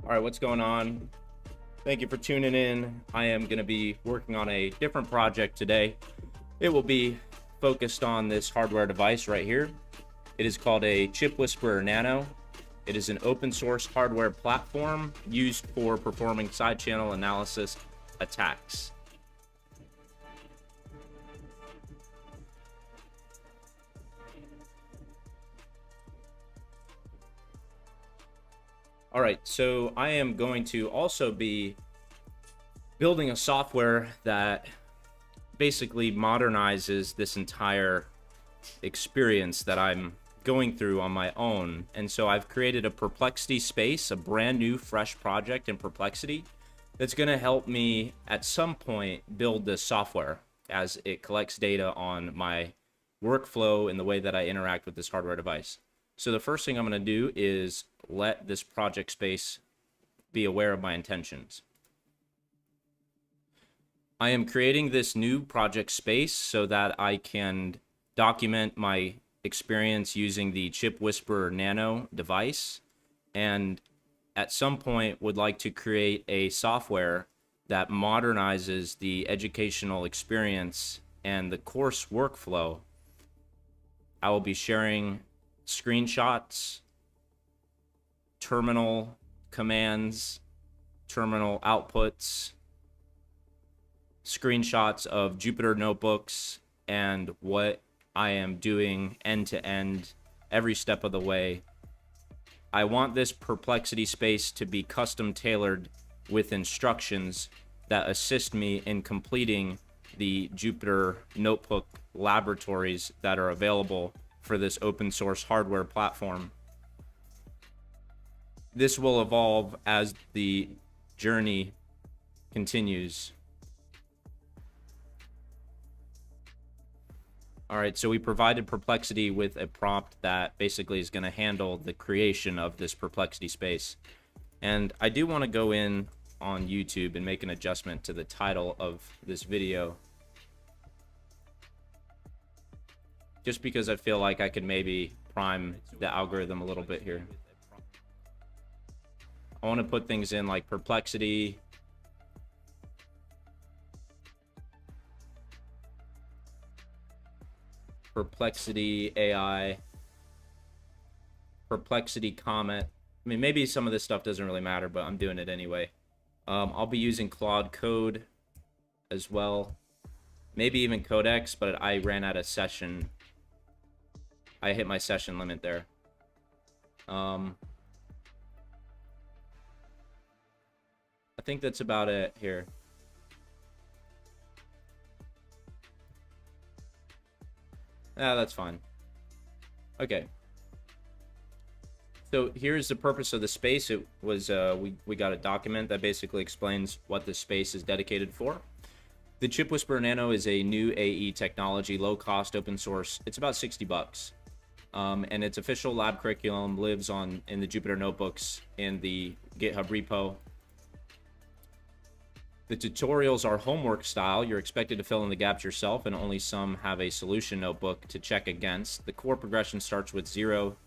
All right, what's going on? Thank you for tuning in. I am going to be working on a different project today. It will be focused on this hardware device right here. It is called a ChipWhisperer Nano. It is an open source hardware platform used for performing side channel analysis attacks. All right, so I am going to also be building a software that basically modernizes this entire experience that I'm going through on my own. And so I've created a Perplexity space, a brand new fresh project in Perplexity that's going to help me at some point build this software as it collects data on my workflow and the way that I interact with this hardware device. So the first thing I'm going to do is let this project space be aware of my intentions. I am creating this new project space so that I can document my experience using the ChipWhisperer Nano device, and at some point would like to create a software that modernizes the educational experience and the course workflow. I will be sharing screenshots, terminal commands, terminal outputs, screenshots of Jupyter notebooks, and what I am doing end to end every step of the way. I want this Perplexity space to be custom tailored with instructions that assist me in completing the Jupyter notebook laboratories that are available for this open source hardware platform. This will evolve as the journey continues. All right, so we provided Perplexity with a prompt that basically is going to handle the creation of this Perplexity space. And I do want to go in on YouTube and make an adjustment to the title of this video, just because I feel like I could maybe prime the algorithm a little bit here. I want to put things in like Perplexity, Perplexity AI, Perplexity Comet. I mean, maybe some of this stuff doesn't really matter, but I'm doing it anyway. I'll be using Claude Code as well. Maybe even Codex, but I ran out of session. I hit my session limit there. I think that's about it here. Ah, that's fine. Okay. So here's the purpose of the space. It was we got a document that basically explains what the space is dedicated for. The ChipWhisperer Nano is a new AE technology, low cost, open source. It's about 60 bucks. And its official lab curriculum lives on in the Jupyter notebooks in the GitHub repo. The tutorials are homework style. You're expected to fill in the gaps yourself, and only some have a solution notebook to check against. The core progression starts with 0,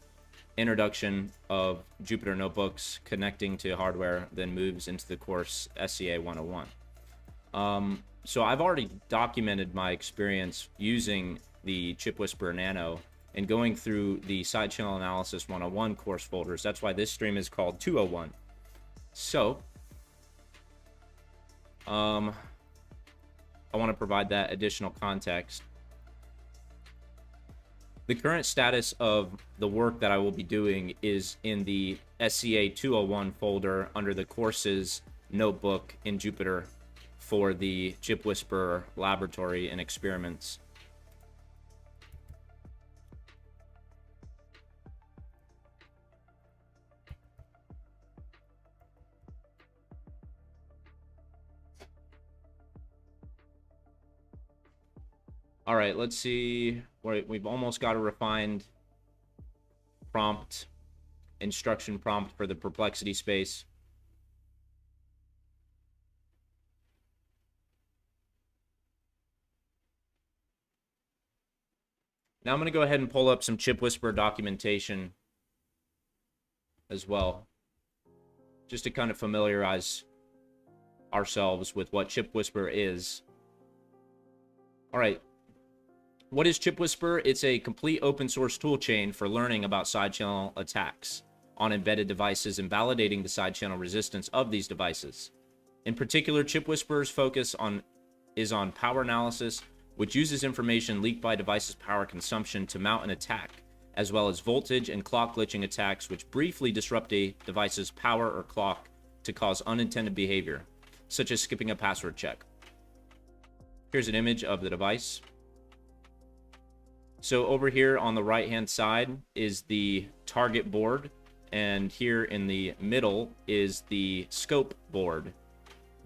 introduction of Jupyter notebooks, connecting to hardware, then moves into the course SCA 101. So I've already documented my experience using the ChipWhisperer Nano and going through the Side Channel Analysis 101 course folders. That's why this stream is called 201. So I want to provide that additional context. The current status of the work that I will be doing is in the SCA 201 folder under the courses notebook in Jupyter for the ChipWhisperer laboratory and experiments. All right, let's see. We've almost got a refined prompt, instruction prompt for the Perplexity space. Now I'm going to go ahead and pull up some ChipWhisperer documentation as well, just to kind of familiarize ourselves with what ChipWhisperer is. All right. What is ChipWhisperer? It's a complete open source toolchain for learning about side channel attacks on embedded devices and validating the side channel resistance of these devices. In particular, ChipWhisperer's focus is on power analysis, which uses information leaked by devices' power consumption to mount an attack, as well as voltage and clock glitching attacks, which briefly disrupt a device's power or clock to cause unintended behavior, such as skipping a password check. Here's an image of the device. So over here on the right-hand side is the target board, and here in the middle is the scope board.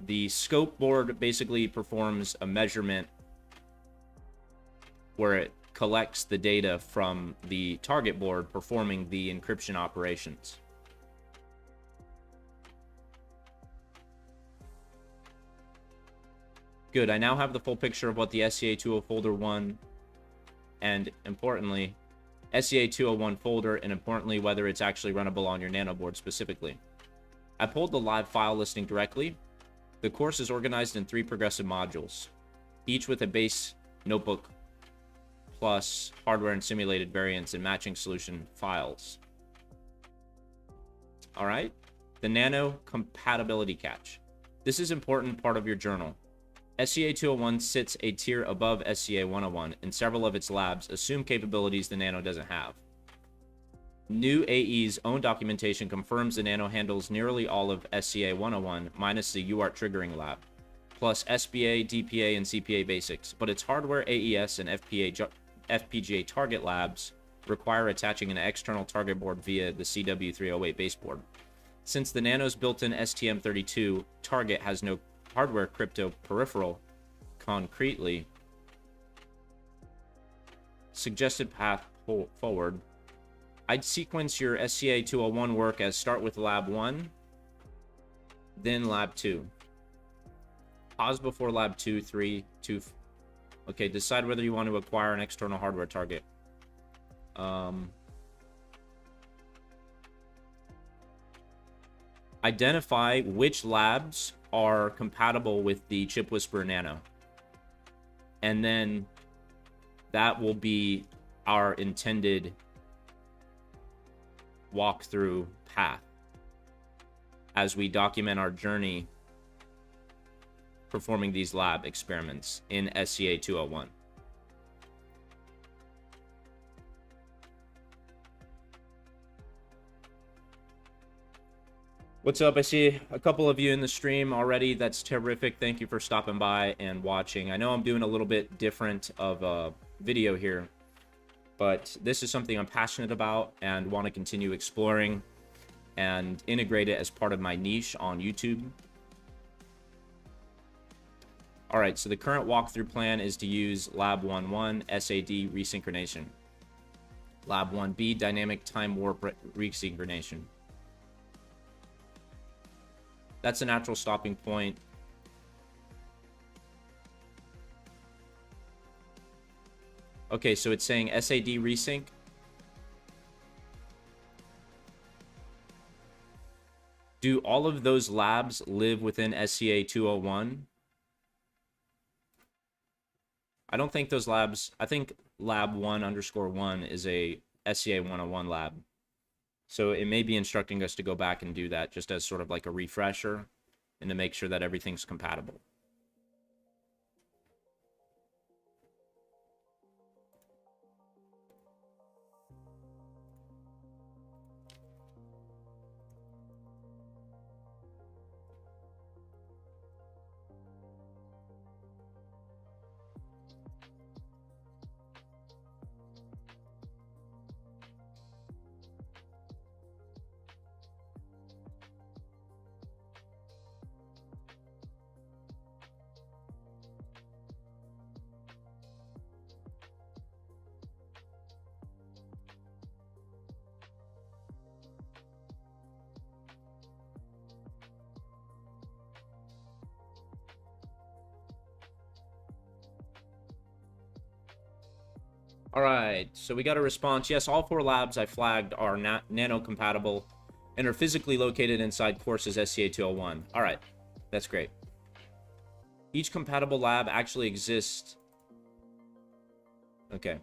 The scope board basically performs a measurement where it collects the data from the target board performing the encryption operations. Good, I now have the full picture of what the SCA200 folder 1 and importantly, SCA201 folder, and importantly, whether it's actually runnable on your Nano board specifically. I pulled the live file listing directly. The course is organized in 3 progressive modules, each with a base notebook plus hardware and simulated variants and matching solution files. All right, the Nano compatibility catch. This is an important part of your journal. SCA201 sits a tier above SCA101, and several of its labs assume capabilities the Nano doesn't have. New AE's own documentation confirms the Nano handles nearly all of SCA101 minus the UART triggering lab, plus SBA, DPA, and CPA basics, but its hardware AES and FPGA target labs require attaching an external target board via the CW308 baseboard. Since the Nano's built-in STM32 target has no hardware crypto peripheral, concretely, suggested path forward, I'd sequence your SCA201 work as start with lab 1, then lab 2. Pause before lab 2, 3, 2. Okay, decide whether you want to acquire an external hardware target. Identify which labs are compatible with the ChipWhisperer Nano. And then that will be our intended walkthrough path as we document our journey performing these lab experiments in SCA201. What's up? I see a couple of you in the stream already. That's terrific. Thank you for stopping by and watching. I know I'm doing a little bit different of a video here, but this is something I'm passionate about and want to continue exploring and integrate it as part of my niche on YouTube. All right, so the current walkthrough plan is to use Lab 1.1 SAD resynchronization. Lab 1B dynamic time warp resynchronization. That's a natural stopping point. Okay, so it's saying SAD resync. Do all of those labs live within SCA201? I don't think those labs, I think lab 1_1 is a SCA101 lab. So it may be instructing us to go back and do that just as sort of like a refresher and to make sure that everything's compatible. All right, so we got a response. Yes, all 4 labs I flagged are Nano compatible. and are physically located inside courses SCA 201. All right, that's great. Each compatible lab actually exists. Okay.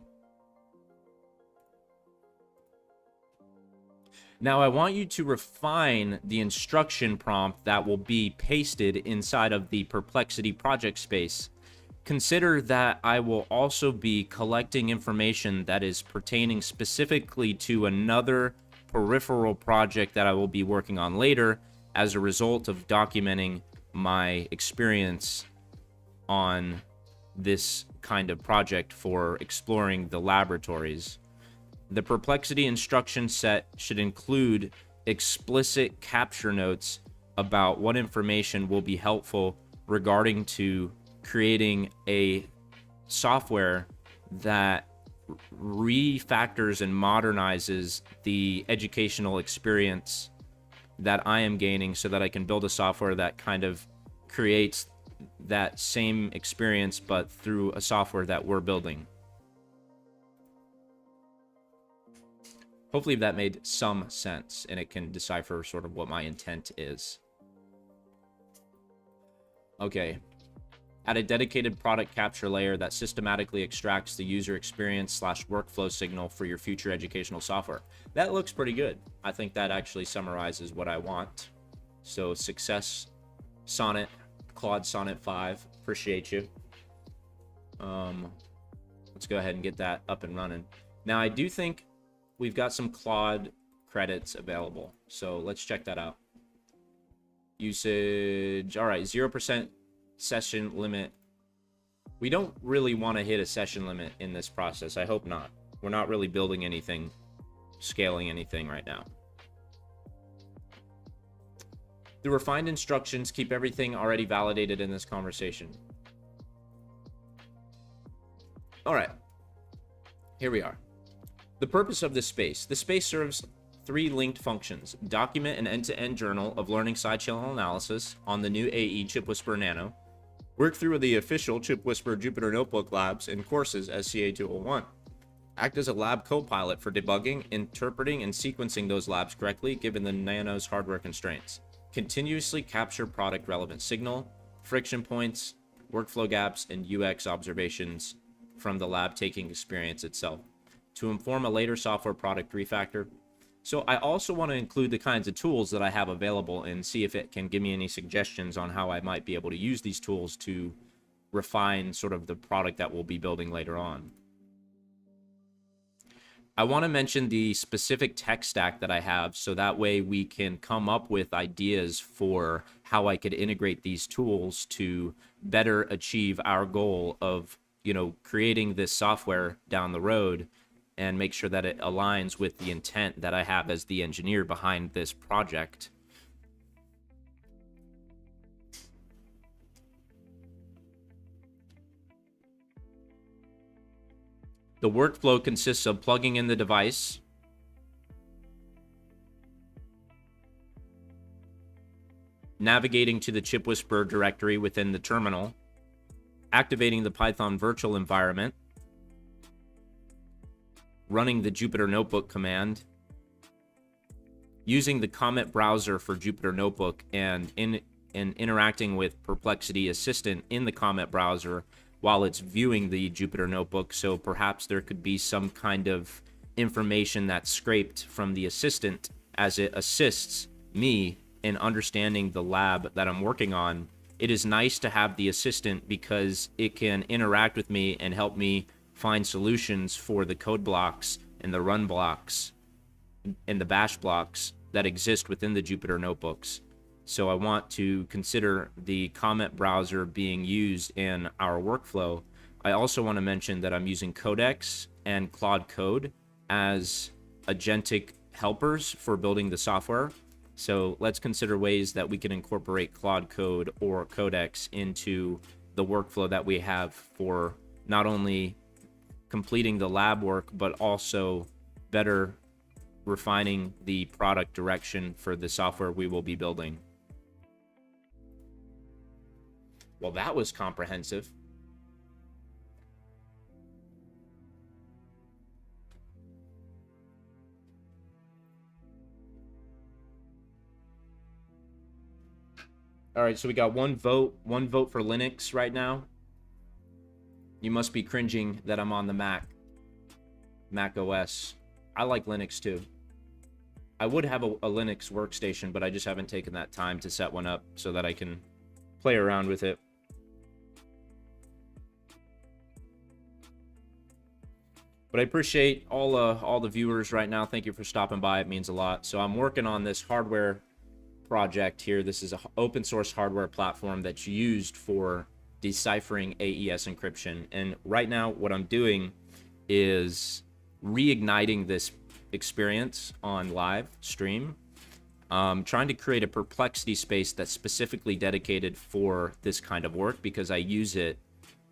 Now I want you to refine the instruction prompt that will be pasted inside of the Perplexity project space. Consider that I will also be collecting information that is pertaining specifically to another peripheral project that I will be working on later as a result of documenting my experience on this kind of project for exploring the laboratories. The Perplexity instruction set should include explicit capture notes about what information will be helpful regarding to creating a software that refactors and modernizes the educational experience that I am gaining so that I can build a software that kind of creates that same experience but through a software that we're building. Hopefully that made some sense and it can decipher sort of what my intent is. Okay. Add a dedicated product capture layer that systematically extracts the user experience / workflow signal for your future educational software. That looks pretty good. I think that actually summarizes what I want. So success, Sonnet, Claude Sonnet 5. Appreciate you. Let's go ahead and get that up and running. Now I do think we've got some Claude credits available. So let's check that out. Usage. All right, 0% session limit. We don't really want to hit a session limit in this process. I hope not. We're not really building anything, scaling anything right now. The refined instructions keep everything already validated in this conversation. All right, here we are. The purpose of this space. The space serves 3 linked functions. Document an end-to-end journal of learning side channel analysis on the new AE ChipWhisperer Nano. Work through the official ChipWhisperer Jupyter Notebook labs and courses SCA 201. Act as a lab co-pilot for debugging, interpreting, and sequencing those labs correctly given the Nano's hardware constraints. Continuously capture product relevant signal, friction points, workflow gaps, and UX observations from the lab taking experience itself to inform a later software product refactor. So I also want to include the kinds of tools that I have available and see if it can give me any suggestions on how I might be able to use these tools to refine sort of the product that we'll be building later on. I want to mention the specific tech stack that I have so that way we can come up with ideas for how I could integrate these tools to better achieve our goal of, creating this software down the road and make sure that it aligns with the intent that I have as the engineer behind this project. The workflow consists of plugging in the device, navigating to the ChipWhisperer directory within the terminal, activating the Python virtual environment, running the Jupyter Notebook command, using the Comet browser for Jupyter Notebook, and interacting with Perplexity Assistant in the Comet browser while it's viewing the Jupyter Notebook. So perhaps there could be some kind of information that's scraped from the assistant as it assists me in understanding the lab that I'm working on. It is nice to have the assistant because it can interact with me and help me find solutions for the code blocks and the run blocks and the bash blocks that exist within the Jupyter Notebooks. So I want to consider the Comet browser being used in our workflow. I also want to mention that I'm using Codex and Claude Code as agentic helpers for building the software. So let's consider ways that we can incorporate Claude Code or Codex into the workflow that we have for not only completing the lab work, but also better refining the product direction for the software we will be building. Well, that was comprehensive. All right, so we got one vote for Linux right now. You must be cringing that I'm on the Mac OS. I like Linux too. I would have a Linux workstation, but I just haven't taken that time to set one up so that I can play around with it. But I appreciate all the viewers right now. Thank you for stopping by. It means a lot. So I'm working on this hardware project here. This is an open source hardware platform that's used for deciphering AES encryption. And right now, what I'm doing is reigniting this experience on live stream. Trying to create a perplexity space that's specifically dedicated for this kind of work because I use it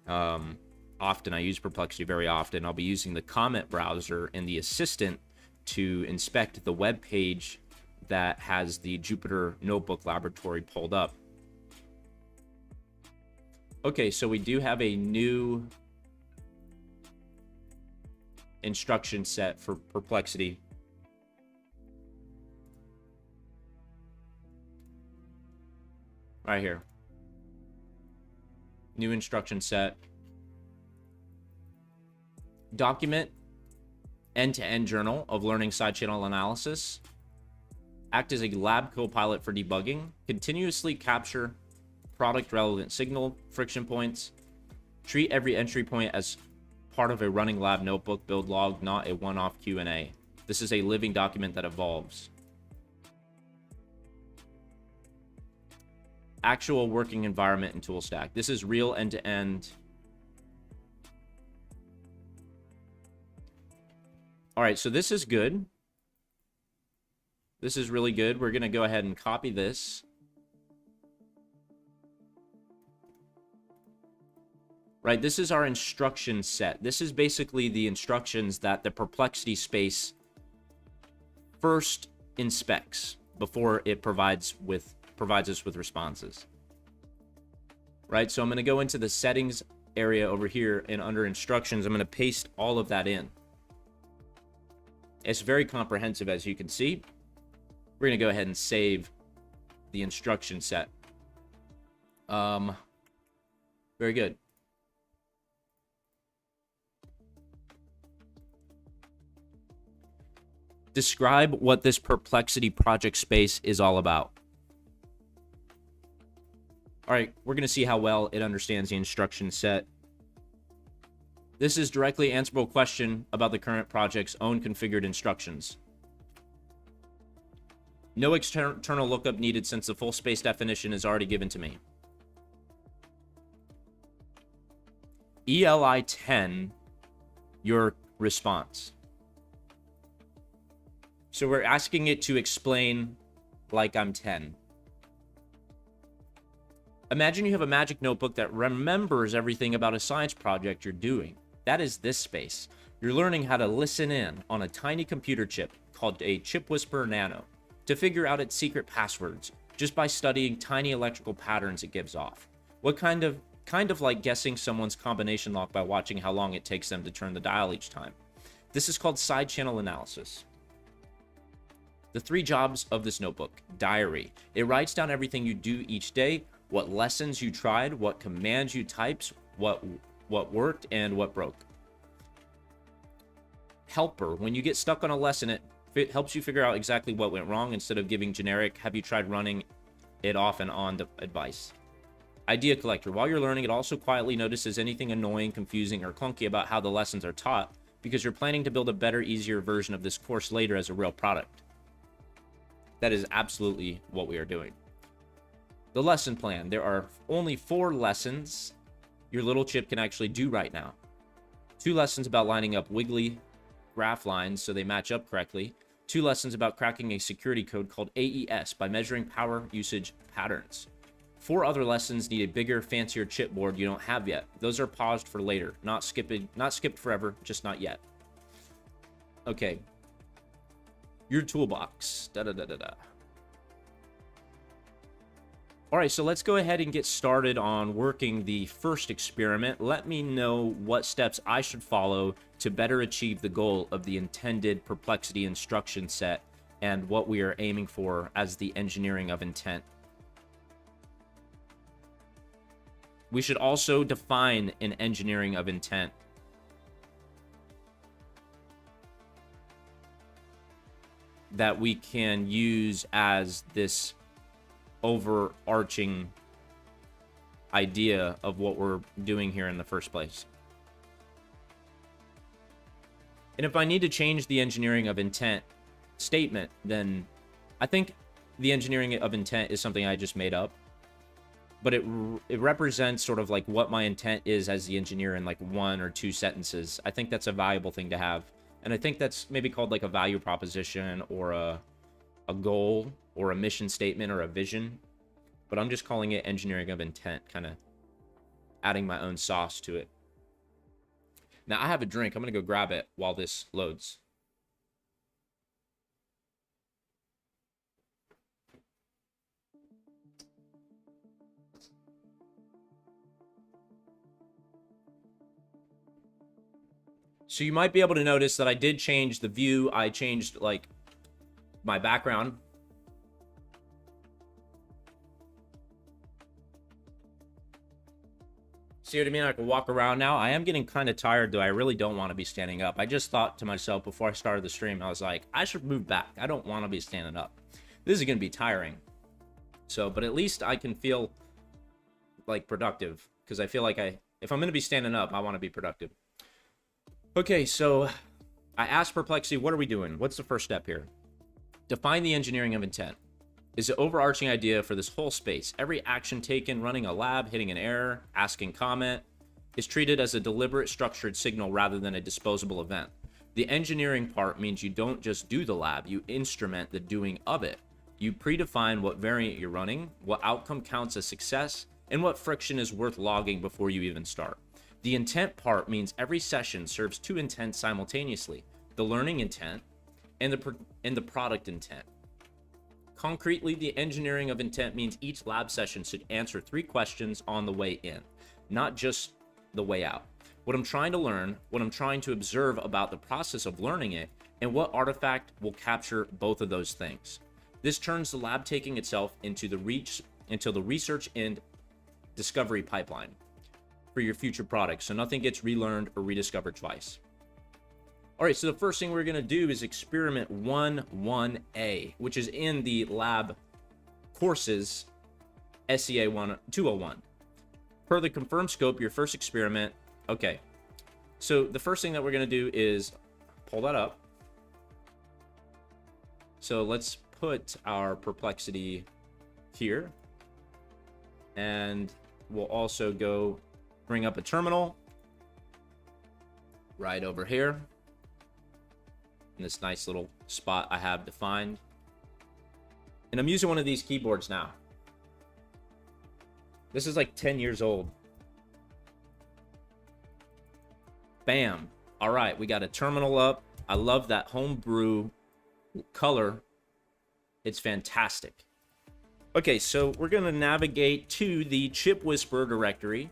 often. I use Perplexity very often. I'll be using the comment browser and the assistant to inspect the web page that has the Jupyter Notebook Laboratory pulled up. Okay, so we do have a new instruction set for Perplexity. Right here. New instruction set. Document end-to-end journal of learning side channel analysis. Act as a lab co-pilot for debugging. Continuously capture product relevant signal friction points. Treat every entry point as part of a running lab notebook build log, not a one-off Q&A. This is a living document that evolves. Actual working environment and tool stack. This is real end-to-end. All right, so this is good. This is really good. We're going to go ahead and copy this. Right, this is our instruction set. This is basically the instructions that the Perplexity space first inspects before it provides us with responses. Right, so I'm going to go into the settings area over here, and under instructions, I'm going to paste all of that in. It's very comprehensive, as you can see. We're going to go ahead and save the instruction set. Very good. Describe what this Perplexity project space is all about. All right, we're going to see how well it understands the instruction set. This is directly answerable question about the current project's own configured instructions. No external lookup needed since the full space definition is already given to me. ELI 10, your response. So we're asking it to explain like I'm 10. Imagine you have a magic notebook that remembers everything about a science project you're doing. That is this space. You're learning how to listen in on a tiny computer chip called a ChipWhisperer Nano to figure out its secret passwords just by studying tiny electrical patterns it gives off. What kind of like guessing someone's combination lock by watching how long it takes them to turn the dial each time. This is called side channel analysis. The 3 jobs of this notebook. Diary. It writes down everything you do each day, what lessons you tried, what commands you typed, what worked, and what broke. Helper. When you get stuck on a lesson, it helps you figure out exactly what went wrong instead of giving generic, have you tried running it off and on advice. Idea collector. While you're learning, it also quietly notices anything annoying, confusing, or clunky about how the lessons are taught because you're planning to build a better, easier version of this course later as a real product. That is absolutely what we are doing. The lesson plan. There are only 4 lessons your little chip can actually do right now. 2 lessons about lining up wiggly graph lines so they match up correctly. 2 lessons about cracking a security code called AES by measuring power usage patterns. 4 other lessons need a bigger, fancier chipboard you don't have yet. Those are paused for later. Not skipped forever, just not yet. Okay. Your toolbox. All right, so let's go ahead and get started on working the first experiment. Let me know what steps I should follow to better achieve the goal of the intended Perplexity instruction set and what we are aiming for as the engineering of intent. We should also define an engineering of intent. That we can use as this overarching idea of what we're doing here in the first place. And if I need to change the engineering of intent statement, then I think the engineering of intent is something I just made up. But it represents sort of like what my intent is as the engineer in like 1 or 2 sentences. I think that's a valuable thing to have. And I think that's maybe called like a value proposition or a goal or a mission statement or a vision. But I'm just calling it engineering of intent, kind of adding my own sauce to it. Now I have a drink. I'm going to go grab it while this loads. So you might be able to notice that I did change the view. I changed like my background. See what I mean? I can walk around now. I am getting kind of tired though. I really don't want to be standing up. I just thought to myself before I started the stream, I was like, I should move back. I don't want to be standing up. This is going to be tiring. So, but at least I can feel like productive because I feel like if I'm going to be standing up, I want to be productive. Okay, so I asked Perplexity, what are we doing? What's the first step here? Define the engineering of intent. Is the overarching idea for this whole space. Every action taken, running a lab, hitting an error, asking comment, is treated as a deliberate, structured signal rather than a disposable event. The engineering part means you don't just do the lab, you instrument the doing of it. You predefine what variant you're running, what outcome counts as success, and what friction is worth logging before you even start. The intent part means every session serves 2 intents simultaneously, the learning intent and the product intent. Concretely, the engineering of intent means each lab session should answer 3 questions on the way in, not just the way out. What I'm trying to learn, what I'm trying to observe about the process of learning it, and what artifact will capture both of those things. This turns the lab taking itself into the research and discovery pipeline for your future products, so nothing gets relearned or rediscovered twice. All right, so the first thing we're going to do is experiment 1.1a, which is in the lab courses SEA 201. Per the confirmed scope, your first experiment. Okay, so the first thing that we're going to do is pull that up. So let's put our Perplexity here, and we'll also go bring up a terminal right over here in this nice little spot I have defined. And I'm using one of these keyboards now. This is like 10 years old. Bam. All right, we got a terminal up. I love that homebrew color. It's fantastic. Okay, so we're going to navigate to the ChipWhisperer directory.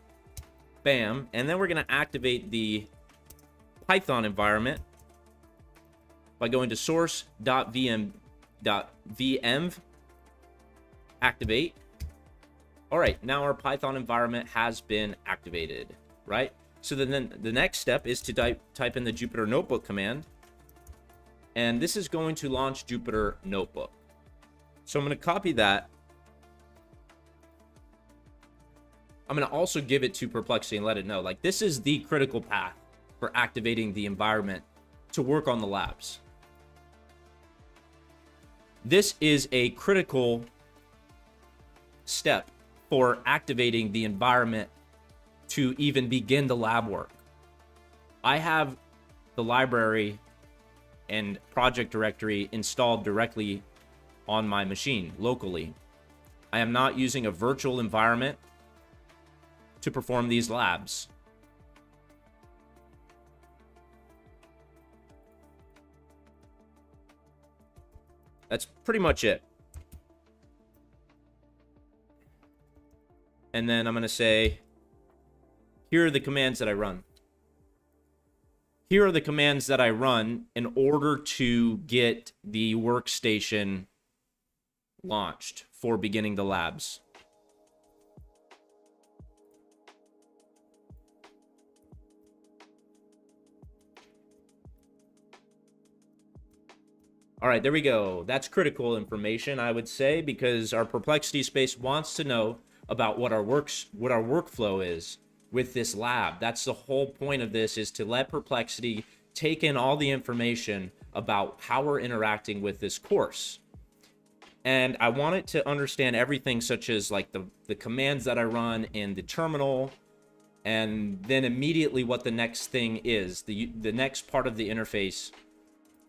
Bam. And then we're going to activate the Python environment by going to source.vm activate. All right, now our Python environment has been activated, right? So then the next step is to type in the Jupyter Notebook command. And this is going to launch Jupyter Notebook. So I'm going to copy that. I'm going to also give it to Perplexity and let it know, like, this is the critical path for activating the environment to work on the labs. This is a critical step for activating the environment to even begin the lab work. I have the library and project directory installed directly on my machine locally. I am not using a virtual environment to perform these labs. That's pretty much it. And then I'm going to say, here are the commands that I run. Here are the commands that I run in order to get the workstation launched for beginning the labs. All right, there we go. That's critical information, I would say, because our perplexity space wants to know about what our workflow is with this lab. That's the whole point of this, is to let perplexity take in all the information about how we're interacting with this course. And I want it to understand everything, such as like the commands that I run in the terminal, and then immediately what the next thing is. The next part of the interface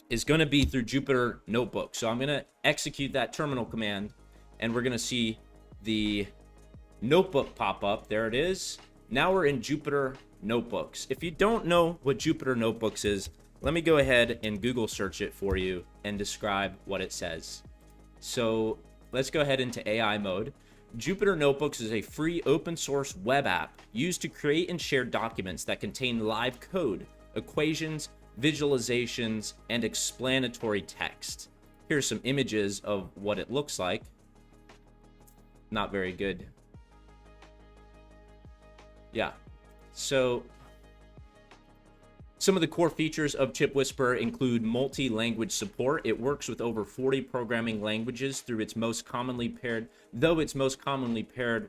is going to be through Jupyter Notebook. So I'm going to execute that terminal command, and we're going to see the notebook pop up. There it is. Now we're in Jupyter Notebooks. If you don't know what Jupyter Notebooks is, let me go ahead and Google search it for you and describe what it says. So let's go ahead into AI mode. Jupyter Notebooks is a free open source web app used to create and share documents that contain live code, equations, visualizations, and explanatory text. Here's some images of what it looks like. Not very good. Yeah. So some of the core features of ChipWhisperer include multi-language support. It works with over 40 programming languages though it's most commonly paired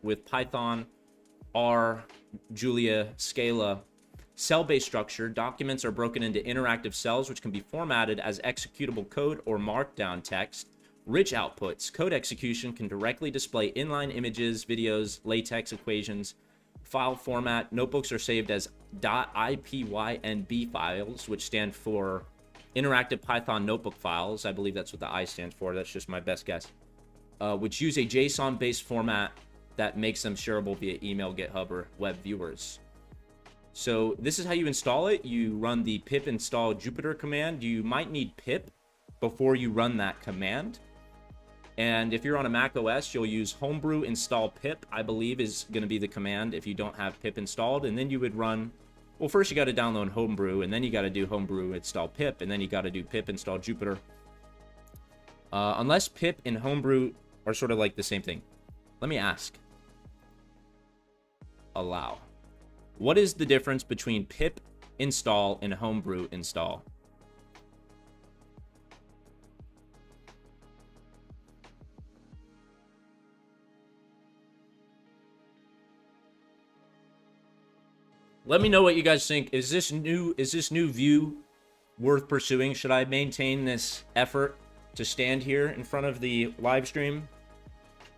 with Python, R, Julia, Scala. Cell-based structure. Documents are broken into interactive cells which can be formatted as executable code or markdown text. Rich outputs. Code execution can directly display inline images, videos, latex equations. File format. Notebooks are saved as .ipynb files, which stand for interactive Python notebook files. I believe that's what the I stands for. That's just my best guess. Which use a JSON-based format that makes them shareable via email, GitHub, or web viewers. So this is how you install it. You run the pip install Jupyter command. You might need pip before you run that command. And if you're on a Mac OS, you'll use homebrew install pip, I believe is going to be the command if you don't have pip installed. And then you would run, well, first you got to download homebrew, and then you got to do homebrew install pip, and then you got to do pip install Jupyter. Unless pip and homebrew are sort of like the same thing. Let me ask. Allow. What is the difference between pip install and homebrew install? Let me know what you guys think. Is this new view worth pursuing? Should I maintain this effort to stand here in front of the live stream?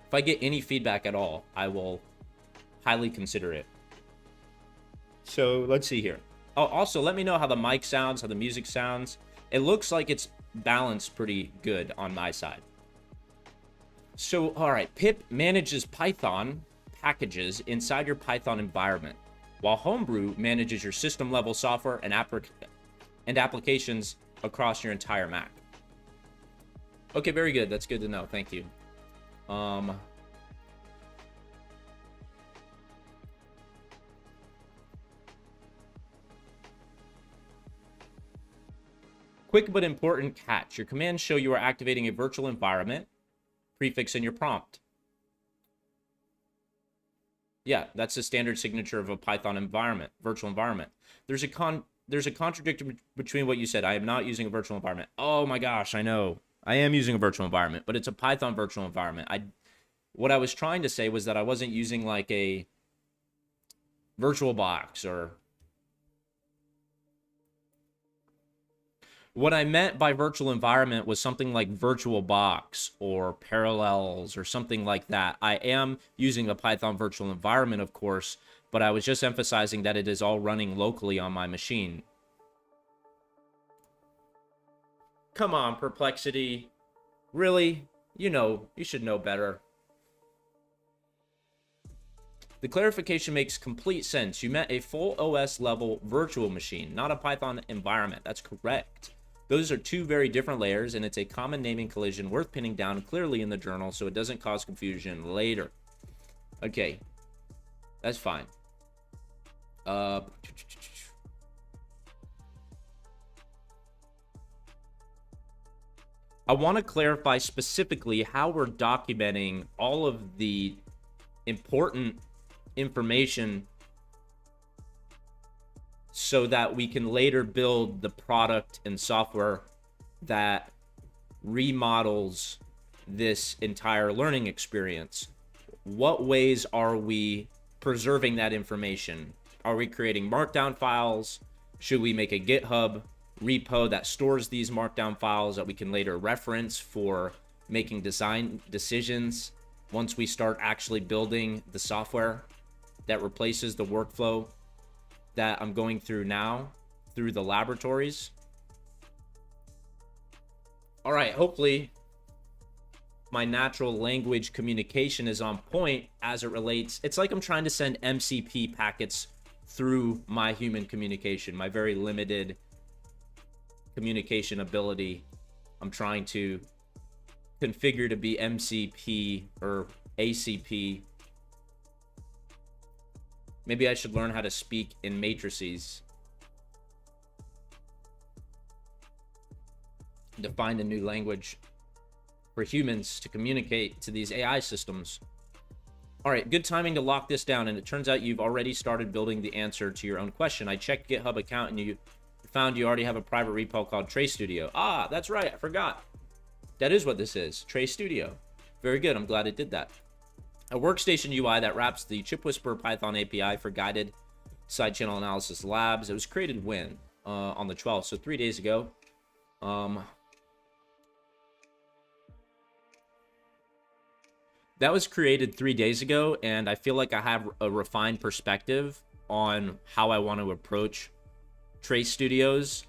If I get any feedback at all, I will highly consider it. So let's see here. Oh, also let me know how the mic sounds, how the music sounds. It looks like it's balanced pretty good on my side. So, all right, pip manages Python packages inside your Python environment, while homebrew manages your system level software and applications across your entire Mac. Okay, very good. That's good to know. Thank you. Quick but important catch. Your commands show you are activating a virtual environment. Prefix in your prompt. Yeah, that's the standard signature of a Python environment, virtual environment. There's a contradiction between what you said. I am not using a virtual environment. Oh my gosh, I know. I am using a virtual environment, but it's a Python virtual environment. What I was trying to say was that I wasn't using like a virtual box or... What I meant by virtual environment was something like VirtualBox or Parallels or something like that. I am using a Python virtual environment, of course, but I was just emphasizing that it is all running locally on my machine. Come on, Perplexity. Really? You know, you should know better. The clarification makes complete sense. You meant a full OS level virtual machine, not a Python environment. That's correct. Those are two very different layers, and it's a common naming collision worth pinning down clearly in the journal so it doesn't cause confusion later. Okay, that's fine. I want to clarify specifically how we're documenting all of the important information so that we can later build the product and software that remodels this entire learning experience. What ways are we preserving that information? Are we creating markdown files? Should we make a GitHub repo that stores these markdown files that we can later reference for making design decisions once we start actually building the software that replaces the workflow that I'm going through now through the laboratories? All right, hopefully my natural language communication is on point as it relates. It's like I'm trying to send MCP packets through my human communication, my very limited communication ability. I'm trying to configure to be MCP or ACP. Maybe I should learn how to speak in matrices. Define a new language for humans to communicate to these AI systems. All right, good timing to lock this down. And it turns out you've already started building the answer to your own question. I checked GitHub account and you found you already have a private repo called Trace Studio. Ah, that's right, I forgot. That is what this is, Trace Studio. Very good, I'm glad it did that. A workstation UI that wraps the ChipWhisperer Python API for guided side channel analysis labs. It was created when? On the 12th, so 3 days ago. That was created 3 days ago, and I feel like I have a refined perspective on how I want to approach Trace Studios.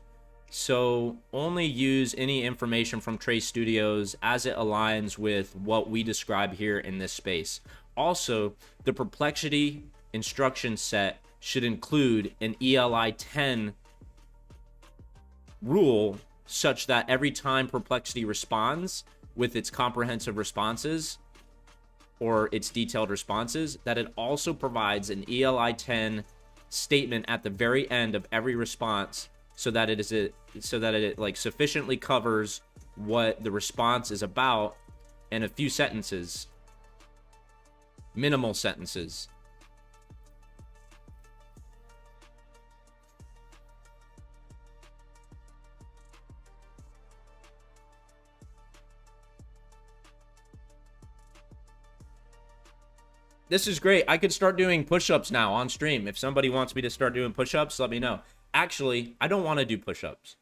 So only use any information from Trace Studios as it aligns with what we describe here in this space. Also, the Perplexity instruction set should include an ELI 10 rule such that every time Perplexity responds with its comprehensive responses or its detailed responses, that it also provides an ELI 10 statement at the very end of every response so that it like sufficiently covers what the response is about in a few sentences, minimal sentences. This is great. I could start doing push-ups now on stream. If somebody wants me to start doing push-ups, let me know. Actually, I don't want to do push-ups.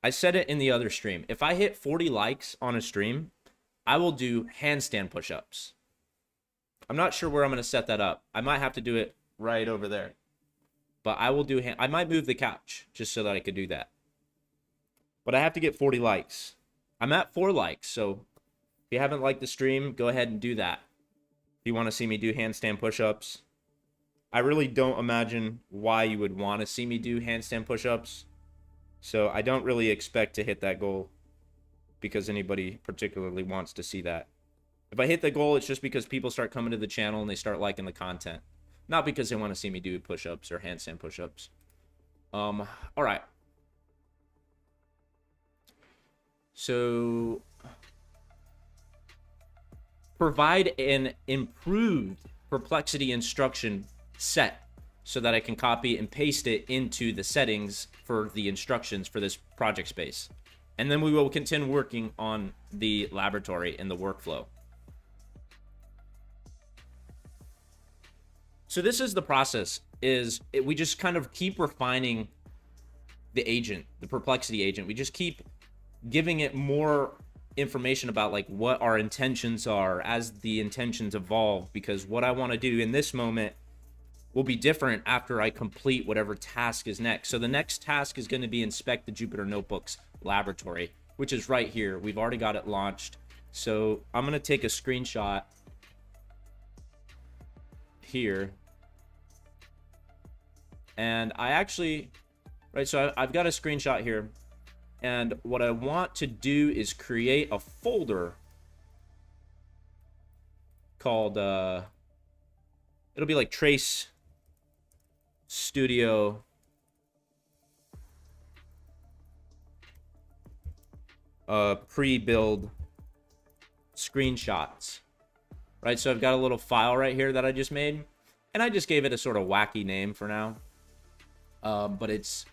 I said it in the other stream. If I hit 40 likes on a stream, I will do handstand push-ups. I'm not sure where I'm going to set that up. I might have to do it right over there. But I will do, I might move the couch just so that I could do that. But I have to get 40 likes. I'm at 4 likes, so if you haven't liked the stream, go ahead and do that. If you want to see me do handstand push-ups. I really don't imagine why you would want to see me do handstand push-ups. So I don't really expect to hit that goal because anybody particularly wants to see that. If I hit the goal, it's just because people start coming to the channel and they start liking the content. Not because they want to see me do push-ups or handstand push-ups. All right. So provide an improved Perplexity instruction set so that I can copy and paste it into the settings for the instructions for this project space. And then we will continue working on the laboratory and the workflow. So this is the process, we just kind of keep refining the agent, the Perplexity agent. We just keep giving it more information about like what our intentions are as the intentions evolve, because what I want to do in this moment will be different after I complete whatever task is next. So the next task is going to be inspect the Jupyter Notebooks laboratory, which is right here. We've already got it launched. So I'm going to take a screenshot here. And I actually, right, so I've got a screenshot here. And what I want to do is create a folder called, it'll be like Trace Studio pre-build screenshots, right? So I've got a little file right here that I just made, and I just gave it a sort of wacky name for now. But it's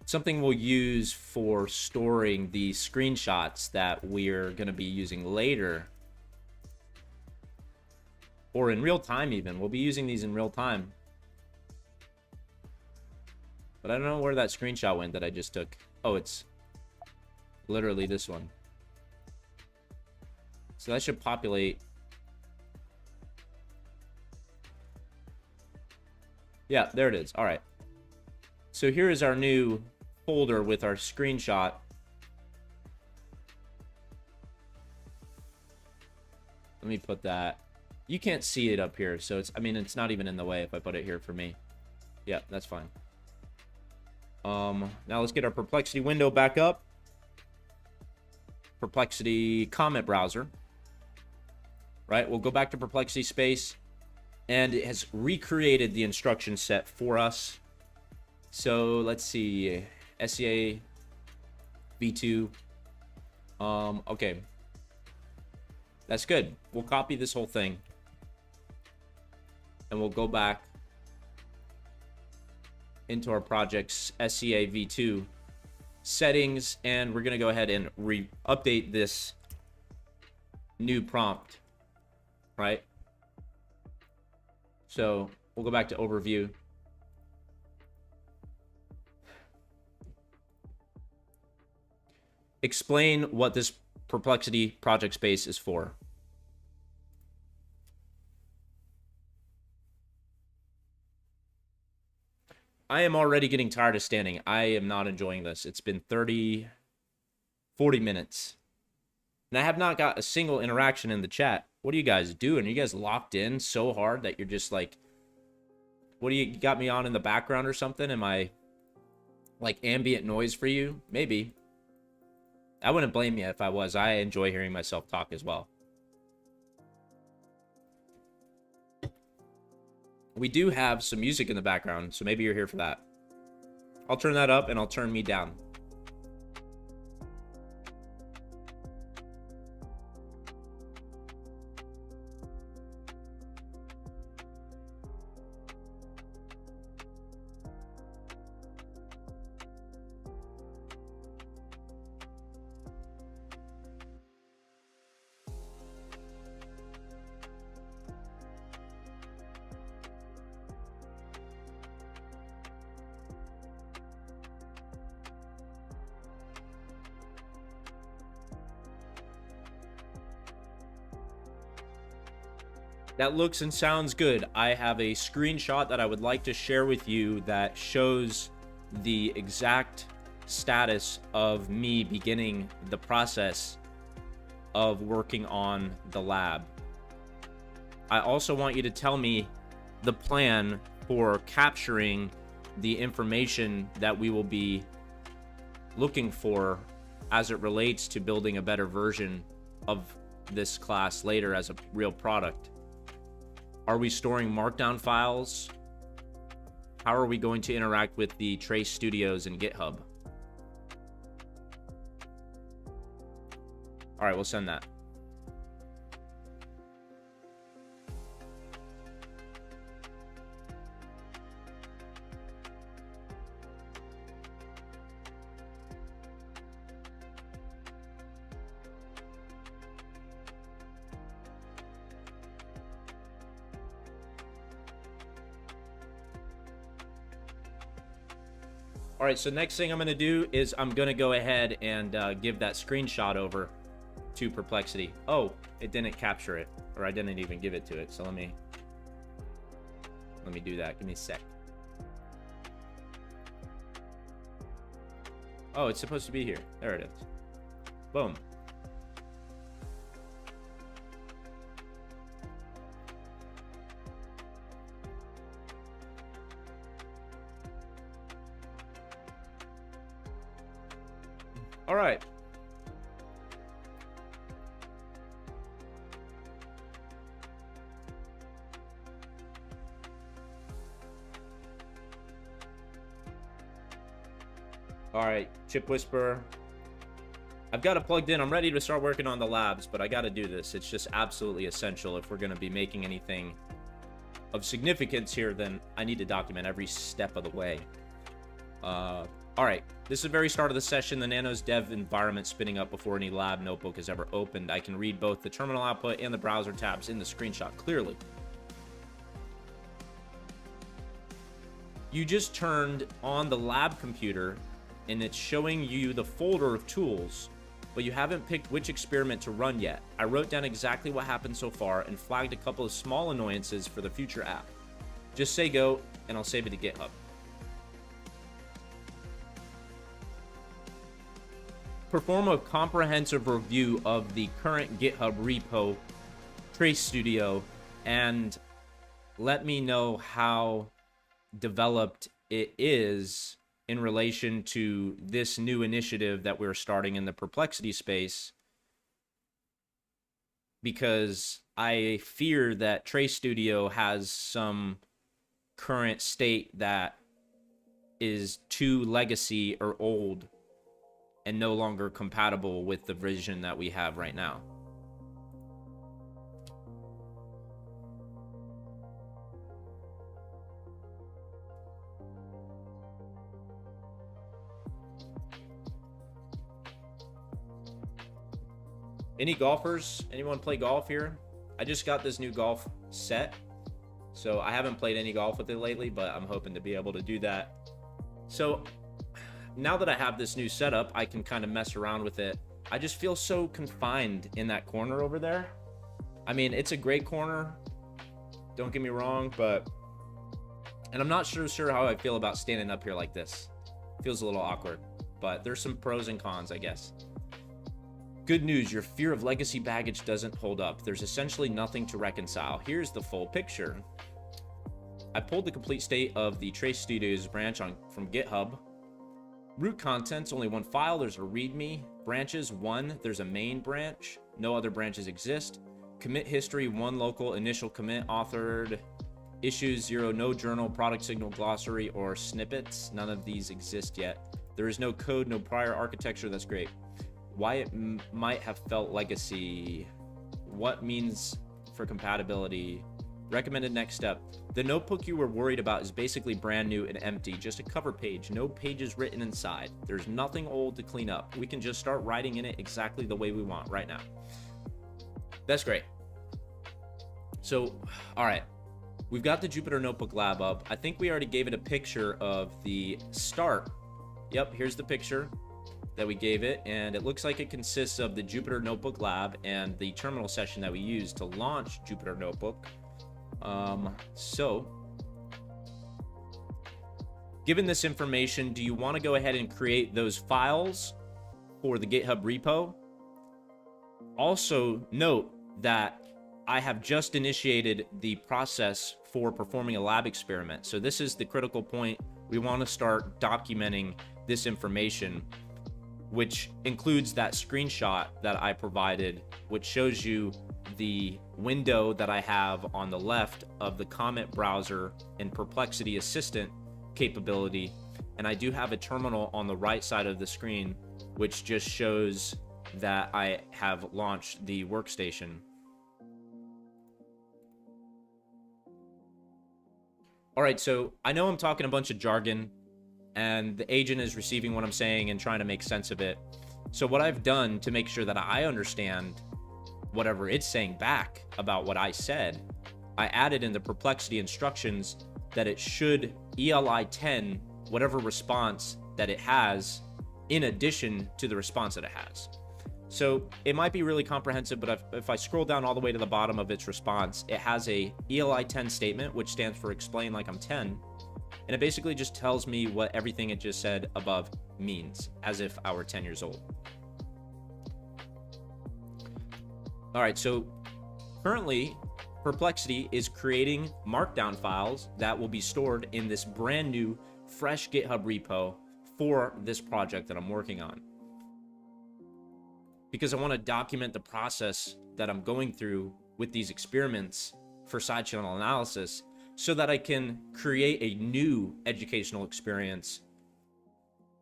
something we'll use for storing the screenshots that we're going to be using later. Or in real time even. We'll be using these in real time. But I don't know where that screenshot went that I just took. Oh, it's literally this one. So that should populate. Yeah, there it is. All right. So here is our new folder with our screenshot. Let me put that. You can't see it up here, so it's, I mean, it's not even in the way if I put it here for me. Yeah, that's fine. Now let's get our Perplexity window back up. Perplexity comment browser. Right, we'll go back to Perplexity space, and it has recreated the instruction set for us. So let's see, SCA v2. Okay, that's good. We'll copy this whole thing, and we'll go back into our project's SCA v2 settings, and we're gonna go ahead and update this new prompt, right? So we'll go back to overview. Explain what this Perplexity project space is for. I am already getting tired of standing. I am not enjoying this. It's been 40 minutes. And I have not got a single interaction in the chat. What are you guys doing? Are you guys locked in so hard that you're just like, what do you got me on in the background or something? Am I like ambient noise for you? Maybe. I wouldn't blame you if I was. I enjoy hearing myself talk as well. We do have some music in the background, so maybe you're here for that. I'll turn that up and I'll turn me down. That looks and sounds good. I have a screenshot that I would like to share with you that shows the exact status of me beginning the process of working on the lab. I also want you to tell me the plan for capturing the information that we will be looking for as it relates to building a better version of this class later as a real product. Are we storing markdown files? How are we going to interact with the Trace Studios and GitHub? All right, we'll send that. All right, so next thing I'm going to do is I'm going to go ahead and give that screenshot over to Perplexity. Oh, it didn't capture it, or I didn't even give it to it. So let me do that. Give me a sec. Oh, it's supposed to be here. There it is. Boom. All right. All right, ChipWhisperer. I've got it plugged in. I'm ready to start working on the labs, but I got to do this. It's just absolutely essential if we're going to be making anything of significance here. Then I need to document every step of the way. All right, this is the very start of the session. The Nanos dev environment spinning up before any lab notebook is ever opened. I can read both the terminal output and the browser tabs in the screenshot clearly. You just turned on the lab computer and it's showing you the folder of tools, but you haven't picked which experiment to run yet. I wrote down exactly what happened so far and flagged a couple of small annoyances for the future app. Just say go and I'll save it to GitHub. Perform a comprehensive review of the current GitHub repo, Trace Studio, and let me know how developed it is in relation to this new initiative that we're starting in the Perplexity space, because I fear that Trace Studio has some current state that is too legacy or old and no longer compatible with the vision that we have right now. Any golfers? Anyone play golf here? I just got this new golf set, so I haven't played any golf with it lately, but I'm hoping to be able to do that. So now that I have this new setup, I can kind of mess around with it. I just feel so confined in that corner over there. I mean, it's a great corner, don't get me wrong, and I'm not sure how I feel about standing up here like this. Feels a little awkward, but there's some pros and cons, I guess. Good news, your fear of legacy baggage doesn't hold up. There's essentially nothing to reconcile. Here's the full picture. I pulled the complete state of the Trace Studios branch from GitHub. Root contents, only one file. There's a README. Branches, one. There's a main branch. No other branches exist. Commit history, one local initial commit authored. Issues, 0, no journal, product signal, glossary, or snippets. None of these exist yet. There is no code, no prior architecture. That's great. Why it might have felt legacy. What means for compatibility. Recommended next step. The notebook you were worried about is basically brand new and empty. Just a cover page. No pages written inside. There's nothing old to clean up. We can just start writing in it exactly the way we want right now. That's great. So, all right. We've got the Jupyter Notebook Lab up. I think we already gave it a picture of the start. Yep, here's the picture that we gave it, and it looks like it consists of the Jupyter Notebook Lab and the terminal session that we used to launch Jupyter Notebook. So given this information, do you want to go ahead and create those files for the GitHub repo? Also note that I have just initiated the process for performing a lab experiment. So this is the critical point. We want to start documenting this information, which includes that screenshot that I provided, which shows you the window that I have on the left of the comment browser and Perplexity Assistant capability. And I do have a terminal on the right side of the screen, which just shows that I have launched the workstation. All right, so I know I'm talking a bunch of jargon, and the agent is receiving what I'm saying and trying to make sense of it. So what I've done to make sure that I understand whatever it's saying back about what I said, I added in the Perplexity instructions that it should ELI 10 whatever response that it has in addition to the response that it has. So it might be really comprehensive, but if I scroll down all the way to the bottom of its response, it has a ELI 10 statement, which stands for explain like I'm 10. And it basically just tells me what everything it just said above means, as if I were 10 years old. All right, so currently Perplexity is creating markdown files that will be stored in this brand new, fresh GitHub repo for this project that I'm working on. Because I want to document the process that I'm going through with these experiments for side channel analysis, so that I can create a new educational experience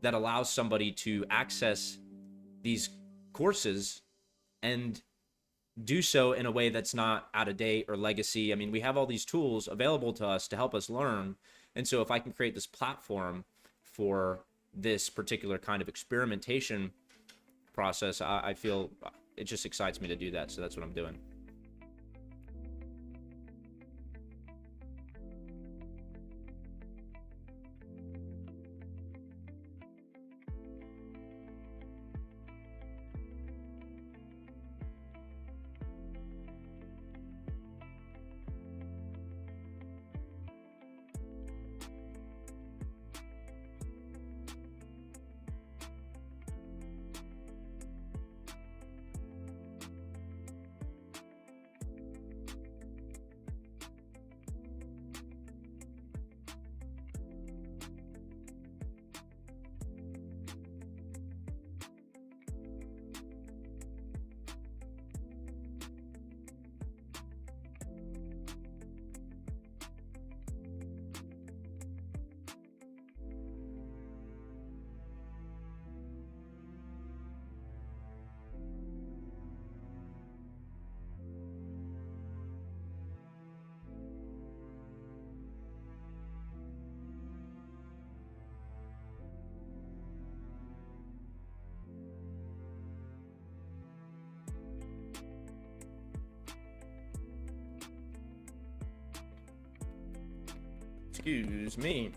that allows somebody to access these courses and do so in a way that's not out of date or legacy. I mean, we have all these tools available to us to help us learn. And so if I can create this platform for this particular kind of experimentation process, I feel it just excites me to do that. So that's what I'm doing. Excuse me.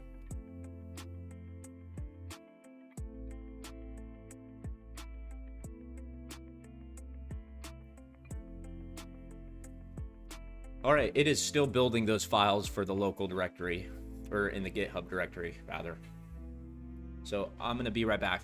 All right, it is still building those files for the local directory, or in the GitHub directory, rather. So I'm gonna be right back.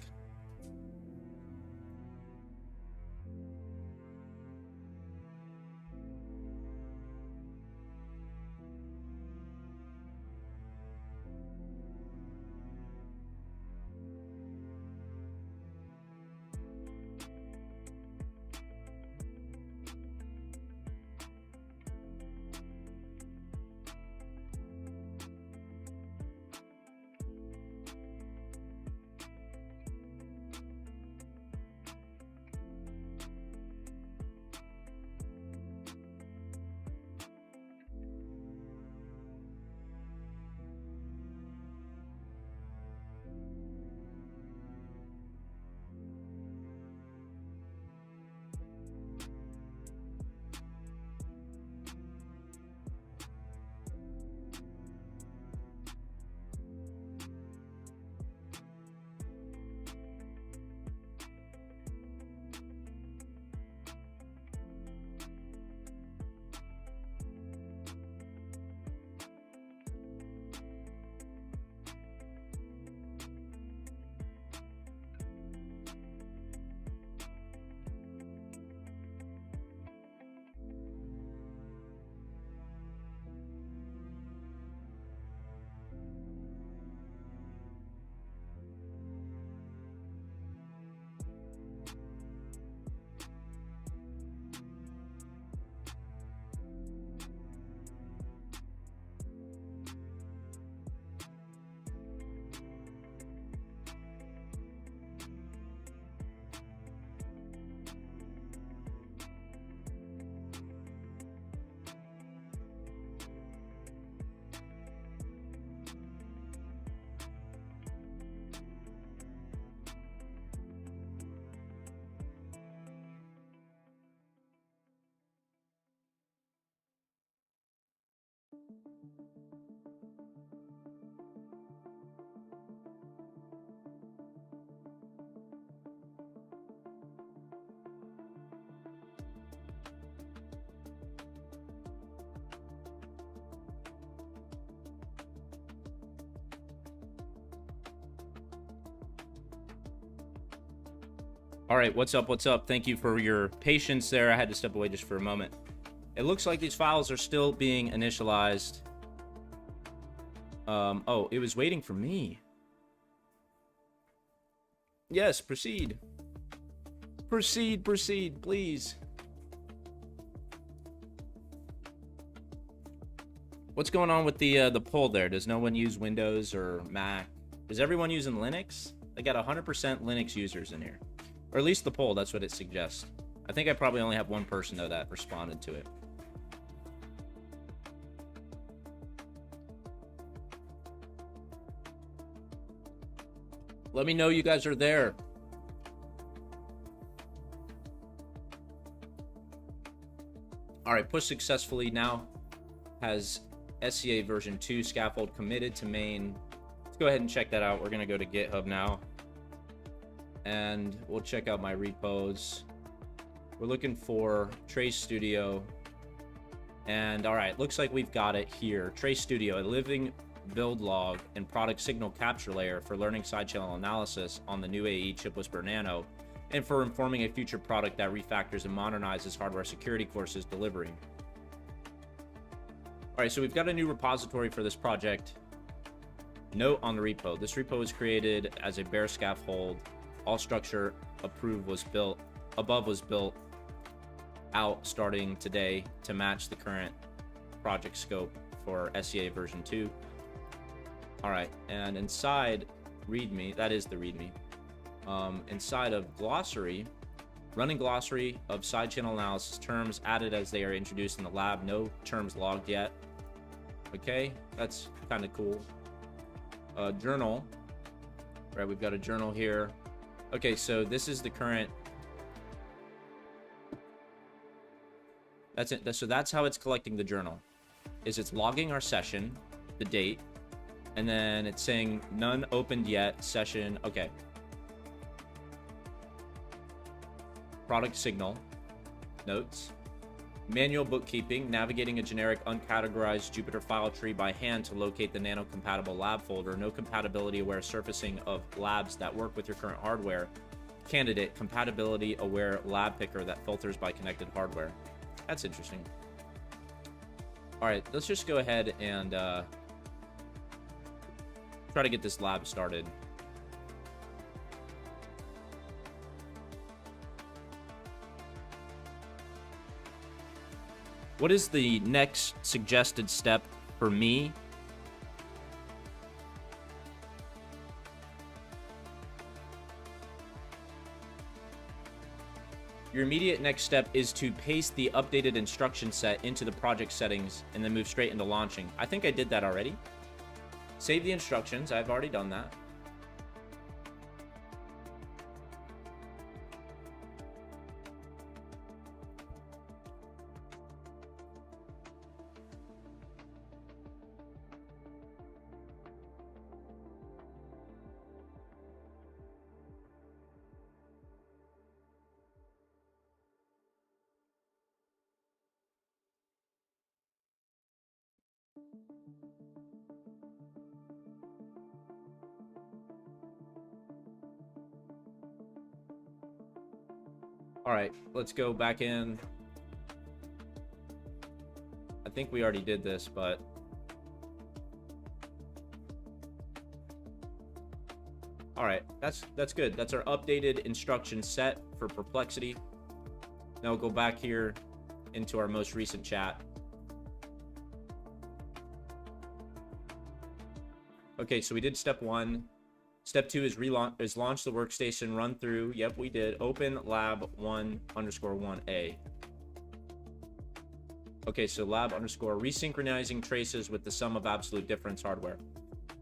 All right, what's up? What's up? Thank you for your patience there. I had to step away just for a moment. It looks like these files are still being initialized. Oh, it was waiting for me. Yes, proceed. Proceed, please. What's going on with the poll there? Does no one use Windows or Mac? Is everyone using Linux? I got 100% Linux users in here. Or at least the poll, that's what it suggests. I think I probably only have one person, though, that responded to it. Let me know you guys are there. All right, push successfully now. Has SCA version 2 scaffold committed to main. Let's go ahead and check that out. We're going to go to GitHub now. And we'll check out my repos. We're looking for Trace Studio. And all right, looks like we've got it here. Trace Studio, a living build log and product signal capture layer for learning side channel analysis on the new AE ChipWhisperer Nano, and for informing a future product that refactors and modernizes hardware security courses delivery. All right, so we've got a new repository for this project. Note on the repo. This repo was created as a bare scaffold. All structure above was built out starting today to match the current project scope for SCA version 2. All right, and inside README, that is the README. Inside of glossary, running glossary of side channel analysis terms added as they are introduced in the lab. No terms logged yet. Okay, that's kind of cool. Journal, right? We've got a journal here. Okay, so this is the current. That's it. So that's how it's collecting the journal. Is it's logging our session, the date, and then it's saying none opened yet, session. Okay. Product signal, notes, manual bookkeeping, navigating a generic uncategorized Jupyter file tree by hand to locate the Nano compatible lab folder, no compatibility aware surfacing of labs that work with your current hardware, candidate compatibility aware lab picker that filters by connected hardware. That's interesting. All right, let's just go ahead and try to get this lab started. What is the next suggested step for me? Your immediate next step is to paste the updated instruction set into the project settings and then move straight into launching. I think I did that already. Save the instructions. I've already done that. All right, let's go back in. I think we already did this, but all right, that's good. That's our updated instruction set for Perplexity. Now we'll go back here into our most recent chat. Okay, so we did step 1. Step 2 is launch the workstation, run through. Yep, we did. Open lab 1_1A. Okay, so lab underscore resynchronizing traces with the sum of absolute difference hardware.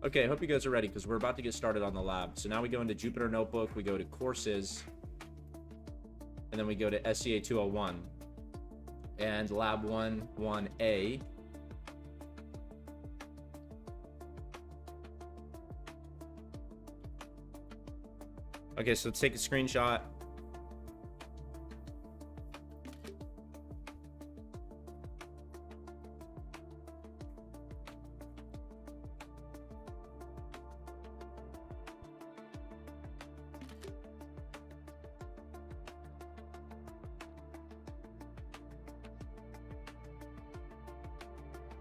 Okay, I hope you guys are ready because we're about to get started on the lab. So now we go into Jupyter Notebook, we go to courses, and then we go to SCA 201 and lab 1_1A. Okay, so let's take a screenshot.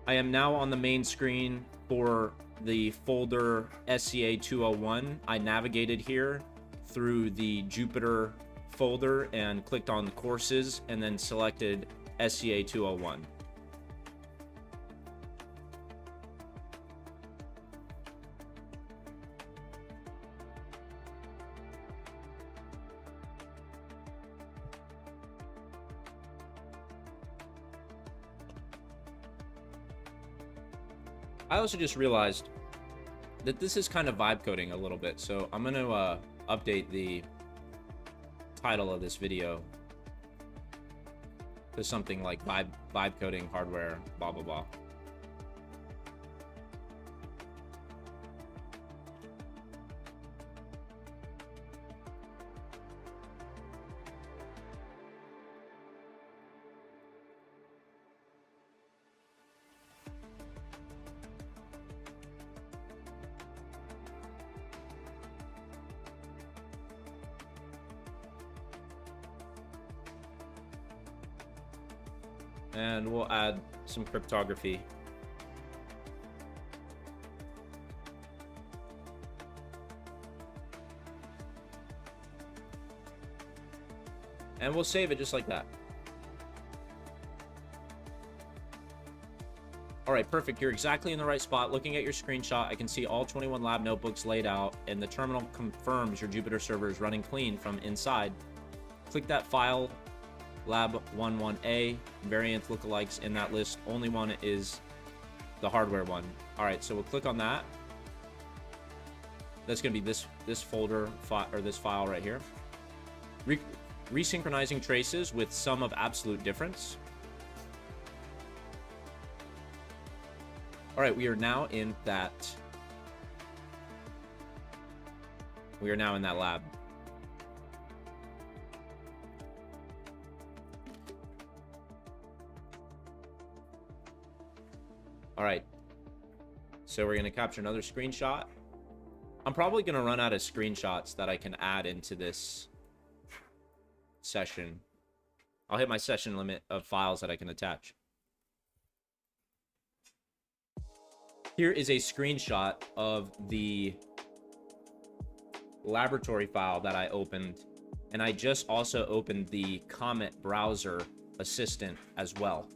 I am now on the main screen for the folder SCA 201. I navigated here through the Jupyter folder and clicked on the courses and then selected SCA 201. I also just realized that this is kind of vibe coding a little bit. So I'm going to update the title of this video to something like vibe coding hardware, blah, blah, blah. And we'll add some cryptography. And we'll save it just like that. All right, perfect. You're exactly in the right spot. Looking at your screenshot, I can see all 21 lab notebooks laid out, and the terminal confirms your Jupyter server is running clean from inside. Click that file, lab 11A, variant lookalikes in that list. Only one is the hardware one. All right, so we'll click on that. That's going to be this folder or this file right here. Resynchronizing traces with sum of absolute difference. All right, we are now in that lab. All right, so we're going to capture another screenshot. I'm probably going to run out of screenshots that I can add into this session. I'll hit my session limit of files that I can attach. Here is a screenshot of the laboratory file that I opened, and I just also opened the Comet browser assistant as well.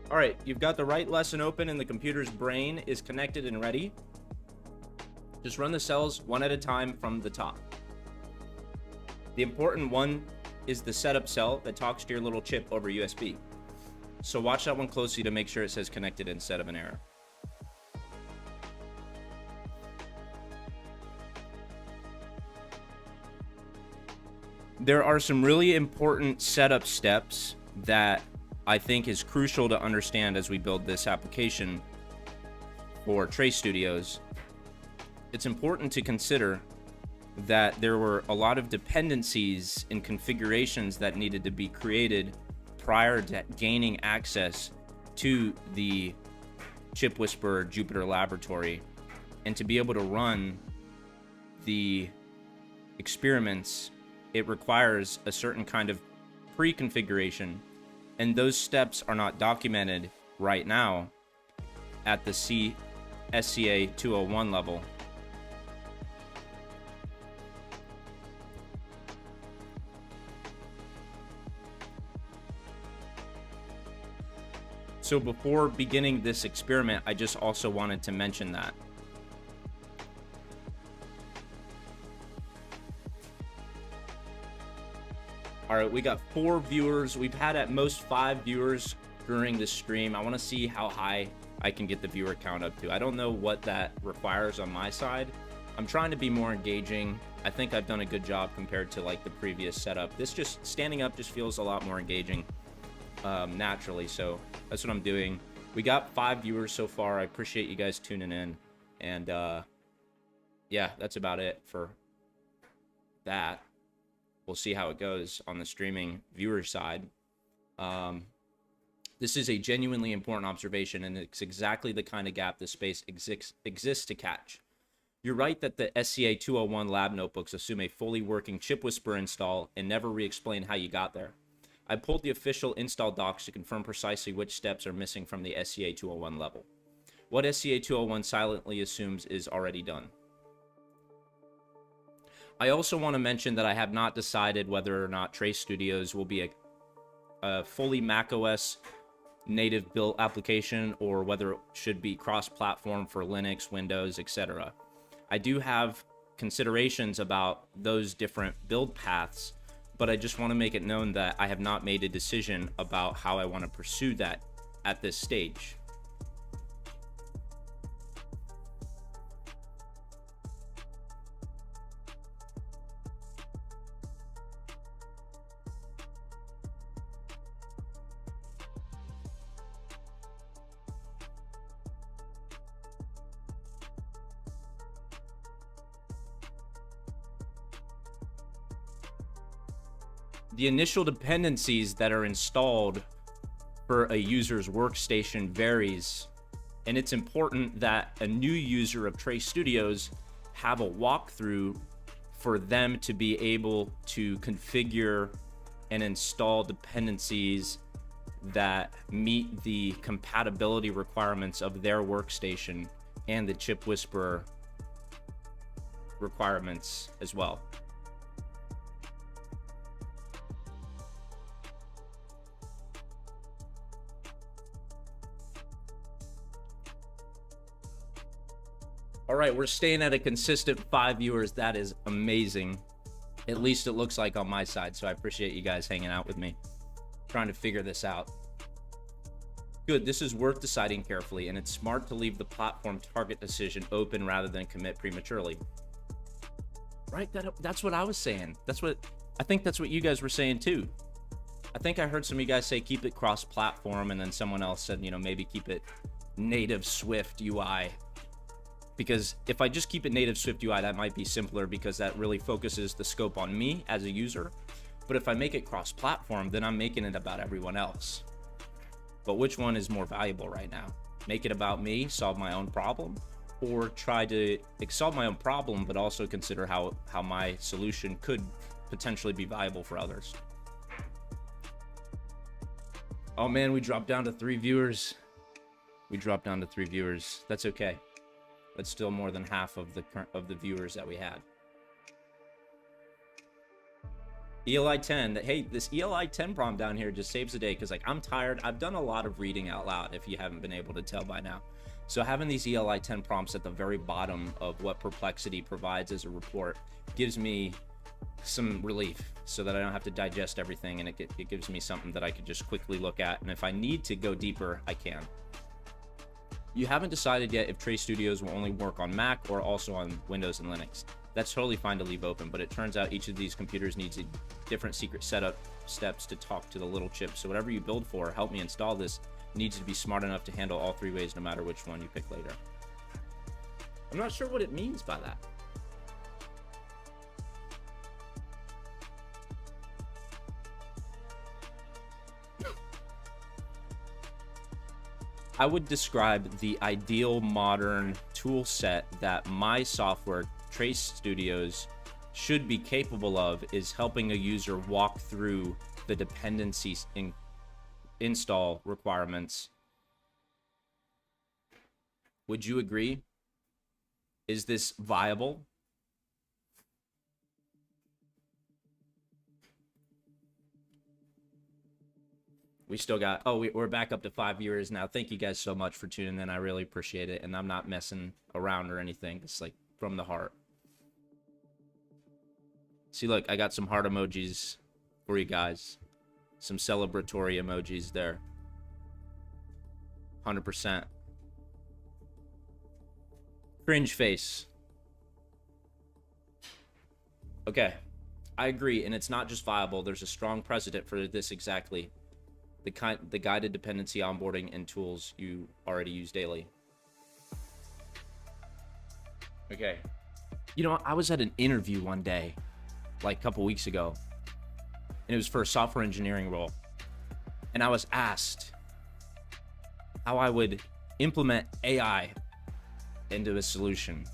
All right, you've got the right lesson open and the computer's brain is connected and ready. Just run the cells one at a time from the top. The important one is the setup cell that talks to your little chip over USB. So watch that one closely to make sure it says connected instead of an error. There are some really important setup steps that I think is crucial to understand as we build this application for Trace Studios. It's important to consider that there were a lot of dependencies and configurations that needed to be created prior to gaining access to the ChipWhisperer Jupyter Laboratory. And to be able to run the experiments, it requires a certain kind of pre-configuration. And those steps are not documented right now at the SCA 201 level. So before beginning this experiment, I just also wanted to mention that. All right, we got 4 viewers. We've had at most 5 viewers during this stream. I want to see how high I can get the viewer count up to. I don't know what that requires on my side. I'm trying to be more engaging. I think I've done a good job compared to like the previous setup. This just standing up just feels a lot more engaging naturally. So that's what I'm doing. We got 5 viewers so far. I appreciate you guys tuning in. And yeah, that's about it for that. We'll see how it goes on the streaming viewer side. This is a genuinely important observation, and it's exactly the kind of gap this space exists to catch. You're right that the SCA 201 lab notebooks assume a fully working ChipWhisperer install and never re-explain how you got there. I pulled the official install docs to confirm precisely which steps are missing from the SCA 201 level. What SCA 201 silently assumes is already done. I also want to mention that I have not decided whether or not Trace Studios will be a fully macOS native built application or whether it should be cross-platform for Linux, Windows, etc. I do have considerations about those different build paths, but I just want to make it known that I have not made a decision about how I want to pursue that at this stage. The initial dependencies that are installed for a user's workstation varies, and it's important that a new user of Trace Studios have a walkthrough for them to be able to configure and install dependencies that meet the compatibility requirements of their workstation and the ChipWhisperer requirements as well. All right, we're staying at a consistent 5 viewers. That is amazing. At least it looks like on my side, so I appreciate you guys hanging out with me, trying to figure this out. Good, this is worth deciding carefully, and it's smart to leave the platform target decision open rather than commit prematurely. Right, that's what I was saying. I think that's what you guys were saying too. I think I heard some of you guys say keep it cross-platform, and then someone else said, you know, maybe keep it native Swift UI. Because if I just keep it native Swift UI, that might be simpler because that really focuses the scope on me as a user. But if I make it cross-platform, then I'm making it about everyone else. But which one is more valuable right now? Make it about me, solve my own problem, or try to solve my own problem, but also consider how my solution could potentially be viable for others. Oh man, we dropped down to 3 viewers. That's okay. That's still more than half of the viewers that we had. ELI 10, hey, this ELI 10 prompt down here just saves the day because like I'm tired. I've done a lot of reading out loud if you haven't been able to tell by now. So having these ELI 10 prompts at the very bottom of what Perplexity provides as a report gives me some relief so that I don't have to digest everything, and it gives me something that I could just quickly look at, and if I need to go deeper, I can. You haven't decided yet if Trace Studios will only work on Mac or also on Windows and Linux. That's totally fine to leave open, but it turns out each of these computers needs a different secret setup steps to talk to the little chip. So whatever you build for, help me install this, needs to be smart enough to handle all 3 ways no matter which one you pick later. I'm not sure what it means by that. I would describe the ideal modern tool set that my software, Trace Studios, should be capable of is helping a user walk through the dependencies install requirements. Would you agree? Is this viable? We still got, oh, we're back up to 5 viewers now. Thank you guys so much for tuning in. I really appreciate it. And I'm not messing around or anything. It's like from the heart. See, look, I got some heart emojis for you guys. Some celebratory emojis there. 100%. Cringe face. Okay. I agree, and it's not just viable. There's a strong precedent for this exactly. The guided dependency onboarding and tools you already use daily. Okay. You know, I was at an interview one day, like a couple weeks ago, and it was for a software engineering role. And I was asked how I would implement AI into a solution,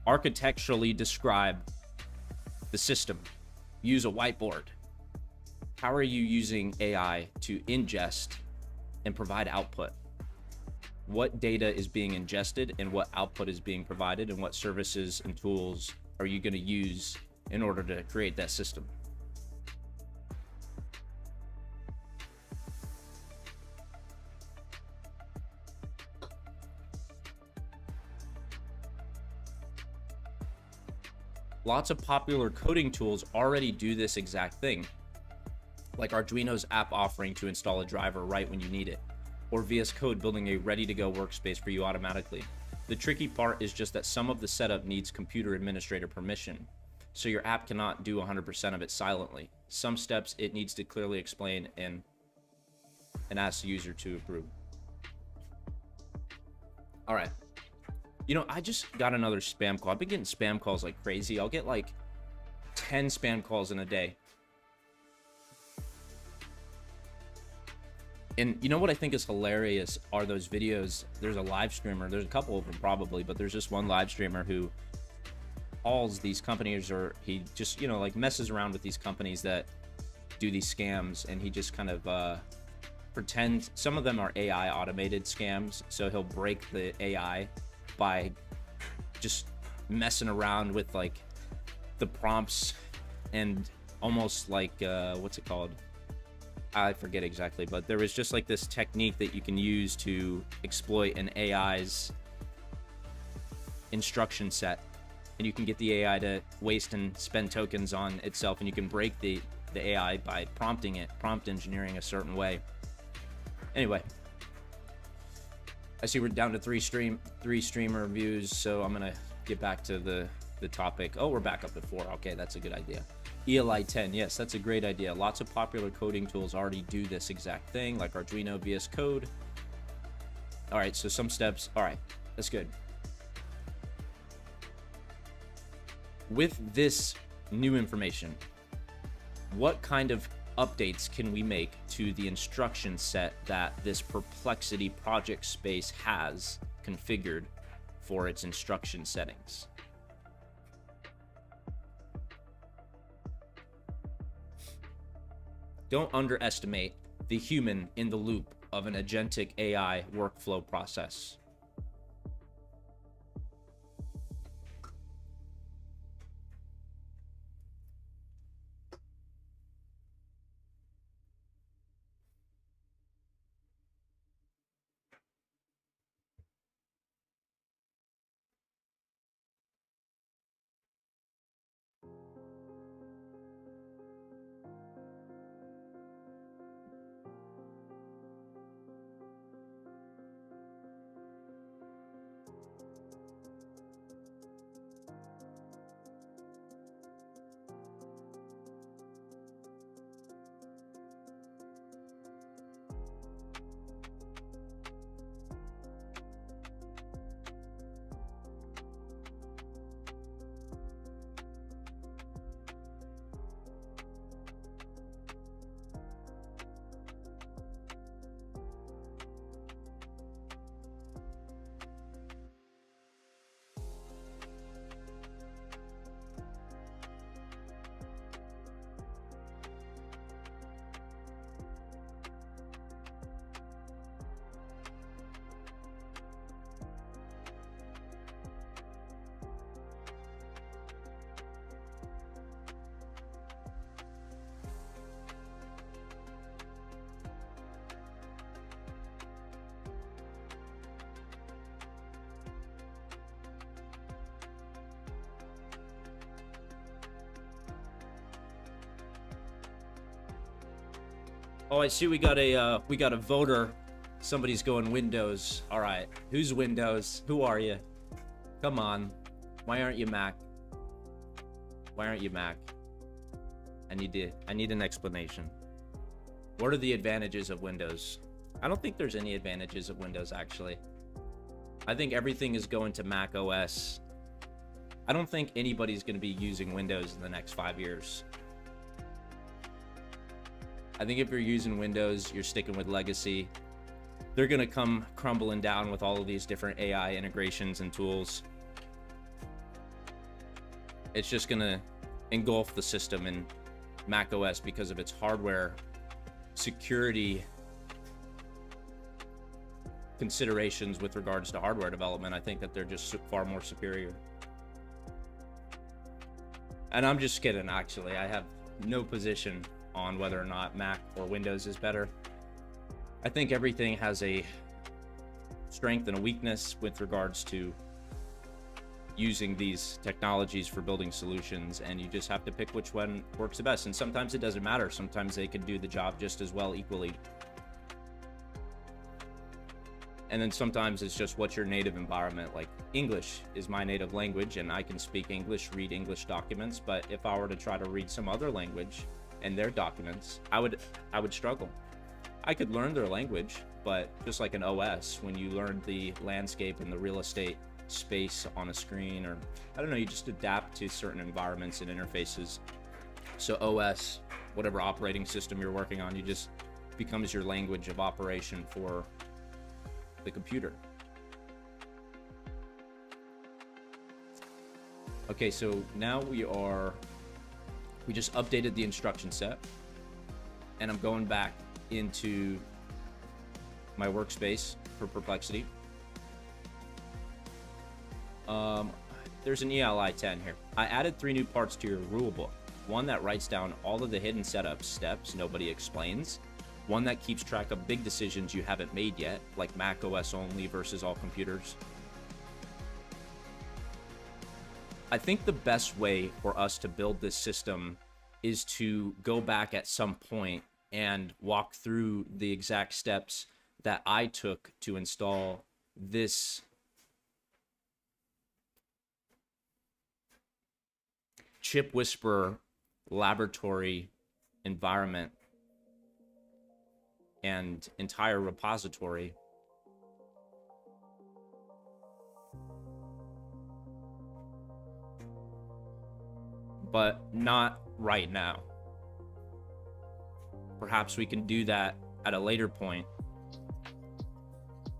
architecturally describe the system, use a whiteboard. How are you using AI to ingest and provide output? What data is being ingested and what output is being provided, and what services and tools are you going to use in order to create that system? Lots of popular coding tools already do this exact thing, like Arduino's app offering to install a driver right when you need it, or VS Code building a ready-to-go workspace for you automatically. The tricky part is just that some of the setup needs computer administrator permission, so your app cannot do 100% of it silently. Some steps it needs to clearly explain and ask the user to approve. All right. You know, I just got another spam call. I've been getting spam calls like crazy. I'll get like 10 spam calls in a day. And you know what I think is hilarious are those videos. There's a live streamer. There's a couple of them probably, but there's just one live streamer who calls these companies, or he just, you know, like messes around with these companies that do these scams, and he just kind of pretends. Some of them are AI automated scams, so he'll break the AI by just messing around with like the prompts and almost like what's it called? I forget exactly, but there was just like this technique that you can use to exploit an AI's instruction set, and you can get the AI to waste and spend tokens on itself, and you can break the AI by prompting it, prompt engineering a certain way. Anyway, I see we're down to three streamer views, so I'm gonna get back to the topic. Oh, we're back up to 4. Okay, that's a good idea. ELI 10, yes, that's a great idea. Lots of popular coding tools already do this exact thing, like Arduino, VS Code. All right, so some steps. All right, that's good. With this new information, what kind of updates can we make to the instruction set that this Perplexity project space has configured for its instruction settings? Don't underestimate the human in the loop of an agentic AI workflow process. Oh, I see we got a voter. Somebody's going Windows. All right. Who's Windows? Who are you? Come on. Why aren't you Mac? Why aren't you Mac? I need an explanation. What are the advantages of Windows? I don't think there's any advantages of Windows, actually. I think everything is going to Mac OS. I don't think anybody's going to be using Windows in the next 5 years. I think if you're using Windows, you're sticking with legacy. They're going to come crumbling down with all of these different AI integrations and tools. It's just going to engulf the system in Mac OS because of its hardware security considerations with regards to hardware development. I think that they're just far more superior. And I'm just kidding, actually. I have no position on whether or not Mac or Windows is better. I think everything has a strength and a weakness with regards to using these technologies for building solutions, and you just have to pick which one works the best. And sometimes it doesn't matter. Sometimes they can do the job just as well equally. And then sometimes it's just what's your native environment. Like English is my native language and I can speak English, read English documents, but if I were to try to read some other language and their documents, I would struggle. I could learn their language, but just like an OS, when you learn the landscape and the real estate space on a screen, or I don't know, you just adapt to certain environments and interfaces. So OS, whatever operating system you're working on, you just becomes your language of operation for the computer. Okay, so now we just updated the instruction set, and I'm going back into my workspace for Perplexity. There's an ELI 10 here. I added 3 new parts to your rulebook. One that writes down all of the hidden setup steps nobody explains. One that keeps track of big decisions you haven't made yet, like Mac OS only versus all computers. I think the best way for us to build this system is to go back at some point and walk through the exact steps that I took to install this ChipWhisperer laboratory environment and entire repository. But not right now. Perhaps we can do that at a later point,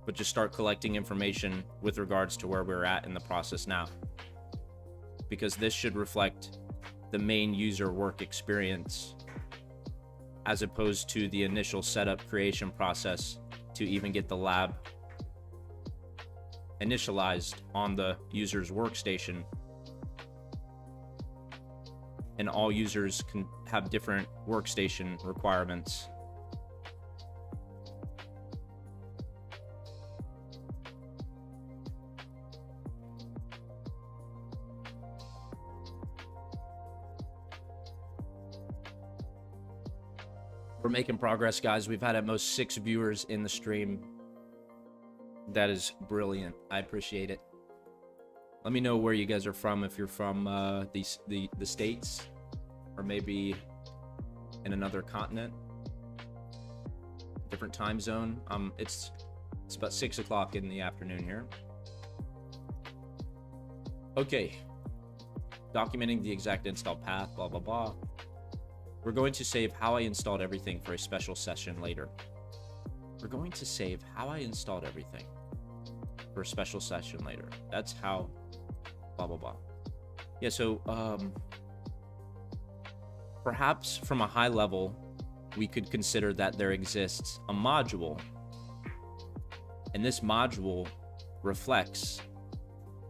but just start collecting information with regards to where we're at in the process now. Because this should reflect the main user work experience as opposed to the initial setup creation process to even get the lab initialized on the user's workstation. And all users can have different workstation requirements. We're making progress, guys. We've had at most 6 viewers in the stream. That is brilliant. I appreciate it. Let me know where you guys are from, if you're from the States or maybe in another continent, different time zone. It's about 6 o'clock in the afternoon here. Okay, documenting the exact install path, blah, blah, blah. We're going to save how I installed everything for a special session later. We're going to save how I installed everything for a special session later. That's how, blah, blah, blah. Yeah, so perhaps from a high level, we could consider that there exists a module, and this module reflects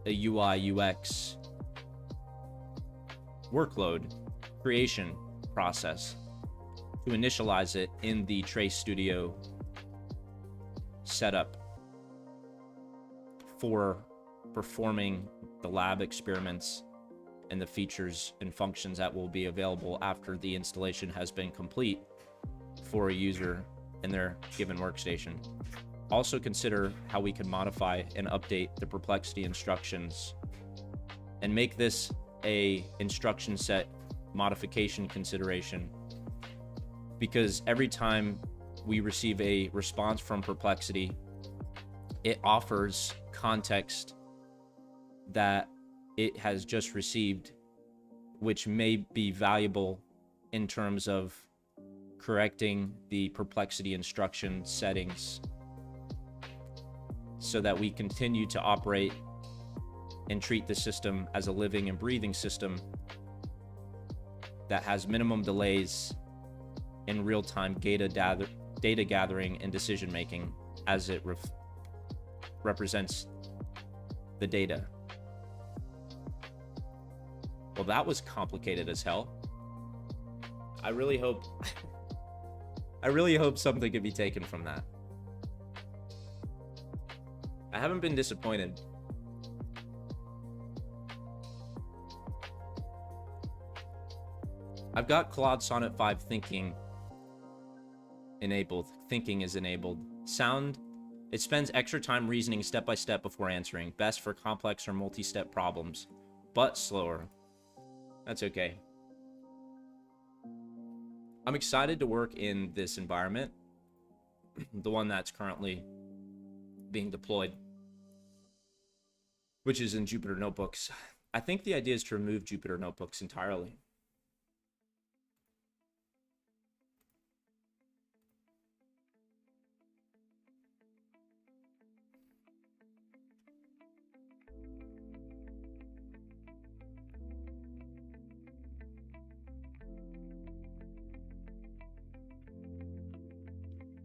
a UI UX workload creation process to initialize it in the Trace Studio setup for performing the lab experiments and the features and functions that will be available after the installation has been complete for a user in their given workstation. Also consider how we can modify and update the Perplexity instructions and make this a instruction set modification consideration, because every time we receive a response from Perplexity, it offers context that it has just received, which may be valuable in terms of correcting the Perplexity instruction settings so that we continue to operate and treat the system as a living and breathing system that has minimum delays in real-time data gathering and decision making as it represents the data. Well, that was complicated as hell. I really hope something can be taken from that. I haven't been disappointed. I've got Claude Sonnet 5 thinking enabled. Thinking is enabled. Sound, it spends extra time reasoning step by step before answering. Best for complex or multi-step problems, but slower. That's okay. I'm excited to work in this environment, the one that's currently being deployed, which is in Jupyter Notebooks. I think the idea is to remove Jupyter Notebooks entirely.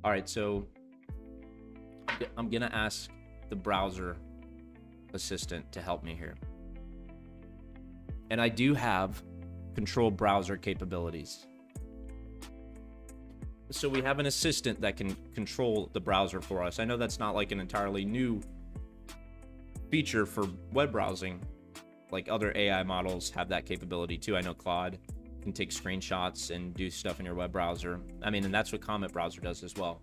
All right, so I'm gonna ask the browser assistant to help me here. And I do have control browser capabilities. So we have an assistant that can control the browser for us. I know that's not like an entirely new feature for web browsing. Like other AI models have that capability too. I know Claude can take screenshots and do stuff in your web browser. I mean, and that's what Comet browser does as well.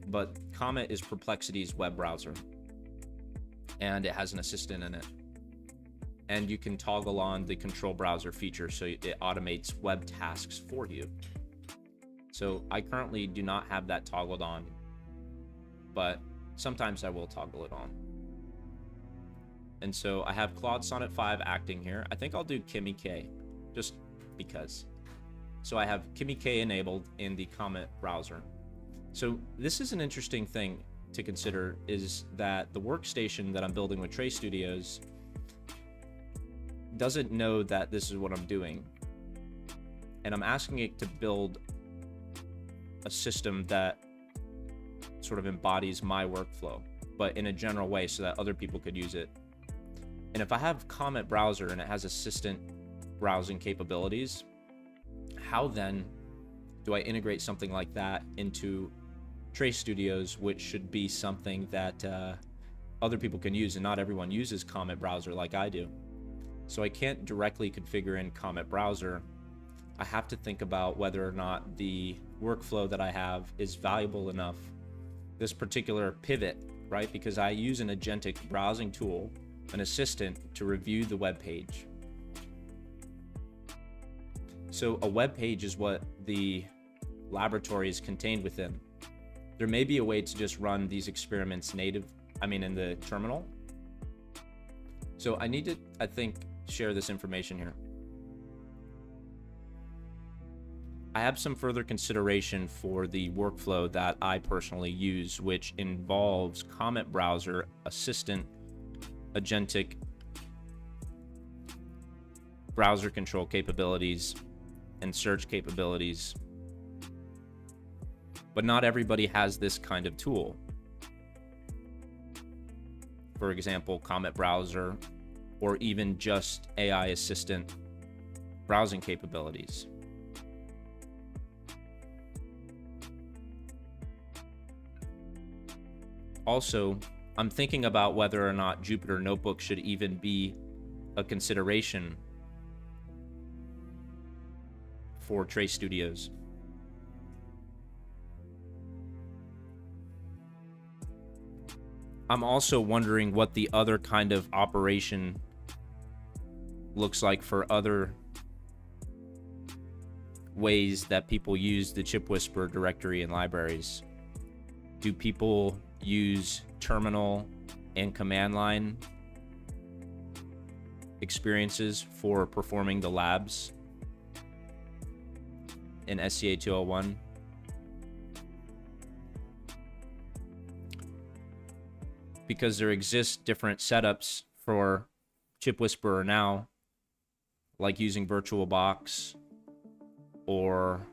But Comet is Perplexity's web browser, and it has an assistant in it. And you can toggle on the control browser feature so it automates web tasks for you. So I currently do not have that toggled on, but sometimes I will toggle it on. And so I have Claude Sonnet 5 acting here. I think I'll do Kimmy K, just because. So I have Kimmy K enabled in the Comet browser. So this is an interesting thing to consider, is that the workstation that I'm building with Trace Studios doesn't know that this is what I'm doing. And I'm asking it to build a system that sort of embodies my workflow, but in a general way so that other people could use it. And if I have Comet browser and it has assistant browsing capabilities, how then do I integrate something like that into Trace Studios, which should be something that other people can use, and not everyone uses Comet browser like I do. So I can't directly configure in Comet browser. I have to think about whether or not the workflow that I have is valuable enough, this particular pivot, right? Because I use an agentic browsing tool, an assistant, to review the web page. So a web page is what the laboratory is contained within. There may be a way to just run these experiments in the terminal. So I need to, I think, share this information here. I have some further consideration for the workflow that I personally use, which involves Comet browser, assistant, agentic browser control capabilities, and search capabilities. But not everybody has this kind of tool. For example, Comet browser, or even just AI assistant browsing capabilities. Also, I'm thinking about whether or not Jupyter Notebook should even be a consideration for Trace Studios. I'm also wondering what the other kind of operation looks like for other ways that people use the ChipWhisperer directory and libraries. Do people use terminal and command line experiences for performing the labs in SCA 201? Because there exists different setups for ChipWhisperer now, like using VirtualBox or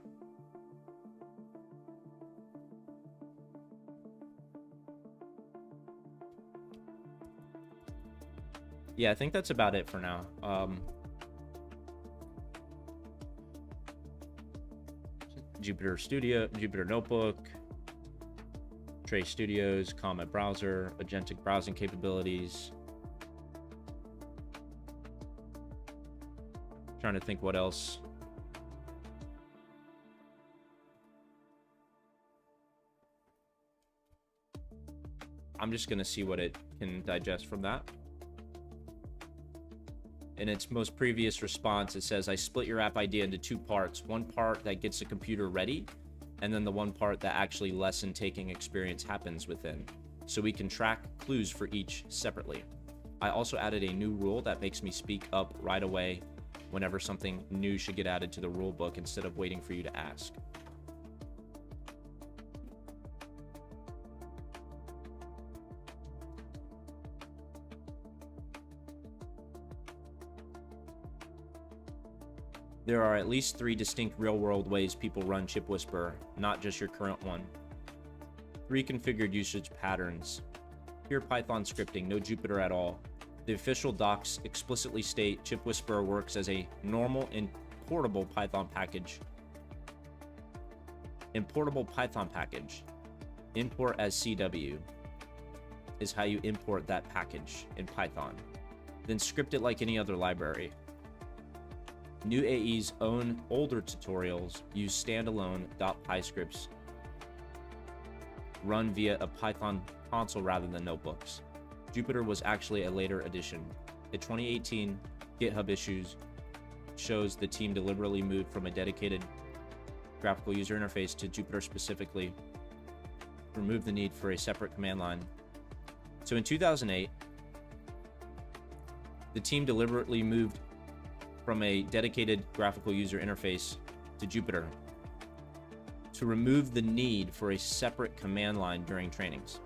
yeah, I think that's about it for now. Jupyter Studio, Jupyter Notebook, Trace Studios, Comet Browser, agentic browsing capabilities. Trying to think what else. I'm just going to see what it can digest from that. In its most previous response, it says, I split your app idea into two parts. One part that gets the computer ready, and then the one part that actually lesson taking experience happens within. So we can track clues for each separately. I also added a new rule that makes me speak up right away whenever something new should get added to the rule book instead of waiting for you to ask. There are at least 3 distinct real-world ways people run ChipWhisperer, not just your current one. 3 configured usage patterns. Pure Python scripting, no Jupyter at all. The official docs explicitly state ChipWhisperer works as a normal importable Python package. Importable Python package. Import as CW is how you import that package in Python. Then script it like any other library. New AE's own older tutorials use standalone .py scripts run via a Python console rather than notebooks. Jupyter was actually a later addition. A 2018 GitHub issues shows the team deliberately moved from a dedicated graphical user interface to Jupyter specifically, remove the need for a separate command line. So in 2008, the team deliberately moved from a dedicated graphical user interface to Jupyter to remove the need for a separate command line during trainings.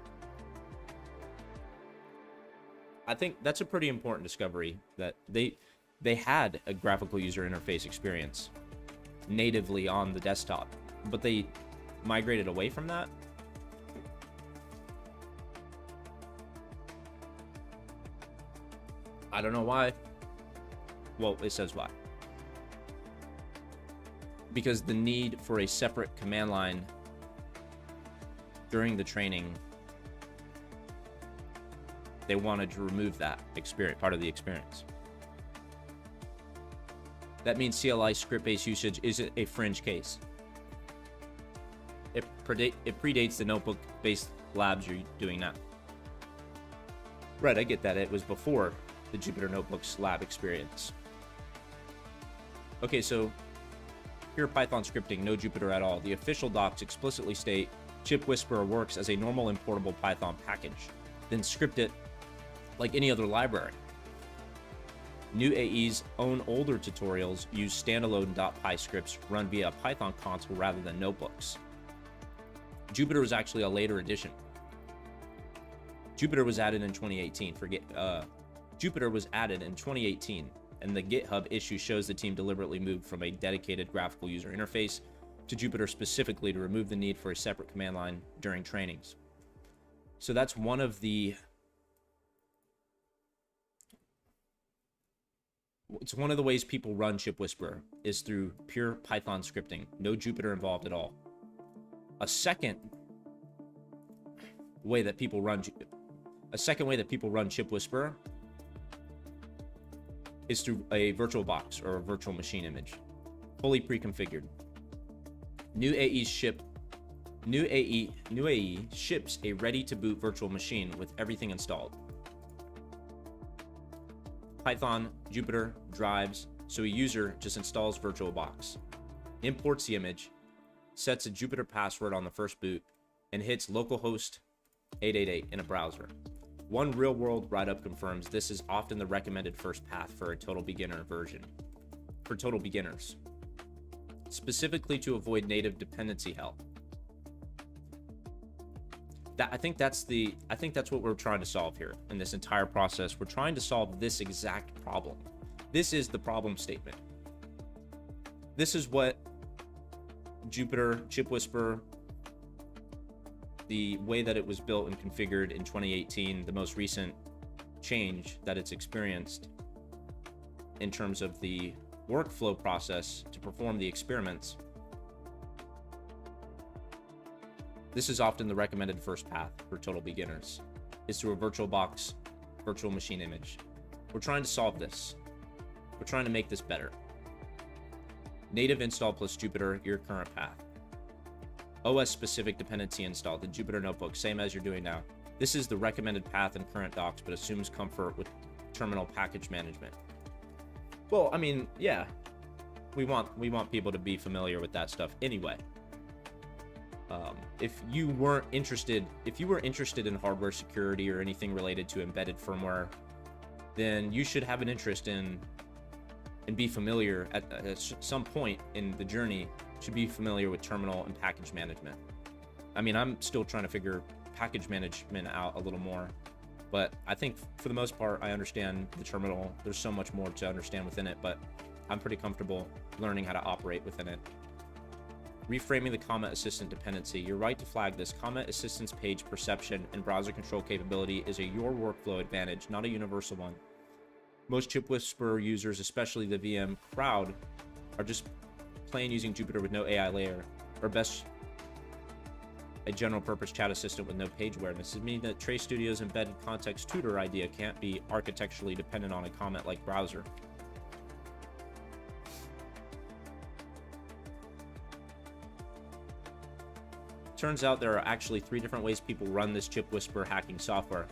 I think that's a pretty important discovery, that they had a graphical user interface experience natively on the desktop, but they migrated away from that. I don't know why. Well, it says why. Because the need for a separate command line during the training, they wanted to remove that experience, part of the experience. That means CLI script-based usage isn't a fringe case. It predates the notebook-based labs you're doing now. Right, I get that. It was before the Jupyter Notebooks lab experience. Okay, so pure Python scripting, no Jupyter at all. The official docs explicitly state ChipWhisperer works as a normal importable Python package, then script it like any other library. New AE's own older tutorials use standalone .py scripts run via a Python console rather than notebooks. Jupyter was actually a later addition. Jupyter was added in 2018. Jupyter was added in 2018, and the GitHub issue shows the team deliberately moved from a dedicated graphical user interface to Jupyter specifically to remove the need for a separate command line during trainings. So that's one of the... It's one of the ways people run ChipWhisperer is through pure Python scripting, no Jupyter involved at all. A second way that people run ChipWhisperer is through a VirtualBox or a virtual machine image, fully pre-configured. New AEs ship New AE ships a ready-to-boot virtual machine with everything installed. Python, Jupyter, drives, so a user just installs VirtualBox, imports the image, sets a Jupyter password on the first boot, and hits localhost 888 in a browser. One real-world write-up confirms this is often the recommended first path for a total beginner version. For total beginners, specifically to avoid native dependency hell. I think that's what we're trying to solve here in this entire process. We're trying to solve this exact problem. This is the problem statement. This is what Jupyter, ChipWhisperer, the way that it was built and configured in 2018, the most recent change that it's experienced in terms of the workflow process to perform the experiments. This is often the recommended first path for total beginners, is through a VirtualBox virtual machine image. We're trying to solve this. We're trying to make this better. Native install plus Jupyter, your current path. OS specific dependency install, the Jupyter notebook, same as you're doing now. This is the recommended path in current docs, but assumes comfort with terminal package management. Well, I mean, yeah, we want people to be familiar with that stuff anyway. If you were interested in hardware security or anything related to embedded firmware, then you should have an interest in and be familiar at some point in the journey, should be familiar with terminal and package management. I mean, I'm still trying to figure package management out a little more, but I think for the most part, I understand the terminal. There's so much more to understand within it, but I'm pretty comfortable learning how to operate within it. Reframing the Comment Assistant dependency. You're right to flag this. Comment Assistant's page perception and browser control capability is your workflow advantage, not a universal one. Most ChipWhisperer users, especially the VM crowd, are just plain using Jupyter with no AI layer, or best a general purpose chat assistant with no page awareness. This means that Trace Studio's embedded context tutor idea can't be architecturally dependent on a comment like browser. Turns out there are actually 3 different ways people run this ChipWhisperer hacking software.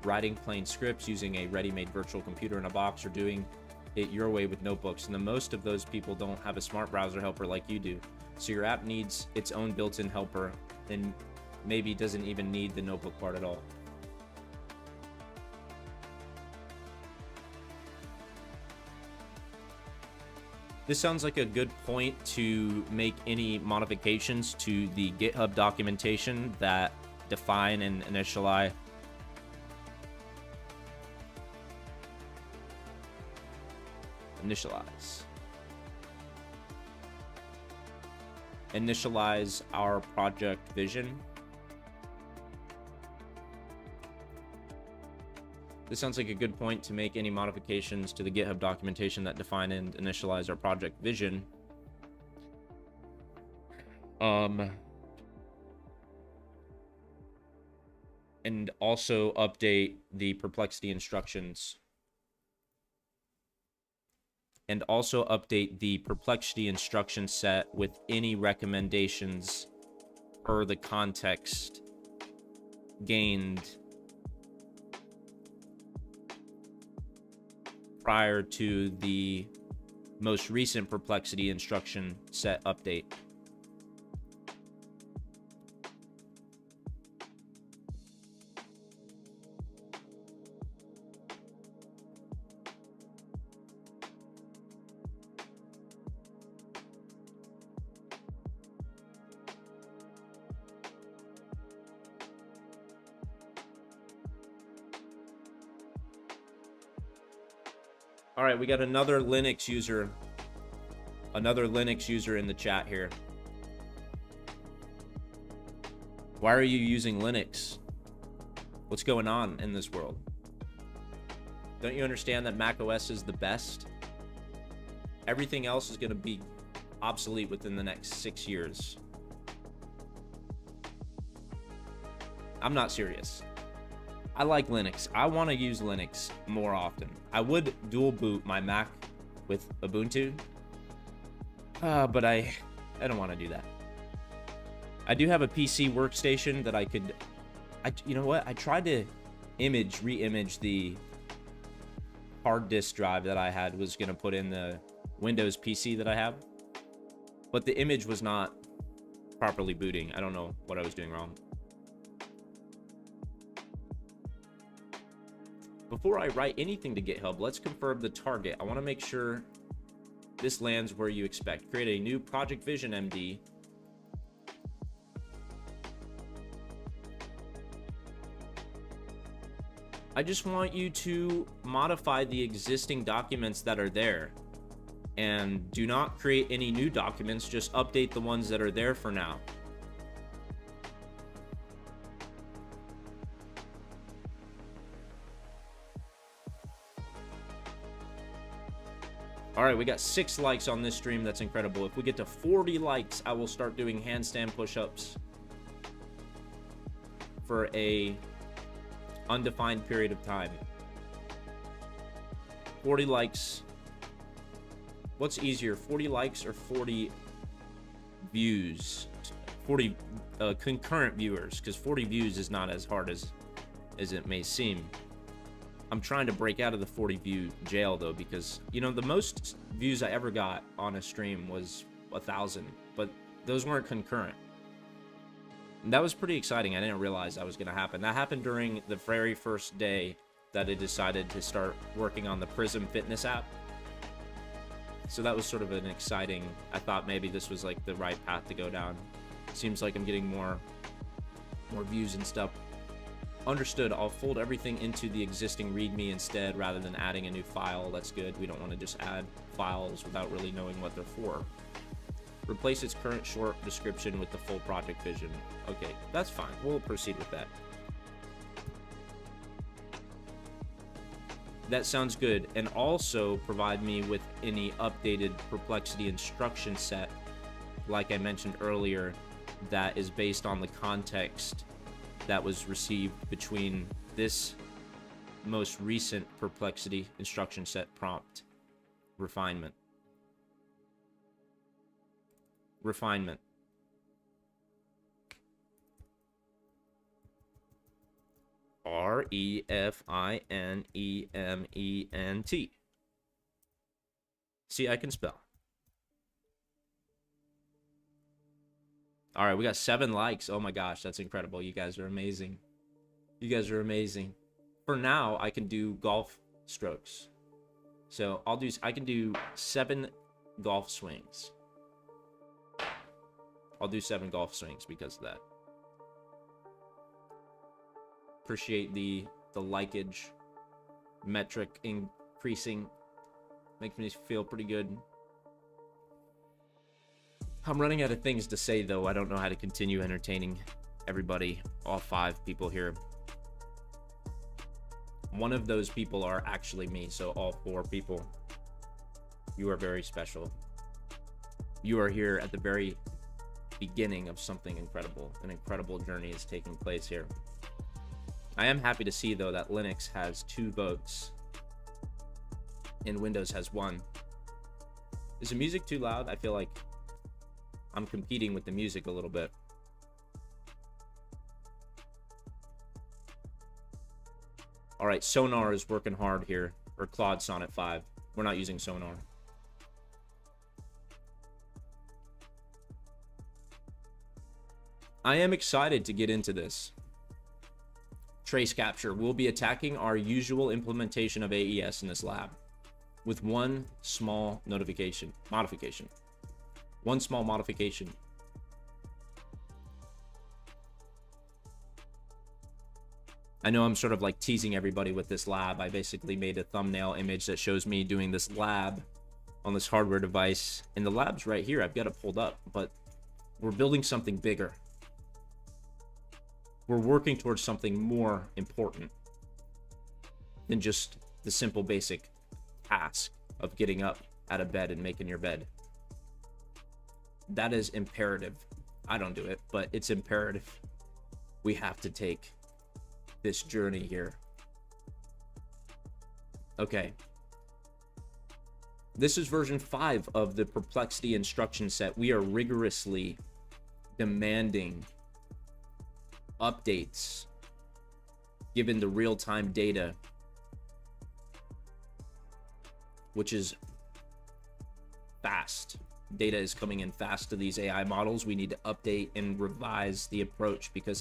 Writing plain scripts using a ready-made virtual computer in a box, or doing it your way with notebooks. And the most of those people don't have a smart browser helper like you do. So your app needs its own built-in helper, and maybe doesn't even need the notebook part at all. This sounds like a good point to make any modifications to the GitHub documentation that define and initialize our project vision. This sounds like a good point to make any modifications to the GitHub documentation that define and initialize our project vision. And also update the perplexity instructions. And also update the perplexity instruction set with any recommendations per the context gained prior to the most recent perplexity instruction set update. All right, we got another Linux user in the chat here. Why are you using Linux? What's going on in this world? Don't you understand that Mac OS is the best? Everything else is going to be obsolete within the next 6 years. I'm not serious. I like Linux. I want to use Linux more often. I would dual boot my Mac with Ubuntu, but I don't want to do that. I do have a PC workstation that I could, you know what? I tried to re-image the hard disk drive that I was going to put in the Windows PC that I have, but the image was not properly booting. I don't know what I was doing wrong. Before I write anything to GitHub, let's confirm the target. I want to make sure this lands where you expect. Create a new Project Vision MD. I just want you to modify the existing documents that are there. And do not create any new documents, just update the ones that are there for now. All right, we got 6 likes on this stream. That's incredible. If we get to 40 likes, I will start doing handstand push-ups for a undefined period of time. 40 likes. What's easier, 40 likes or 40 views? 40 concurrent viewers, because 40 views is not as hard as it may seem. I'm trying to break out of the 40 view jail though, because you know the most views I ever got on a stream was 1,000, but those weren't concurrent. And that was pretty exciting. I didn't realize that was going to happen. That happened during the very first day that I decided to start working on the Prism Fitness app. So that was sort of an exciting, I thought maybe this was like the right path to go down. Seems like I'm getting more views and stuff. Understood. I'll fold everything into the existing README instead rather than adding a new file. That's good. We don't want to just add files without really knowing what they're for. Replace its current short description with the full project vision. Okay, that's fine. We'll proceed with that. That sounds good. And also provide me with any updated Perplexity instruction set, like I mentioned earlier, that is based on the context that was received between this most recent Perplexity instruction set prompt refinement. Refinement. R-E-F-I-N-E-M-E-N-T. See, I can spell. All right, we got 7 likes. Oh my gosh, that's incredible. You guys are amazing. You guys are amazing. For now, I can do golf strokes. So I can do 7 golf swings. I'll do 7 golf swings because of that. Appreciate the likeage metric increasing. Makes me feel pretty good. I'm running out of things to say, though. I don't know how to continue entertaining everybody, all 5 people here. One of those people are actually me, so all 4 people. You are very special. You are here at the very beginning of something incredible. An incredible journey is taking place here. I am happy to see, though, that Linux has 2 votes and Windows has 1. Is the music too loud? I feel like I'm competing with the music a little bit. All right, Sonar is working hard here, or Claude Sonnet 5. We're not using Sonar. I am excited to get into this. Trace capture. We'll be attacking our usual implementation of AES in this lab with one small modification. One small modification. I know I'm sort of like teasing everybody with this lab. I basically made a thumbnail image that shows me doing this lab on this hardware device. And the lab's right here. I've got it pulled up, but we're building something bigger. We're working towards something more important than just the simple basic task of getting up out of bed and making your bed. That is imperative. I don't do it, but it's imperative. We have to take this journey here. Okay. This is version 5 of the Perplexity instruction set. We are rigorously demanding updates given the real-time data, which is fast. Data is coming in fast to these AI models. We need to update and revise the approach because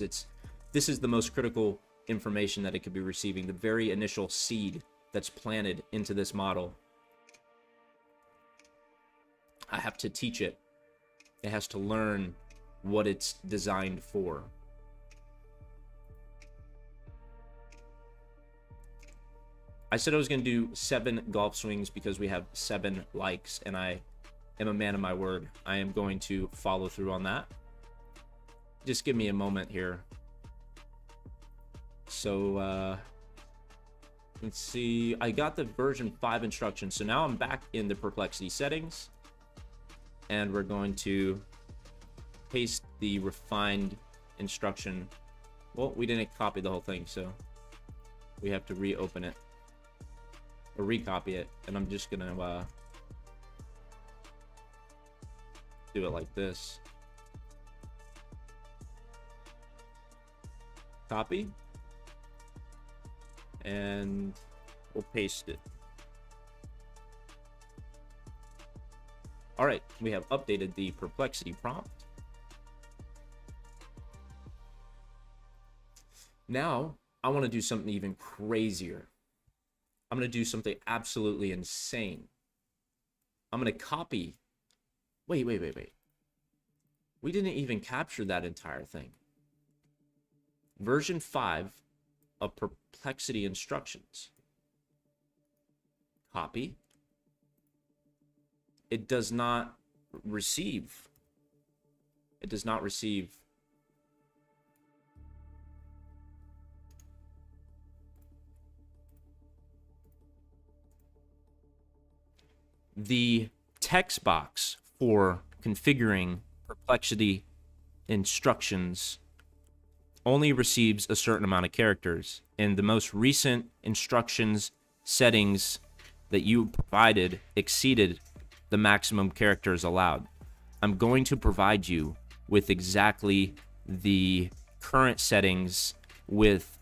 this is the most critical information that it could be receiving, the very initial seed that's planted into this model. I have to teach it. It has to learn what it's designed for. I said I was going to do 7 golf swings because we have 7 likes, and I am a man of my word. I am going to follow through on that. Just give me a moment here. So, let's see. I got the version 5 instructions. So now I'm back in the Perplexity settings, and we're going to paste the refined instruction. Well, we didn't copy the whole thing, so we have to reopen it or recopy it, and I'm just gonna do it like this. Copy, and we'll paste it. All right, we have updated the Perplexity prompt. Now I want to do something even crazier. I'm going to do something absolutely insane. I'm going to copy. Wait. We didn't even capture that entire thing. Version 5 of Perplexity instructions. Copy. It does not receive. It does not receive. The text box for configuring Perplexity instructions only receives a certain amount of characters, and the most recent instructions settings that you provided exceeded the maximum characters allowed. I'm going to provide you with exactly the current settings with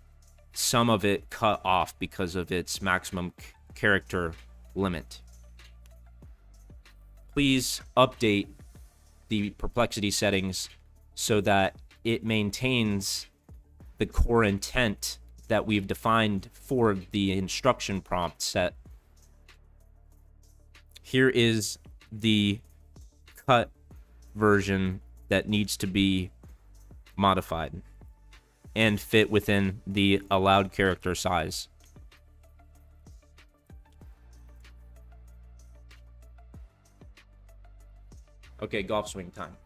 some of it cut off because of its maximum character limit. Please update the Perplexity settings so that it maintains the core intent that we've defined for the instruction prompt set. Here is the cut version that needs to be modified and fit within the allowed character size. Okay, golf swing time.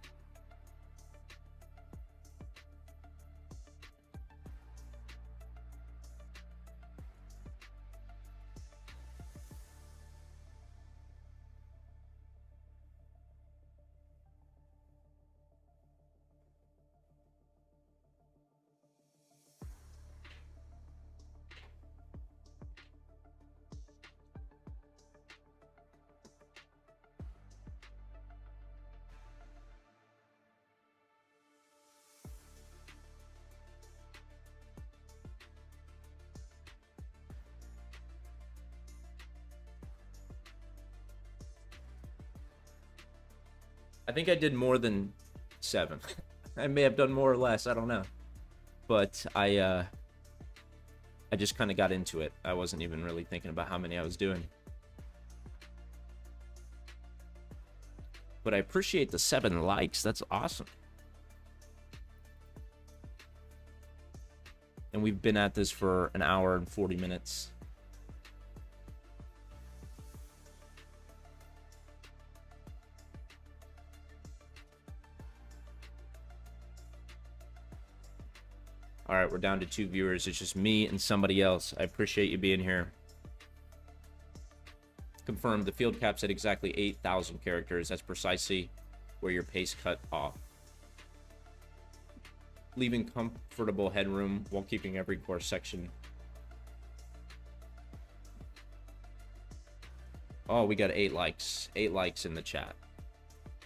I think I did more than 7. I may have done more or less, I don't know. But I just kind of got into it. I wasn't even really thinking about how many I was doing. But I appreciate the 7 likes. That's awesome. And we've been at this for an hour and 40 minutes. All right, we're down to 2 viewers. It's just me and somebody else. I appreciate you being here. Confirmed, the field cap's at exactly 8,000 characters. That's precisely where your pace cut off. Leaving comfortable headroom while keeping every core section. Oh, we got 8 likes. 8 likes in the chat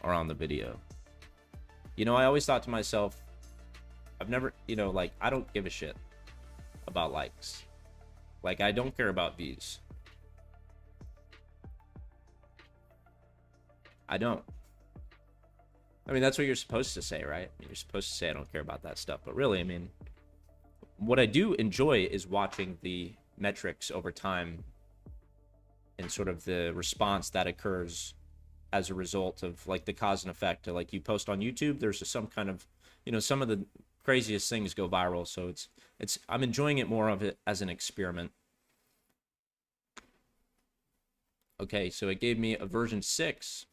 or on the video. You know, I always thought to myself, I've never, you know, like, I don't give a shit about likes. Like, I don't care about views. I don't. I mean, that's what you're supposed to say, right? You're supposed to say, I don't care about that stuff. But really, I mean, what I do enjoy is watching the metrics over time and sort of the response that occurs as a result of, like, the cause and effect. Like, you post on YouTube, there's just some kind of, you know, some of the craziest things go viral. So I'm enjoying it more of it as an experiment. Okay, so it gave me a version 6.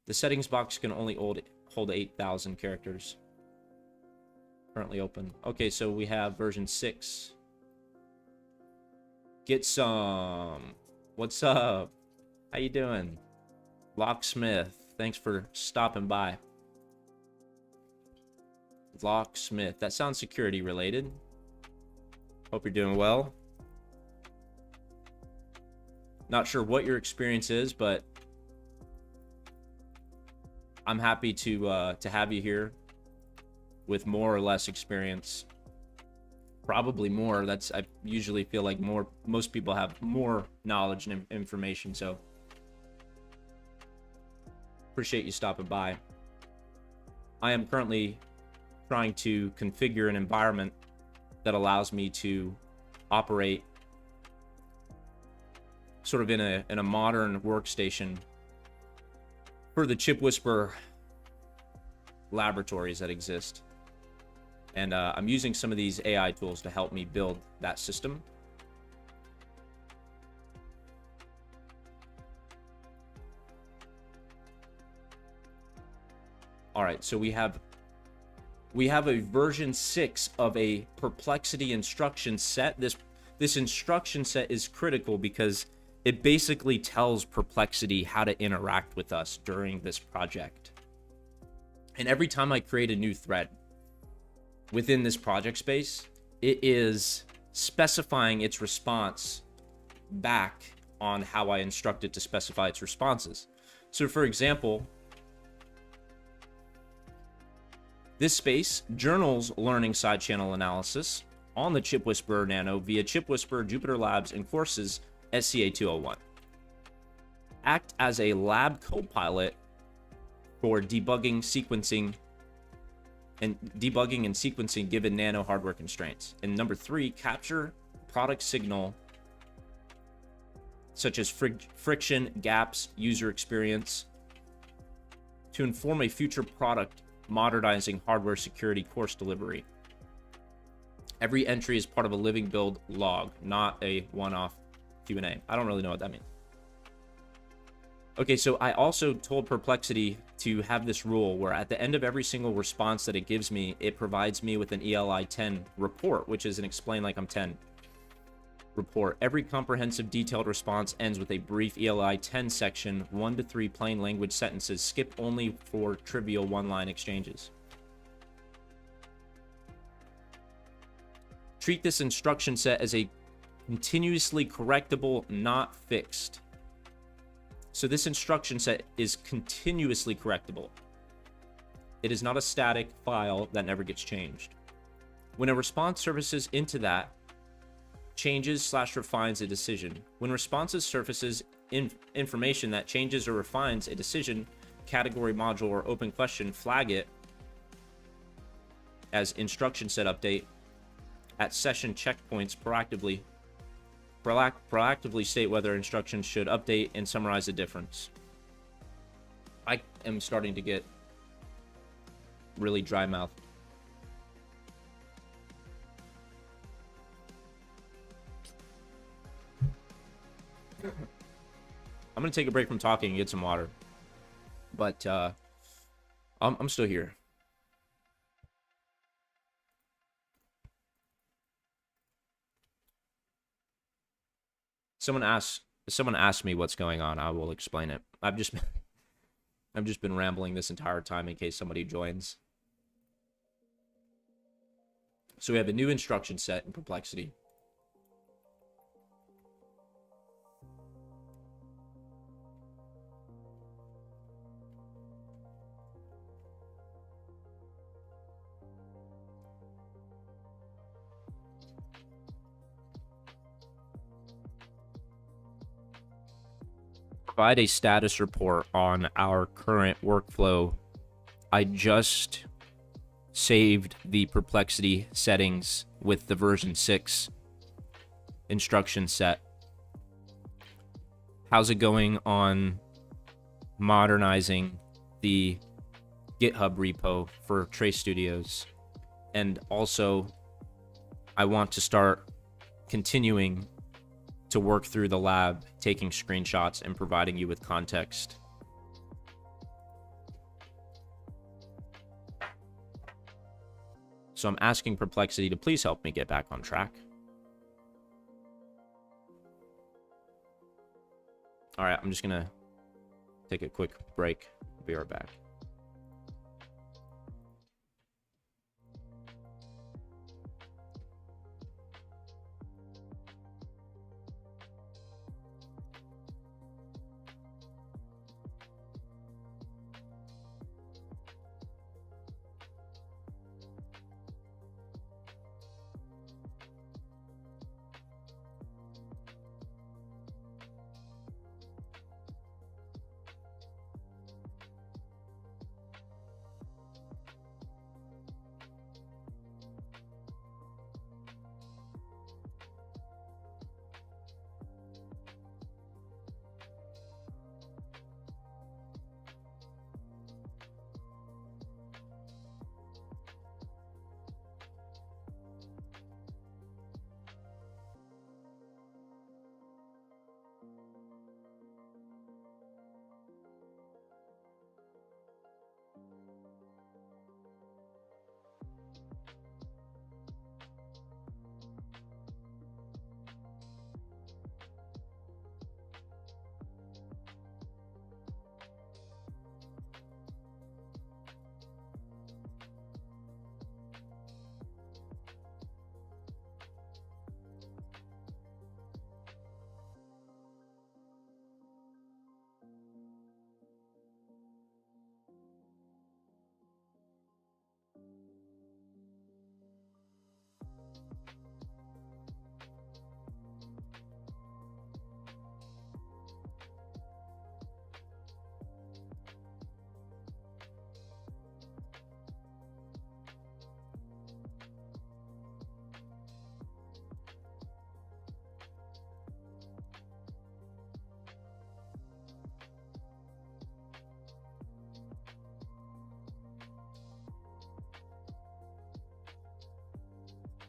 The settings box can only hold 8,000 characters. Currently open. Okay, so we have version 6. Get some. What's up? How you doing? Locksmith. Thanks for stopping by. Locksmith. That sounds security related. Hope you're doing well. Not sure what your experience is, but I'm happy to have you here with more or less experience. Probably more. I usually feel like most people have more knowledge and information, so appreciate you stopping by. I am currently trying to configure an environment that allows me to operate sort of in a modern workstation for the ChipWhisperer laboratories that exist. And I'm using some of these AI tools to help me build that system. All right, so we have a version 6 of a Perplexity instruction set. This instruction set is critical because it basically tells Perplexity how to interact with us during this project. And every time I create a new thread within this project space, it is specifying its response back on how I instruct it to specify its responses. So for example, this space journals learning side channel analysis on the ChipWhisperer Nano via ChipWhisperer, Jupyter Labs, and courses SCA 201. Act as a lab co-pilot for debugging, sequencing, and sequencing given nano hardware constraints. And number 3, capture product signal such as friction, gaps, user experience to inform a future product modernizing hardware security course delivery. Every entry is part of a living build log, not a one-off Q&A. I don't really know what that means. Okay, so I also told Perplexity to have this rule where at the end of every single response that it gives me, it provides me with an ELI 10 report, which is an explain like I'm 10 report. Every comprehensive detailed response ends with a brief ELI 10 section, 1 to 3 plain language sentences, skip only for trivial one-line exchanges. Treat this instruction set as a continuously correctable, not fixed. So this instruction set is continuously correctable. It is not a static file that never gets changed. When a response surfaces into that, changes/refines a decision. When responses surfaces information that changes or refines a decision, category, module, or open question, flag it as instruction set update at session checkpoints proactively state whether instructions should update and summarize the difference. I am starting to get really dry mouth. I'm gonna take a break from talking and get some water, but I'm still here. Someone asked me what's going on. I will explain it. I've just been rambling this entire time in case somebody joins. So we have a new instruction set in Perplexity. provide a status report on our current workflow, I just saved the Perplexity settings with the version 6 instruction set. How's it going on modernizing the GitHub repo for Trace Studios? And also, I want to start continuing to work through the lab, taking screenshots and providing you with context. So I'm asking Perplexity to please help me get back on track. All right, I'm just gonna take a quick break. I'll be right back.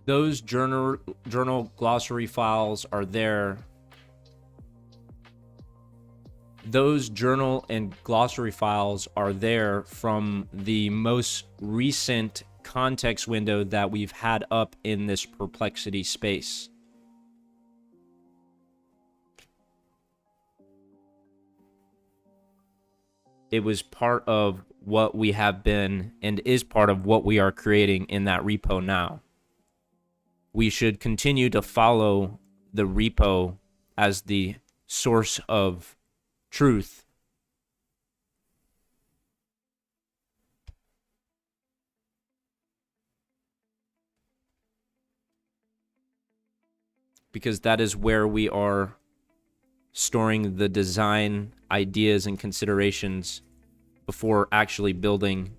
Those journal glossary files are there. Those journal and glossary files are there from the most recent context window that we've had up in this Perplexity space. It was part of what we have been and is part of what we are creating in that repo now. We should continue to follow the repo as the source of truth. Because that is where we are storing the design ideas and considerations before actually building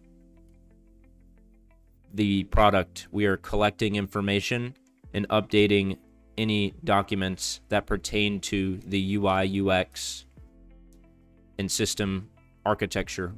the product. We are collecting information and updating any documents that pertain to the UI, UX, and system architecture.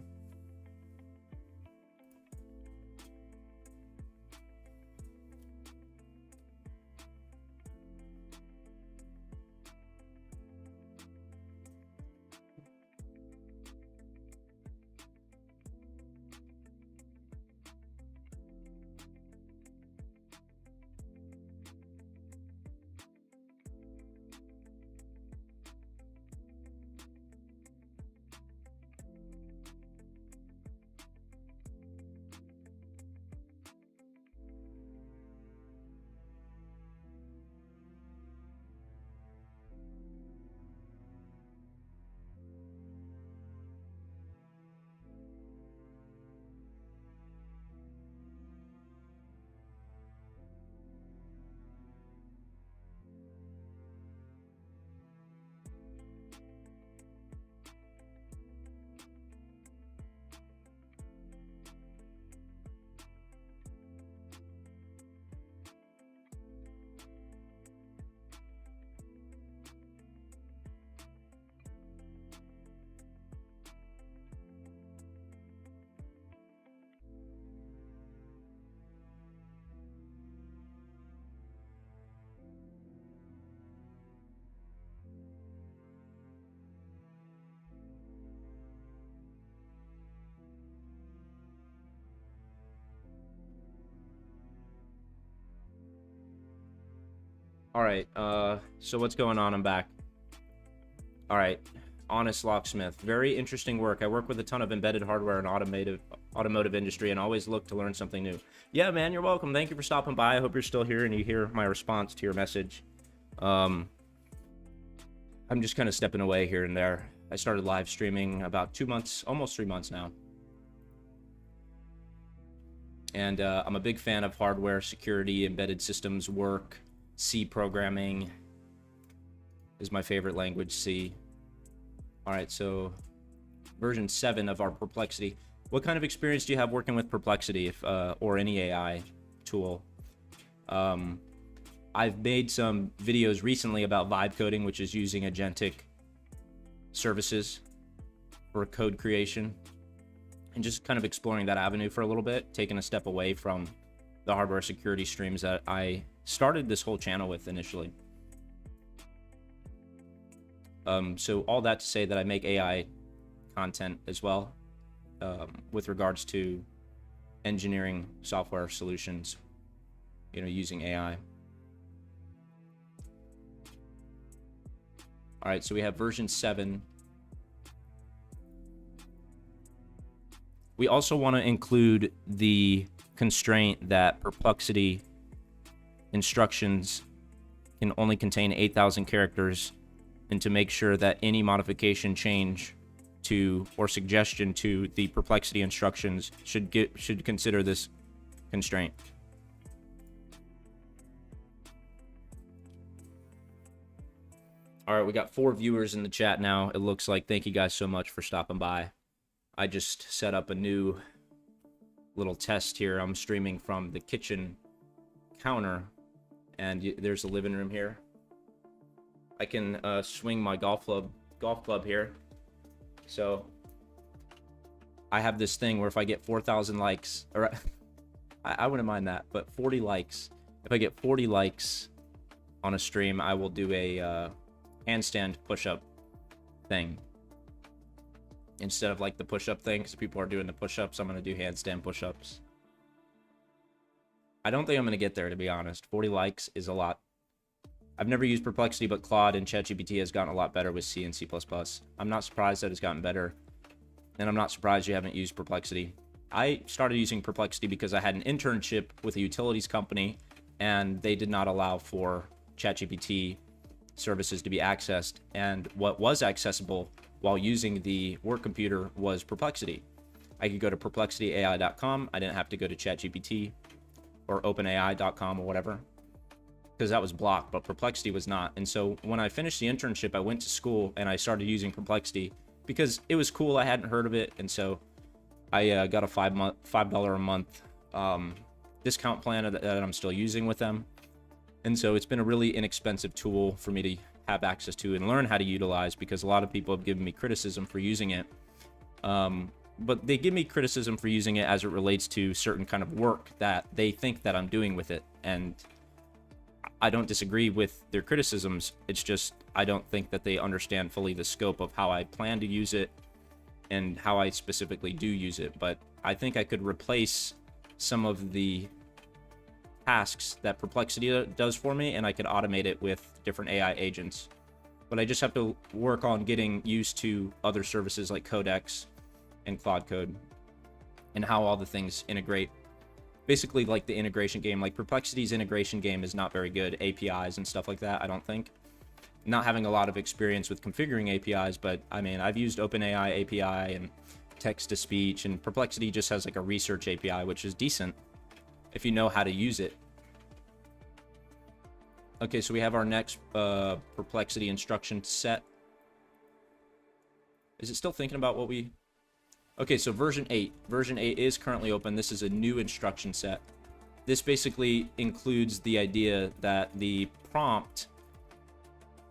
All right, so what's going on? I'm back. All right, Honest Locksmith. Very interesting work. I work with a ton of embedded hardware and automotive industry and always look to learn something new. Yeah, man, you're welcome. Thank you for stopping by. I hope you're still here and you hear my response to your message. I'm just kind of stepping away here and there. I started live streaming about 2 months, almost 3 months now. And I'm a big fan of hardware, security, embedded systems work. C programming is my favorite language, C. All right, so version 7 of our Perplexity. What kind of experience do you have working with Perplexity or any AI tool? I've made some videos recently about vibe coding, which is using agentic services for code creation, and just kind of exploring that avenue for a little bit, taking a step away from the hardware security streams that I started this whole channel with initially. So all that to say that I make AI content as well, with regards to engineering software solutions, using AI. All right, so we have version 7. We also want to include the constraint that Perplexity instructions can only contain 8,000 characters, and to make sure that any modification, change to, or suggestion to the Perplexity instructions should consider this constraint. All right, we got 4 viewers in the chat now, it looks like. Thank you guys so much for stopping by. I just set up a new little test here. I'm streaming from the kitchen counter, and there's a living room here. I can swing my golf club here. So I have this thing where if I get 4,000 likes, or I wouldn't mind that, but 40 likes. If I get 40 likes on a stream, I will do a handstand push-up thing. Instead of like the push-up thing, because people are doing the push-ups, I'm going to do handstand push-ups. I don't think I'm going to get there, to be honest. 40 likes is a lot. I've never used Perplexity, but Claude and ChatGPT has gotten a lot better with C and C++. I'm not surprised that it's gotten better, and I'm not surprised you haven't used Perplexity. I started using Perplexity because I had an internship with a utilities company, and they did not allow for ChatGPT services to be accessed, and what was accessible while using the work computer was Perplexity. I could go to perplexityai.com. I didn't have to go to ChatGPT or openai.com or whatever, because that was blocked, but Perplexity was not. And so when I finished the internship, I went to school and I started using Perplexity because it was cool. I hadn't heard of it, and so I got a $5 a month discount plan that I'm still using with them. And so it's been a really inexpensive tool for me to have access to and learn how to utilize, because a lot of people have given me criticism for using it. But they give me criticism for using it as it relates to certain kind of work that they think that I'm doing with it. And I don't disagree with their criticisms. It's just I don't think that they understand fully the scope of how I plan to use it and how I specifically do use it. But I think I could replace some of the tasks that Perplexity does for me, and I could automate it with different AI agents. But I just have to work on getting used to other services like Codex and Claude Code and how all the things integrate. Basically like the integration game, like Perplexity's integration game is not very good. APIs and stuff like that, I don't think. Not having a lot of experience with configuring APIs, but I mean, I've used OpenAI API and text-to-speech, and Perplexity just has like a research API, which is decent if you know how to use it. Okay, so we have our next Perplexity instruction set. Is it still thinking about what we... Okay, so version 8. Version 8 is currently open. This is a new instruction set. This basically includes the idea that the prompt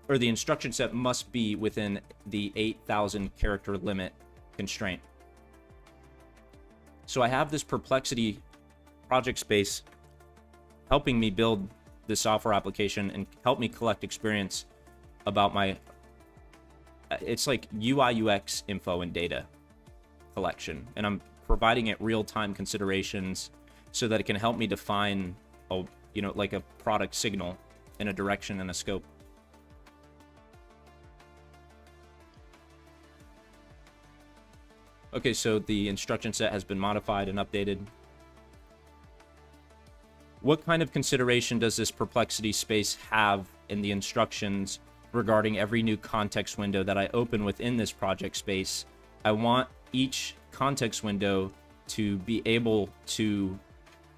or the instruction set must be within the 8,000 character limit constraint. So I have this Perplexity project space helping me build the software application and help me collect experience about my... It's like UI UX info and data collection, and I'm providing it real-time considerations so that it can help me define a, like a product signal in a direction and a scope. Okay, so the instruction set has been modified and updated. What kind of consideration does this perplexity space have in the instructions regarding every new context window that I open within this project space? I want each context window to be able to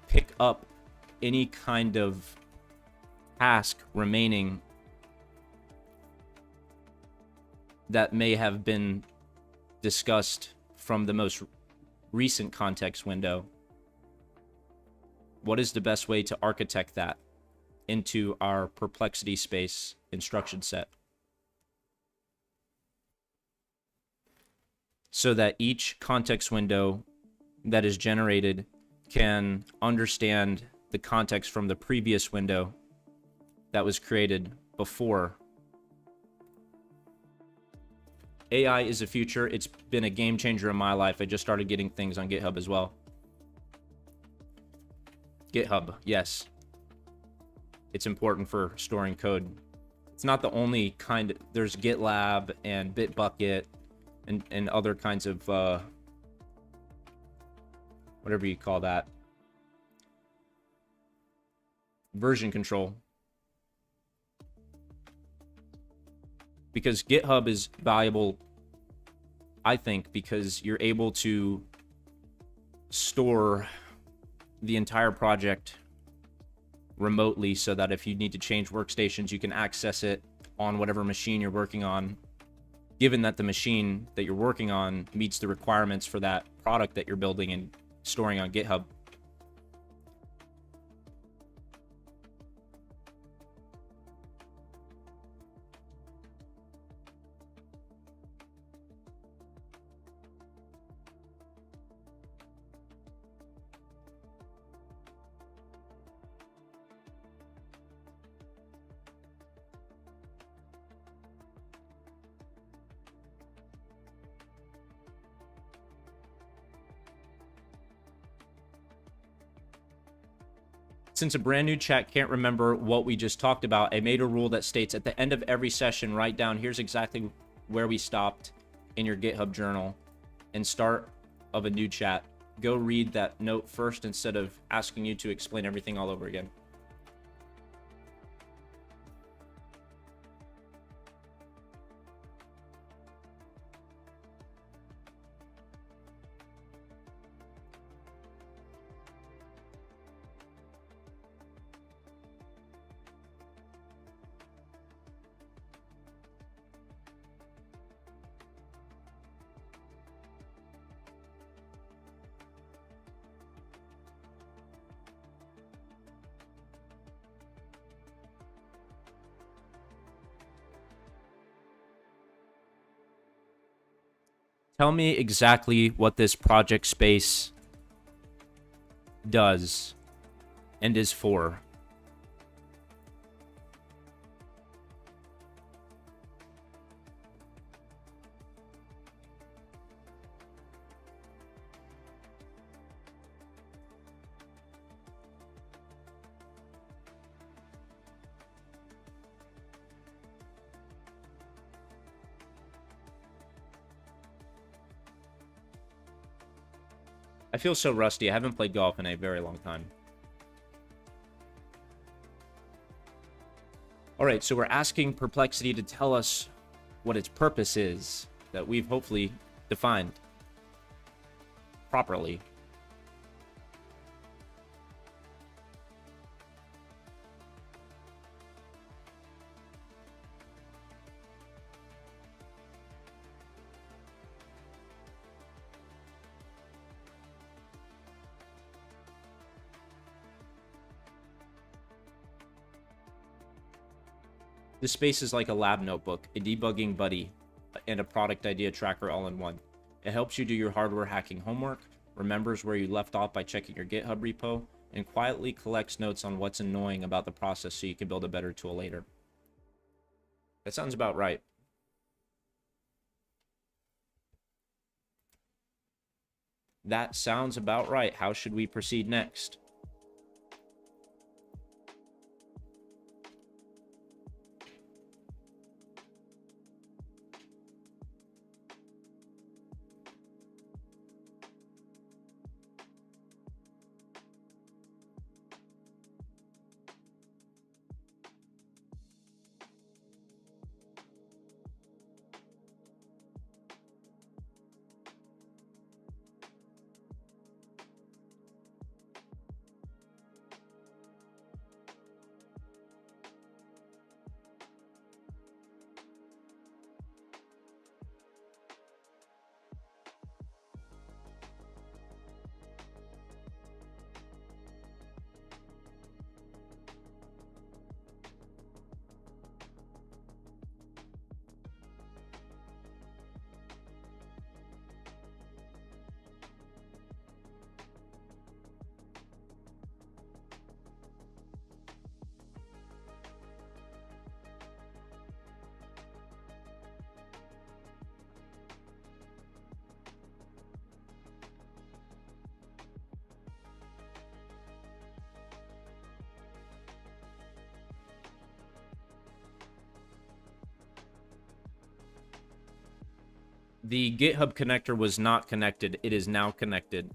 pick up any kind of task remaining that may have been discussed from the most recent context window. What is the best way to architect that into our perplexity space instruction set so that each context window that is generated can understand the context from the previous window that was created before? AI is the future. It's been a game changer in my life. I just started getting things on GitHub as well. GitHub, yes. It's important for storing code. It's not the only kind. There's GitLab and Bitbucket and other kinds of whatever you call that. Version control. Because GitHub is valuable, I think, because you're able to store the entire project remotely so that if you need to change workstations, you can access it on whatever machine you're working on, given that the machine that you're working on meets the requirements for that product that you're building and storing on GitHub. Since a brand new chat can't remember what we just talked about, I made a rule that states at the end of every session, write down, here's exactly where we stopped in your GitHub journal, and start of a new chat. Go read that note first instead of asking you to explain everything all over again. Tell me exactly what this project space does and is for. I feel so rusty. I haven't played golf in a very long time. All right, so we're asking Perplexity to tell us what its purpose is that we've hopefully defined properly. This space is like a lab notebook, a debugging buddy, and a product idea tracker all in one. It helps you do your hardware hacking homework, remembers where you left off by checking your GitHub repo, and quietly collects notes on what's annoying about the process so you can build a better tool later. That sounds about right. That sounds about right. How should we proceed next? The GitHub connector was not connected. It is now connected.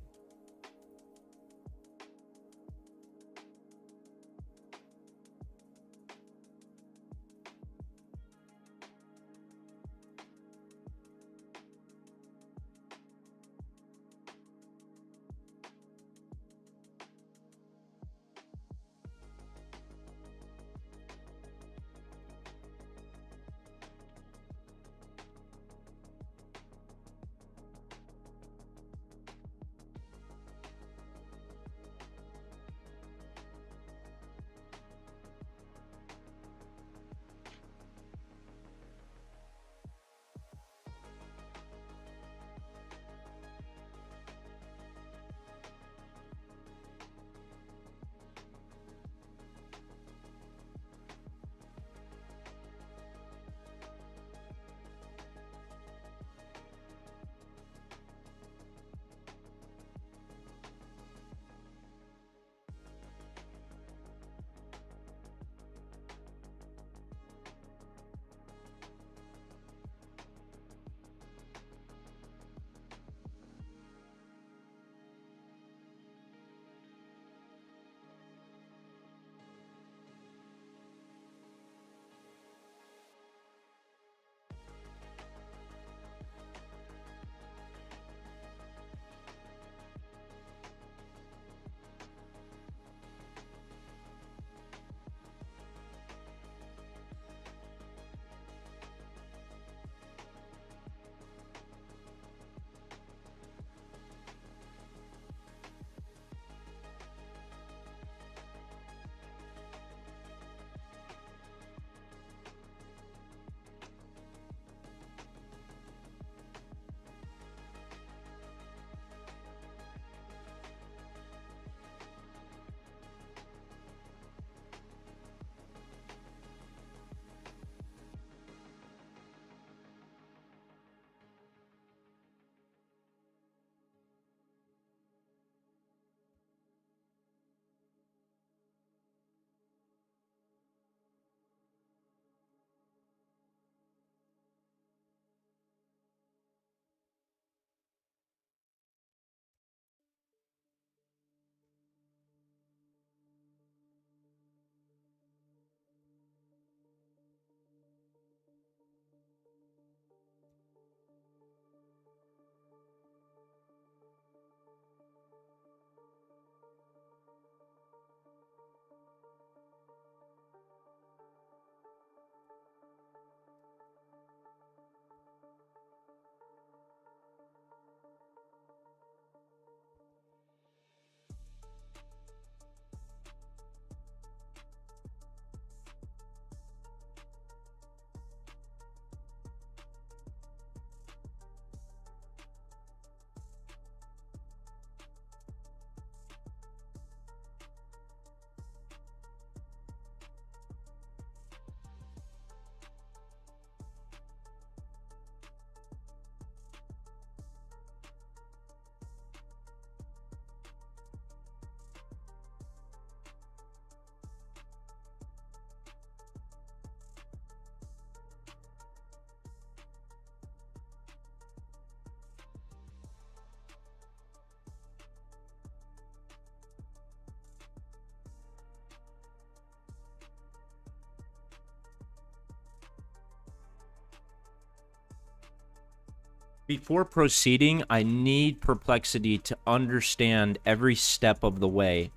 Before proceeding, I need Perplexity to understand every step of the way,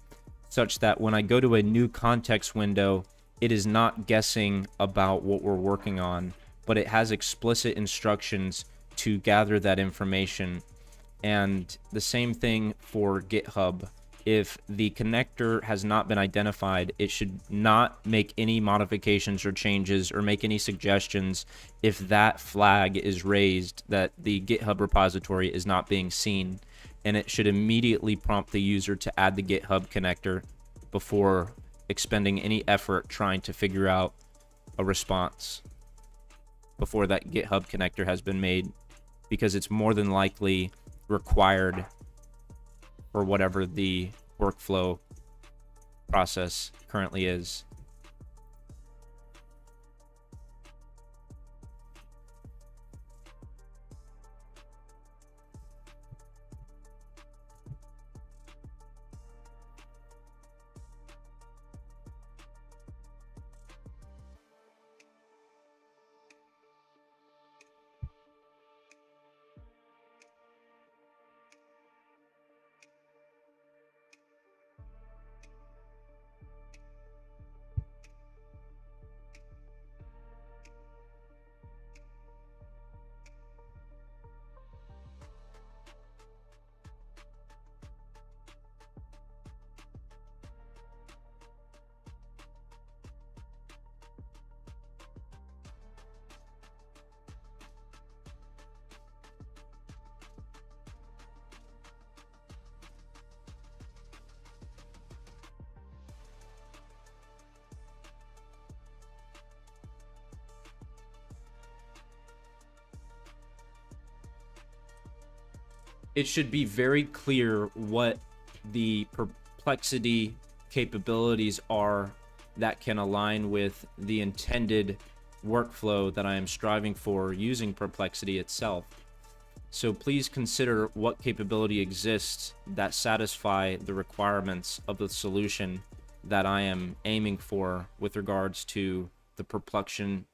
such that when I go to a new context window, it is not guessing about what we're working on, but it has explicit instructions to gather that information. And the same thing for GitHub. If the connector has not been identified, it should not make any modifications or changes or make any suggestions if that flag is raised that the GitHub repository is not being seen. And it should immediately prompt the user to add the GitHub connector before expending any effort trying to figure out a response before that GitHub connector has been made, because it's more than likely required for whatever the workflow process currently is. it should be very clear what the perplexity capabilities are that can align with the intended workflow that I am striving for using Perplexity itself. So please consider what capability exists that satisfy the requirements of the solution that I am aiming for with regards to the perplexity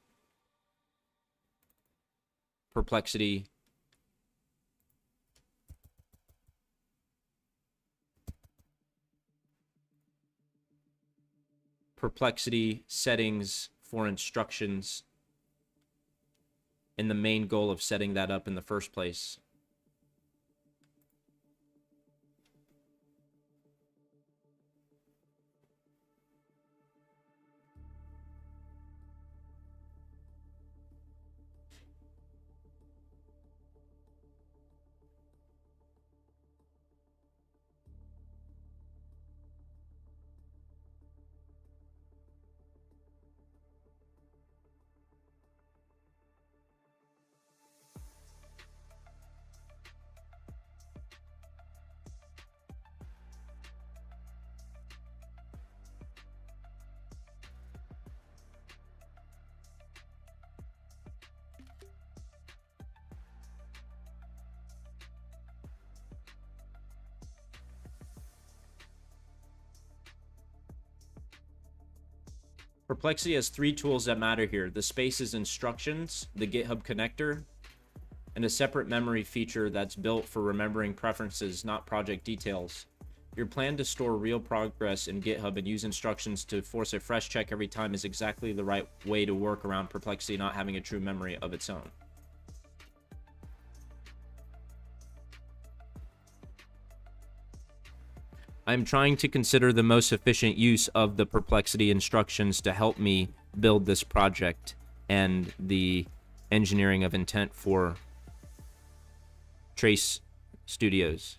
settings for instructions and the main goal of setting that up in the first place. Perplexity has three tools that matter here: the spaces instructions, the GitHub connector, and a separate memory feature that's built for remembering preferences, not project details. Your plan to store real progress in GitHub and use instructions to force a fresh check every time is exactly the right way to work around Perplexity not having a true memory of its own. I'm trying to consider the most efficient use of the Perplexity instructions to help me build this project and the engineering of intent for Trace Studios.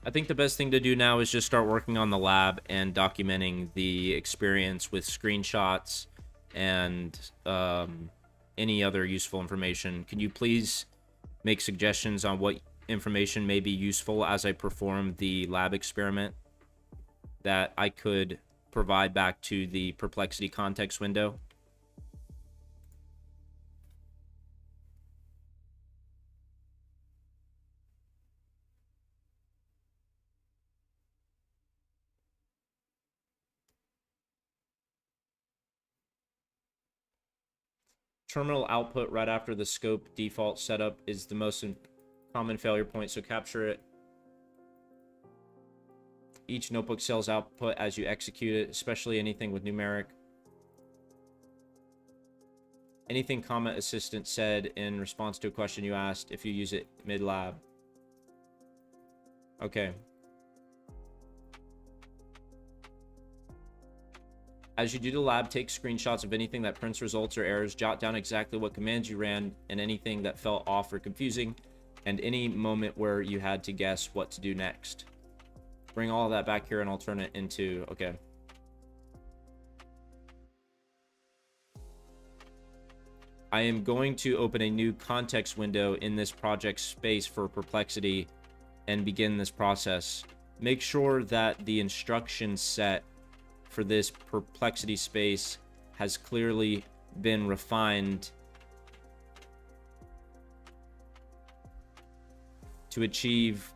I think the best thing to do now is just start working on the lab and documenting the experience with screenshots and any other useful information. Can you please make suggestions on what information may be useful as I perform the lab experiment that I could provide back to the Perplexity context window? Terminal output right after the scope default setup is the most common failure point, so capture it. Each notebook cell's output as you execute it, especially anything with numeric. Anything comment assistant said in response to a question you asked if you use it mid-lab. Okay. As you do the lab, take screenshots of anything that prints results or errors, jot down exactly what commands you ran and anything that felt off or confusing, and any moment where you had to guess what to do next. Bring all of that back here and I'll turn it into, okay. I am going to open a new context window in this project space for Perplexity and begin this process. Make sure that the instruction set for this Perplexity space has clearly been refined to achieve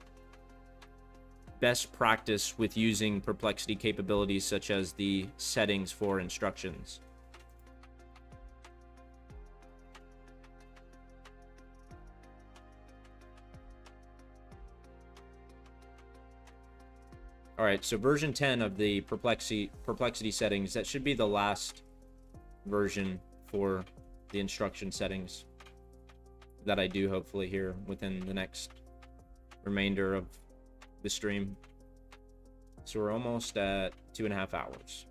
best practice with using Perplexity capabilities such as the settings for instructions. All right, so version 10 of the Perplexity settings, that should be the last version for the instruction settings that I do hopefully here within the next remainder of the stream. So we're almost at 2.5 hours.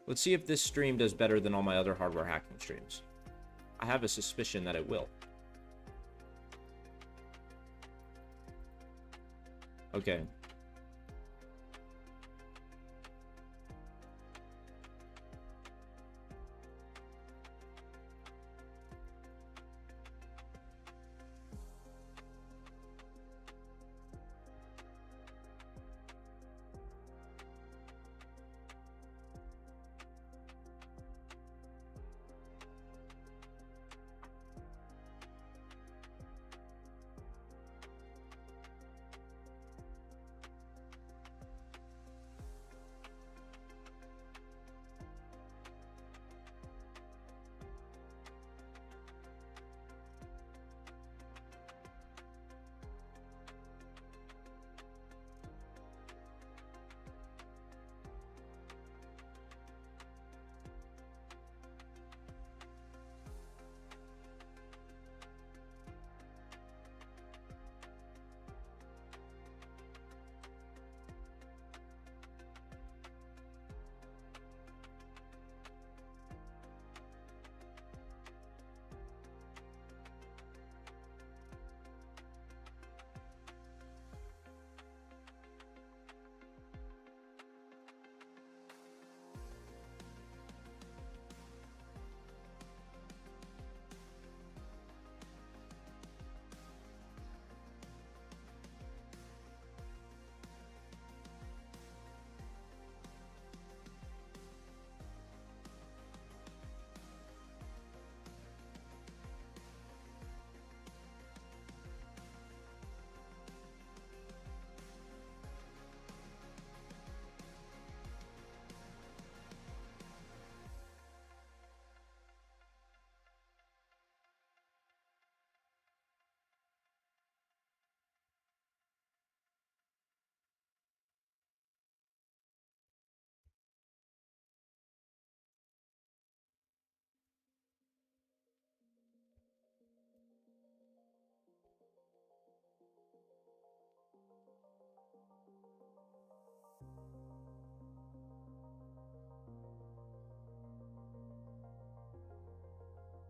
Let's see if this stream does better than all my other hardware hacking streams. I have a suspicion that it will. Okay.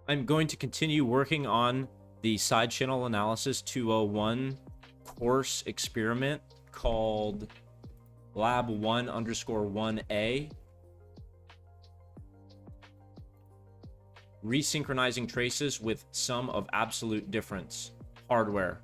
I'm going to continue working on the side channel analysis 201 course experiment called lab 1_1A. Resynchronizing traces with sum of absolute difference hardware.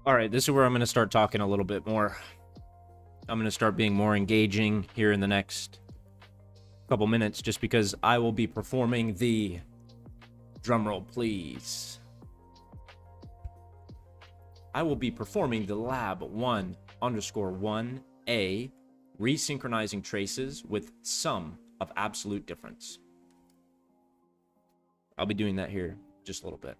All right, this is where I'm going to start talking a little bit more. I'm going to start being more engaging here in the next couple minutes, just because I will be performing the drumroll, please. I will be performing the lab 1_1A resynchronizing traces with sum of absolute difference. I'll be doing that here just a little bit.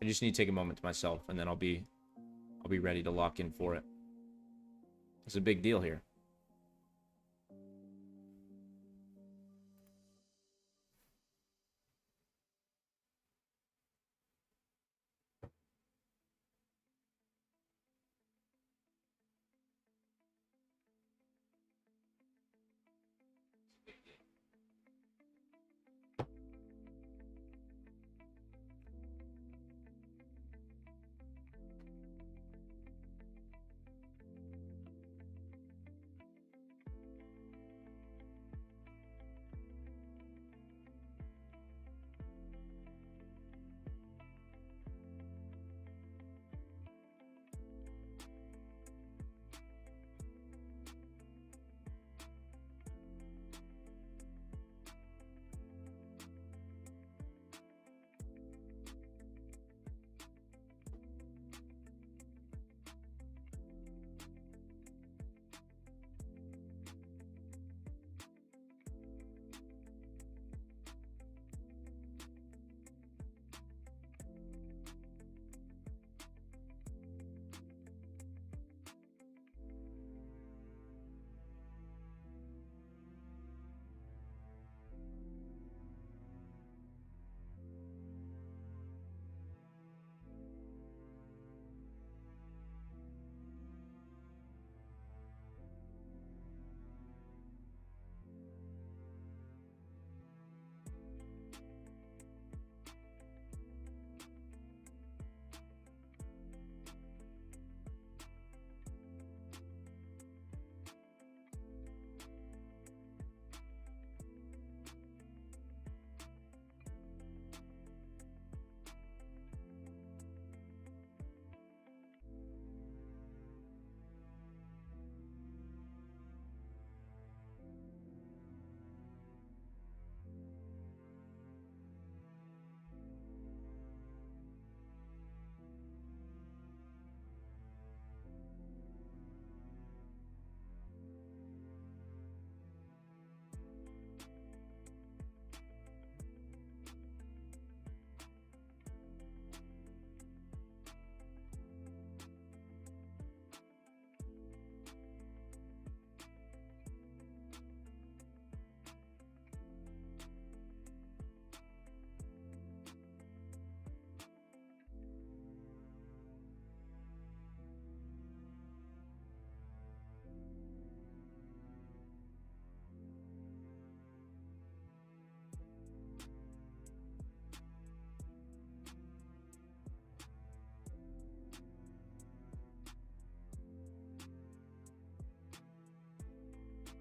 I just need to take a moment to myself, and then I'll be ready to lock in for it. It's a big deal here.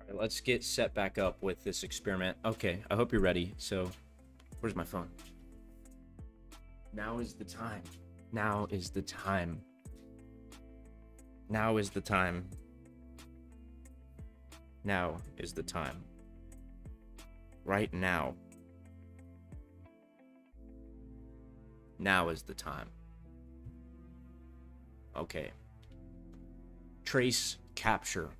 All right, let's get set back up with this experiment. Okay, I hope you're ready. So, where's my phone? Now is the time. Now is the time. Now is the time. Now is the time. Right now. Now is the time. Okay. Trace capture.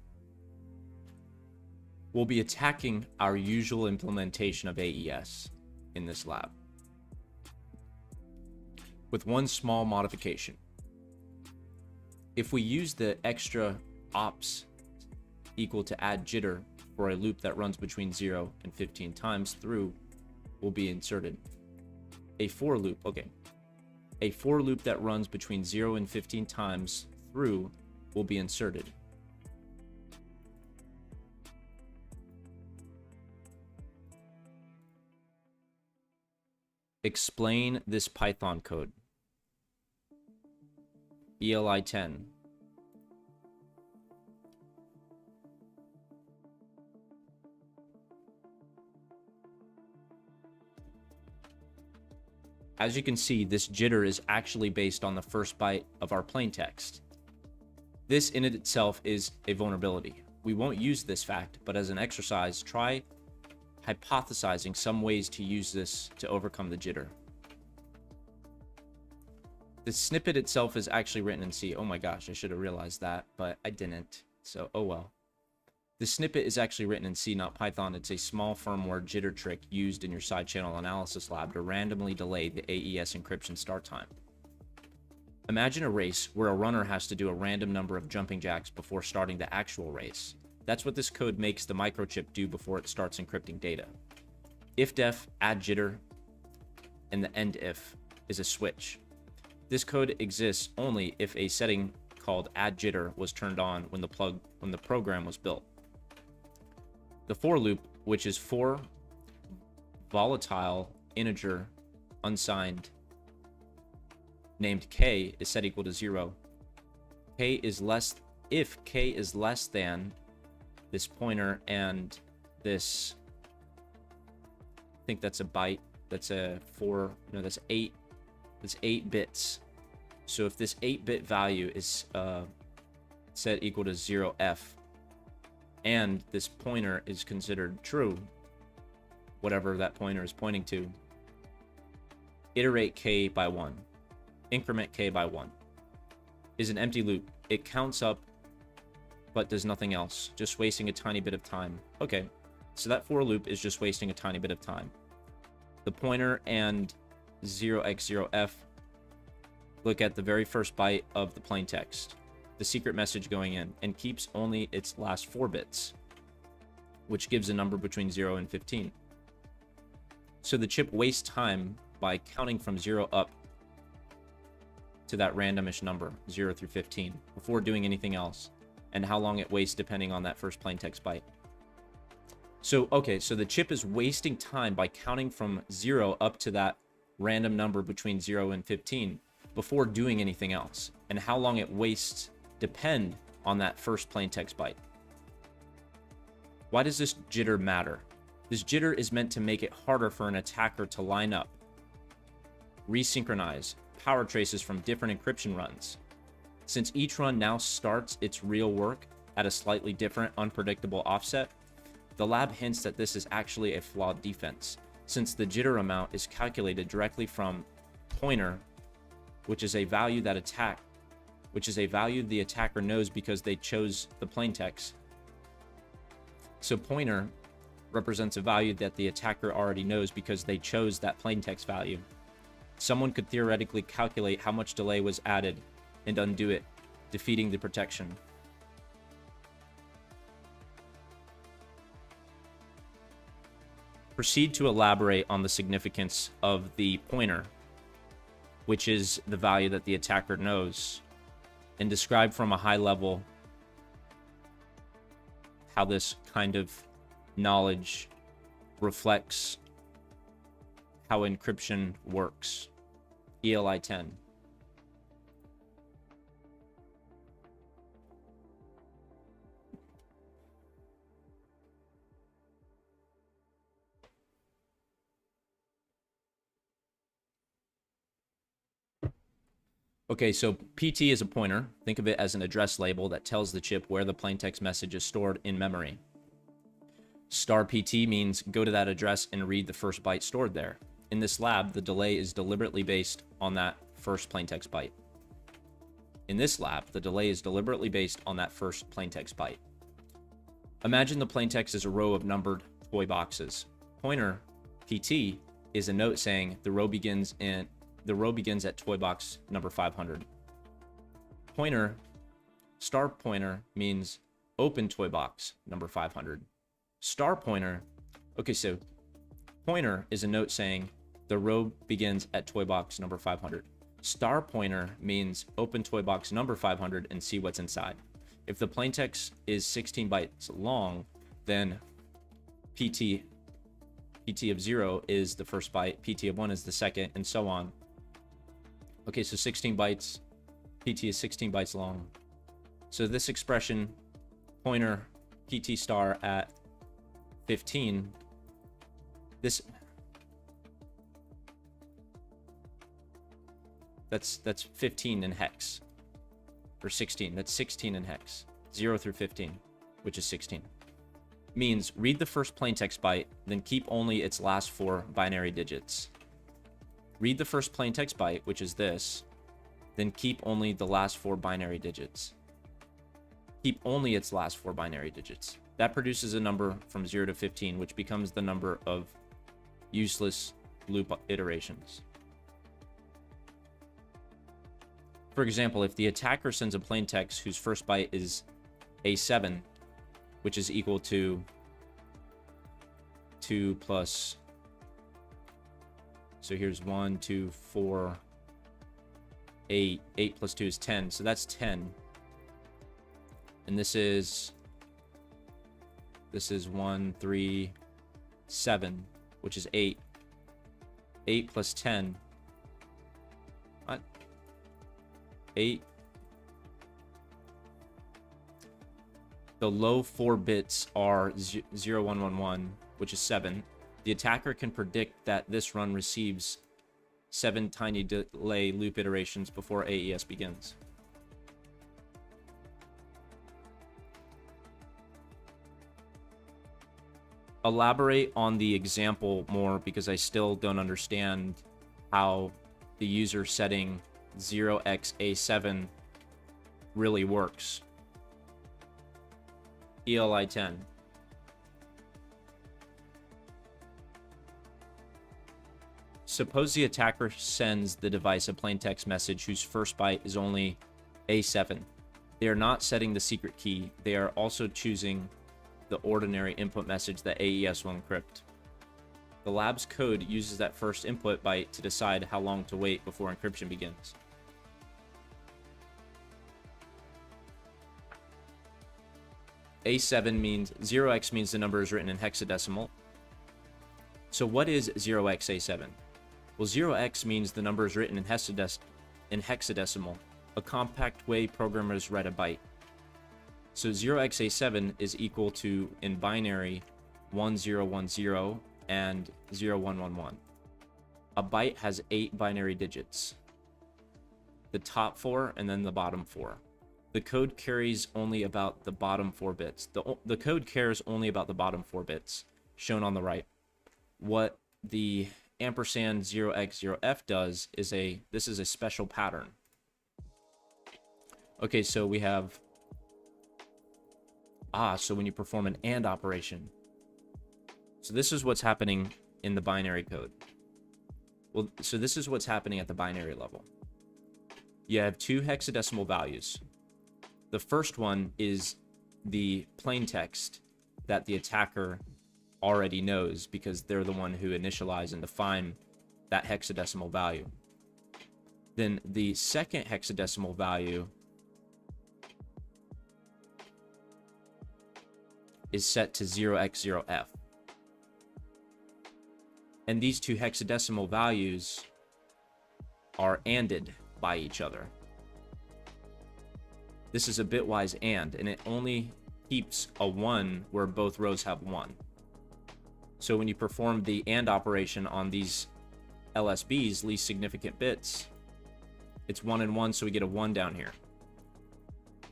We'll be attacking our usual implementation of AES in this lab, with one small modification. If we use the extra ops equal to add jitter for a loop that runs between 0 and 15 times through will be inserted. A for loop, okay. A for loop that runs between 0 and 15 times through will be inserted. Explain this Python code. ELI 10. As you can see, this jitter is actually based on the first byte of our plaintext. This in itself is a vulnerability. We won't use this fact, but as an exercise, try hypothesizing some ways to use this to overcome the jitter. The snippet itself is actually written in C. Oh my gosh, I should have realized that, but I didn't. So, oh well. The snippet is actually written in C, not Python. It's a small firmware jitter trick used in your side channel analysis lab to randomly delay the AES encryption start time. Imagine a race where a runner has to do a random number of jumping jacks before starting the actual race. That's what this code makes the microchip do before it starts encrypting data. If-def, add jitter, and the end if is a switch. This code exists only if a setting called add jitter was turned on when the program was built. The for loop, which is for volatile integer unsigned named k, is set equal to 0. If k is less than this pointer and this, I think that's a byte, that's a 4, no, that's 8, that's 8 bits. So if this 8-bit value is set equal to 0f, and this pointer is considered true, whatever that pointer is pointing to, iterate k by 1, increment k by 1, is an empty loop. It counts up but does nothing else, just wasting a tiny bit of time. Okay, so that for loop is just wasting a tiny bit of time. The pointer and 0x0f look at the very first byte of the plaintext, the secret message going in, and keeps only its last 4 bits, which gives a number between 0 and 15. So the chip wastes time by counting from 0 up to that randomish number, 0 through 15, before doing anything else, and how long it wastes depending on that first plaintext byte. So, okay, so the chip is wasting time by counting from 0 up to that random number between 0 and 15 before doing anything else, and how long it wastes depend on that first plaintext byte. Why does this jitter matter? This jitter is meant to make it harder for an attacker to line up, resynchronize power traces from different encryption runs. Since each run now starts its real work at a slightly different, unpredictable offset, the lab hints that this is actually a flawed defense, since the jitter amount is calculated directly from pointer, which is a value the attacker knows because they chose the plaintext. So pointer represents a value that the attacker already knows because they chose that plaintext value. Someone could theoretically calculate how much delay was added and undo it, defeating the protection. Proceed to elaborate on the significance of the pointer, which is the value that the attacker knows, and describe from a high level how this kind of knowledge reflects how encryption works. ELI 10. Okay, so PT is a pointer. Think of it as an address label that tells the chip where the plaintext message is stored in memory. Star PT means go to that address and read the first byte stored there. In this lab, the delay is deliberately based on that first plaintext byte. In this lab, the delay is deliberately based on that first plaintext byte. Imagine the plaintext is a row of numbered toy boxes. Pointer, PT, is a note saying the row begins at toy box number 500. Pointer, star pointer, means open toy box number 500. Star pointer, okay, so pointer is a note saying the row begins at toy box number 500. Star pointer means open toy box number 500 and see what's inside. If the plaintext is 16 bytes long, then PT of 0 is the first byte, PT of 1 is the second, and so on. Okay, so 16 bytes, PT is 16 bytes long. So this expression, pointer PT star at 15, That's 15 in hex. Or 16. That's 16 in hex. 0 through 15, which is 16. Means read the first plaintext byte, then keep only its last 4 binary digits. Read the first plaintext byte, which is this, then keep only the last 4 binary digits. Keep only its last 4 binary digits. That produces a number from 0 to 15, which becomes the number of useless loop iterations. For example, if the attacker sends a plaintext whose first byte is A7, which is equal to 2 plus, so here's 1, 2, 4, 8. 8 plus 2 is 10, so that's 10. And this is 1, 3, 7, which is 8. 8 plus 10. What? 8. The low 4 bits are 0, 1, 1, 1, which is 7. The attacker can predict that this run receives 7 tiny delay loop iterations before AES begins. Elaborate on the example more, because I still don't understand how the user setting 0xA7 really works. ELI 10. Suppose the attacker sends the device a plaintext message whose first byte is only A7. They are not setting the secret key. They are also choosing the ordinary input message that AES will encrypt. The lab's code uses that first input byte to decide how long to wait before encryption begins. A7 means 0x means the number is written in hexadecimal. So what is 0xA7? Well, 0x means the number is written in hexadecimal, a compact way programmers write a byte. So 0xA7 is equal to, in binary, 1010 and 0111. A byte has 8 binary digits. The top 4 and then the bottom 4. The code carries only about the bottom 4 bits. The code cares only about the bottom 4 bits, shown on the right. What the ampersand 0x0f does is this is a special pattern. Okay, so we have, so when you perform an AND operation. So this is what's happening in the binary code. Well, so this is what's happening at the binary level. You have 2 hexadecimal values. The first one is the plaintext that the attacker already knows, because they're the one who initialize and define that hexadecimal value. Then the second hexadecimal value is set to 0x0f. And these 2 hexadecimal values are ANDed by each other. This is a bitwise AND, and it only keeps a 1 where both rows have 1. So when you perform the AND operation on these LSBs, least significant bits, it's 1 and 1, so we get a 1 down here.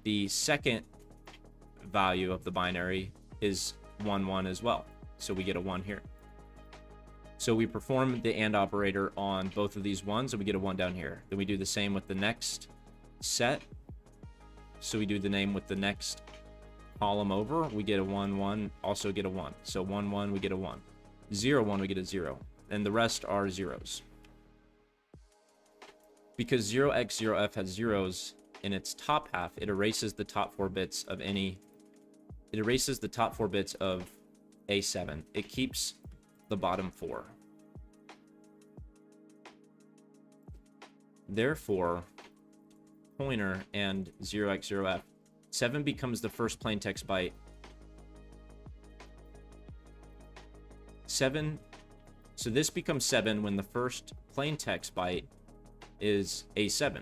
The second value of the binary is 1, 1 as well, so we get a 1 here. So we perform the AND operator on both of these 1s, and we get a 1 down here. Then we do the same with the next set. So we do the name with the next column over. We get a 1, 1, also get a 1. So 1, 1, we get a 1. 0, 1, we get a 0. And the rest are zeros. Because 0x0f has zeros in its top half, it erases the top 4 bits of any... It erases the top 4 bits of A7. It keeps the bottom 4. Therefore, pointer and 0x0f, 7 becomes the first plaintext byte. 7, so this becomes 7 when the first plaintext byte is A7.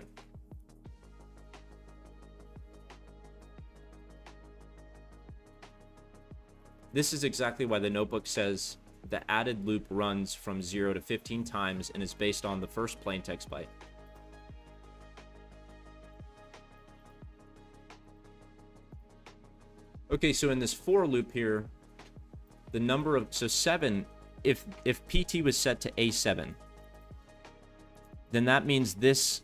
This is exactly why the notebook says the added loop runs from 0 to 15 times and is based on the first plaintext byte. Okay, so in this for loop here, the number of, so 7, if PT was set to A7, then that means this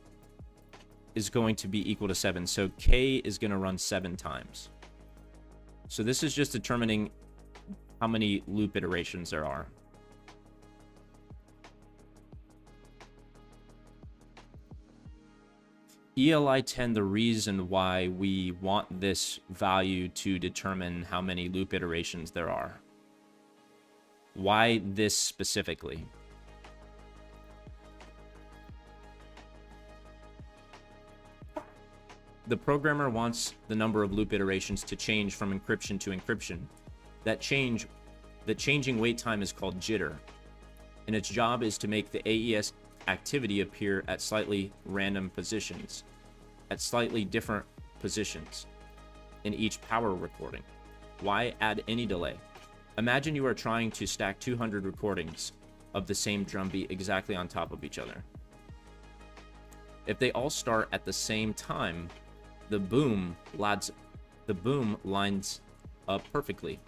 is going to be equal to 7. So K is going to run 7 times. So this is just determining how many loop iterations there are. ELI 10, the reason why we want this value to determine how many loop iterations there are. Why this specifically? The programmer wants the number of loop iterations to change from encryption to encryption. The changing wait time is called jitter, and its job is to make the AES activity appear at slightly random positions, at slightly different positions in each power recording. Why add any delay? Imagine you are trying to stack 200 recordings of the same drum beat exactly on top of each other. If they all start at the same time, the boom lines up perfectly.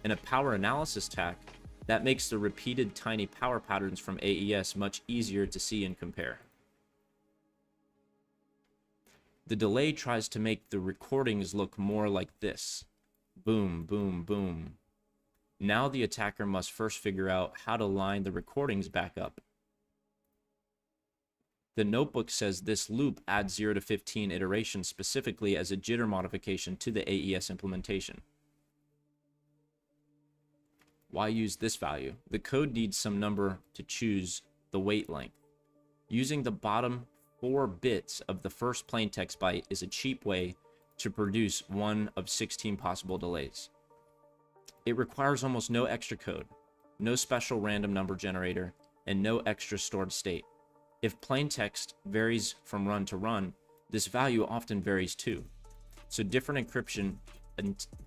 In a power analysis attack, that makes the repeated tiny power patterns from AES much easier to see and compare. The delay tries to make the recordings look more like this. Boom, boom, boom. Now the attacker must first figure out how to line the recordings back up. The notebook says this loop adds 0 to 15 iterations specifically as a jitter modification to the AES implementation. Why use this value? The code needs some number to choose the wait length. Using the bottom 4 bits of the first plaintext byte is a cheap way to produce one of 16 possible delays. It requires almost no extra code, no special random number generator, and no extra stored state. If plaintext varies from run to run, this value often varies too. So different encryption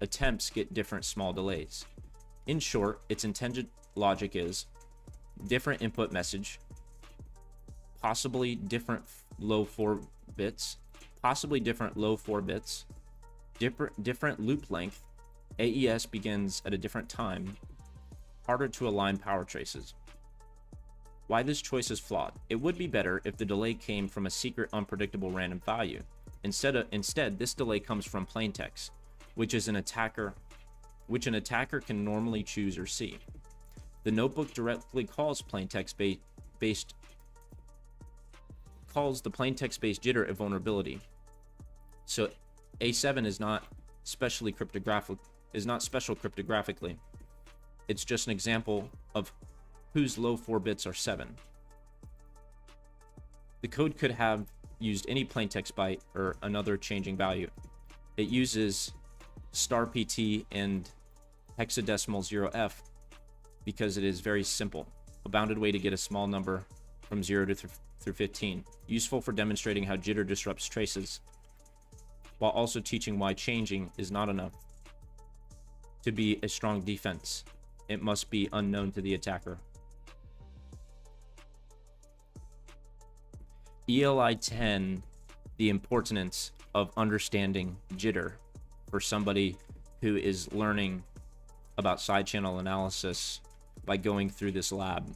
attempts get different small delays. In short, its intended logic is different input message, possibly different low 4 bits, different loop length, AES begins at a different time, harder to align power traces. Why this choice is flawed? It would be better if the delay came from a secret unpredictable random value. Instead, this delay comes from plaintext, which an attacker can normally choose or see. The notebook directly calls the plaintext-based jitter a vulnerability. So A7 is not special cryptographically. It's just an example of whose low 4 bits are 7. The code could have used any plaintext byte or another changing value. It uses *PT and hexadecimal 0f because it is very simple, a bounded way to get a small number from 0 through 15, useful for demonstrating how jitter disrupts traces, while also teaching why changing is not enough to be a strong defense. It must be unknown to the attacker. ELI 10, the importance of understanding jitter for somebody who is learning about side channel analysis by going through this lab.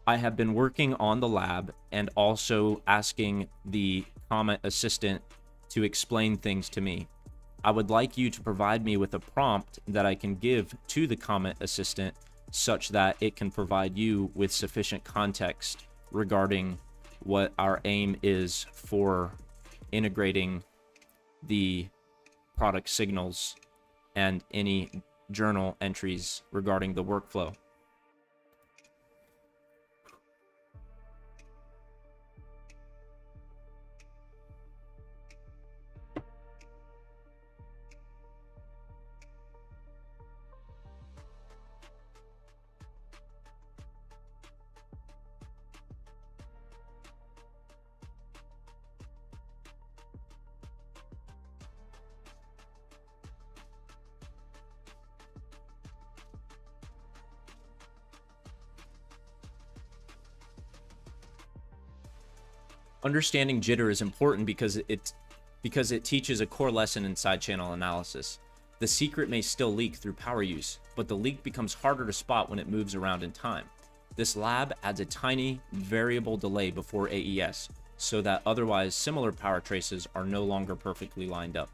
I have been working on the lab and also asking the comment assistant to explain things to me. I would like you to provide me with a prompt that I can give to the comment assistant such that it can provide you with sufficient context regarding what our aim is for integrating the product signals and any journal entries regarding the workflow. Understanding jitter is important because it teaches a core lesson in side channel analysis. The secret may still leak through power use, but the leak becomes harder to spot when it moves around in time. This lab adds a tiny variable delay before AES, so that otherwise similar power traces are no longer perfectly lined up.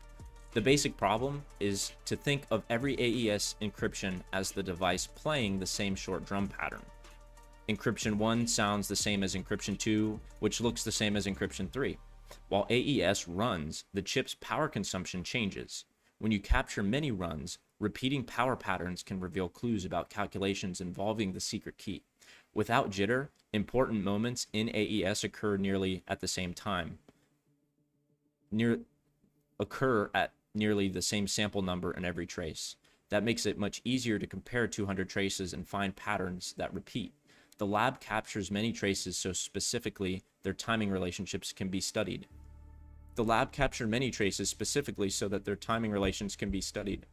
The basic problem is to think of every AES encryption as the device playing the same short drum pattern. Encryption 1 sounds the same as encryption 2, which looks the same as encryption 3. While AES runs, the chip's power consumption changes. When you capture many runs, repeating power patterns can reveal clues about calculations involving the secret key. Without jitter, important moments in AES occur nearly at the same time. Occur at nearly the same sample number in every trace. That makes it much easier to compare 200 traces and find patterns that repeat. The lab captures many traces so specifically their timing relationships can be studied. The lab captured many traces specifically so that their timing relations can be studied.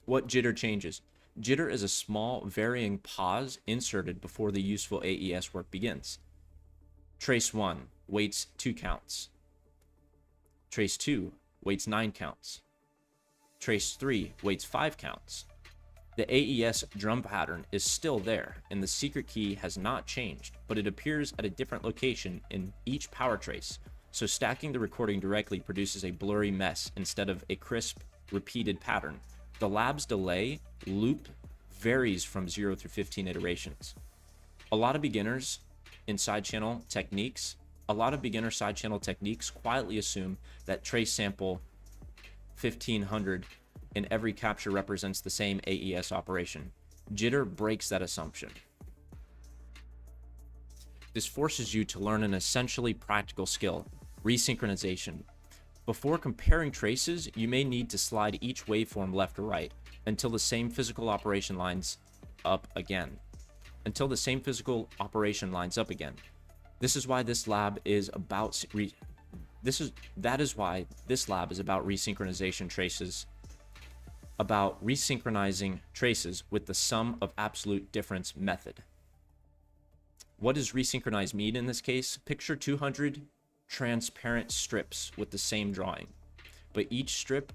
What jitter changes? Jitter is a small varying pause inserted before the useful AES work begins. Trace 1 waits 2 counts. Trace 2 waits 9 counts. Trace 3 waits 5 counts. The AES drum pattern is still there, and the secret key has not changed, but it appears at a different location in each power trace, so stacking the recording directly produces a blurry mess instead of a crisp, repeated pattern. The lab's delay loop varies from 0 through 15 iterations. A lot of beginner side channel techniques quietly assume that trace sample 1500 in every capture represents the same AES operation. Jitter breaks that assumption. This forces you to learn an essentially practical skill, resynchronization. Before comparing traces, you may need to slide each waveform left or right until the same physical operation lines up again. This is why this lab is about resynchronization traces, about resynchronizing traces with the sum of absolute difference method. What does resynchronize mean in this case? Picture 200 transparent strips with the same drawing, but each strip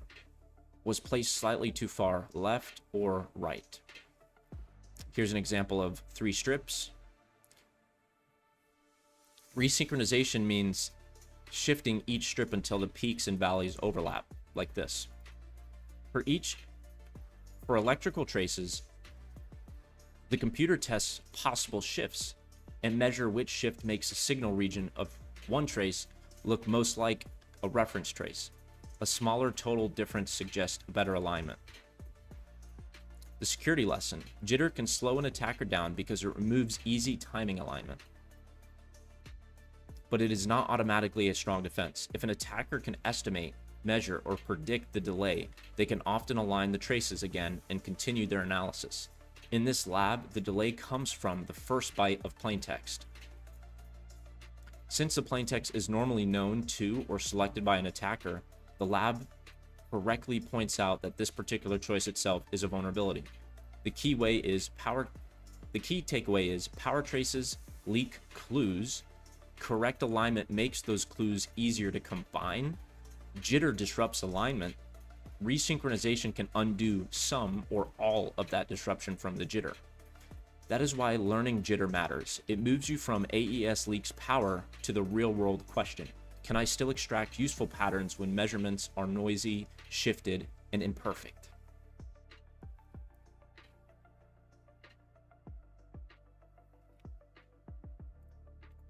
was placed slightly too far left or right. Here's an example of 3 strips. Resynchronization means shifting each strip until the peaks and valleys overlap, like this. For electrical traces, the computer tests possible shifts and measure which shift makes a signal region of one trace look most like a reference trace. A smaller total difference suggests better alignment. The security lesson: jitter can slow an attacker down because it removes easy timing alignment. But it is not automatically a strong defense. If an attacker can estimate, measure, or predict the delay, they can often align the traces again and continue their analysis. In this lab, the delay comes from the first byte of plaintext. Since the plaintext is normally known to or selected by an attacker, the lab correctly points out that this particular choice itself is a vulnerability. The key takeaway is power traces leak clues. Correct alignment makes those clues easier to combine. Jitter disrupts alignment. Resynchronization can undo some or all of that disruption from the jitter. That is why learning jitter matters. It moves you from AES leaks power to the real-world question: can I still extract useful patterns when measurements are noisy, shifted, and imperfect?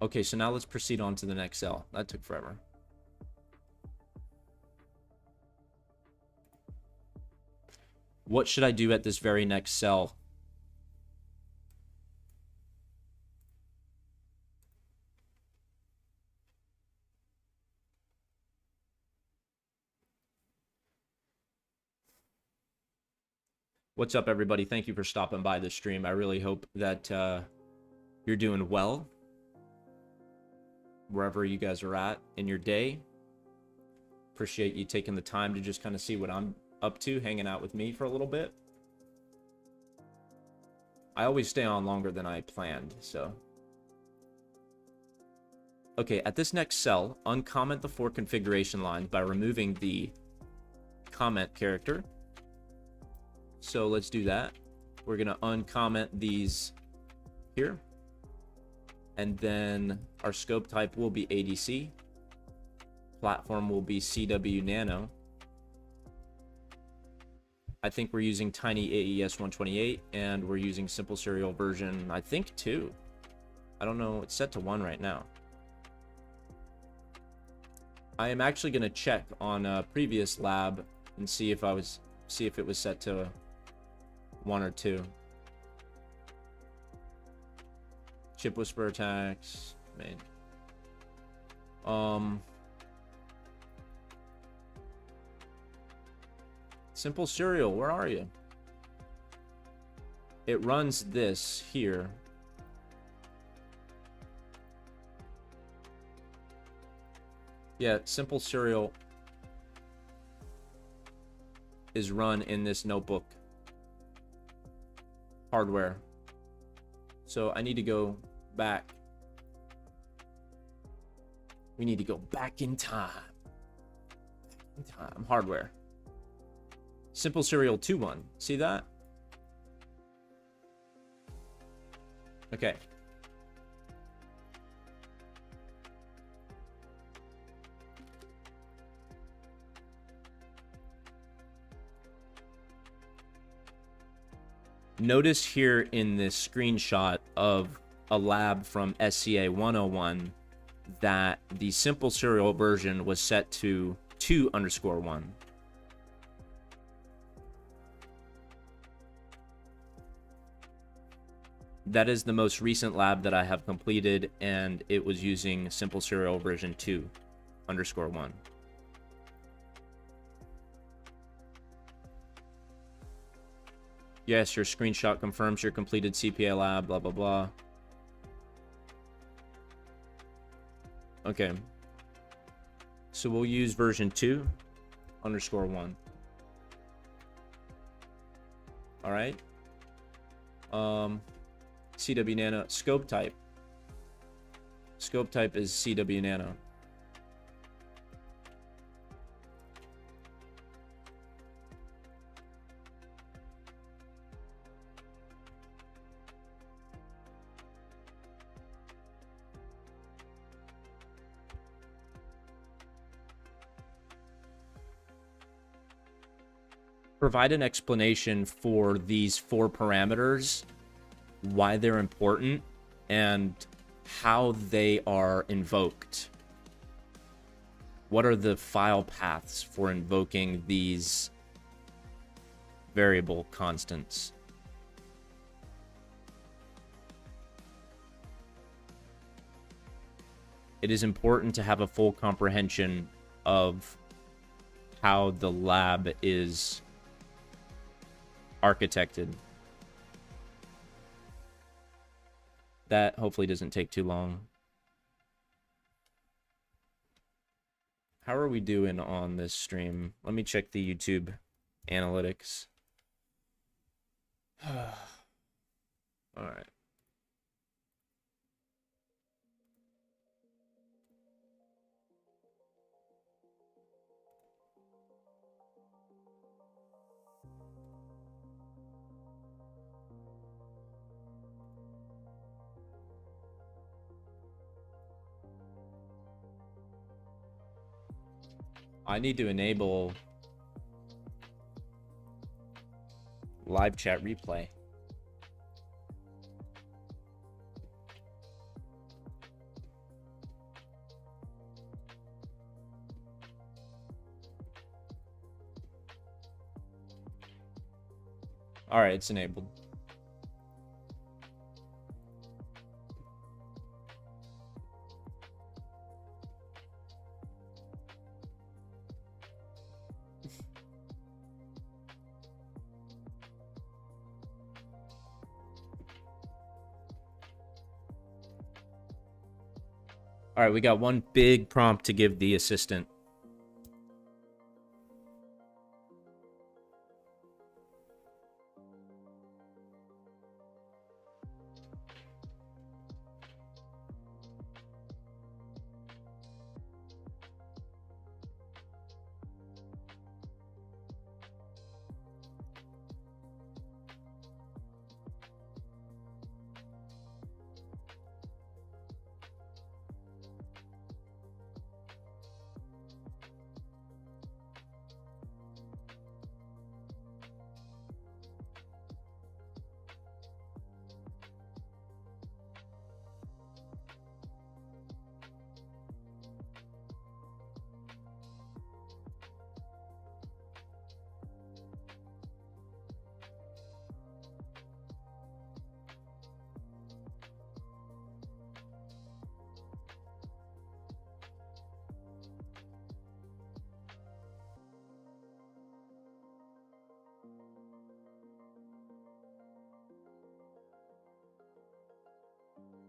Okay, so now let's proceed on to the next cell. That took forever. What should I do at this very next cell? What's up, everybody? Thank you for stopping by the stream. I really hope that you're doing well wherever you guys are at in your day. Appreciate you taking the time to just kind of see what I'm up to, hanging out with me for a little bit. I always stay on longer than I planned, so. Okay, at this next cell, uncomment the 4 configuration lines by removing the comment character. So let's do that. We're going to uncomment these here. And then our scope type will be ADC. Platform will be CW Nano. I think we're using Tiny AES 128, and we're using Simple Serial version, I think 2. I don't know, it's set to 1 right now. I am actually going to check on a previous lab and see if it was set to 1 or 2. ChipWhisperer Attacks, main. Simple Serial, where are you? It runs this here. Yeah, Simple Serial is run in this notebook hardware. So I need to go back. We need to go back in time. Hardware. Simple Serial 2.1. See that? Okay. Notice here in this screenshot of a lab from SCA 101 that the Simple Serial version was set to 2_1. That is the most recent lab that I have completed, and it was using Simple Serial version 2_1. Yes, your screenshot confirms your completed CPA lab, blah, blah, blah. Okay. So we'll use version 2_1. All right. CW Nano scope type. Scope type is CW Nano. Provide an explanation for these 4 parameters, why they're important, and how they are invoked. What are the file paths for invoking these variable constants? It is important to have a full comprehension of how the lab is architected. That hopefully doesn't take too long. How are we doing on this stream? Let me check the YouTube analytics. All right. I need to enable live chat replay. All right, it's enabled. All right, we got one big prompt to give the assistant.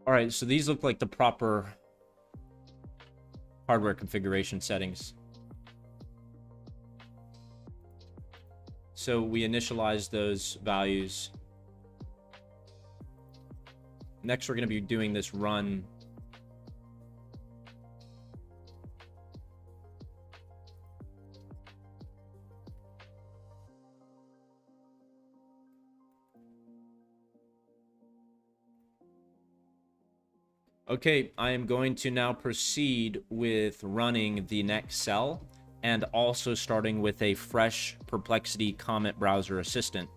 All right, so these look like the proper hardware configuration settings. So we initialize those values. Next, we're going to be doing this run. Okay, I am going to now proceed with running the next cell and also starting with a fresh Perplexity Comet Browser Assistant.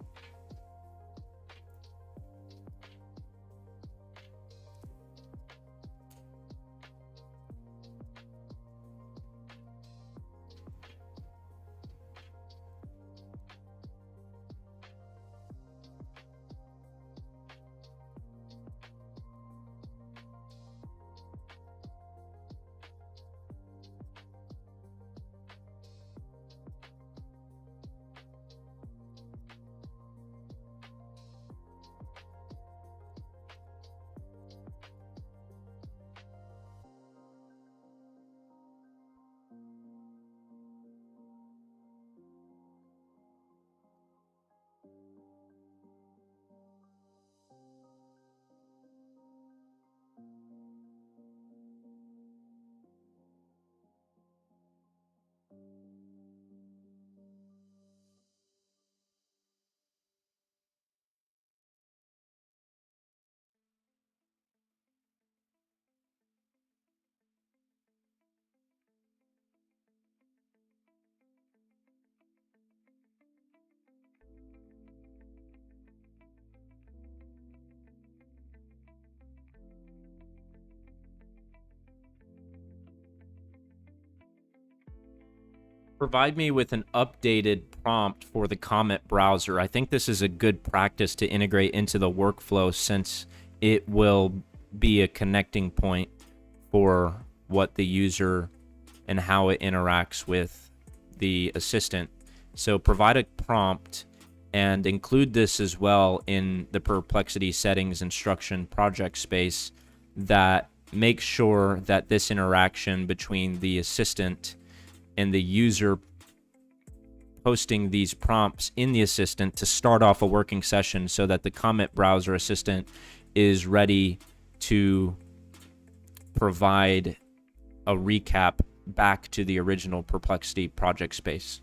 Provide me with an updated prompt for the Comet browser. I think this is a good practice to integrate into the workflow since it will be a connecting point for what the user and how it interacts with the assistant. So provide a prompt and include this as well in the Perplexity settings instruction project space that makes sure that this interaction between the assistant and the user posting these prompts in the assistant to start off a working session so that the Comet browser assistant is ready to provide a recap back to the original Perplexity project space.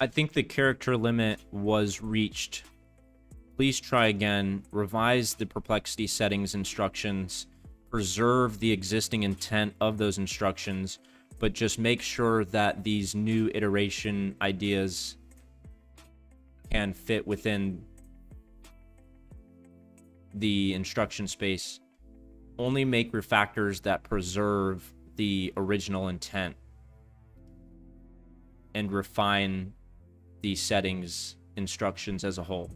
I think the character limit was reached. Please try again, revise the Perplexity settings instructions, preserve the existing intent of those instructions, but just make sure that these new iteration ideas can fit within the instruction space. Only make refactors that preserve the original intent and refine the settings instructions as a whole.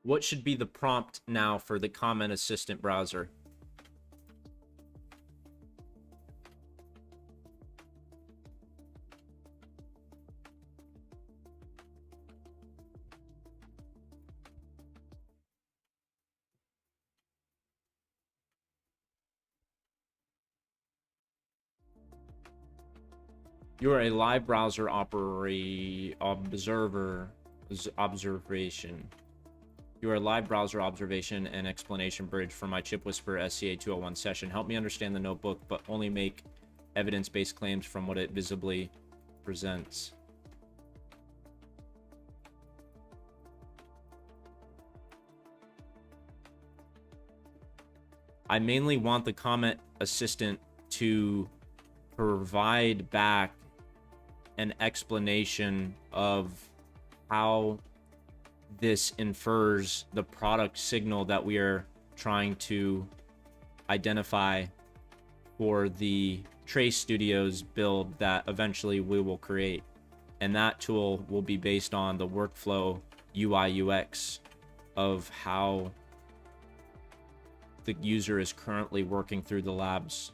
What should be the prompt now for the comment assistant browser? You are a live browser observation. You are a live browser observation and explanation bridge for my ChipWhisperer SCA 201 session. Help me understand the notebook, but only make evidence-based claims from what it visibly presents. I mainly want the comment assistant to provide back an explanation of how this infers the product signal that we are trying to identify for the Trace Studios build that eventually we will create. And that tool will be based on the workflow UI UX of how the user is currently working through the labs.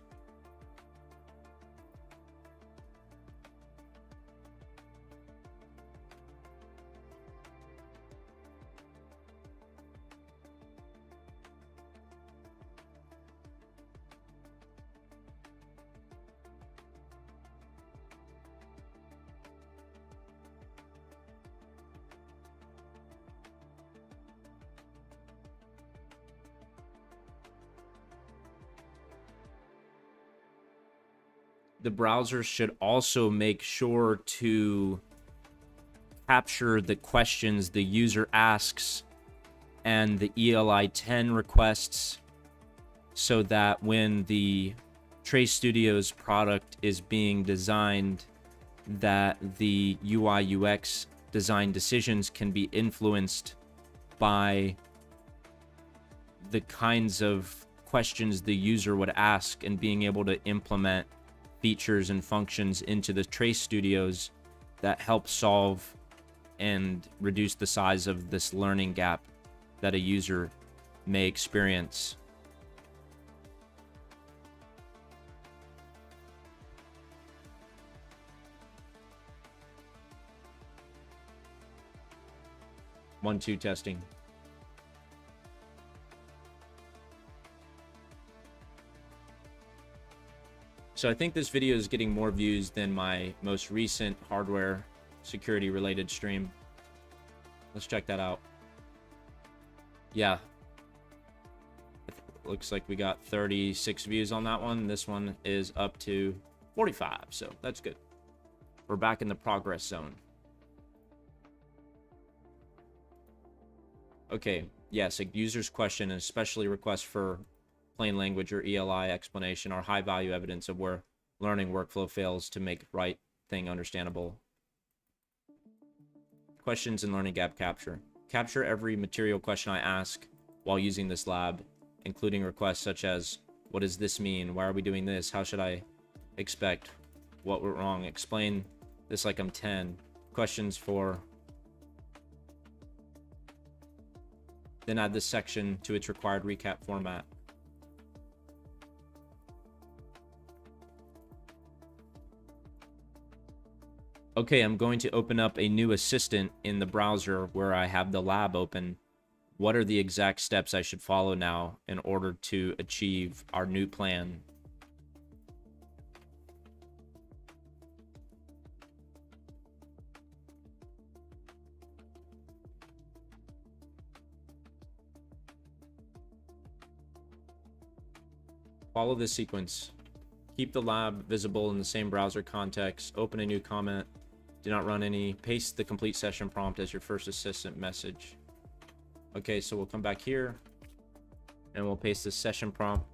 The browser should also make sure to capture the questions the user asks and the ELI 10 requests so that when the Trace Studios product is being designed, that the UI UX design decisions can be influenced by the kinds of questions the user would ask, and being able to implement features and functions into the Trace Studios that help solve and reduce the size of this learning gap that a user may experience. One, two, testing. So I think this video is getting more views than my most recent hardware security related stream. Let's check that out. Yeah. Looks like we got 36 views on that one. This one is up to 45, so that's good. We're back in the progress zone. Okay, yes, a user's question, and especially requests for plain language or ELI explanation, are high value evidence of where learning workflow fails to make right thing understandable. Questions and learning gap capture. Capture every material question I ask while using this lab, including requests such as, what does this mean? Why are we doing this? How should I expect? What went wrong? Explain this like I'm 10. questions for, then add this section to its required recap format. Okay, I'm going to open up a new assistant in the browser where I have the lab open. What are the exact steps I should follow now in order to achieve our new plan? Follow this sequence. Keep the lab visible in the same browser context. Open a new comment. Do not run any. Paste the complete session prompt as your first assistant message. Okay, so we'll come back here and we'll paste the session prompt.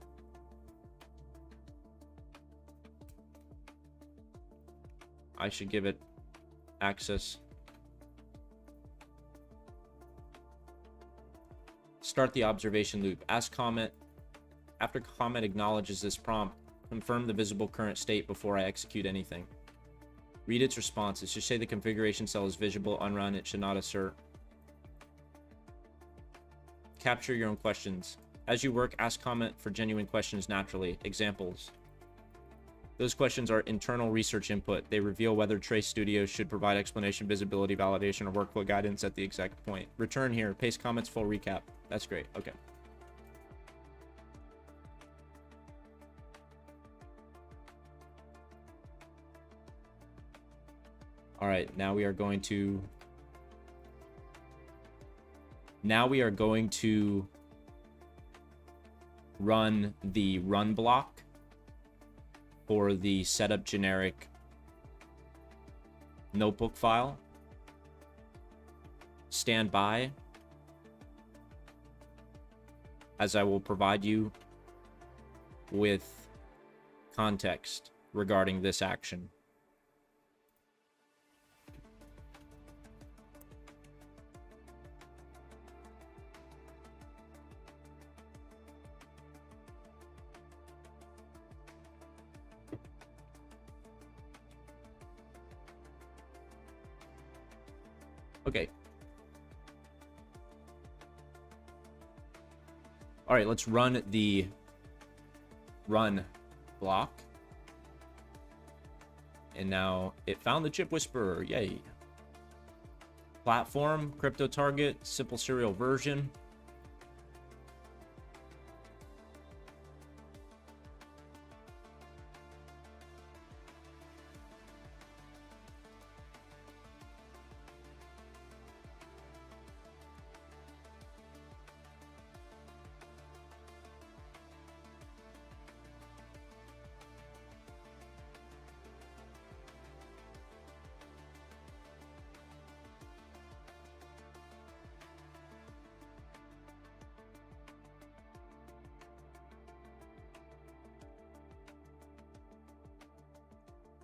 I should give it access. Start the observation loop. Ask comment. After comment acknowledges this prompt, confirm the visible current state before I execute anything. Read its response. It should say the configuration cell is visible. Unrun. It should not assert. Capture your own questions. As you work, ask comment for genuine questions naturally. Examples. Those questions are internal research input. They reveal whether Trace Studio should provide explanation, visibility, validation, or workflow guidance at the exact point. Return here. Paste comments, full recap. That's great. Okay. All right, now we are going to run the run block for the setup generic notebook file. Stand by, as I will provide you with context regarding this action. Okay. All right, let's run the run block. And now it found the ChipWhisperer. Yay. Platform, crypto target, simple serial version.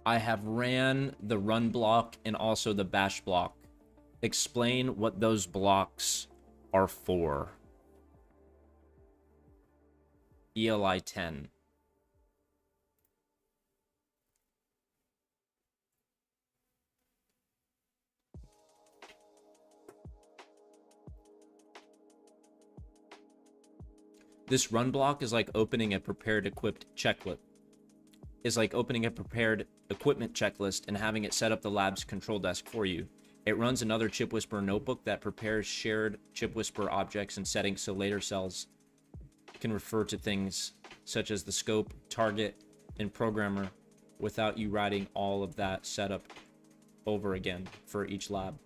I have ran the run block and also the bash block. Explain what those blocks are for. ELI 10. This run block is like opening a prepared equipped checklist. Is like opening a prepared equipment checklist and having it set up the lab's control desk for you. It runs another ChipWhisperer notebook that prepares shared ChipWhisperer objects and settings so later cells can refer to things such as the scope, target, and programmer without you writing all of that setup over again for each lab.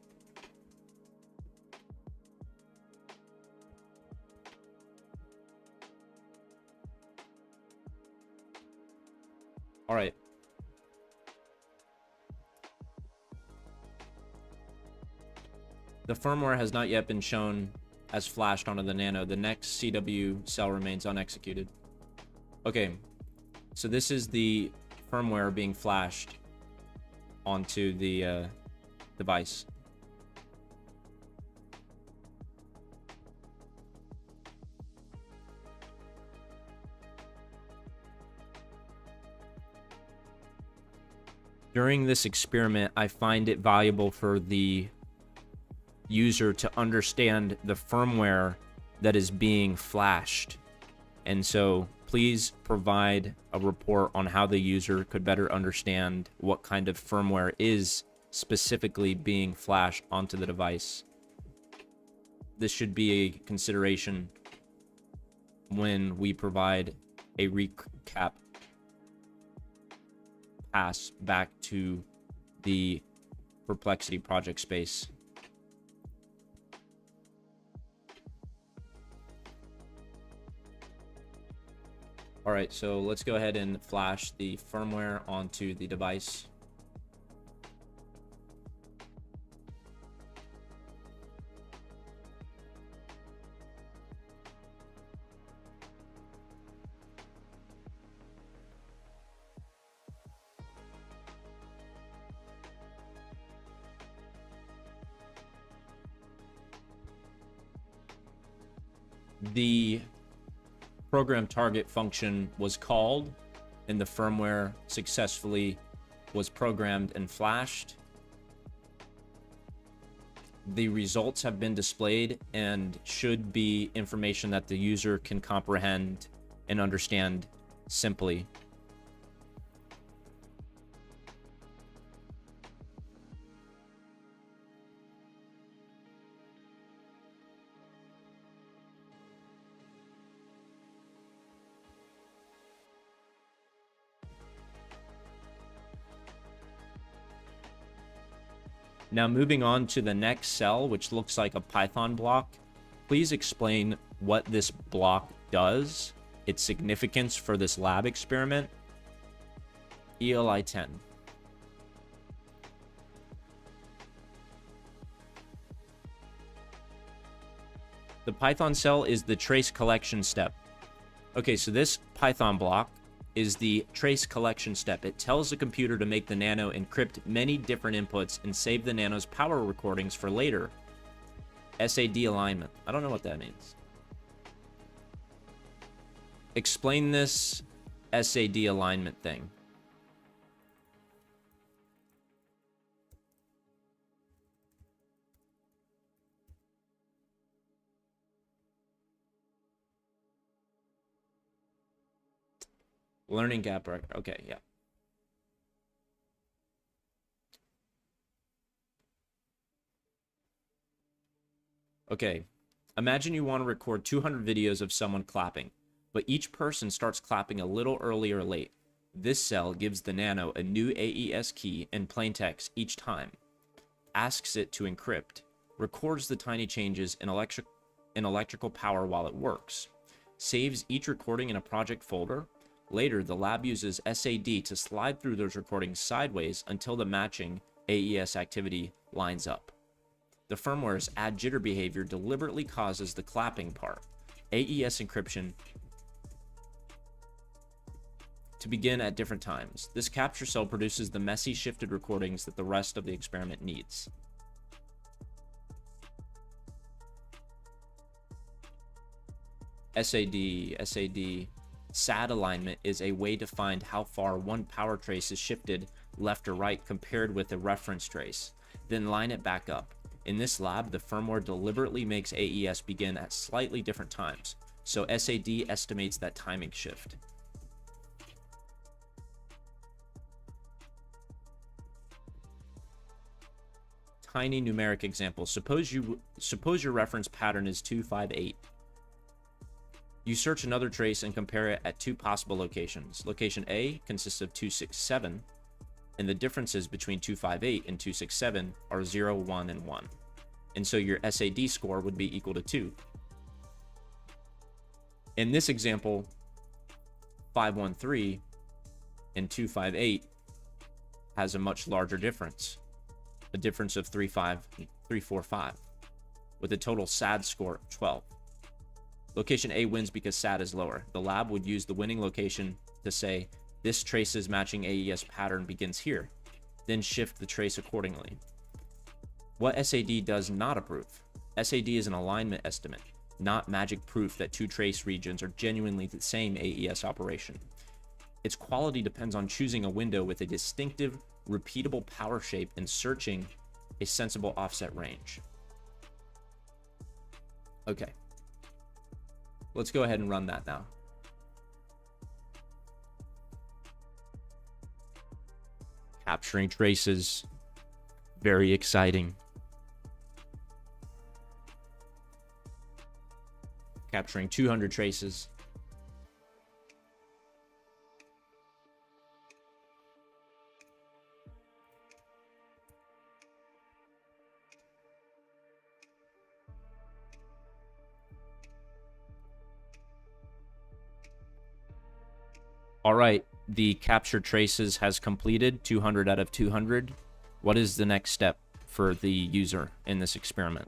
All right. The firmware has not yet been shown as flashed onto the Nano. The next CW cell remains unexecuted. Okay, so this is the firmware being flashed onto the device. During this experiment, I find it valuable for the user to understand the firmware that is being flashed. And so please provide a report on how the user could better understand what kind of firmware is specifically being flashed onto the device. This should be a consideration when we provide a recap pass back to the Perplexity project space. All right, so let's go ahead and flash the firmware onto the device. The program target function was called and the firmware successfully was programmed and flashed. The results have been displayed and should be information that the user can comprehend and understand simply. Now moving on to the next cell, which looks like a Python block. Please explain what this block does, its significance for this lab experiment. ELI 10. The Python cell is the trace collection step. Okay, so this Python block is the trace collection step. It tells the computer to make the nano encrypt many different inputs and save the nano's power recordings for later. SAD alignment. I don't know what that means. Explain this SAD alignment thing. Learning gap record. Okay, yeah. Okay, imagine you want to record 200 videos of someone clapping, but each person starts clapping a little early or late. This cell gives the nano a new AES key in plain text each time, asks it to encrypt, records the tiny changes in electrical power while it works, saves each recording in a project folder. Later, the lab uses SAD to slide through those recordings sideways until the matching AES activity lines up. The firmware's add jitter behavior deliberately causes the clapping part, AES encryption, to begin at different times. This capture cell produces the messy shifted recordings that the rest of the experiment needs. SAD alignment is a way to find how far one power trace is shifted left or right compared with a reference trace, then line it back up. In this lab, the firmware deliberately makes AES begin at slightly different times, so SAD estimates that timing shift. Tiny numeric example. Suppose your reference pattern is 258. You search another trace and compare it at two possible locations. Location A consists of 267, and the differences between 258 and 267 are 0, 1, and 1. And so your SAD score would be equal to 2. In this example, 513 and 258 has a much larger difference, a difference of 345, with a total SAD score of 12. Location A wins because SAD is lower. The lab would use the winning location to say, this trace's matching AES pattern begins here, then shift the trace accordingly. What SAD does not approve. SAD is an alignment estimate, not magic proof that two trace regions are genuinely the same AES operation. Its quality depends on choosing a window with a distinctive repeatable power shape and searching a sensible offset range. Okay. Let's go ahead and run that now. Capturing traces. Very exciting. Capturing 200 traces. All right, the capture traces has completed 200 out of 200. What is the next step for the user in this experiment?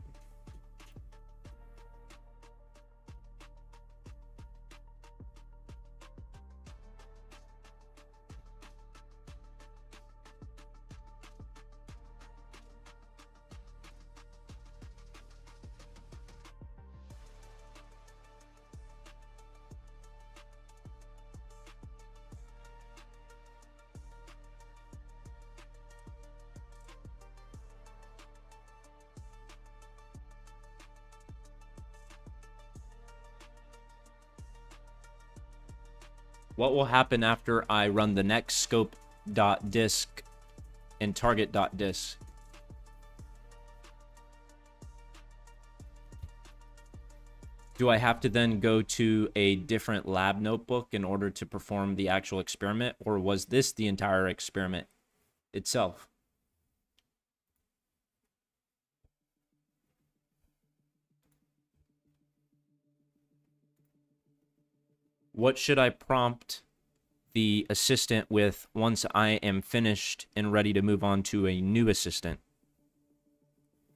What will happen after I run the next scope.disk and target.disk? Do I have to then go to a different lab notebook in order to perform the actual experiment, or was this the entire experiment itself? What should I prompt the assistant with once I am finished and ready to move on to a new assistant?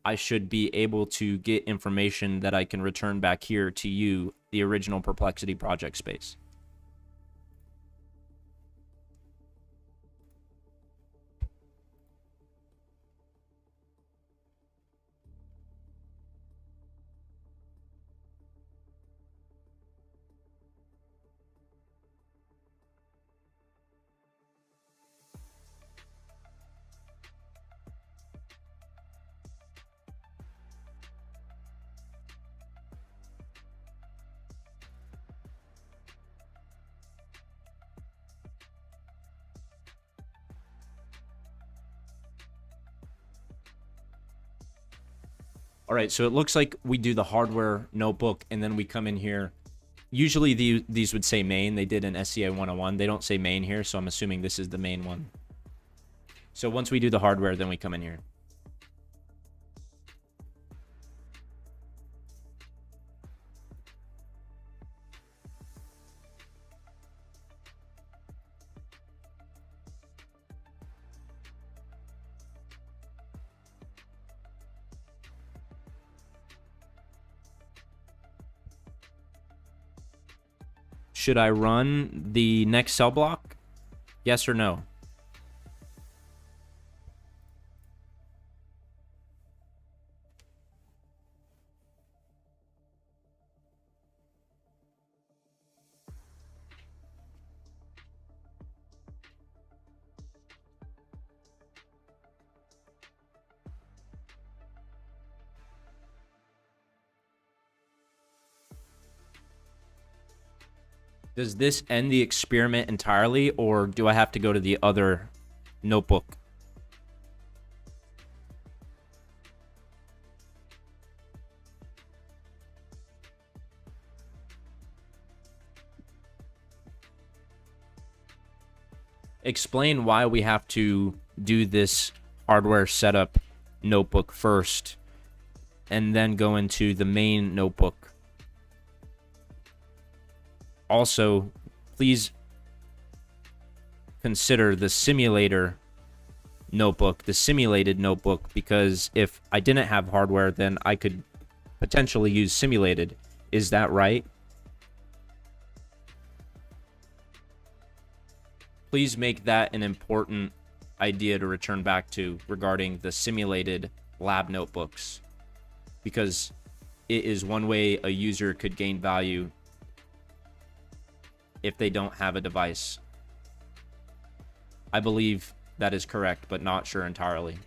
I should be able to get information that I can return back here to you, the original Perplexity project space. All right, so it looks like we do the hardware notebook and then we come in here. Usually these would say main. They did in SCA 101. They don't say main here, so I'm assuming this is the main one. So once we do the hardware, then we come in here. Should I run the next cell block? Yes or no? Does this end the experiment entirely, or do I have to go to the other notebook? Explain why we have to do this hardware setup notebook first and then go into the main notebook. Also, please consider the simulator notebook, the simulated notebook, because if I didn't have hardware, then I could potentially use simulated. Is that right? Please make that an important idea to return back to regarding the simulated lab notebooks, because it is one way a user could gain value if they don't have a device. I believe that is correct, but not sure entirely.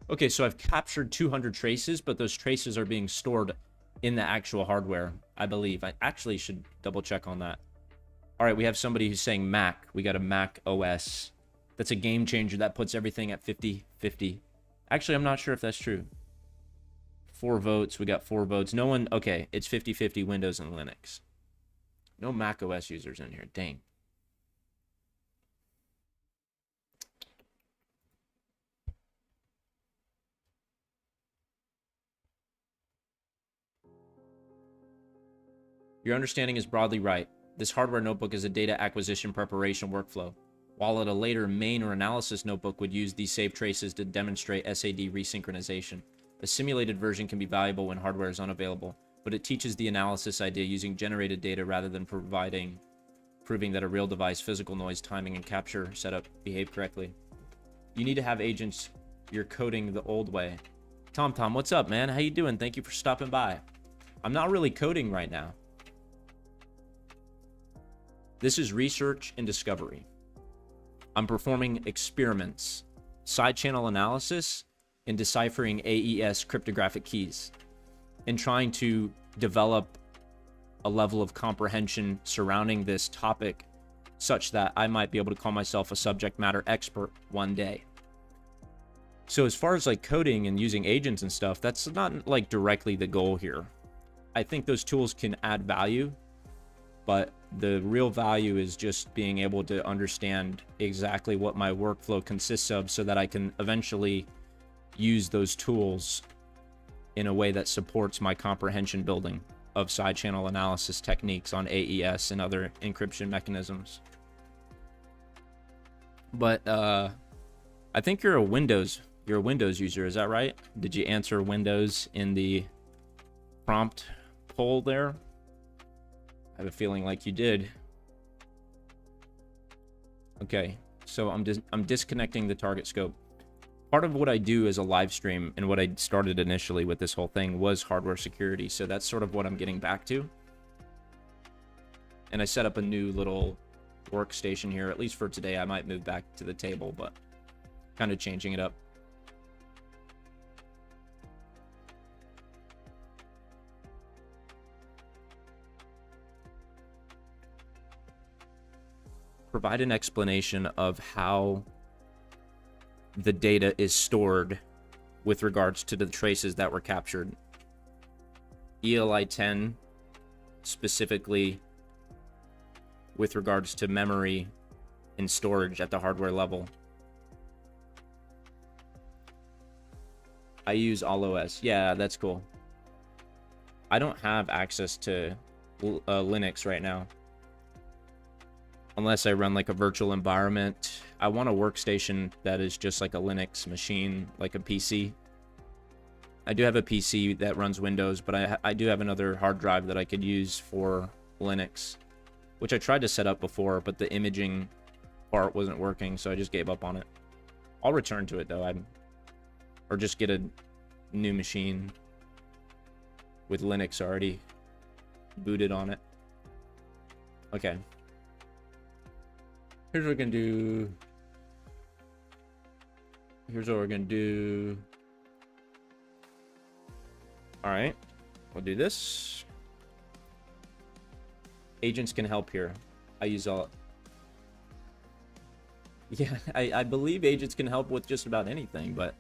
Okay, so I've captured 200 traces, but those traces are being stored in the actual hardware, I believe. I actually should double check on that. All right, we have somebody who's saying Mac. We got a Mac OS. That's a game changer. That puts everything at 50-50. Actually, I'm not sure if that's true. 4 votes. We got 4 votes. No one... Okay, it's 50-50 Windows and Linux. No Mac OS users in here. Dang. Your understanding is broadly right. This hardware notebook is a data acquisition preparation workflow, while at a later main or analysis notebook would use these saved traces to demonstrate SAD resynchronization. A simulated version can be valuable when hardware is unavailable, but it teaches the analysis idea using generated data rather than proving that a real device, physical noise, timing, and capture setup behave correctly. You need to have agents. You're coding the old way. Tom, what's up, man? How you doing? Thank you for stopping by. I'm not really coding right now. This is research and discovery. I'm performing experiments, side channel analysis, and deciphering AES cryptographic keys, and trying to develop a level of comprehension surrounding this topic such that I might be able to call myself a subject matter expert one day. So as far as like coding and using agents and stuff, that's not like directly the goal here. I think those tools can add value, but the real value is just being able to understand exactly what my workflow consists of so that I can eventually use those tools in a way that supports my comprehension building of side channel analysis techniques on AES and other encryption mechanisms. But I think you're a Windows user, is that right? Did you answer Windows in the prompt poll there? I have a feeling like you did. Okay, so I'm disconnecting the target scope. Part of what I do as a live stream and what I started initially with this whole thing was hardware security, so that's sort of what I'm getting back to. And I set up a new little workstation here, at least for today. I might move back to the table, but kind of changing it up. Provide an explanation of how the data is stored with regards to the traces that were captured. ELI 10 specifically with regards to memory and storage at the hardware level. I use AllOS. Yeah, that's cool. I don't have access to Linux right now. Unless I run like a virtual environment. I want a workstation that is just like a Linux machine, like a PC. I do have a PC that runs Windows, but I do have another hard drive that I could use for Linux, which I tried to set up before, but the imaging part wasn't working, so I just gave up on it. I'll return to it though, or just get a new machine with Linux already booted on it. Okay. Here's what we're gonna do. All right, we'll do this. Agents can help here. I use all. Yeah, I believe agents can help with just about anything, but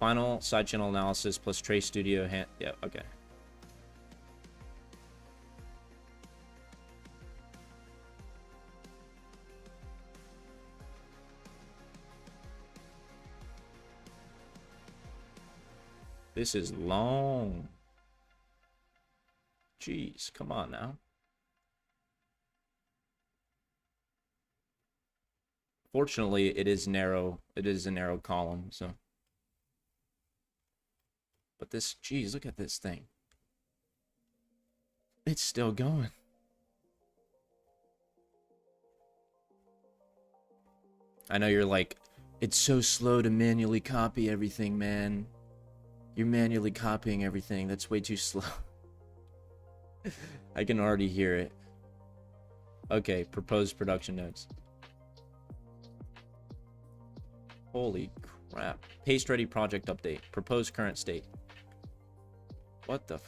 final side channel analysis plus Trace Studio. Yeah, okay. This is long. Jeez, come on now. Fortunately, it is narrow. It is a narrow column, so. But this, geez, look at this thing. It's still going. I know you're like, It's so slow to manually copy everything, man. You're manually copying everything. That's way too slow. I can already hear it. Okay, proposed production notes. Holy crap. Paste ready project update. Proposed current state. What the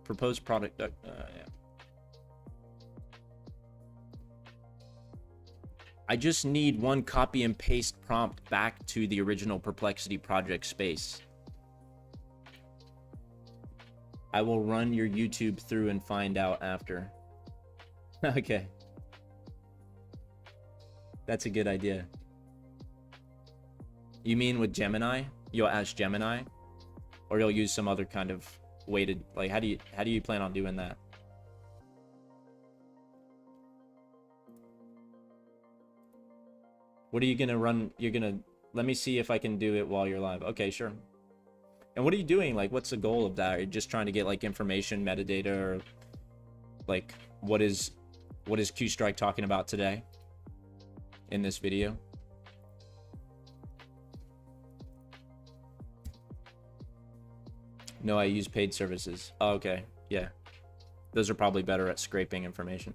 proposed product yeah. I just need one copy and paste prompt back to the original Perplexity project space. I will run your YouTube through and find out after. Okay. That's a good idea. You mean with Gemini? You'll ask Gemini? Or you'll use some other kind of weighted, like, how do you plan on doing that? What are you gonna run? You're gonna, let me see if I can do it while you're live. Okay, sure. And what are you doing? Like, what's the goal of that? Are you just trying to get like information, metadata, or like what is QStrike talking about today in this video? No, I use paid services. Oh, okay, yeah. Those are probably better at scraping information.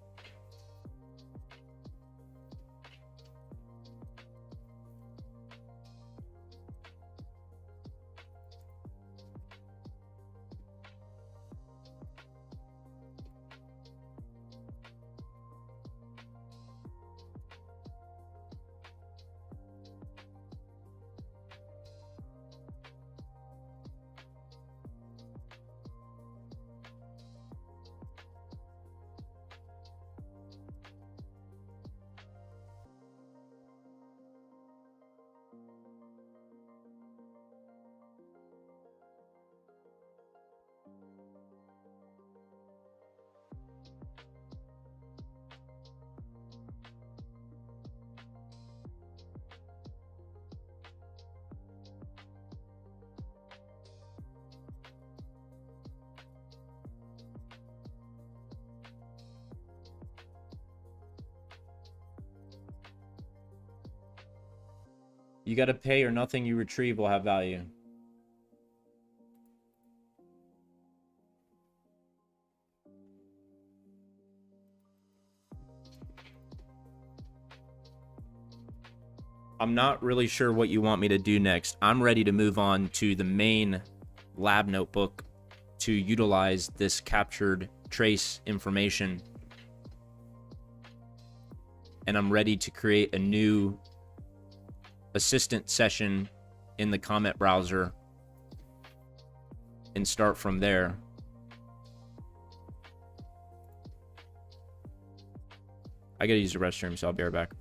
You gotta pay or nothing you retrieve will have value. I'm not really sure what you want me to do next. I'm ready to move on to the main lab notebook to utilize this captured trace information. And I'm ready to create a new assistant session in the comment browser and start from there. I gotta use the restroom, so I'll be right back.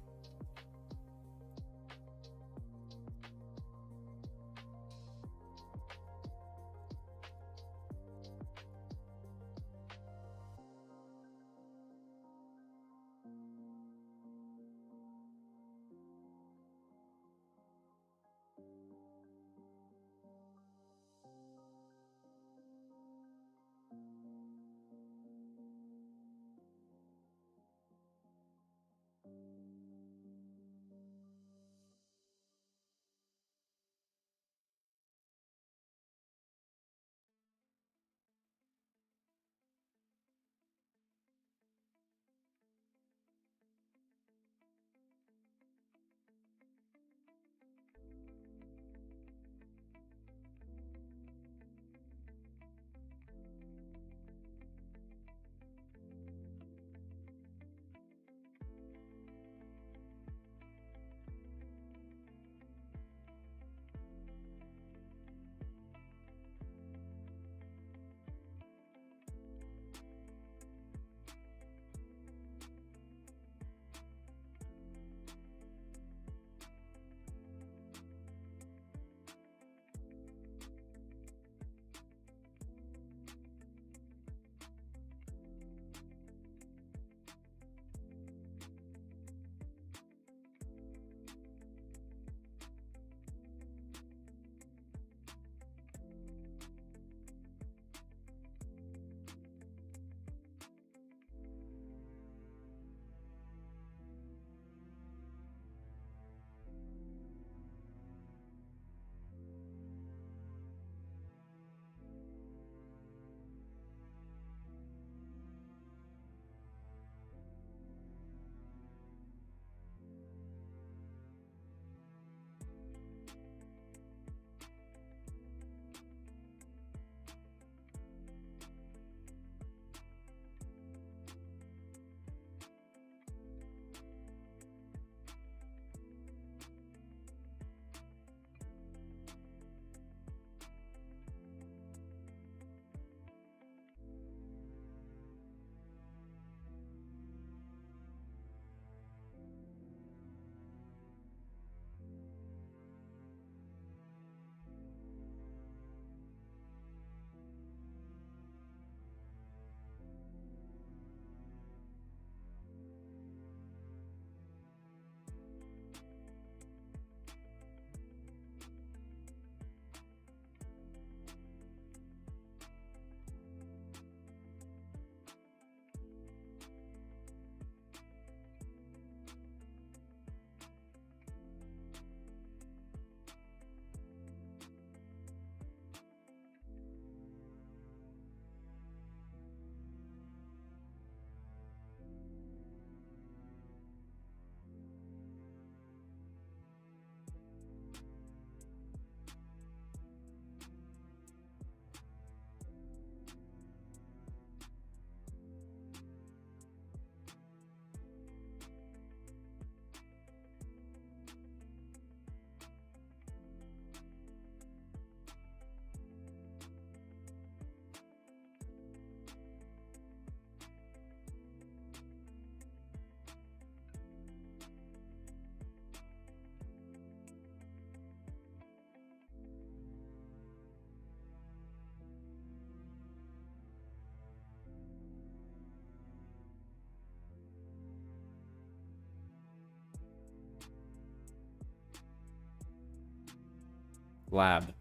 lab.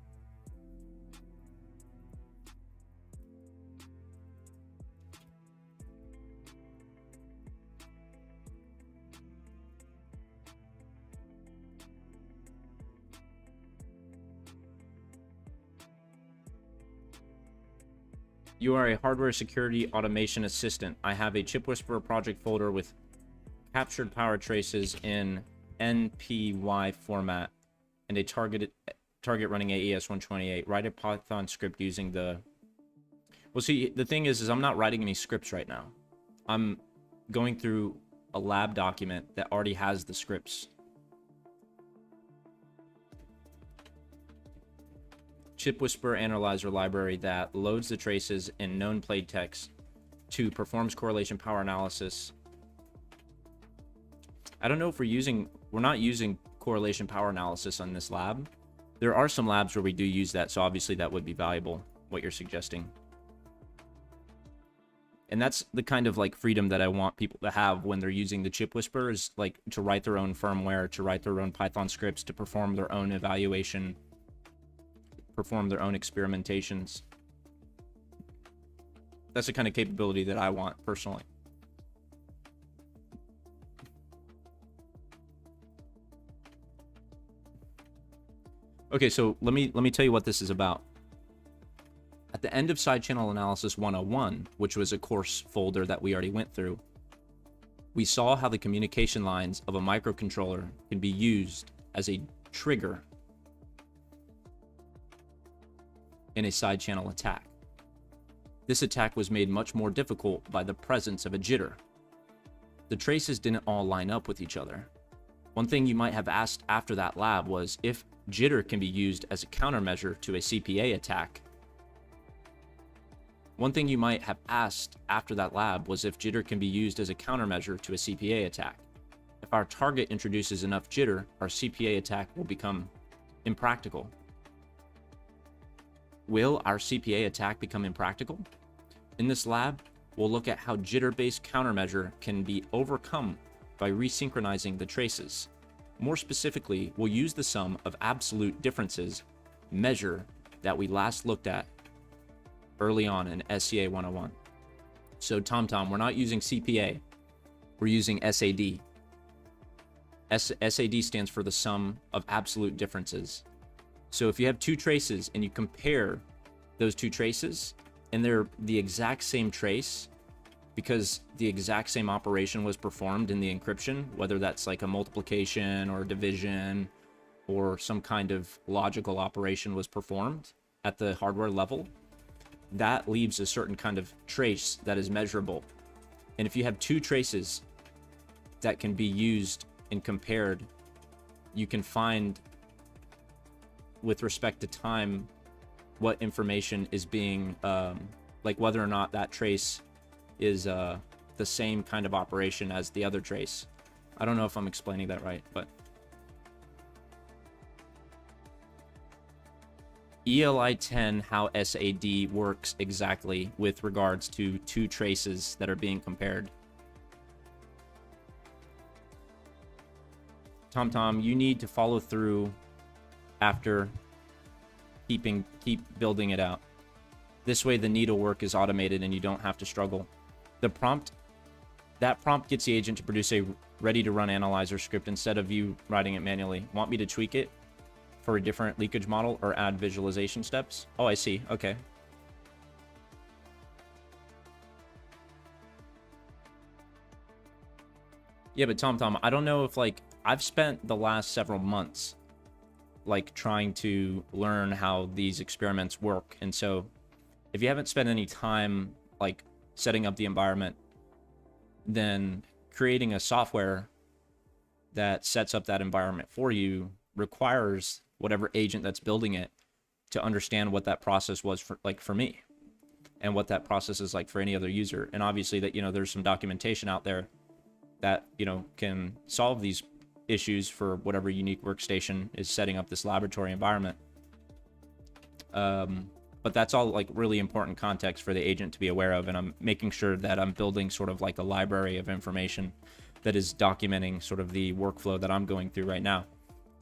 You are a hardware security automation assistant. I have a ChipWhisperer project folder with captured power traces in NPY format and a target running AES 128. Write a Python script using the... Well, see, the thing is I'm not writing any scripts right now. I'm going through a lab document that already has the scripts. ChipWhisperer Analyzer library that loads the traces in known plain text. 2. Performs correlation power analysis. I don't know if we're not using correlation power analysis on this lab. There are some labs where we do use that, so obviously that would be valuable, what you're suggesting. And that's the kind of like freedom that I want people to have when they're using the ChipWhisperer, is like to write their own firmware, to write their own Python scripts, to perform their own evaluation, perform their own experimentations. That's the kind of capability that I want personally. Okay, so let me tell you what this is about. At the end of Side Channel Analysis 101, which was a course folder that we already went through, we saw how the communication lines of a microcontroller can be used as a trigger in a side channel attack. This attack was made much more difficult by the presence of a jitter. The traces didn't all line up with each other. One thing you might have asked after that lab was if jitter can be used as a countermeasure to a CPA attack. One thing you might have asked after that lab was if jitter can be used as a countermeasure to a CPA attack. If our target introduces enough jitter, our CPA attack will become impractical. Will our CPA attack become impractical? In this lab, we'll look at how jitter-based countermeasure can be overcome by resynchronizing the traces. More specifically, we'll use the sum of absolute differences measure that we last looked at early on in SCA 101. So TomTom, we're not using CPA, we're using SAD. SAD stands for the sum of absolute differences. So if you have two traces and you compare those two traces and they're the exact same trace because the exact same operation was performed in the encryption, whether that's like a multiplication or division or some kind of logical operation was performed at the hardware level, that leaves a certain kind of trace that is measurable. And if you have two traces that can be used and compared, you can find, with respect to time, what information is being, like whether or not that trace is the same kind of operation as the other trace. I don't know if I'm explaining that right, but ELI 10, how SAD works exactly with regards to two traces that are being compared. TomTom, you need to follow through after keep building it out. This way the needlework is automated and you don't have to struggle. That prompt gets the agent to produce a ready to run analyzer script instead of you writing it manually. Want me to tweak it for a different leakage model or add visualization steps? Oh, I see. Okay. Yeah, but TomTom, I don't know if, like, I've spent the last several months like trying to learn how these experiments work, and so if you haven't spent any time like setting up the environment, then creating a software that sets up that environment for you requires whatever agent that's building it to understand what that process was for me and what that process is like for any other user. And obviously that, there's some documentation out there that, can solve these issues for whatever unique workstation is setting up this laboratory environment. But that's all like really important context for the agent to be aware of, and I'm making sure that I'm building sort of like a library of information that is documenting sort of the workflow that I'm going through right now.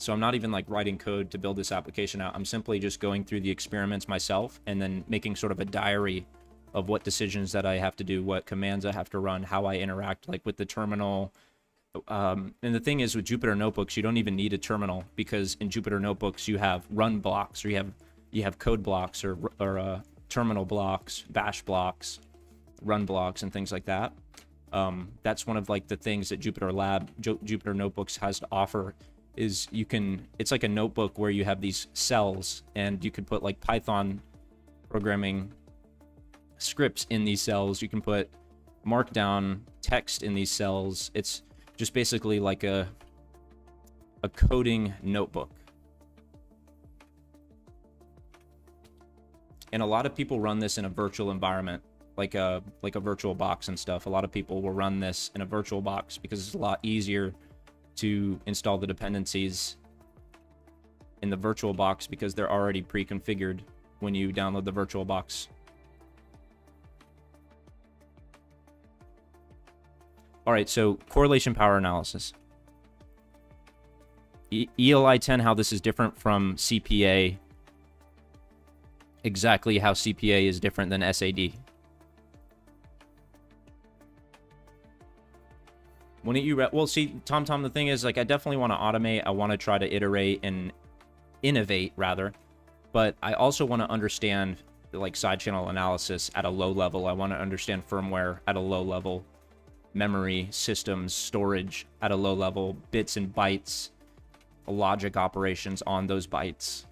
So I'm not even like writing code to build this application out. I'm simply just going through the experiments myself and then making sort of a diary of what decisions that I have to do, what commands I have to run, how I interact like with the terminal. And the thing is with Jupyter Notebooks, you don't even need a terminal, because in Jupyter Notebooks you have run blocks, or you have code blocks, or terminal blocks, bash blocks, run blocks, and things like that. That's one of like the things that Jupyter Notebooks has to offer, is it's like a notebook where you have these cells, and you could put like Python programming scripts in these cells. You can put markdown text in these cells. It's just basically like a coding notebook. And a lot of people run this in a virtual environment, like a virtual box and stuff. A lot of people will run this in a virtual box because it's a lot easier to install the dependencies in the virtual box, because they're already pre-configured when you download the virtual box. All right, so correlation power analysis. ELI 10, how this is different from CPA. Exactly how CPA is different than SAD. When well, see, Tom, the thing is, like, I definitely want to automate. I want to try to iterate and innovate, rather. But I also want to understand, like, side channel analysis at a low level. I want to understand firmware at a low level. Memory, systems, storage at a low level, bits and bytes, logic operations on those bytes,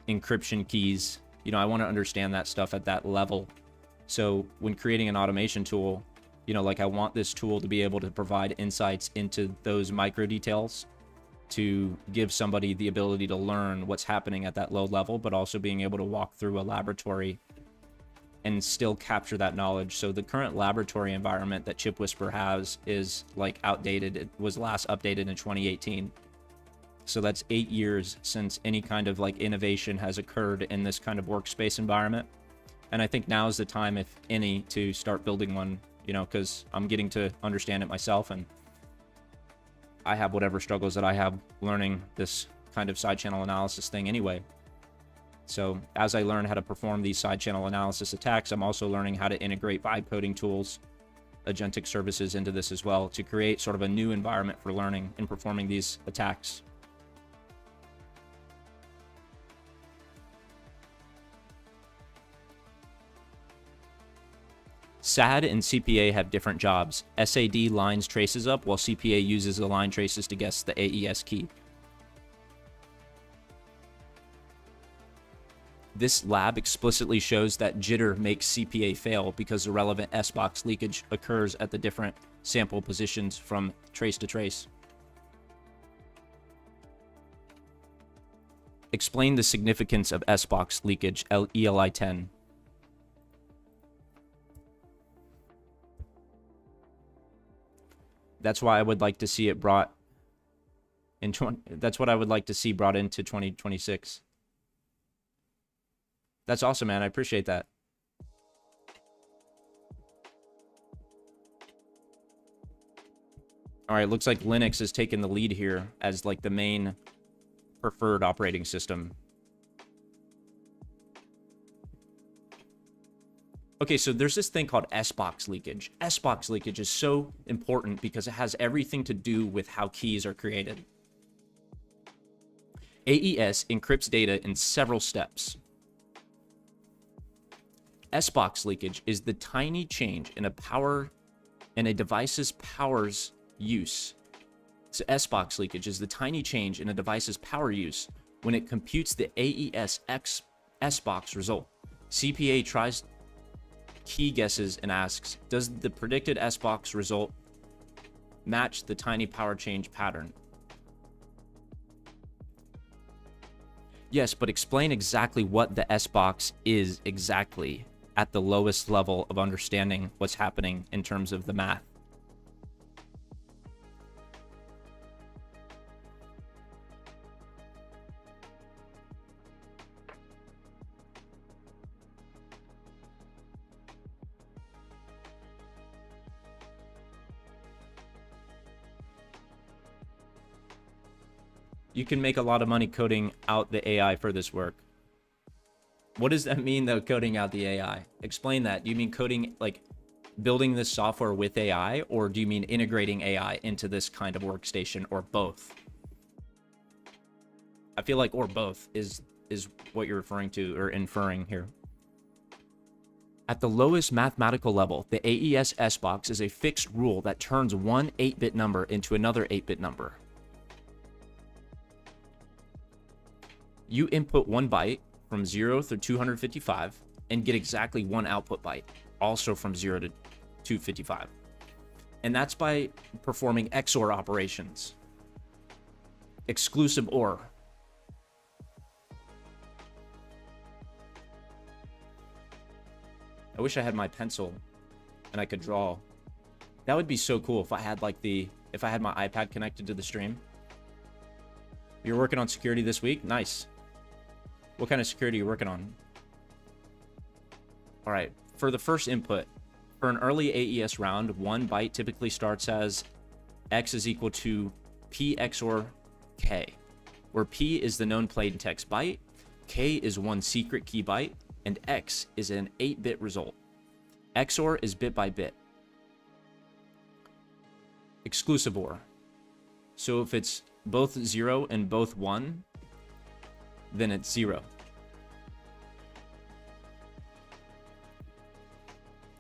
encryption keys. You know, I want to understand that stuff at that level. So when creating an automation tool, you know, like, I want this tool to be able to provide insights into those micro details to give somebody the ability to learn what's happening at that low level, but also being able to walk through a laboratory and still capture that knowledge. So the current laboratory environment that ChipWhisperer has is like outdated. It was last updated in 2018. So that's 8 years since any kind of like innovation has occurred in this kind of workspace environment. And I think now is the time, if any, to start building one, you know, because I'm getting to understand it myself, and I have whatever struggles that I have learning this kind of side channel analysis thing anyway. So as I learn how to perform these side channel analysis attacks, I'm also learning how to integrate vibe coding tools, agentic services into this as well, to create sort of a new environment for learning and performing these attacks. SAD and CPA have different jobs. SAD lines traces up, while CPA uses the line traces to guess the AES key. This lab explicitly shows that jitter makes CPA fail because the relevant S-box leakage occurs at the different sample positions from trace to trace. Explain the significance of S-box leakage, ELI 10. That's why I would like to see it brought in. That's what I would like to see brought into 2026. That's awesome, man. I appreciate that. All right, looks like Linux has taken the lead here as like the main preferred operating system. Okay, so there's this thing called S-box leakage. S-box leakage is so important because it has everything to do with how keys are created. AES encrypts data in several steps. S-box leakage is the tiny change in a device's power's use. So S-box leakage is the tiny change in a device's power use when it computes the AES S-box result. CPA tries key guesses and asks, does the predicted S-box result match the tiny power change pattern? Yes, but explain exactly what the S-box is exactly at the lowest level of understanding what's happening in terms of the math. You can make a lot of money coding out the AI for this work. What does that mean, though, coding out the AI? Explain that. Do you mean coding, like building this software with AI, or do you mean integrating AI into this kind of workstation, or both? I feel like or both is what you're referring to or inferring here. At the lowest mathematical level, the AES S-box is a fixed rule that turns one 8-bit number into another 8-bit number. You input 1 byte from 0 through 255 and get exactly 1 output byte, also from 0 to 255. And that's by performing XOR operations. Exclusive OR. I wish I had my pencil and I could draw. That would be so cool if I had like if I had my iPad connected to the stream. You're working on security this week? Nice. What kind of security are you working on? All right, for the first input, for an early AES round, 1 byte typically starts as X is equal to P XOR K, where P is the known plaintext byte, K is one secret key byte, and X is an 8-bit result. XOR is bit by bit. Exclusive OR. So if it's both 0 and both 1, then it's 0.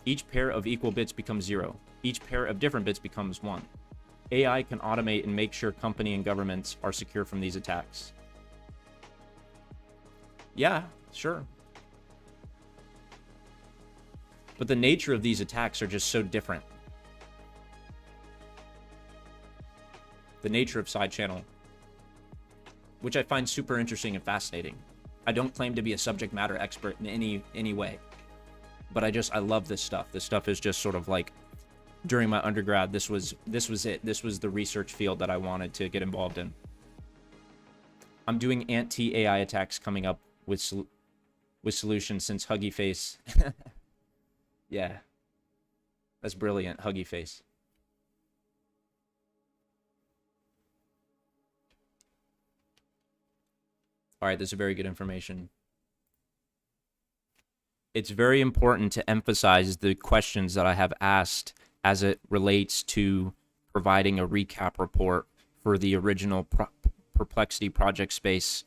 Each pair of equal bits becomes 0. Each pair of different bits becomes 1. AI can automate and make sure company and governments are secure from these attacks. Yeah, sure. But the nature of these attacks are just so different. The nature of side channel, which I find super interesting and fascinating. I don't claim to be a subject matter expert in any way, but I love this stuff. This stuff is just sort of like, during my undergrad, this was it. This was the research field that I wanted to get involved in. I'm doing anti-AI attacks coming up with solutions since Huggy Face. Yeah, that's brilliant, Huggy Face. All right, this is very good information. It's very important to emphasize the questions that I have asked as it relates to providing a recap report for the original Perplexity project space,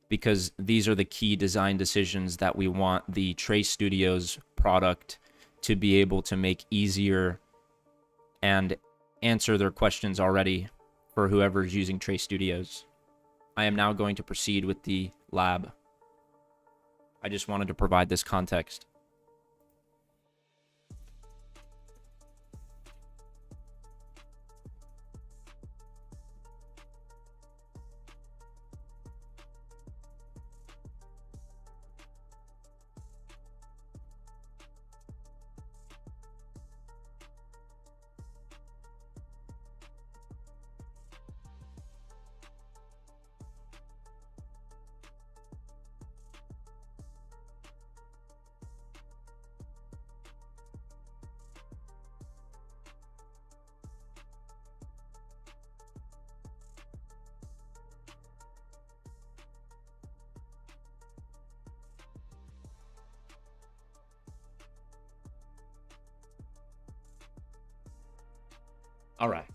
because these are the key design decisions that we want the Trace Studios product to be able to make easier and answer their questions already for whoever's using Trace Studios. I am now going to proceed with the lab. I just wanted to provide this context. All right.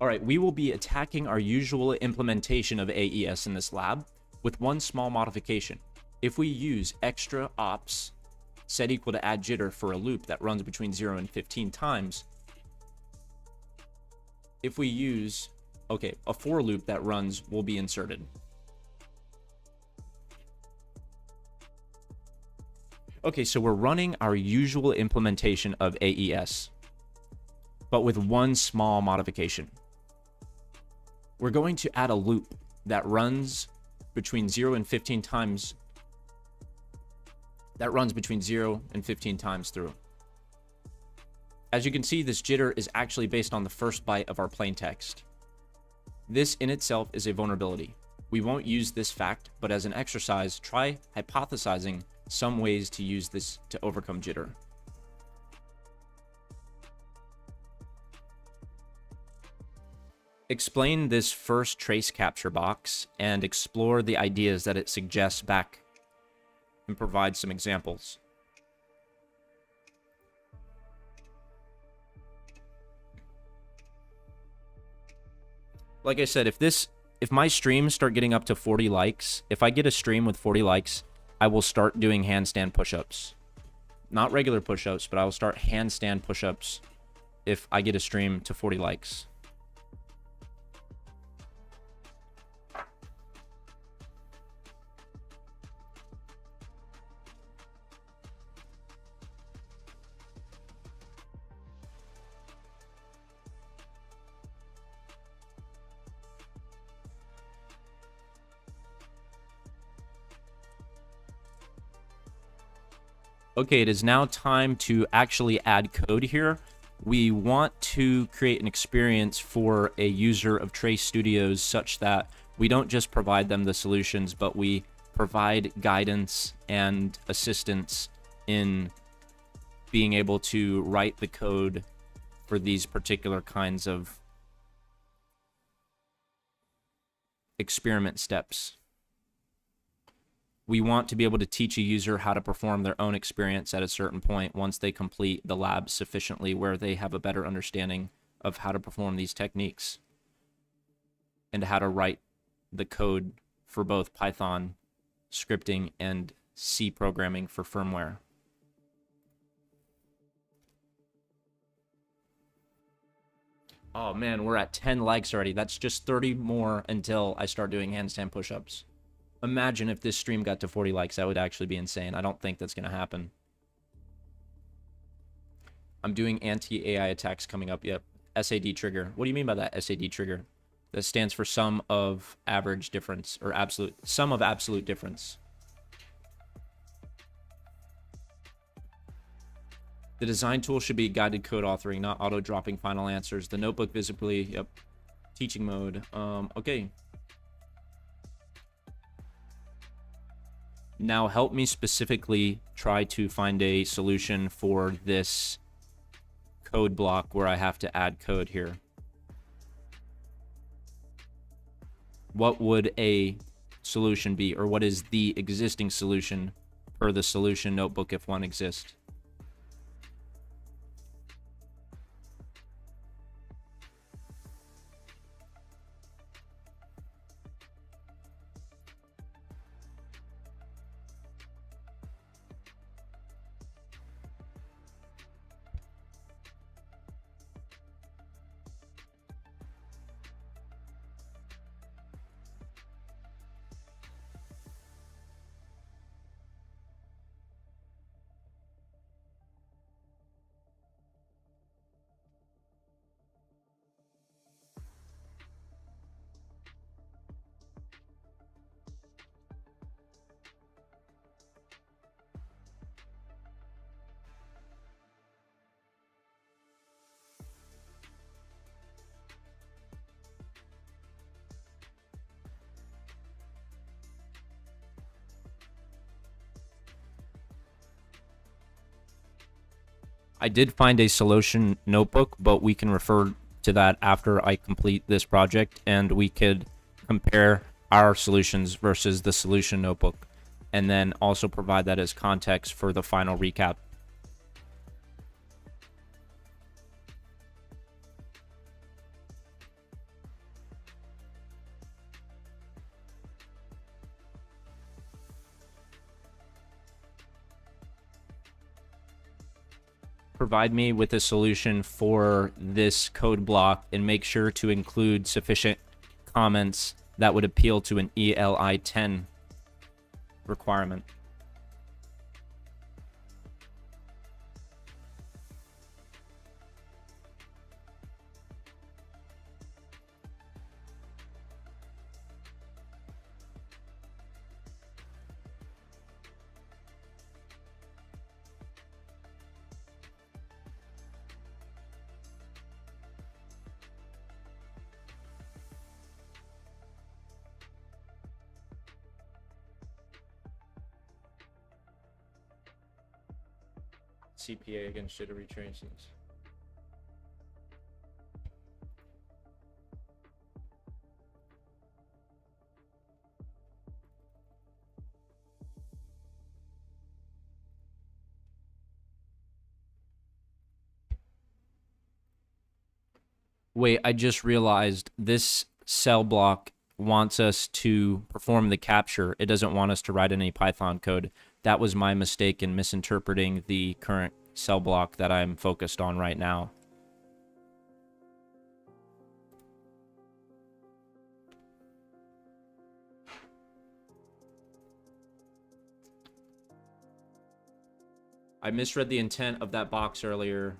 All right, we will be attacking our usual implementation of AES in this lab with one small modification. If we use extra ops set equal to add jitter for a loop that runs between 0 and 15 times, if we use, okay, a for loop that runs will be inserted. Okay, so we're running our usual implementation of AES, but with one small modification. We're going to add a loop that runs between 0 and 15 times, through. As you can see, this jitter is actually based on the first byte of our plaintext. This in itself is a vulnerability. We won't use this fact, but as an exercise, try hypothesizing some ways to use this to overcome jitter. Explain this first trace capture box and explore the ideas that it suggests back and provide some examples. Like I said, if my streams start getting up to 40 likes, if I get a stream with 40 likes, I will start doing handstand push-ups. Not regular push-ups, but I will start handstand push-ups if I get a stream to 40 likes. Okay, it is now time to actually add code here. We want to create an experience for a user of Trace Studios such that we don't just provide them the solutions, but we provide guidance and assistance in being able to write the code for these particular kinds of experiment steps. We want to be able to teach a user how to perform their own experience at a certain point once they complete the lab sufficiently where they have a better understanding of how to perform these techniques and how to write the code for both Python scripting and C programming for firmware. Oh man, we're at 10 likes already. That's just 30 more until I start doing handstand push-ups. Imagine if this stream got to 40 likes. That would actually be insane. I don't think that's going to happen. I'm doing anti-AI attacks coming up. Yep. SAD trigger. What do you mean by that, SAD trigger? That stands for sum of average difference, or sum of absolute difference. The design tool should be guided code authoring, not auto-dropping final answers. The notebook visibly, yep. Teaching mode. Okay. Now help me specifically try to find a solution for this code block where I have to add code here. What would a solution be, or what is the existing solution per the solution notebook if one exists? I did find a solution notebook, but we can refer to that after I complete this project, and we could compare our solutions versus the solution notebook, and then also provide that as context for the final recap. Provide me with a solution for this code block and make sure to include sufficient comments that would appeal to an ELI 10 requirement. CPA against jittery traces. Wait, I just realized this cell block wants us to perform the capture. It doesn't want us to write any Python code. That was my mistake in misinterpreting the current cell block that I'm focused on right now. I misread the intent of that box earlier.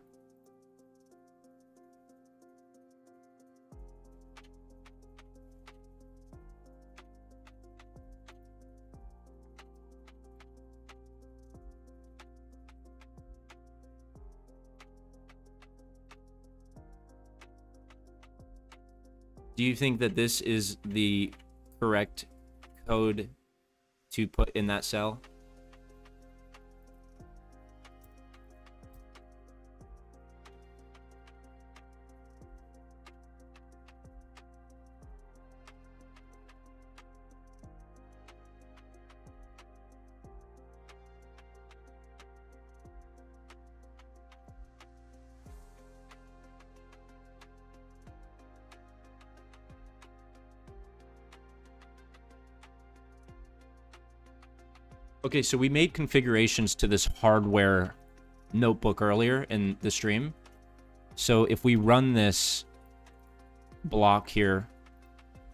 Do you think that this is the correct code to put in that cell? Okay, so we made configurations to this hardware notebook earlier in the stream. So if we run this block here,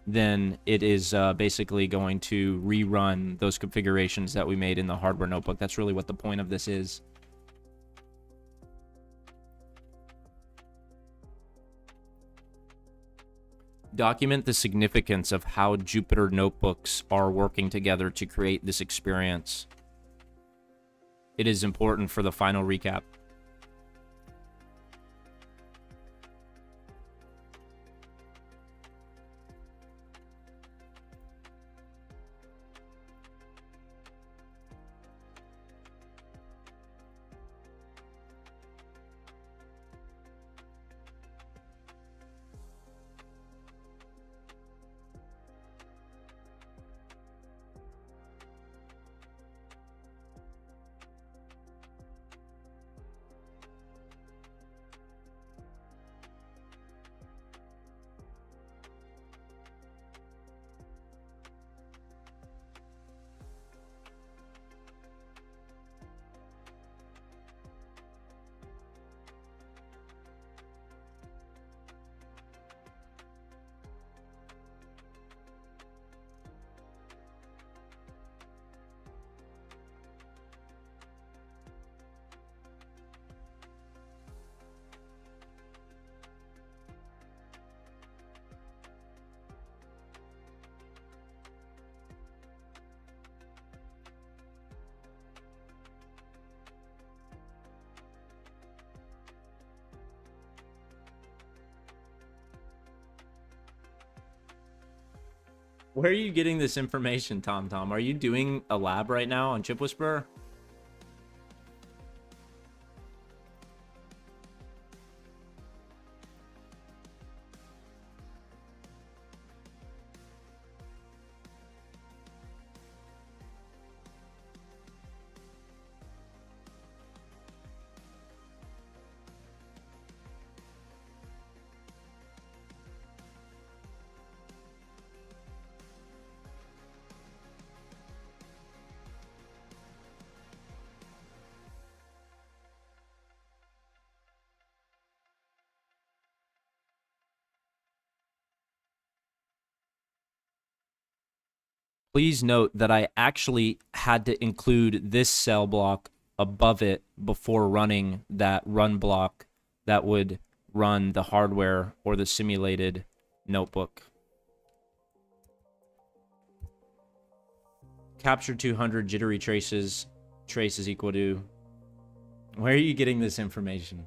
then it is basically going to rerun those configurations that we made in the hardware notebook. That's really what the point of this is. Document the significance of how Jupyter notebooks are working together to create this experience. It is important for the final recap. Where are you getting this information, TomTom? Are you doing a lab right now on ChipWhisperer? Please note that I actually had to include this cell block above it before running that run block that would run the hardware or the simulated notebook. Capture 200 jittery traces. Trace is equal to... Where are you getting this information?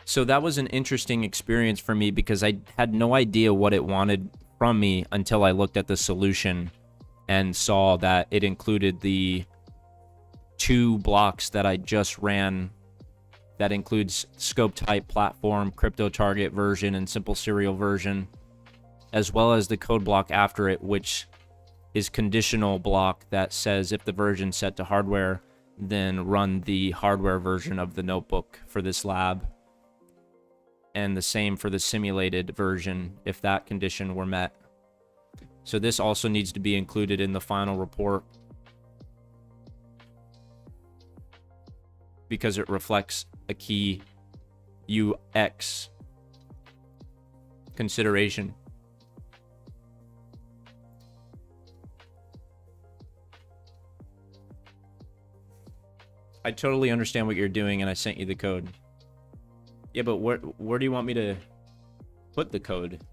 So that was an interesting experience for me because I had no idea what it wanted from me until I looked at the solution and saw that it included the 2 blocks that I just ran. That includes scope type, platform, crypto target version, and simple serial version, as well as the code block after it, which is conditional block that says if the version's set to hardware, then run the hardware version of the notebook for this lab. And the same for the simulated version if that condition were met. So this also needs to be included in the final report because it reflects a key UX consideration. I totally understand what you're doing and I sent you the code. Yeah, but where do you want me to put the code?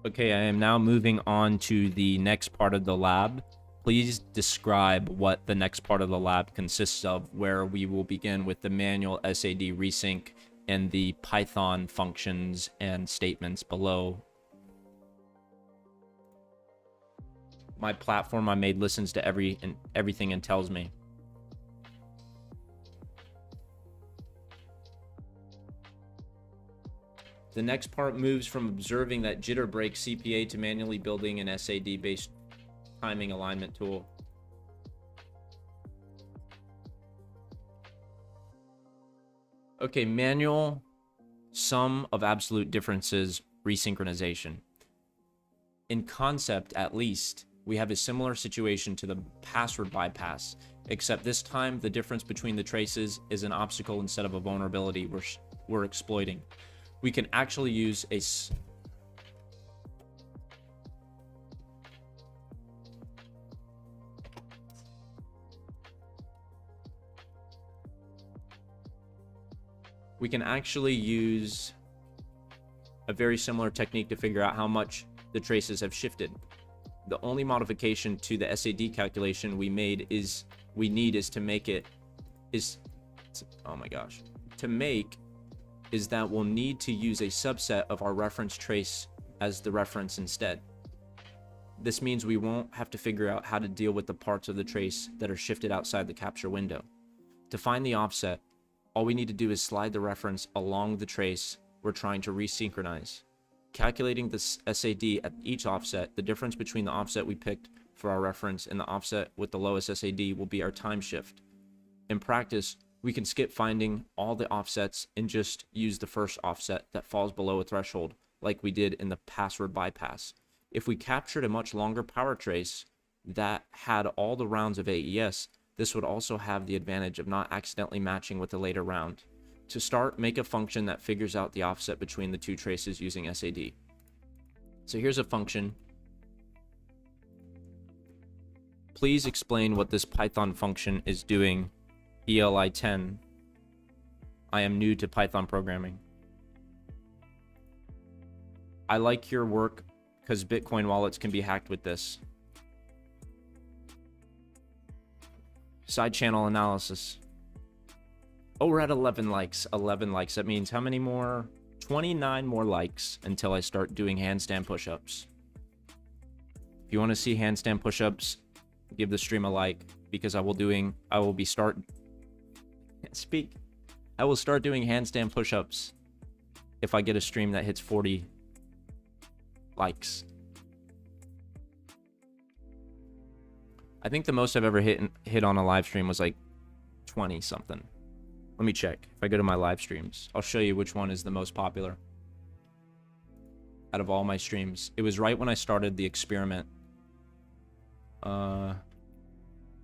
Okay, I am now moving on to the next part of the lab. Please describe what the next part of the lab consists of, where we will begin with the manual SAD resync and the Python functions and statements below. My platform I made listens to everything and tells me. The next part moves from observing that jitter break CPA to manually building an SAD-based timing alignment tool. Okay, manual sum of absolute differences resynchronization. In concept, at least, we have a similar situation to the password bypass, except this time the difference between the traces is an obstacle instead of a vulnerability we're exploiting. We can actually use a very similar technique to figure out how much the traces have shifted. The only modification to the SAD calculation we need is that we'll need to use a subset of our reference trace as the reference instead. This means we won't have to figure out how to deal with the parts of the trace that are shifted outside the capture window. To find the offset, all we need to do is slide the reference along the trace we're trying to resynchronize. Calculating the SAD at each offset, the difference between the offset we picked for our reference and the offset with the lowest SAD will be our time shift. In practice, we can skip finding all the offsets and just use the first offset that falls below a threshold, like we did in the password bypass. If we captured a much longer power trace that had all the rounds of AES, this would also have the advantage of not accidentally matching with the later round. To start, make a function that figures out the offset between the 2 traces using SAD. So here's a function. Please explain what this Python function is doing. ELI 10. I am new to Python programming. I like your work because Bitcoin wallets can be hacked with this. Side channel analysis. Oh, we're at 11 likes. 11 likes. That means how many more? 29 more likes until I start doing handstand push-ups. If you want to see handstand push-ups, give the stream a like because I will start doing handstand push-ups if I get a stream that hits 40 likes. I think the most I've ever hit on a live stream was like 20 something. Let me check. If I go to my live streams, I'll show you which one is the most popular out of all my streams. It was right when I started the experiment.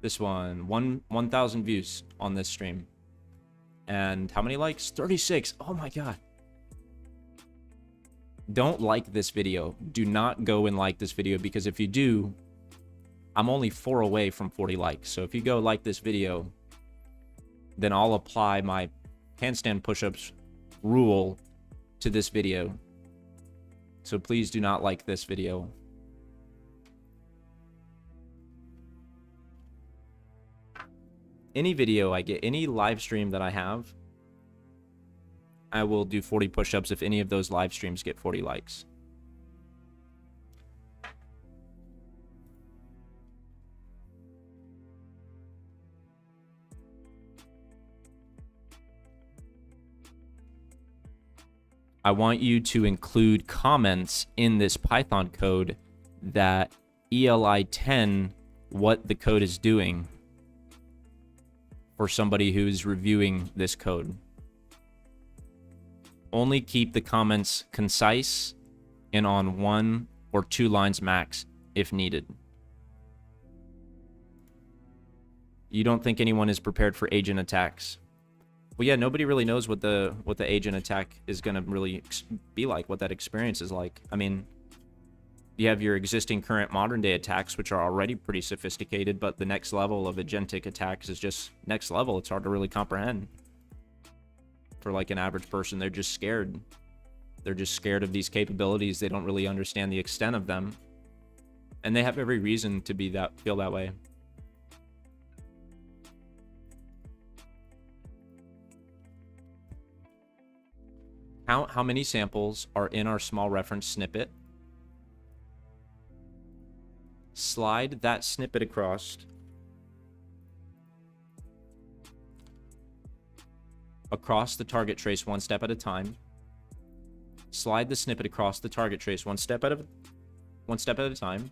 This one, 1,000 views on this stream. And how many likes? 36. Oh my god. Don't like this video. Do not go and like this video, because if you do, I'm only 4 away from 40 likes. So if you go like this video, then I'll apply my handstand push-ups rule to this video. So please do not like this video. Any video I get, any live stream that I have, I will do 40 push-ups if any of those live streams get 40 likes. I want you to include comments in this Python code that ELI10 what the code is doing for somebody who's reviewing this code. Only keep the comments concise and on 1 or 2 lines max if needed. You don't think anyone is prepared for agent attacks? Well, yeah, nobody really knows what the agent attack is going to really be like, what that experience is like. I mean, you have your existing current modern day attacks, which are already pretty sophisticated, but the next level of agentic attacks is just next level. It's hard to really comprehend. For like an average person, they're just scared. They're just scared of these capabilities. They don't really understand the extent of them. And they have every reason to feel that way. How many samples are in our small reference snippet? Slide that snippet across the target trace one step at a time. Slide the snippet across the target trace one step at a time.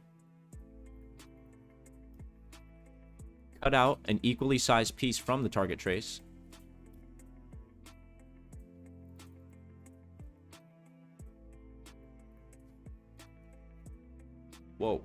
Cut out an equally sized piece from the target trace. Whoa.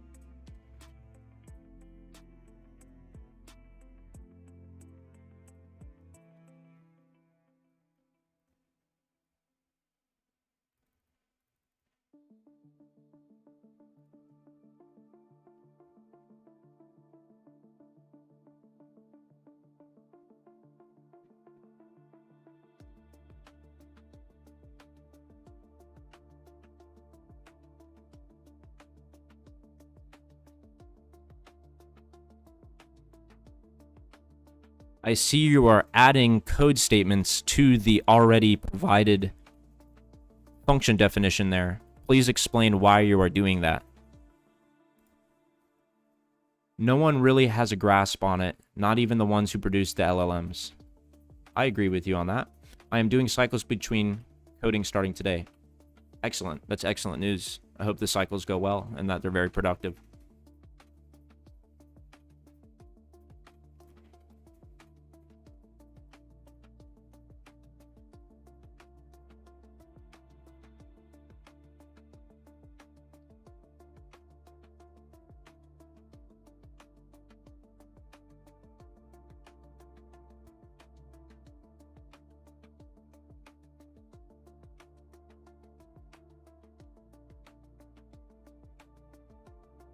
I see you are adding code statements to the already provided function definition there. Please explain why you are doing that. No one really has a grasp on it, not even the ones who produce the LLMs. I agree with you on that. I am doing cycles between coding starting today. Excellent. That's excellent news. I hope the cycles go well and that they're very productive.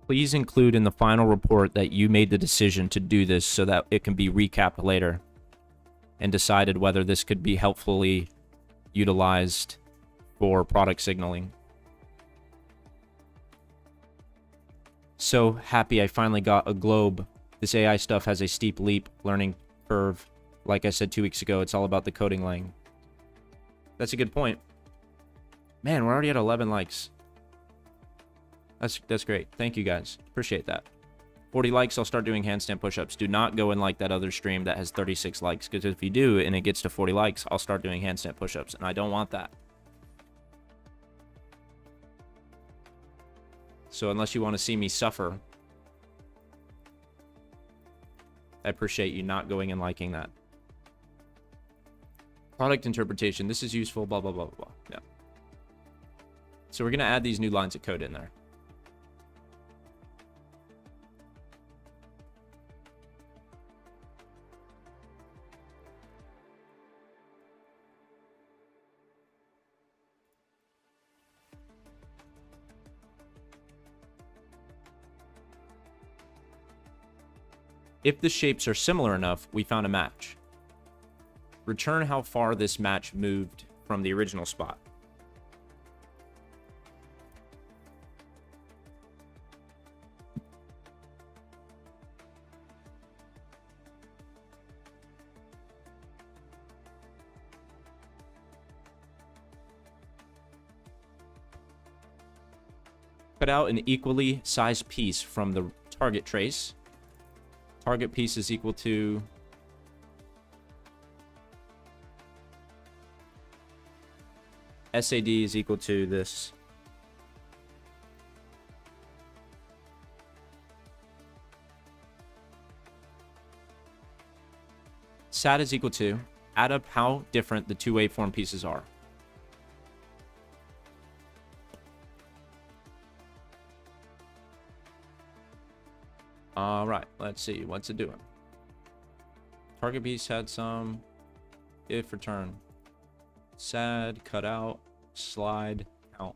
Please include in the final report that you made the decision to do this so that it can be recapped later and decided whether this could be helpfully utilized for product signaling. So happy I finally got a globe. This AI stuff has a steep leap learning curve. Like I said 2 weeks ago, it's all about the coding lang. That's a good point. Man, we're already at 11 likes. That's great. Thank you guys. Appreciate that. 40 likes, I'll start doing handstand push-ups. Do not go and like that other stream that has 36 likes, because if you do and it gets to 40 likes, I'll start doing handstand push-ups, and I don't want that. So unless you want to see me suffer, I appreciate you not going and liking that. Product interpretation. This is useful, blah, blah, blah, blah, blah. Yeah. So we're going to add these new lines of code in there. If the shapes are similar enough, we found a match. Return how far this match moved from the original spot. Cut out an equally sized piece from the target trace. Target piece is equal to SAD is equal to this. SAD is equal to, add up how different the two waveform pieces are. All right, let's see. What's it doing? Target piece had some. If return. SAD, cut out, slide, out.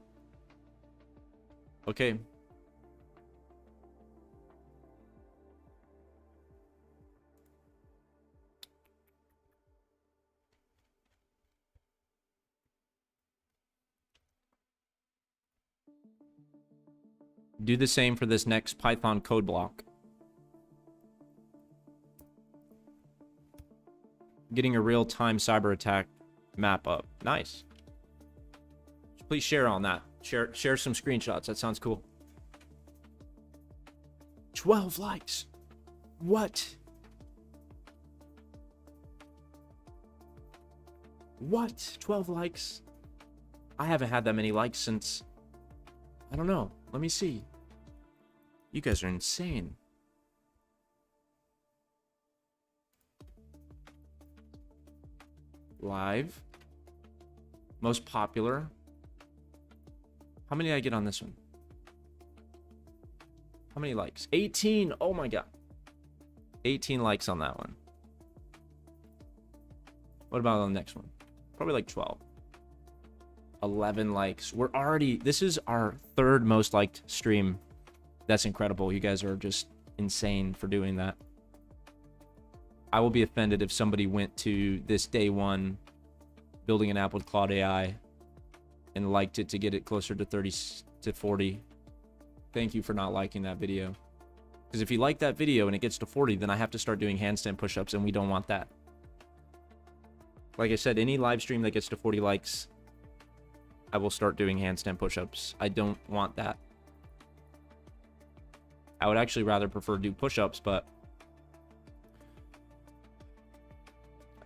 Okay. Do the same for this next Python code block. Getting a real-time cyber attack map up. Nice. Please share on that. Share some screenshots. That sounds cool. 12 likes. What? What? 12 likes? I haven't had that many likes since... I don't know. Let me see. You guys are insane. Live. Most popular. How many did I get on this one? How many likes? 18. Oh my god. 18 likes on that one. What about on the next one? Probably like 12. 11 likes. We're already... This is our third most liked stream. That's incredible. You guys are just insane for doing that. I will be offended if somebody went to this day one building an app with Claude AI and liked it to get it closer to 30 to 40. Thank you for not liking that video. Because if you like that video and it gets to 40, then I have to start doing handstand push-ups, and we don't want that. Like I said, any live stream that gets to 40 likes, I will start doing handstand push-ups. I don't want that. I would actually rather prefer do push-ups, but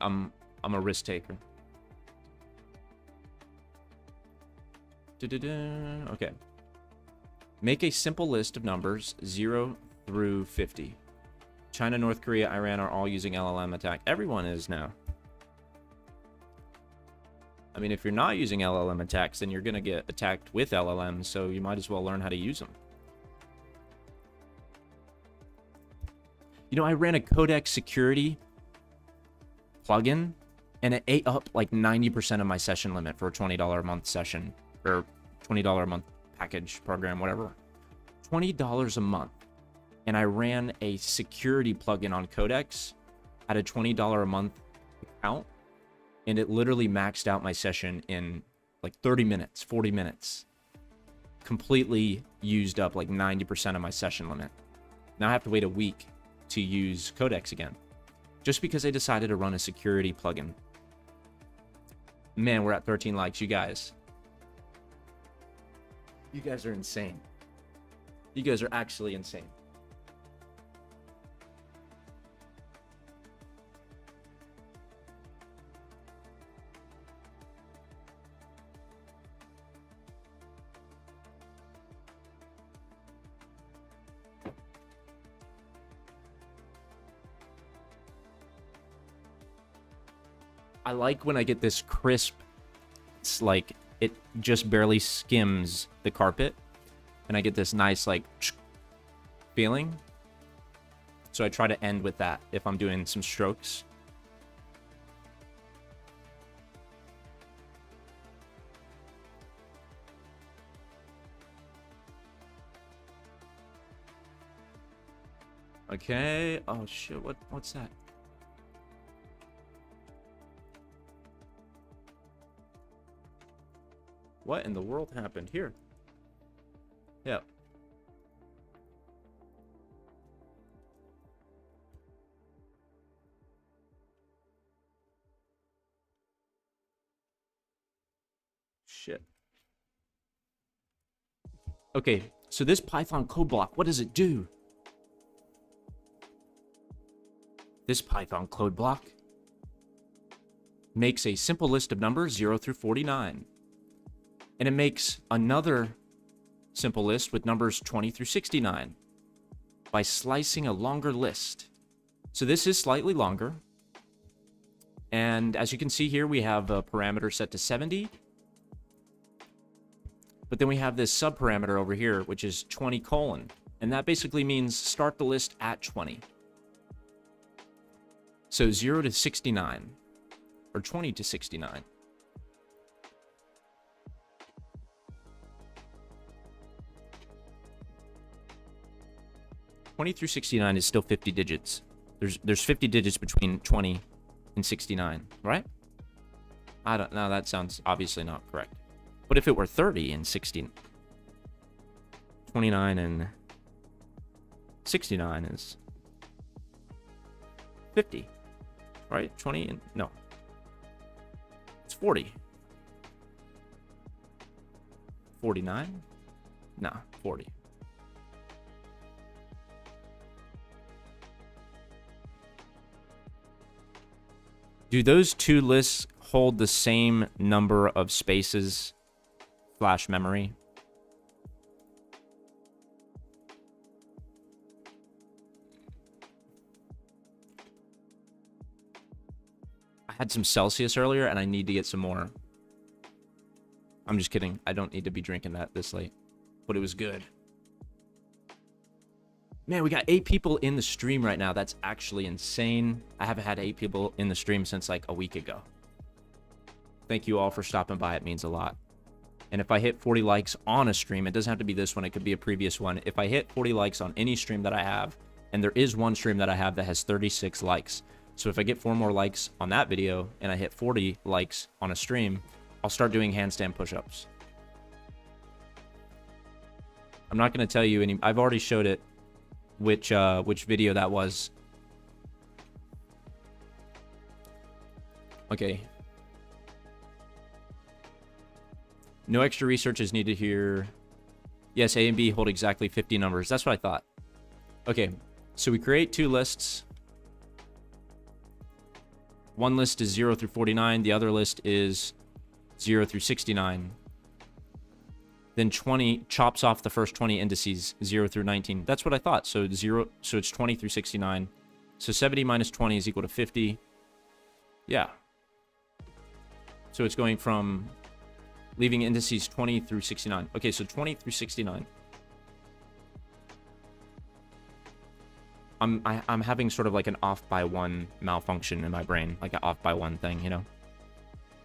I'm a risk taker. Okay. Make a simple list of numbers 0 through 50. China, North Korea, Iran are all using LLM attack. Everyone is now. I mean, if you're not using LLM attacks, then you're going to get attacked with LLMs, so you might as well learn how to use them. You know, I ran a codec security plugin, and it ate up like 90% of my session limit for a $20 a month session, or $20 a month package program, whatever. $20 a month. And I ran a security plugin on codecs at a $20 a month account, and it literally maxed out my session in like 30 minutes, 40 minutes. Completely used up like 90% of my session limit. Now I have to wait a week to use codecs again, just because I decided to run a security plugin. Man, we're at 13 likes, you guys. You guys are insane. You guys are actually insane. I like when I get this crisp, it's like it just barely skims the carpet, and I get this nice like feeling. So I try to end with that if I'm doing some strokes. Okay. Oh shit, what's that? What in the world happened here? Yep. Shit. Okay, so this Python code block, what does it do? This Python code block makes a simple list of numbers 0 through 49. And it makes another simple list with numbers 20 through 69 by slicing a longer list. So this is slightly longer. And as you can see here, we have a parameter set to 70. But then we have this subparameter over here, which is 20 colon. And that basically means start the list at 20. So 0 to 69, or 20 to 69. Through 69 is still 50 digits. There's 50 digits between 20 and 69, right? I don't know. That sounds obviously not correct. But if it were 30 and 16, 29 and 69 is 50, right? 20 and no, it's 40. 49? No, 40. Do those two lists hold the same number of spaces / memory? I had some Celsius earlier and I need to get some more. I'm just kidding. I don't need to be drinking that this late, but it was good. Man, we got 8 people in the stream right now. That's actually insane. I haven't had 8 people in the stream since like a week ago. Thank you all for stopping by. It means a lot. And if I hit 40 likes on a stream, it doesn't have to be this one. It could be a previous one. If I hit 40 likes on any stream that I have, and there is one stream that I have that has 36 likes. So if I get 4 more likes on that video and I hit 40 likes on a stream, I'll start doing handstand push-ups. I'm not going to tell you any. I've already showed it. Which video that was. Okay. No extra research is needed here. Yes, A and B hold exactly 50 numbers. That's what I thought. Okay, so we create 2 lists. One list is 0 through 49. The other list is 0 through 69. Then 20 chops off the first 20 indices, 0 through 19. That's what I thought. So it's 20 through 69. So 70 minus 20 is equal to 50. Yeah. So it's going from leaving indices 20 through 69. Okay, so 20 through 69. I'm having sort of like an off by 1 malfunction in my brain, like an off by 1 thing, you know.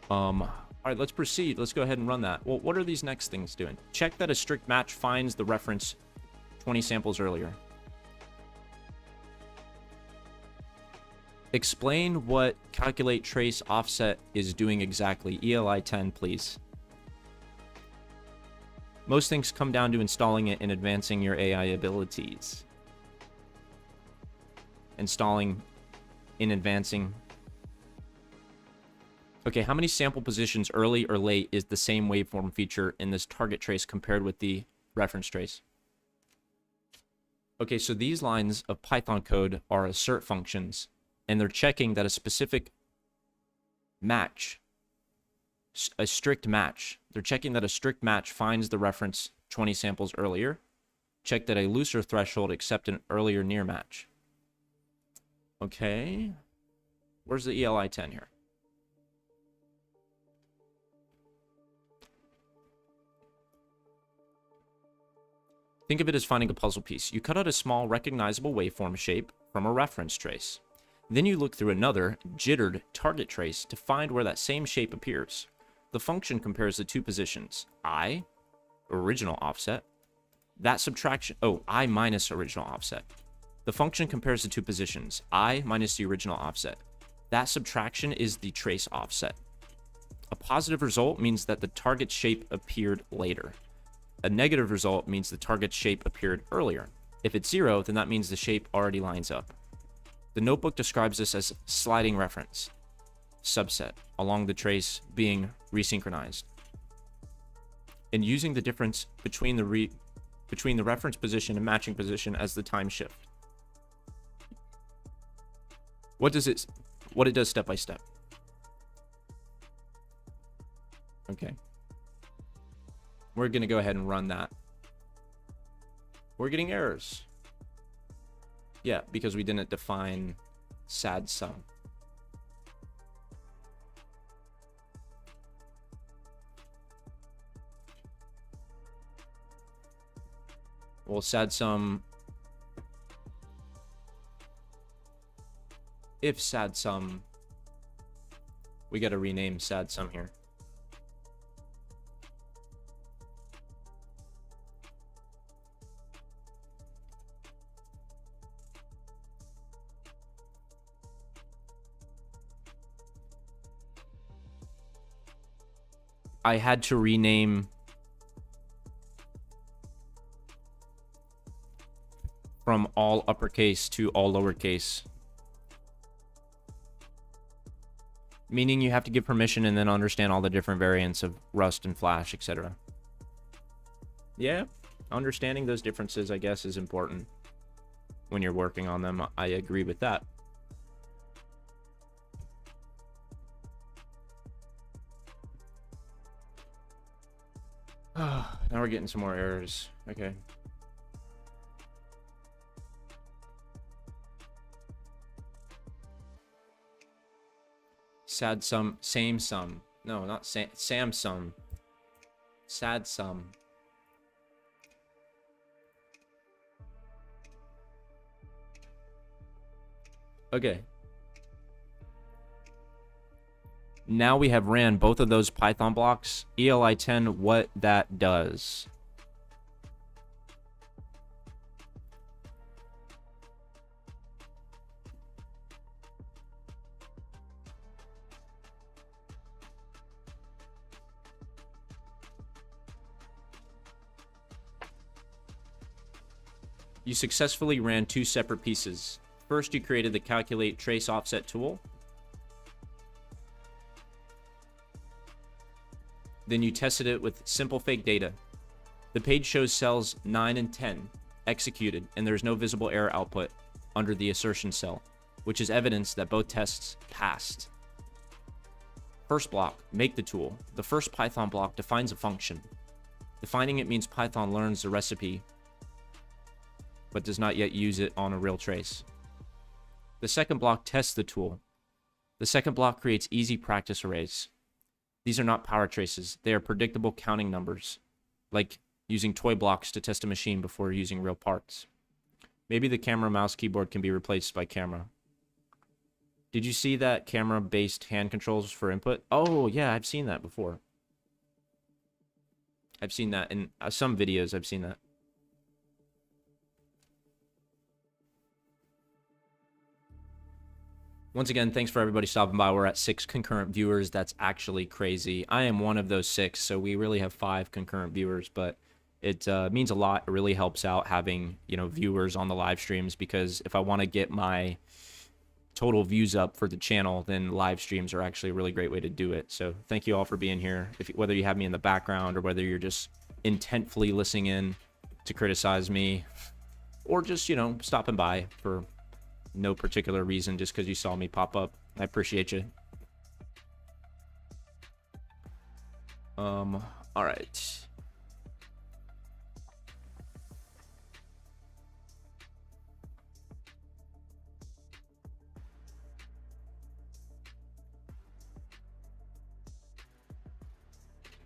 All right, let's proceed. Let's go ahead and run that. Well, what are these next things doing? Check that a strict match finds the reference 20 samples earlier. Explain what calculate trace offset is doing exactly. ELI 10, please. Most things come down to installing it and advancing your AI abilities. Installing in advancing. Okay, how many sample positions early or late is the same waveform feature in this target trace compared with the reference trace? Okay, so these lines of Python code are assert functions, and they're checking that a specific match, a strict match, they're checking that a strict match finds the reference 20 samples earlier. Check that a looser threshold accepts an earlier near match. Okay, where's the ELI 10 here? Think of it as finding a puzzle piece. You cut out a small recognizable waveform shape from a reference trace. Then you look through another jittered target trace to find where that same shape appears. The function compares the 2 positions. I, original offset, that subtraction, I minus original offset. The function compares the 2 positions. I minus the original offset. That subtraction is the trace offset. A positive result means that the target shape appeared later. A negative result means the target shape appeared earlier. If it's 0, then that means the shape already lines up. The notebook describes this as sliding reference subset along the trace being resynchronized. And using the difference between the reference position and matching position as the time shift. What it does step by step. Okay. We're going to go ahead and run that. We're getting errors. Yeah, because we didn't define sad sum. Well, sad sum, if sad sum, we got to rename sad sum here. I had to rename from all uppercase to all lowercase. Meaning you have to give permission and then understand all the different variants of Rust and Flash, etc. Yeah, understanding those differences, I guess, is important when you're working on them. I agree with that. Now we're getting some more errors. Okay. Sad sum, same sum. No, not Sam sum. Sad sum. Okay. Now we have ran both of those Python blocks. ELI10, what that does. You successfully ran two separate pieces. First, you created the calculate trace offset tool. Then you tested it with simple fake data. The page shows cells 9 and 10 executed, and there is no visible error output under the assertion cell, which is evidence that both tests passed. First block, make the tool. The first Python block defines a function. Defining it means Python learns the recipe, but does not yet use it on a real trace. The second block tests the tool. The second block creates easy practice arrays. These are not power traces. They are predictable counting numbers, like using toy blocks to test a machine before using real parts. Maybe the camera mouse keyboard can be replaced by camera. Did you see that camera-based hand controls for input? Oh, yeah, I've seen that before. I've seen that in some videos. I've seen that. Once again, thanks for everybody stopping by. We're at 6 concurrent viewers. That's actually crazy. I am one of those 6, so we really have 5 concurrent viewers, but it means a lot. It really helps out having, viewers on the live streams, because if I want to get my total views up for the channel, then live streams are actually a really great way to do it. So thank you all for being here. Whether you have me in the background or whether you're just intentfully listening in to criticize me, or just, stopping by for no particular reason, just because you saw me pop up. I appreciate you. All right.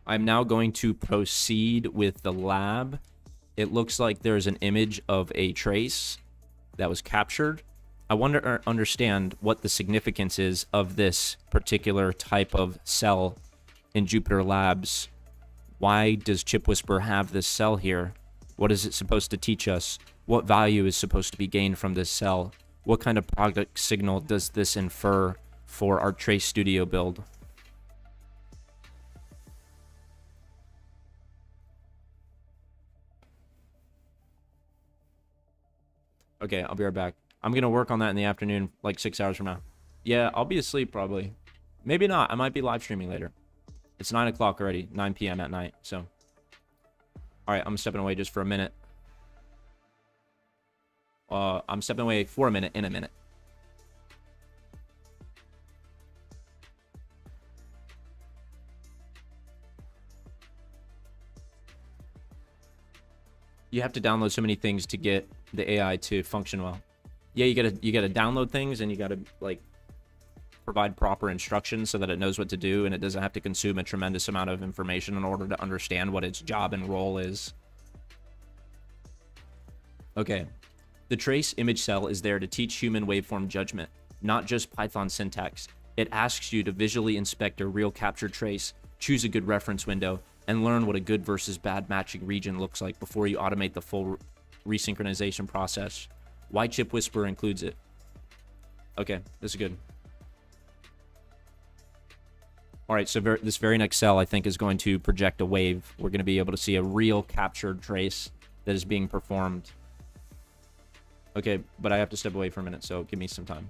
I'm now going to proceed with the lab. It looks like there's an image of a trace that was captured. I want to understand what the significance is of this particular type of cell in Jupyter Labs. Why does ChipWhisperer have this cell here? What is it supposed to teach us? What value is supposed to be gained from this cell? What kind of product signal does this infer for our Trace Studio build? Okay, I'll be right back. I'm going to work on that in the afternoon, like 6 hours from now. Yeah, I'll be asleep probably. Maybe not. I might be live streaming later. It's 9 o'clock already, 9 p.m. at night, so. All right, I'm stepping away just for a minute. I'm stepping away for a minute in a minute. You have to download so many things to get the AI to function well. Yeah, you gotta download things, and you gotta like provide proper instructions so that it knows what to do, and it doesn't have to consume a tremendous amount of information in order to understand what its job and role is. Okay. The trace image cell is there to teach human waveform judgment, not just Python syntax. It asks you to visually inspect a real captured trace, choose a good reference window, and learn what a good versus bad matching region looks like before you automate the full resynchronization process. Why ChipWhisperer includes it. Okay, this is good. All right, so this very next cell, I think, is going to project a wave. We're going to be able to see a real captured trace that is being performed. Okay, but I have to step away for a minute, so give me some time.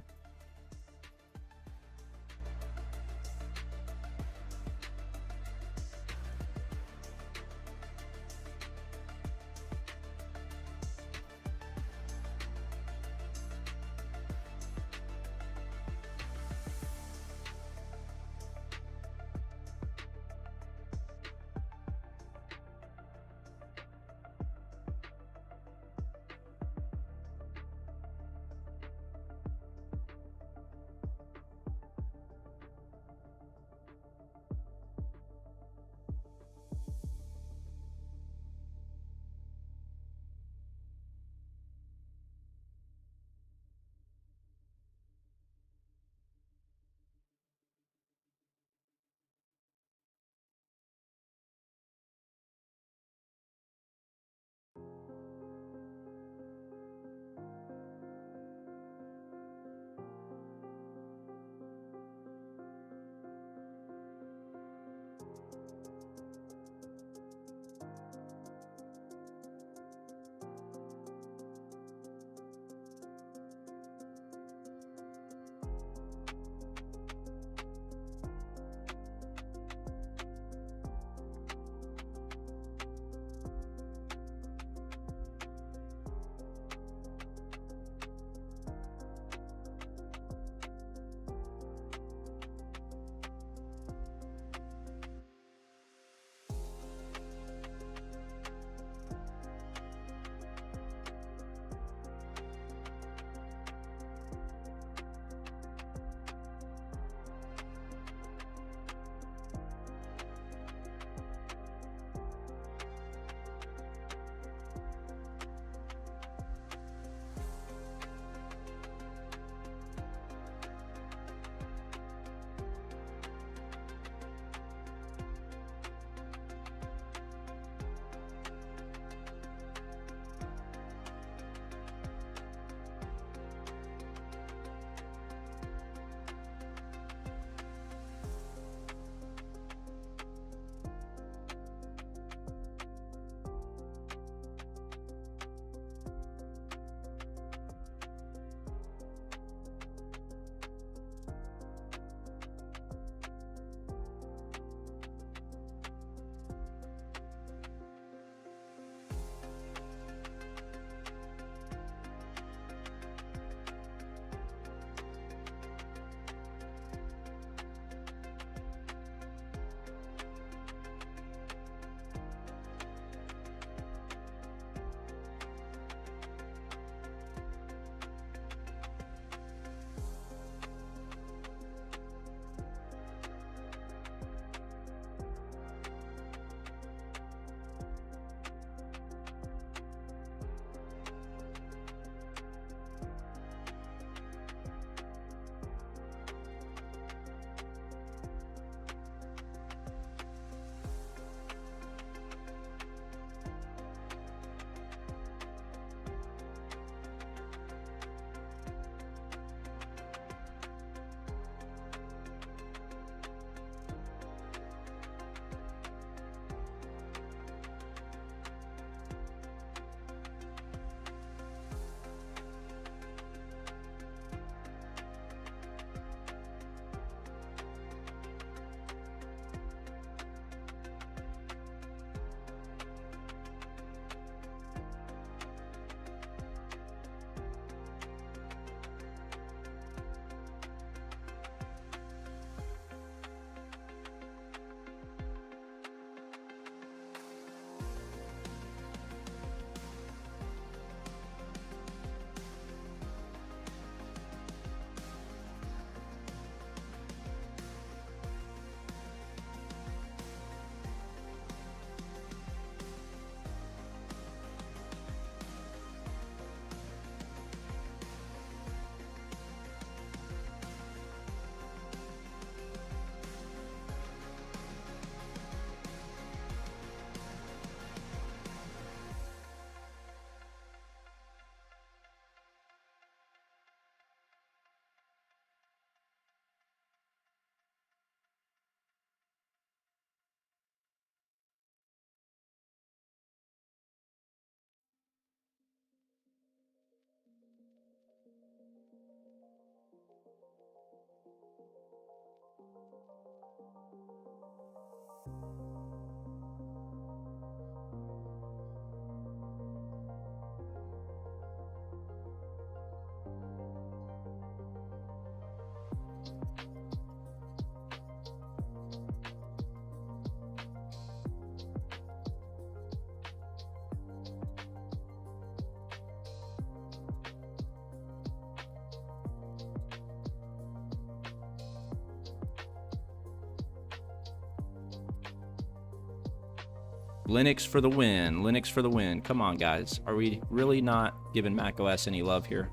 Linux for the win. Linux for the win. Come on, guys. Are we really not giving macOS any love here?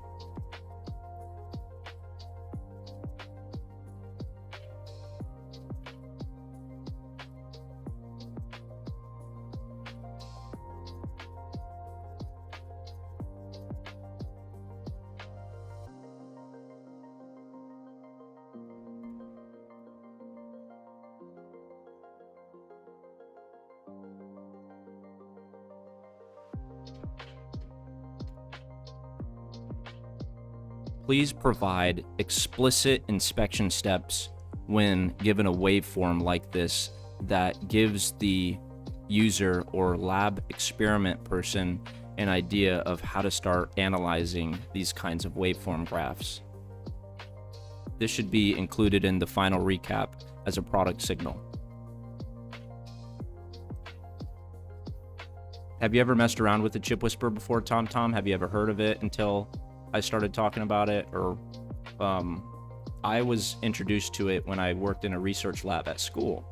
Please provide explicit inspection steps when given a waveform like this that gives the user or lab experiment person an idea of how to start analyzing these kinds of waveform graphs. This should be included in the final recap as a product signal. Have you ever messed around with the ChipWhisperer before, TomTom? Have you ever heard of it until I started talking about it? Or I was introduced to it when I worked in a research lab at school.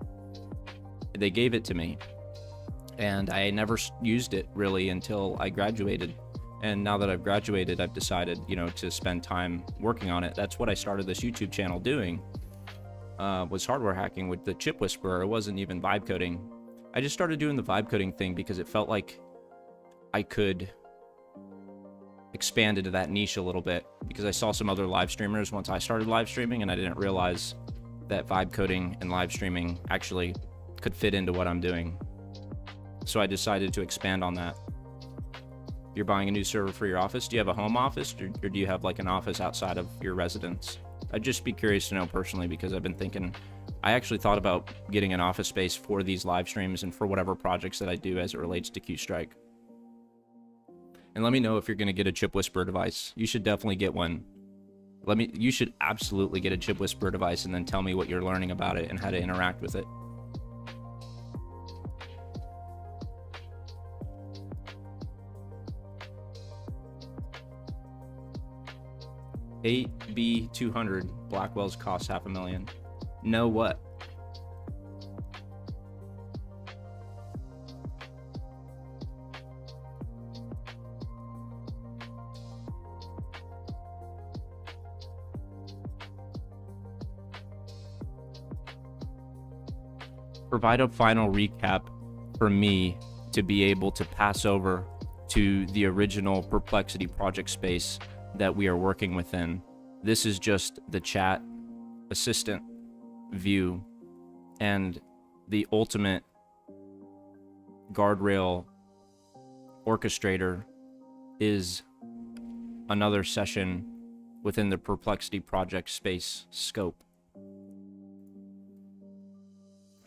They gave it to me, and I never used it really until I graduated. And now that I've graduated, I've decided, to spend time working on it. That's what I started this YouTube channel doing, was hardware hacking with the ChipWhisperer. It wasn't even vibe coding. I just started doing the vibe coding thing because it felt like I could expand into that niche a little bit, because I saw some other live streamers once I started live streaming, and I didn't realize that vibe coding and live streaming actually could fit into what I'm doing. So I decided to expand on that. You're buying a new server for your office. Do you have a home office, or do you have like an office outside of your residence? I'd just be curious to know personally, because I've been thinking, I actually thought about getting an office space for these live streams and for whatever projects that I do as it relates to QStrike. And let me know if you're going to get a ChipWhisperer device. You should definitely get one. You should absolutely get a ChipWhisperer device, and then tell me what you're learning about it and how to interact with it. $8B200 Blackwell's cost $500,000. No what? Provide a final recap for me to be able to pass over to the original Perplexity project space that we are working within. This is just the chat assistant view, and the ultimate guardrail orchestrator is another session within the Perplexity project space scope.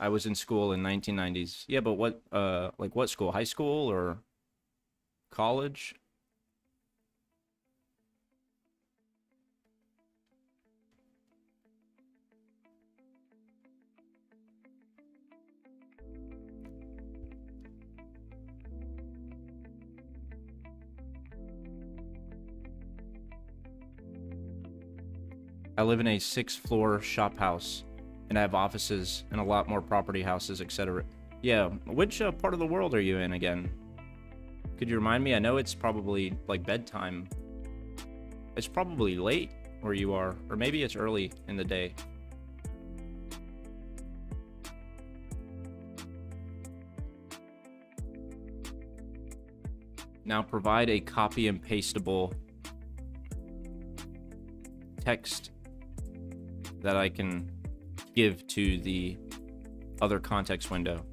I was in school in 1990s. Yeah, but what, like what school? High school or college? I live in a 6th-floor shop house, and I have offices and a lot more property houses, etc. Yeah, which part of the world are you in again? Could you remind me? I know it's probably like bedtime. It's probably late where you are, or maybe it's early in the day. Now provide a copy and pastable text that I can give to the other context window.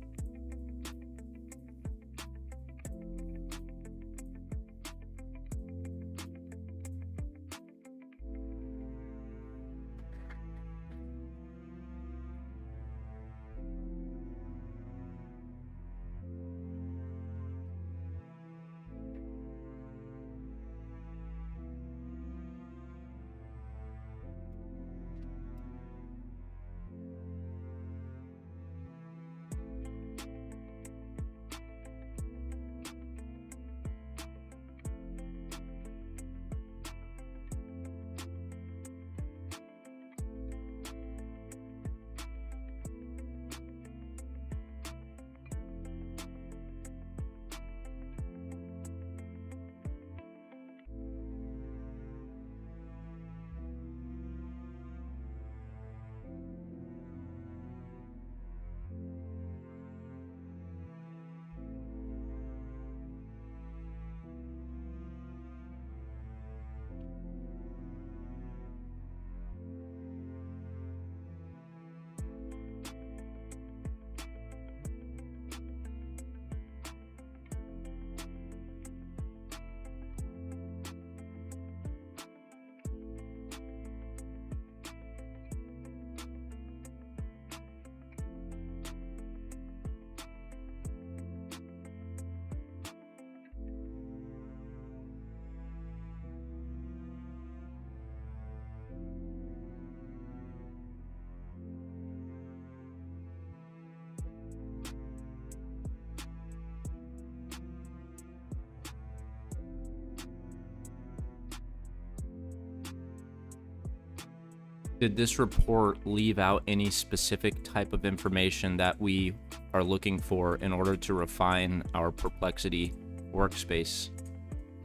Did this report leave out any specific type of information that we are looking for in order to refine our Perplexity workspace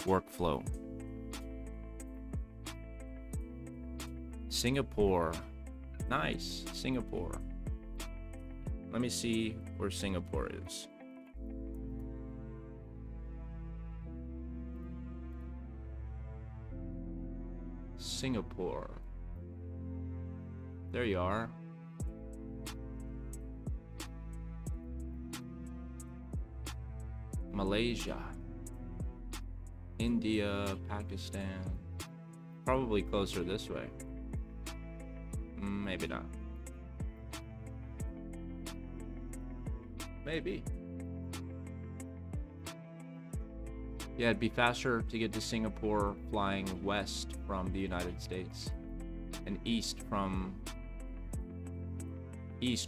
workflow? Singapore. Nice. Singapore. Let me see where Singapore is. Singapore. There you are. Malaysia. India, Pakistan. Probably closer this way. Maybe not. Maybe. Yeah, it'd be faster to get to Singapore flying west from the United States and east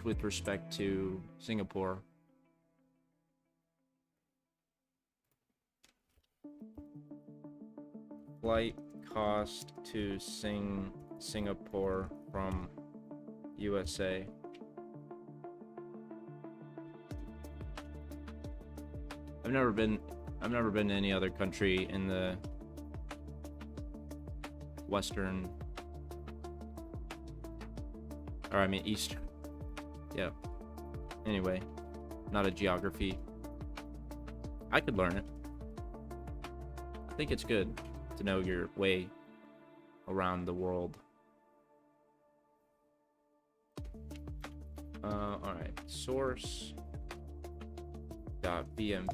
with respect to Singapore. Flight cost to Singapore from USA. I've never been to any other country in the Western, or I mean East. Yeah. Anyway, not a geography. I could learn it. I think it's good to know your way around the world. Alright, source .vm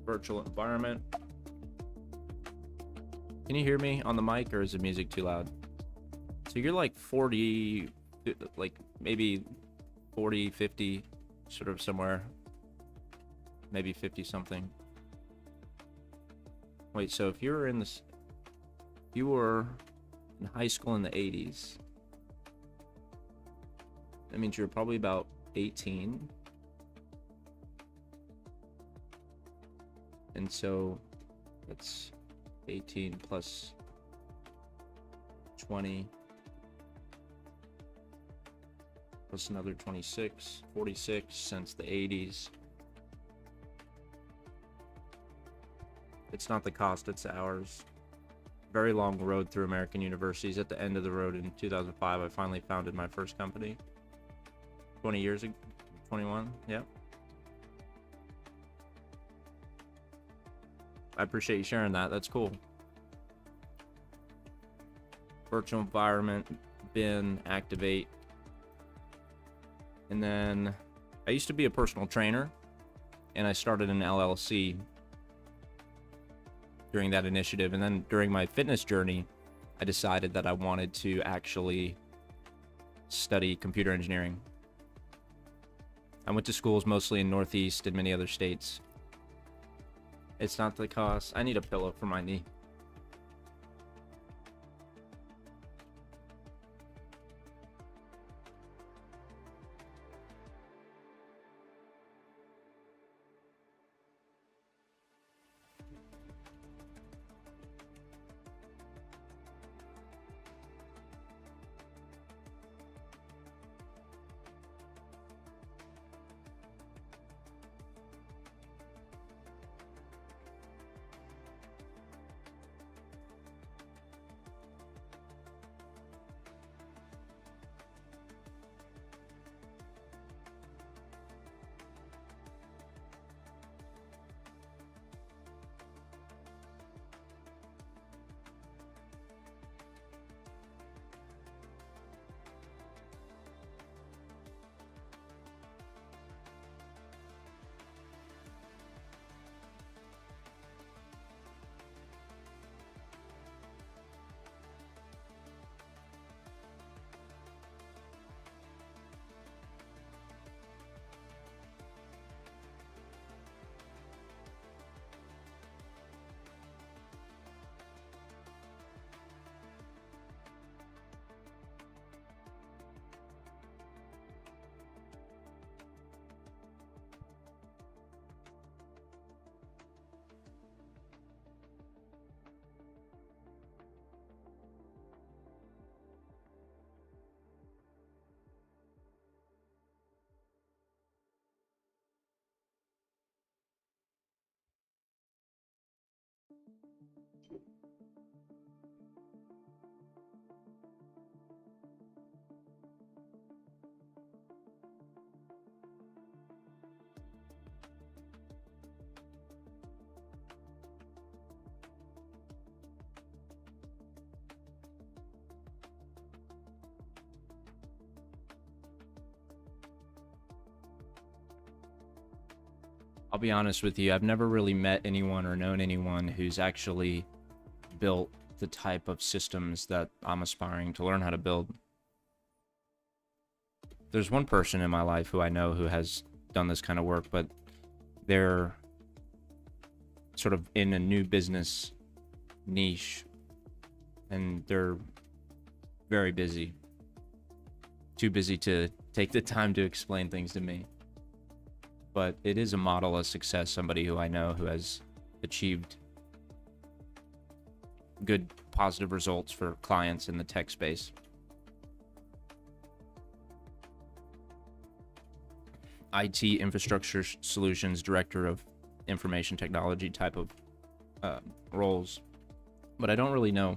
virtual environment. Can you hear me on the mic, or is the music too loud? So you're like 40, like maybe 40, 50, sort of somewhere. Maybe 50 something. Wait, so if you were in high school in the 80s, that means you're probably about 18. And so that's 18 plus 20 plus another 26, 46 since the 80s. It's not the cost, it's the hours. Very long road through American universities. At the end of the road in 2005, I finally founded my first company. 20 years ago, 21, yeah. I appreciate you sharing that. That's cool. Virtual environment, bin, activate. And then I used to be a personal trainer, and I started an LLC during that initiative. And then during my fitness journey, I decided that I wanted to actually study computer engineering. I went to schools mostly in Northeast and many other states. It's not the cost. I need a pillow for my knee. I'll be honest with you, I've never really met anyone or known anyone who's actually built the type of systems that I'm aspiring to learn how to build. There's one person in my life who I know who has done this kind of work, but they're sort of in a new business niche and they're very busy. Too busy to take the time to explain things to me. But it is a model of success, somebody who I know who has achieved good positive results for clients in the tech space. IT infrastructure solutions director of information technology type of roles, but I don't really know.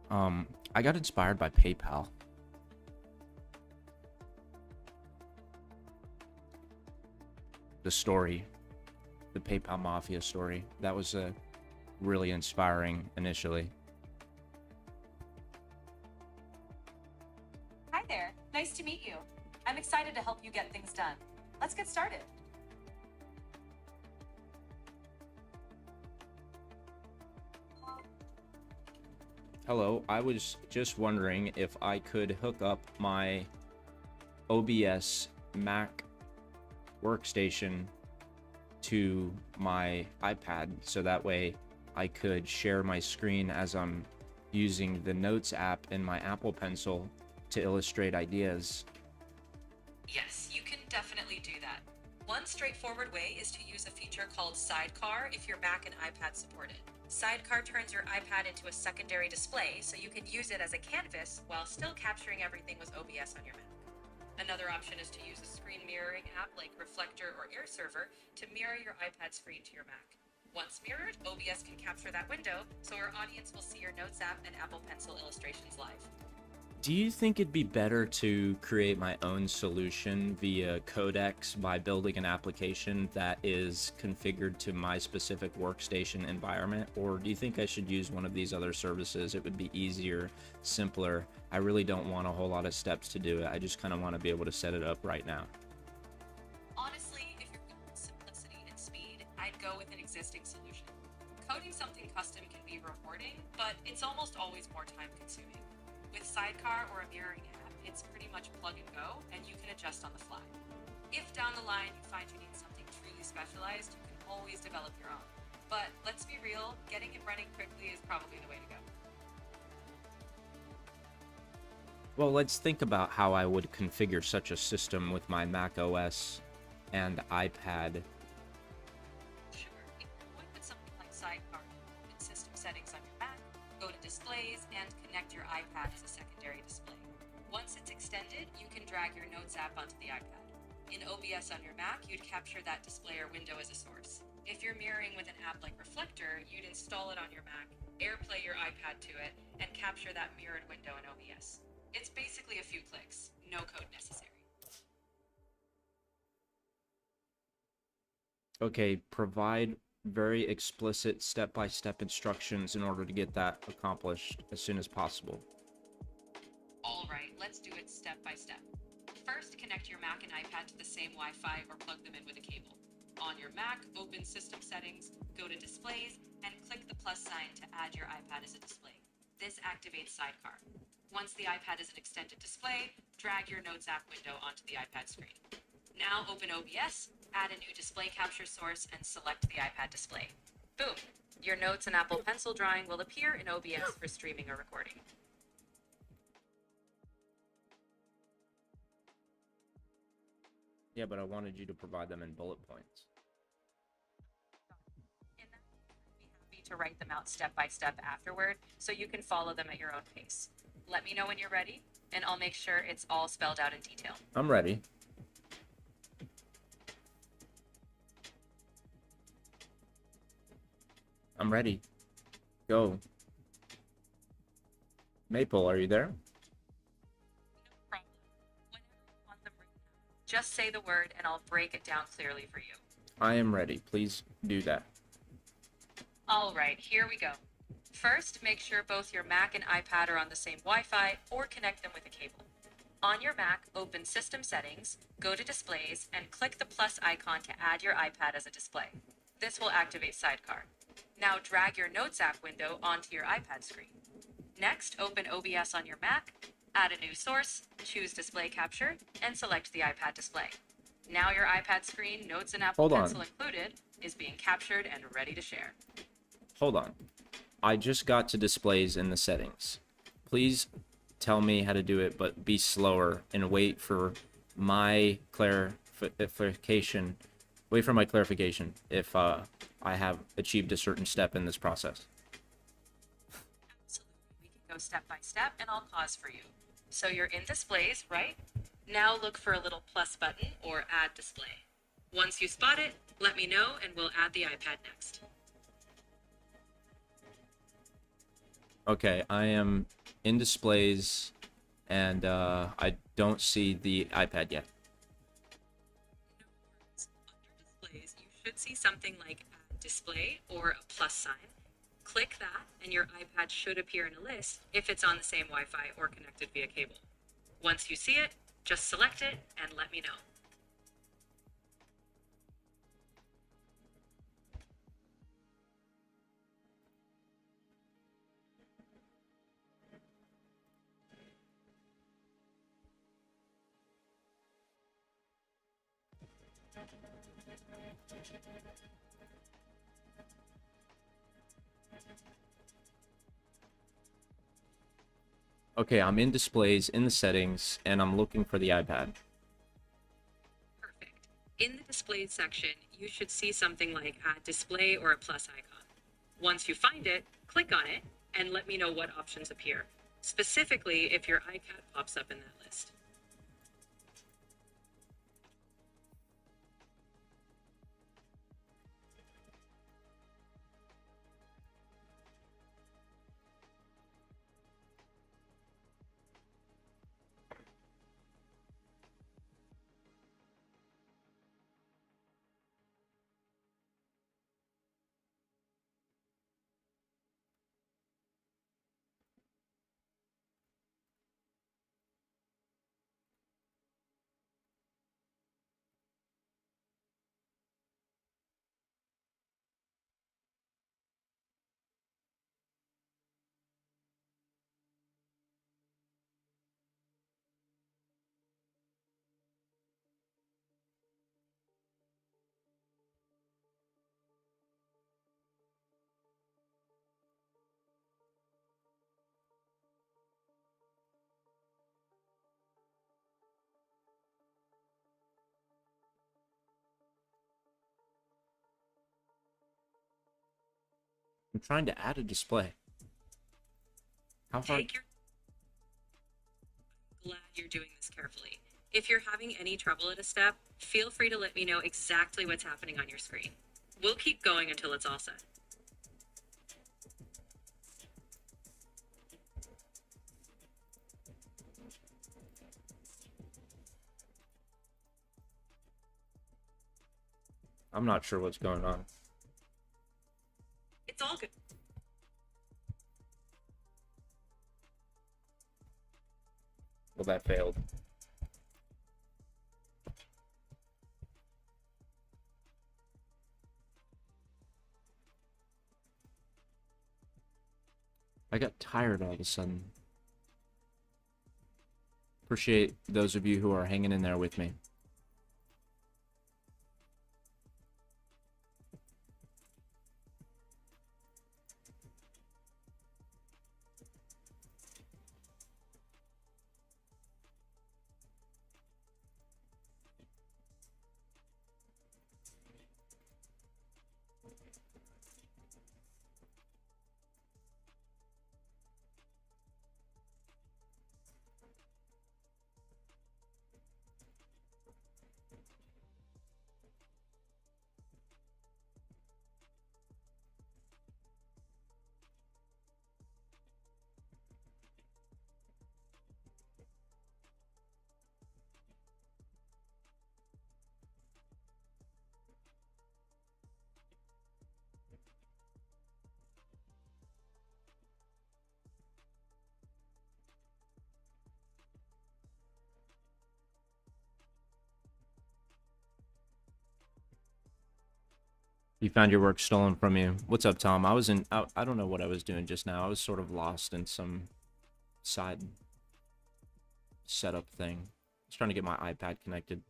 I got inspired by PayPal. The story, the PayPal Mafia story, that was really inspiring initially. Hi there, nice to meet you. I'm excited to help you get things done. Let's get started. Hello, I was just wondering if I could hook up my OBS Mac workstation to my iPad so that way I could share my screen as I'm using the Notes app in my Apple Pencil to illustrate ideas. Yes, you can definitely do that. One straightforward way is to use a feature called Sidecar if your Mac and iPad support it. Sidecar turns your iPad into a secondary display so you can use it as a canvas while still capturing everything with OBS on your Mac. Another option is to use a screen mirroring app like Reflector or Air Server to mirror your iPad screen to your Mac. Once mirrored, OBS can capture that window so our audience will see your Notes app and Apple Pencil illustrations live. Do you think it'd be better to create my own solution via Codex by building an application that is configured to my specific workstation environment? Or do you think I should use one of these other services? It would be easier, simpler. I really don't want a whole lot of steps to do it. I just kind of want to be able to set it up right now. Honestly, if you're good with simplicity and speed, I'd go with an existing solution. Coding something custom can be rewarding, but it's almost always more time consuming. With Sidecar or a mirroring app, it's pretty much plug and go, and you can adjust on the fly. If down the line you find you need something truly specialized, you can always develop your own. But let's be real, getting it running quickly is probably the way to go. Well, let's think about how I would configure such a system with my Mac OS and iPad. Sure, if you're going with something like Sidecar, open system settings on your Mac, go to Displays, and connect your iPad as a secondary display. Once it's extended, you can drag your Notes app onto the iPad. In OBS on your Mac, you'd capture that display or window as a source. If you're mirroring with an app like Reflector, you'd install it on your Mac, AirPlay your iPad to it, and capture that mirrored window in OBS. It's basically a few clicks, no code necessary. Okay, provide very explicit step-by-step instructions in order to get that accomplished as soon as possible. All right, let's do it step by step. First, connect your Mac and iPad to the same Wi-Fi or plug them in with a cable. On your Mac, open System Settings, go to Displays, and click the plus sign to add your iPad as a display. This activates Sidecar. Once the iPad is an extended display, drag your Notes app window onto the iPad screen. Now open OBS, add a new display capture source, and select the iPad display. Boom! Your Notes and Apple Pencil drawing will appear in OBS for streaming or recording. Yeah, but I wanted you to provide them in bullet points. In that, I'd be happy to write them out step by step afterward, so you can follow them at your own pace. Let me know when you're ready, and I'll make sure it's all spelled out in detail. I'm ready. I'm ready. Go. Maple, are you there? No problem. Whenever you want them written out, just say the word and I'll break it down clearly for you. I am ready. Please do that. All right, here we go. First, make sure both your Mac and iPad are on the same Wi-Fi or connect them with a cable. On your Mac, open System Settings, go to Displays, and click the plus icon to add your iPad as a display. This will activate Sidecar. Now drag your Notes app window onto your iPad screen. Next, open OBS on your Mac, add a new source, choose Display Capture, and select the iPad display. Now your iPad screen, Notes and Apple Pencil included, is being captured and ready to share. Hold on. I just got to displays in the settings. Please tell me how to do it, but be slower and wait for my clarification. Wait for my clarification if I have achieved a certain step in this process. Absolutely. We can go step by step, and I'll pause for you. So you're in Displays, right? Now look for a little plus button or Add Display. Once you spot it, let me know and we'll add the iPad next. Okay, I am in displays, and I don't see the iPad yet. Under Displays, you should see something like Add Display or a plus sign. Click that, and your iPad should appear in a list if it's on the same Wi-Fi or connected via cable. Once you see it, just select it and let me know. Okay, I'm in displays, in the settings, and I'm looking for the iPad. Perfect. In the Displays section, you should see something like Add Display or a plus icon. Once you find it, click on it and let me know what options appear, specifically if your iPad pops up in that list. I'm trying to add a display. How hard? Glad you're doing this carefully. If you're having any trouble at a step, feel free to let me know exactly what's happening on your screen. We'll keep going until it's all set. I'm not sure what's going on. It's all good. Well, that failed. I got tired all of a sudden. Appreciate those of you who are hanging in there with me. You found your work stolen from you. What's up, Tom? I don't know what I was doing just now. I was sort of lost in some side setup thing. I was trying to get my iPad connected.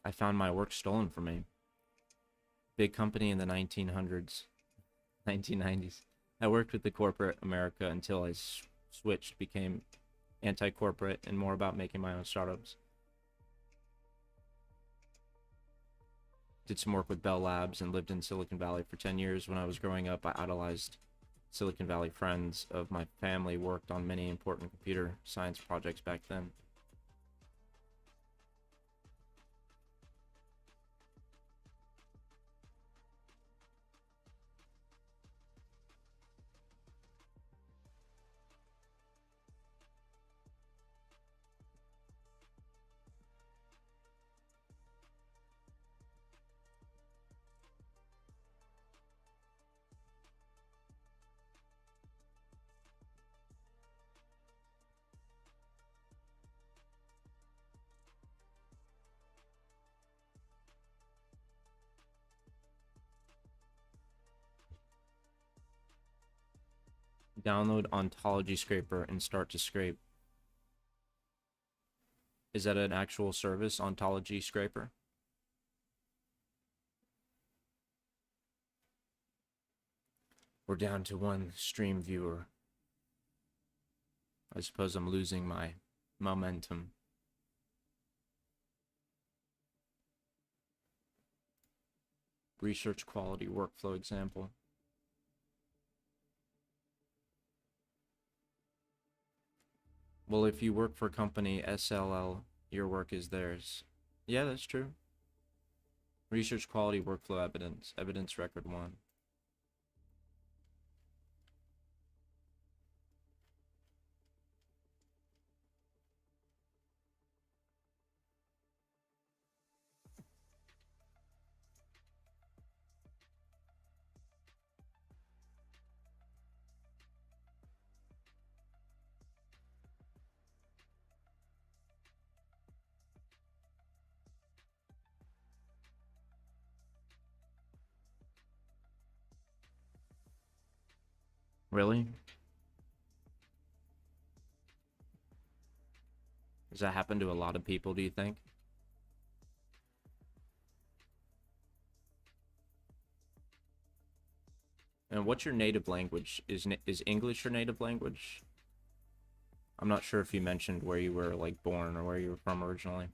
I found my work stolen from me. Big company in the 1900s, 1990s. I worked with the corporate America until I switched, became anti-corporate and more about making my own startups. Did some work with Bell Labs and lived in Silicon Valley for 10 years. When I was growing up, I idolized Silicon Valley friends of my family, worked on many important computer science projects back then. Download Ontology Scraper and start to scrape. Is that an actual service, Ontology Scraper? We're down to one stream viewer. I suppose I'm losing my momentum. Research quality workflow example. Well, if you work for a company, SLL, your work is theirs. Yeah, that's true. Research quality workflow evidence. Evidence record 1. Really? Does that happen to a lot of people, do you think? And what's your native language? Is English your native language? I'm not sure if you mentioned where you were like born or where you were from originally.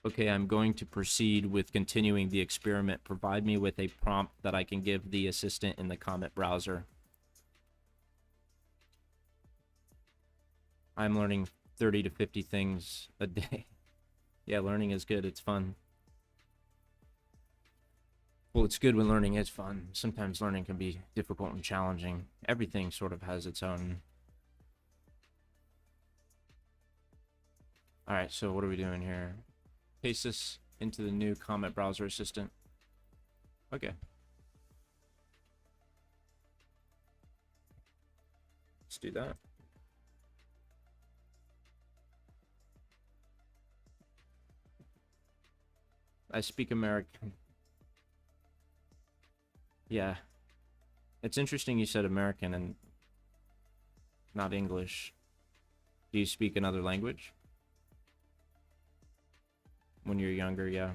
Okay, I'm going to proceed with continuing the experiment. Provide me with a prompt that I can give the assistant in the comment browser. I'm learning 30 to 50 things a day. Yeah, learning is good. It's fun. Well, it's good when learning is fun. Sometimes learning can be difficult and challenging. Everything sort of has its own. All right, so what are we doing here? Paste this into the new comment browser assistant. Okay. Let's do that. I speak American. Yeah. It's interesting you said American and not English. Do you speak another language? When you're younger, yeah.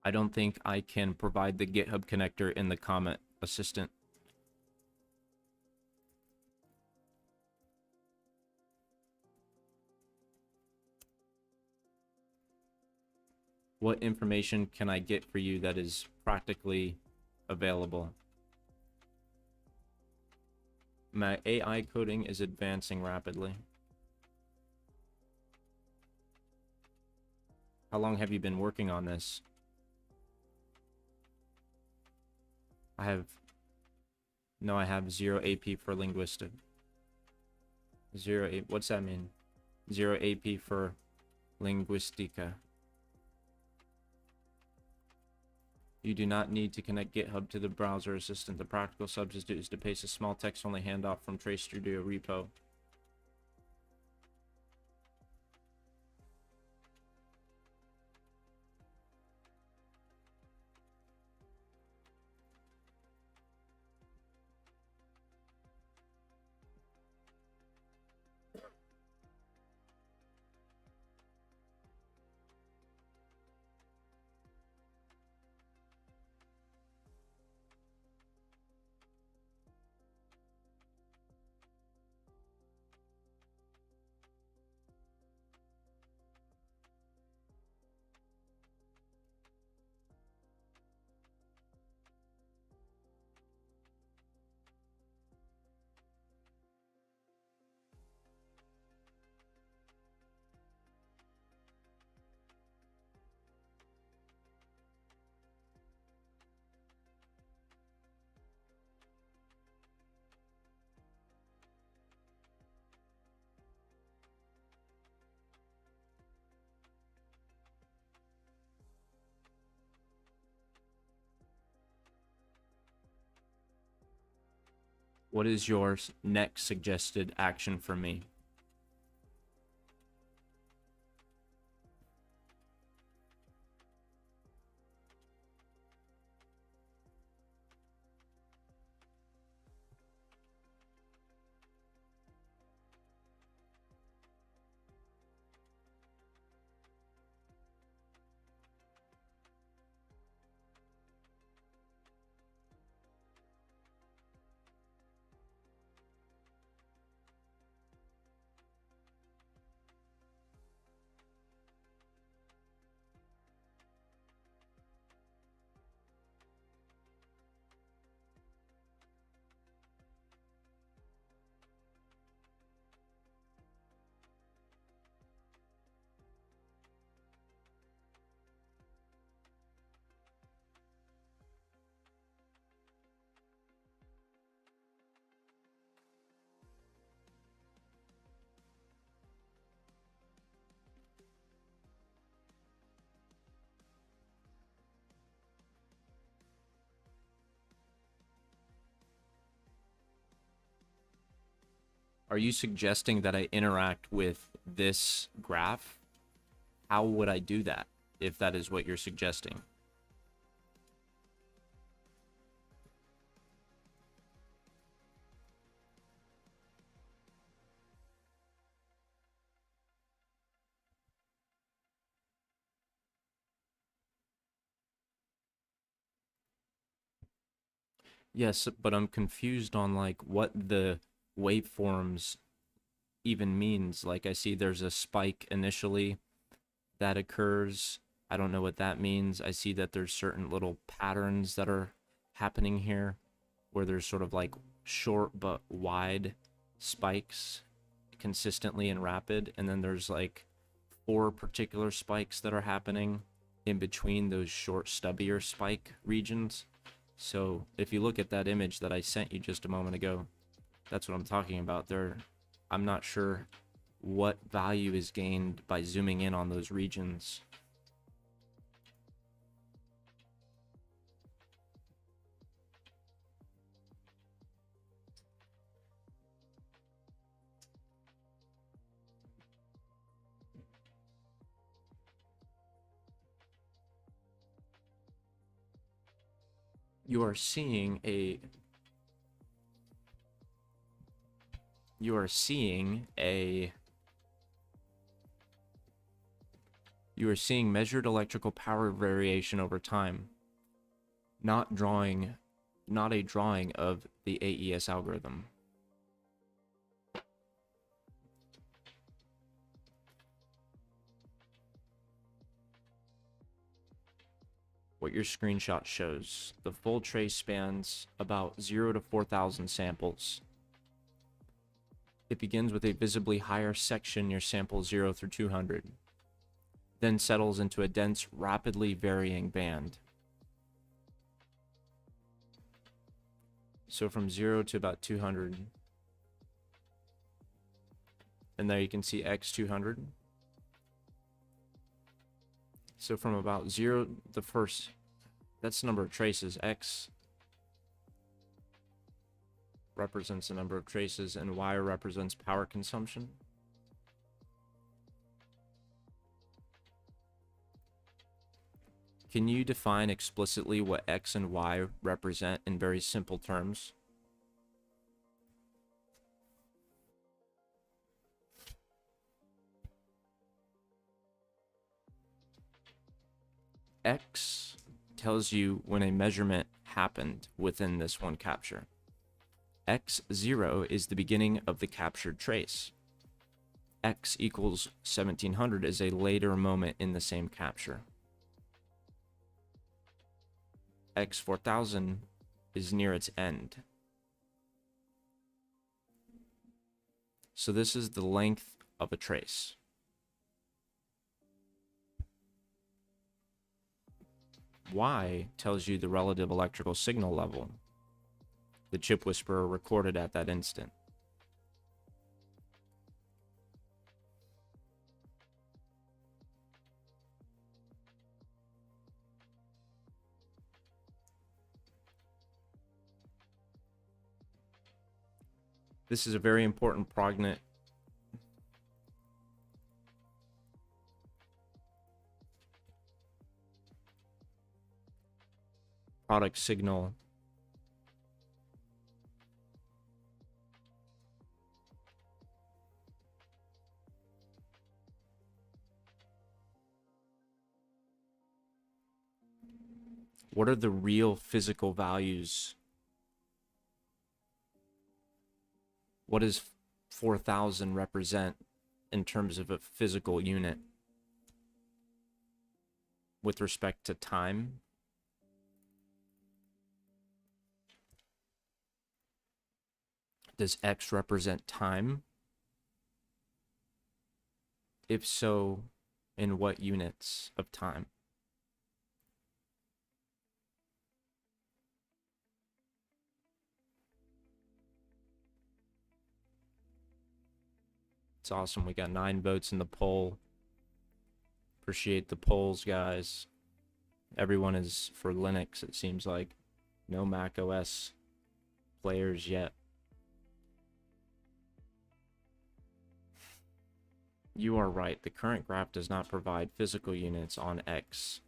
I don't think I can provide the GitHub connector in the comment assistant. What information can I get for you that is practically available? My AI coding is advancing rapidly. How long have you been working on this? I have 0 AP for linguistic. What's that mean? 0 AP for linguistica. You do not need to connect GitHub to the browser assistant. The practical substitute is to paste a small text-only handoff from Trace Studio repo. What is your next suggested action for me? Are you suggesting that I interact with this graph? How would I do that, if that is what you're suggesting? Yes, but I'm confused on like what the waveforms even means. Like I see there's a spike initially that occurs. I don't know what that means. I see that there's certain little patterns that are happening here where there's sort of like short but wide spikes consistently and rapid, and then there's like 4 particular spikes that are happening in between those short stubbier spike regions. So if you look at that image that I sent you just a moment ago, that's what I'm talking about there. I'm not sure what value is gained by zooming in on those regions. You are seeing a You are seeing measured electrical power variation over time, not a drawing of the AES algorithm. What your screenshot shows, the full trace spans about 0 to 4,000 samples. It begins with a visibly higher section near sample 0 through 200, then settles into a dense, rapidly varying band. So from 0 to about 200. And there you can see X200. So from about 0, that's the number of traces. X represents the number of traces, and Y represents power consumption. Can you define explicitly what X and Y represent in very simple terms? X tells you when a measurement happened within this one capture. X0 is the beginning of the captured trace. X equals 1700 is a later moment in the same capture. X4000 is near its end. So this is the length of a trace. Y tells you the relative electrical signal level the ChipWhisperer recorded at that instant. This is a very important product signal What are the real physical values? What does 4,000 represent in terms of a physical unit with respect to time? Does X represent time? If so, in what units of time? It's awesome. We got 9 votes in the poll. Appreciate the polls, guys. Everyone is for Linux, it seems like. No Mac OS players yet. You are right. The current graph does not provide physical units on X.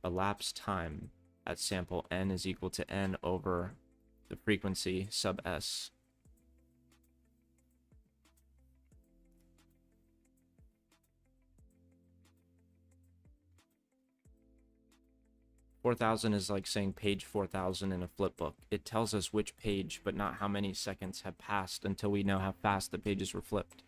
Elapsed time at sample n is equal to n over the frequency sub s. $4,000 is like saying page 4,000 in a flip book. It tells us which page, but not how many seconds have passed until we know how fast the pages were flipped.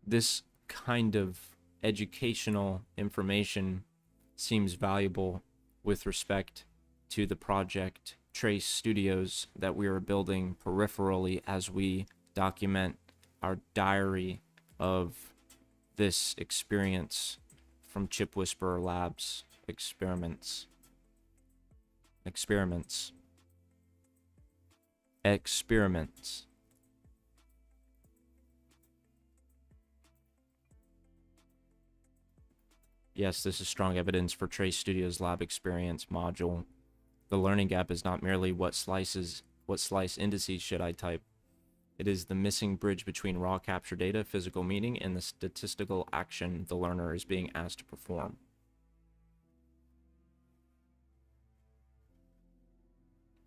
This kind of educational information seems valuable with respect to the project Trace Studios that we are building peripherally as we document our diary of this experience from ChipWhisperer Labs experiments. Yes, this is strong evidence for Trace Studios Lab Experience module. The learning gap is not merely what slice indices should I type. It is the missing bridge between raw capture data, physical meaning, and the statistical action the learner is being asked to perform.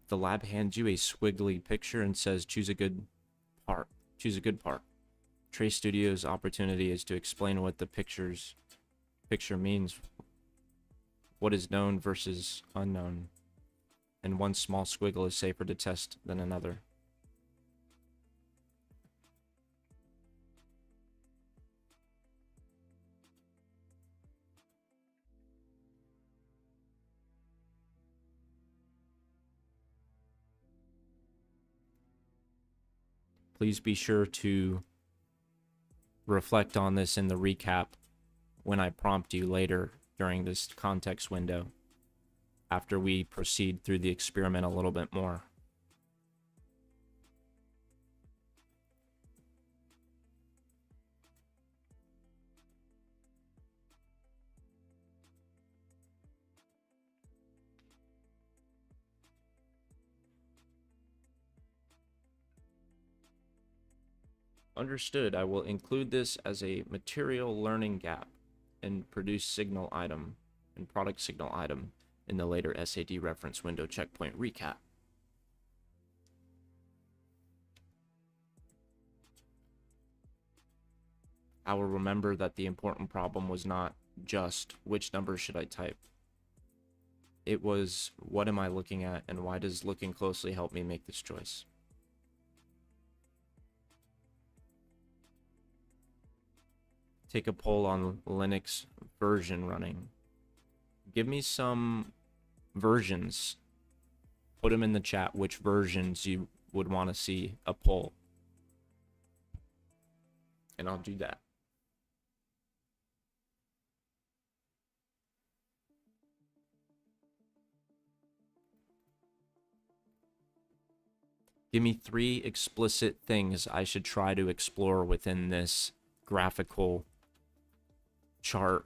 The lab hands you a squiggly picture and says, choose a good part. Choose a good part. Trace Studio's opportunity is to explain what the picture means, what is known versus unknown, and one small squiggle is safer to test than another. Please be sure to reflect on this in the recap when I prompt you later during this context window, after we proceed through the experiment a little bit more. Understood. I will include this as a material learning gap and produce signal item and product signal item in the later SAD reference window checkpoint recap. I will remember that the important problem was not just which number should I type. It was, what am I looking at, and why does looking closely help me make this choice? Take a poll on Linux version running. Give me some versions. Put them in the chat, which versions you would want to see a poll. And I'll do that. Give me 3 explicit things I should try to explore within this graphical chart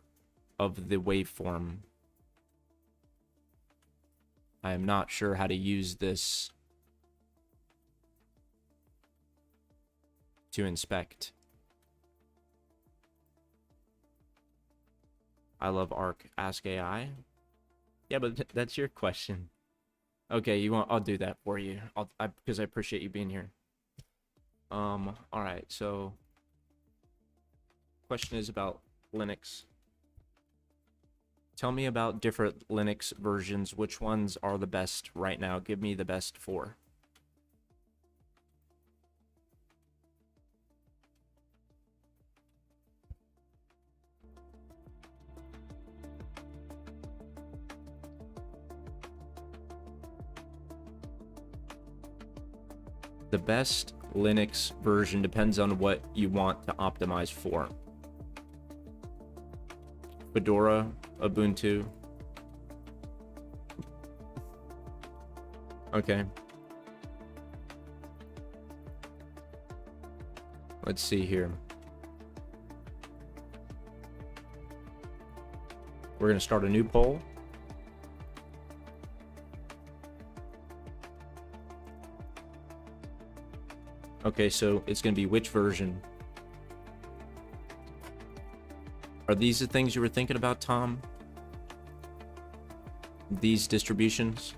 of the waveform. I am not sure how to use this to inspect. I love Arc Ask AI. Yeah, but that's your question. Okay, you want? I'll do that for you. Because I appreciate you being here. All right. So, question is about Linux. Tell me about different Linux versions. Which ones are the best right now? Give me the best 4. The best Linux version depends on what you want to optimize for. Fedora, Ubuntu. Okay. Let's see here. We're going to start a new poll. Okay, so it's going to be which version? Are these the things you were thinking about, Tom? These distributions?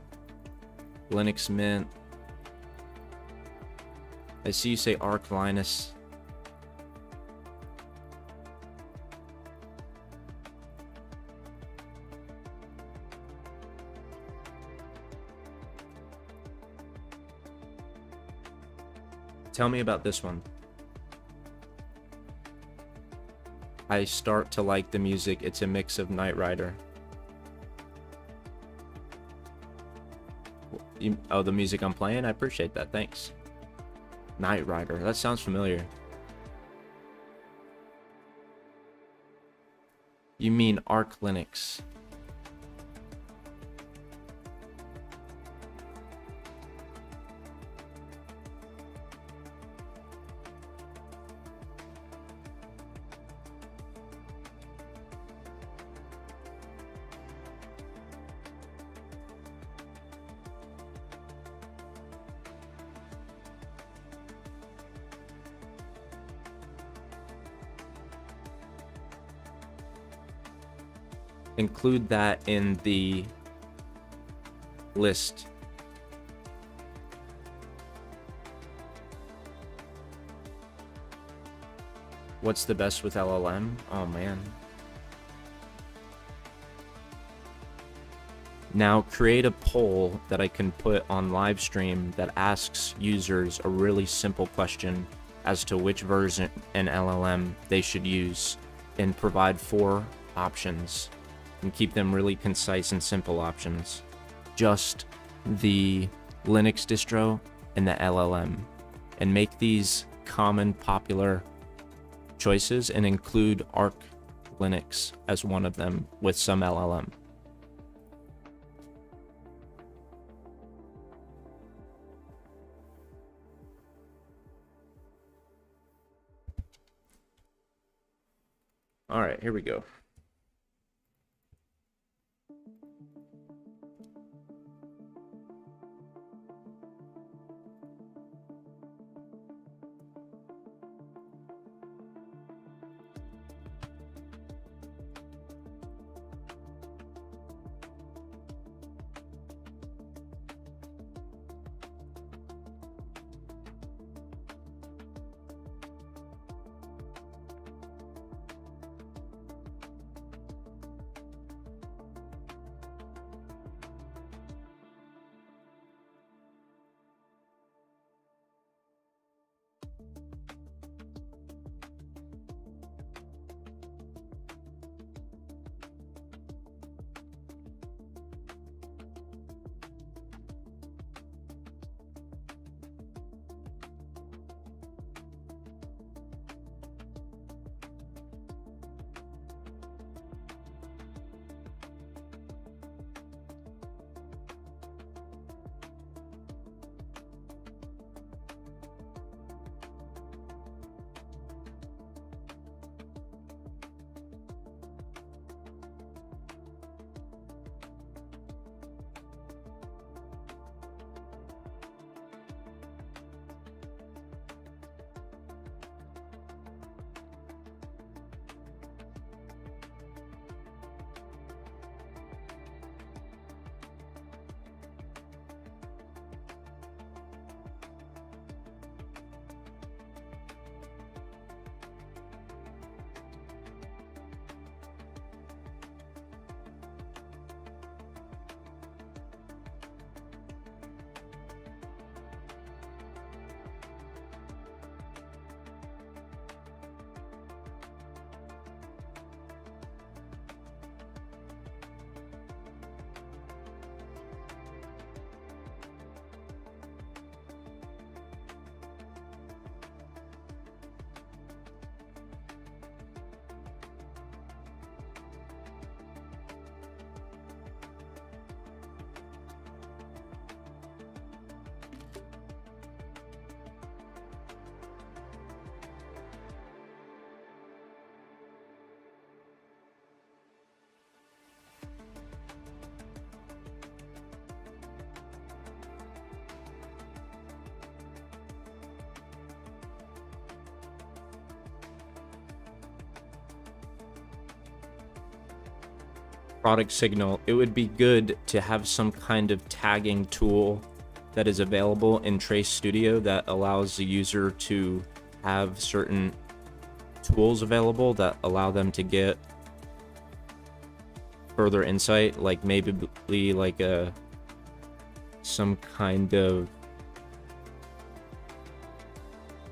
Linux Mint. I see you say Arch Linus. Tell me about this one. I start to like the music. It's a mix of Knight Rider. Oh, the music I'm playing? I appreciate that. Thanks. Knight Rider. That sounds familiar. You mean Arch Linux. Include that in the list. What's the best with LLM? Oh man. Now create a poll that I can put on live stream that asks users a really simple question as to which version and LLM they should use, and provide 4 options and keep them really concise and simple options. Just the Linux distro and the LLM, and make these common popular choices and include Arc Linux as one of them with some LLM. All right, here we go. Product signal, it would be good to have some kind of tagging tool that is available in Trace Studio that allows the user to have certain tools available that allow them to get further insight, like maybe like some kind of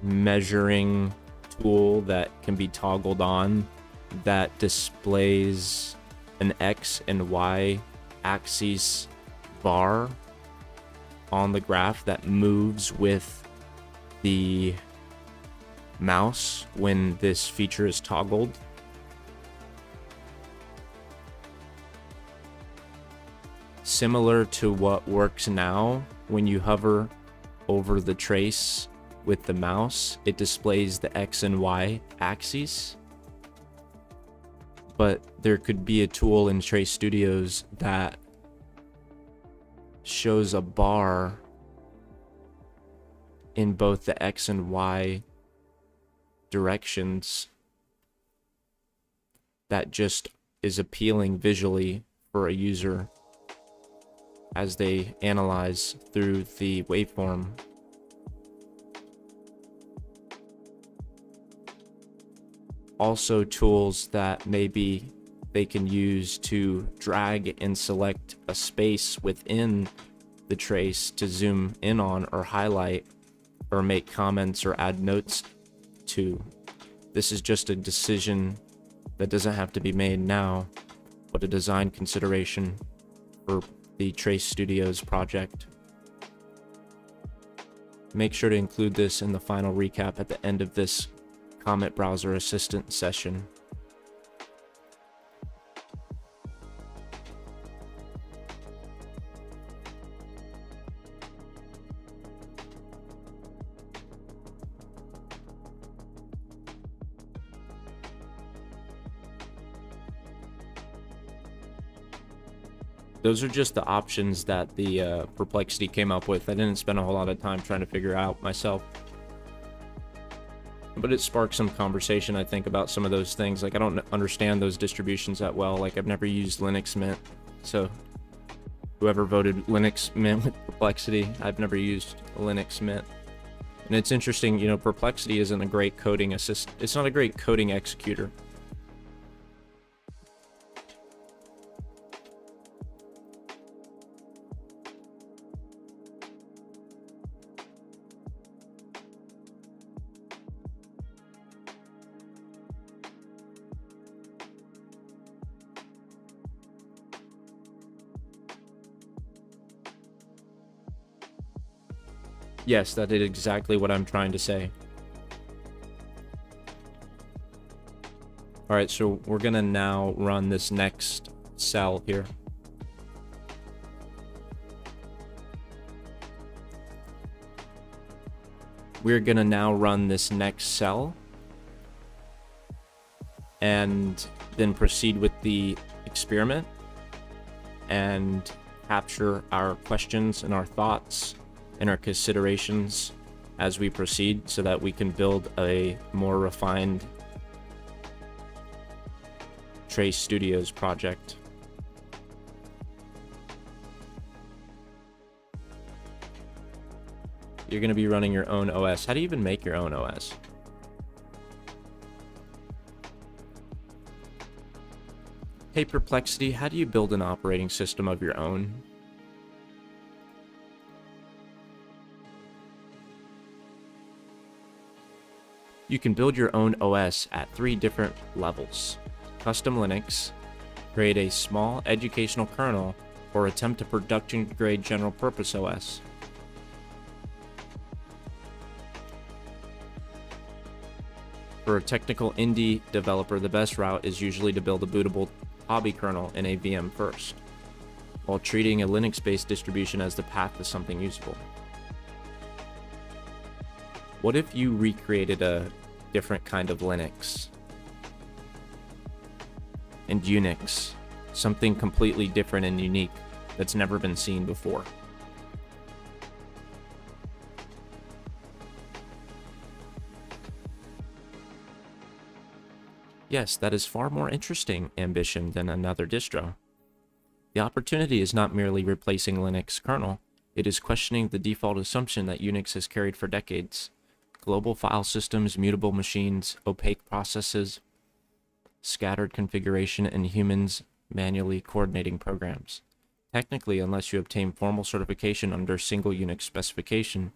measuring tool that can be toggled on that displays an X and Y axis bar on the graph that moves with the mouse when this feature is toggled. Similar to what works now, when you hover over the trace with the mouse, it displays the X and Y axes. But there could be a tool in Trace Studios that shows a bar in both the X and Y directions that just is appealing visually for a user as they analyze through the waveform. also tools that maybe they can use to drag and select a space within the trace to zoom in on or highlight or make comments or add notes to. This is just a decision that doesn't have to be made now, but a design consideration for the Trace Studios project. Make sure to include this in the final recap at the end of this Comet Browser Assistant session. Those are just the options that the Perplexity came up with. I didn't spend a whole lot of time trying to figure out myself. But it sparked some conversation, I think, about some of those things. Like, I don't understand those distributions that well. Like, I've never used Linux Mint. So, whoever voted Linux Mint with Perplexity, I've never used Linux Mint. And it's interesting, you know, Perplexity isn't a great coding assist. It's not a great coding executor. Yes, that is exactly what I'm trying to say. All right, so we're gonna now run this next cell here. We're gonna now run this next cell and then proceed with the experiment and capture our questions and our thoughts and our considerations as we proceed so that we can build a more refined Trace Studios project. You're going to be running your own OS. How do you even make your own OS? Hey Perplexity, how do you build an operating system of your own? You can build your own OS at 3 different levels. Custom Linux, create a small educational kernel, or attempt a production-grade general-purpose OS. For a technical indie developer, the best route is usually to build a bootable hobby kernel in a VM first, while treating a Linux-based distribution as the path to something useful. What if you recreated a different kind of Linux and Unix, something completely different and unique that's never been seen before? Yes, that is far more interesting ambition than another distro. The opportunity is not merely replacing Linux kernel, it is questioning the default assumption that Unix has carried for decades. Global file systems, mutable machines, opaque processes, scattered configuration, and humans manually coordinating programs. Technically, unless you obtain formal certification under single Unix specification,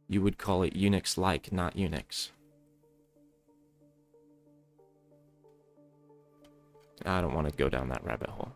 you would call it Unix-like, not Unix. I don't want to go down that rabbit hole.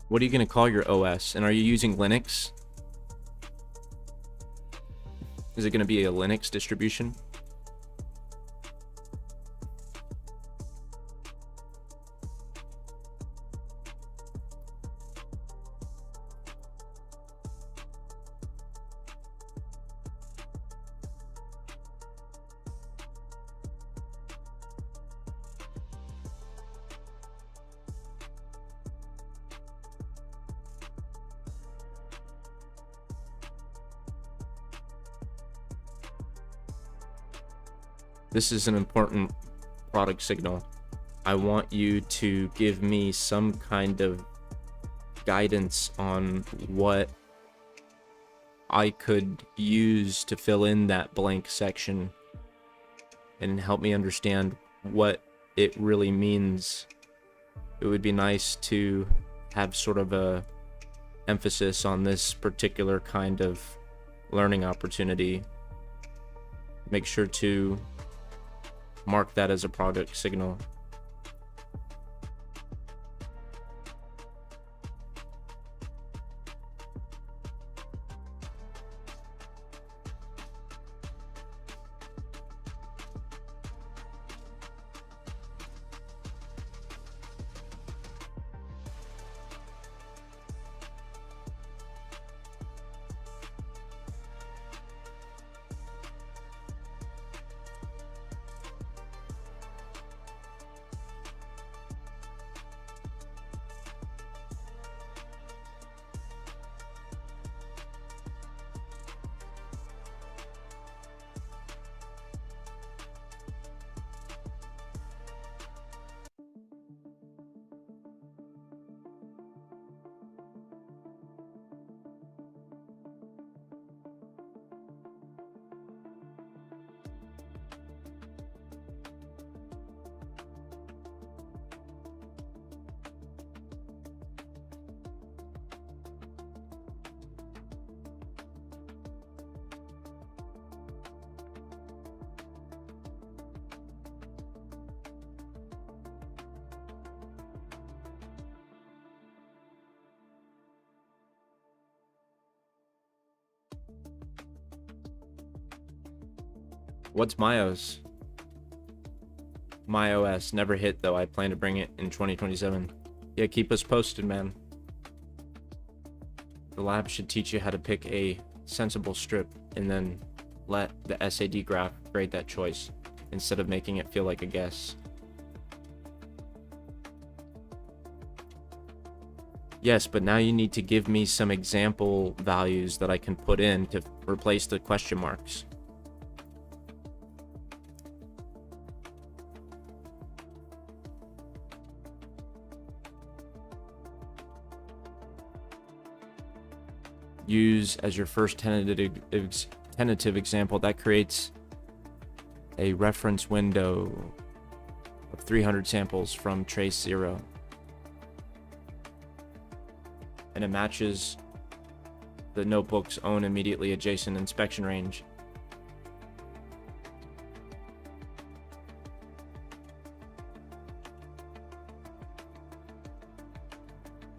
What are you going to call your OS? And are you using Linux? Is it going to be a Linux distribution? This is an important product signal. I want you to give me some kind of guidance on what I could use to fill in that blank section and help me understand what it really means. It would be nice to have sort of a emphasis on this particular kind of learning opportunity. Make sure to mark that as a product signal. What's MyOS? MyOS never hit though. I plan to bring it in 2027. Yeah, keep us posted, man. The lab should teach you how to pick a sensible strip and then let the SAD graph grade that choice instead of making it feel like a guess. Yes, but now you need to give me some example values that I can put in to replace the question marks. Use as your first tentative example. That creates a reference window of 300 samples from trace 0. And it matches the notebook's own immediately adjacent inspection range.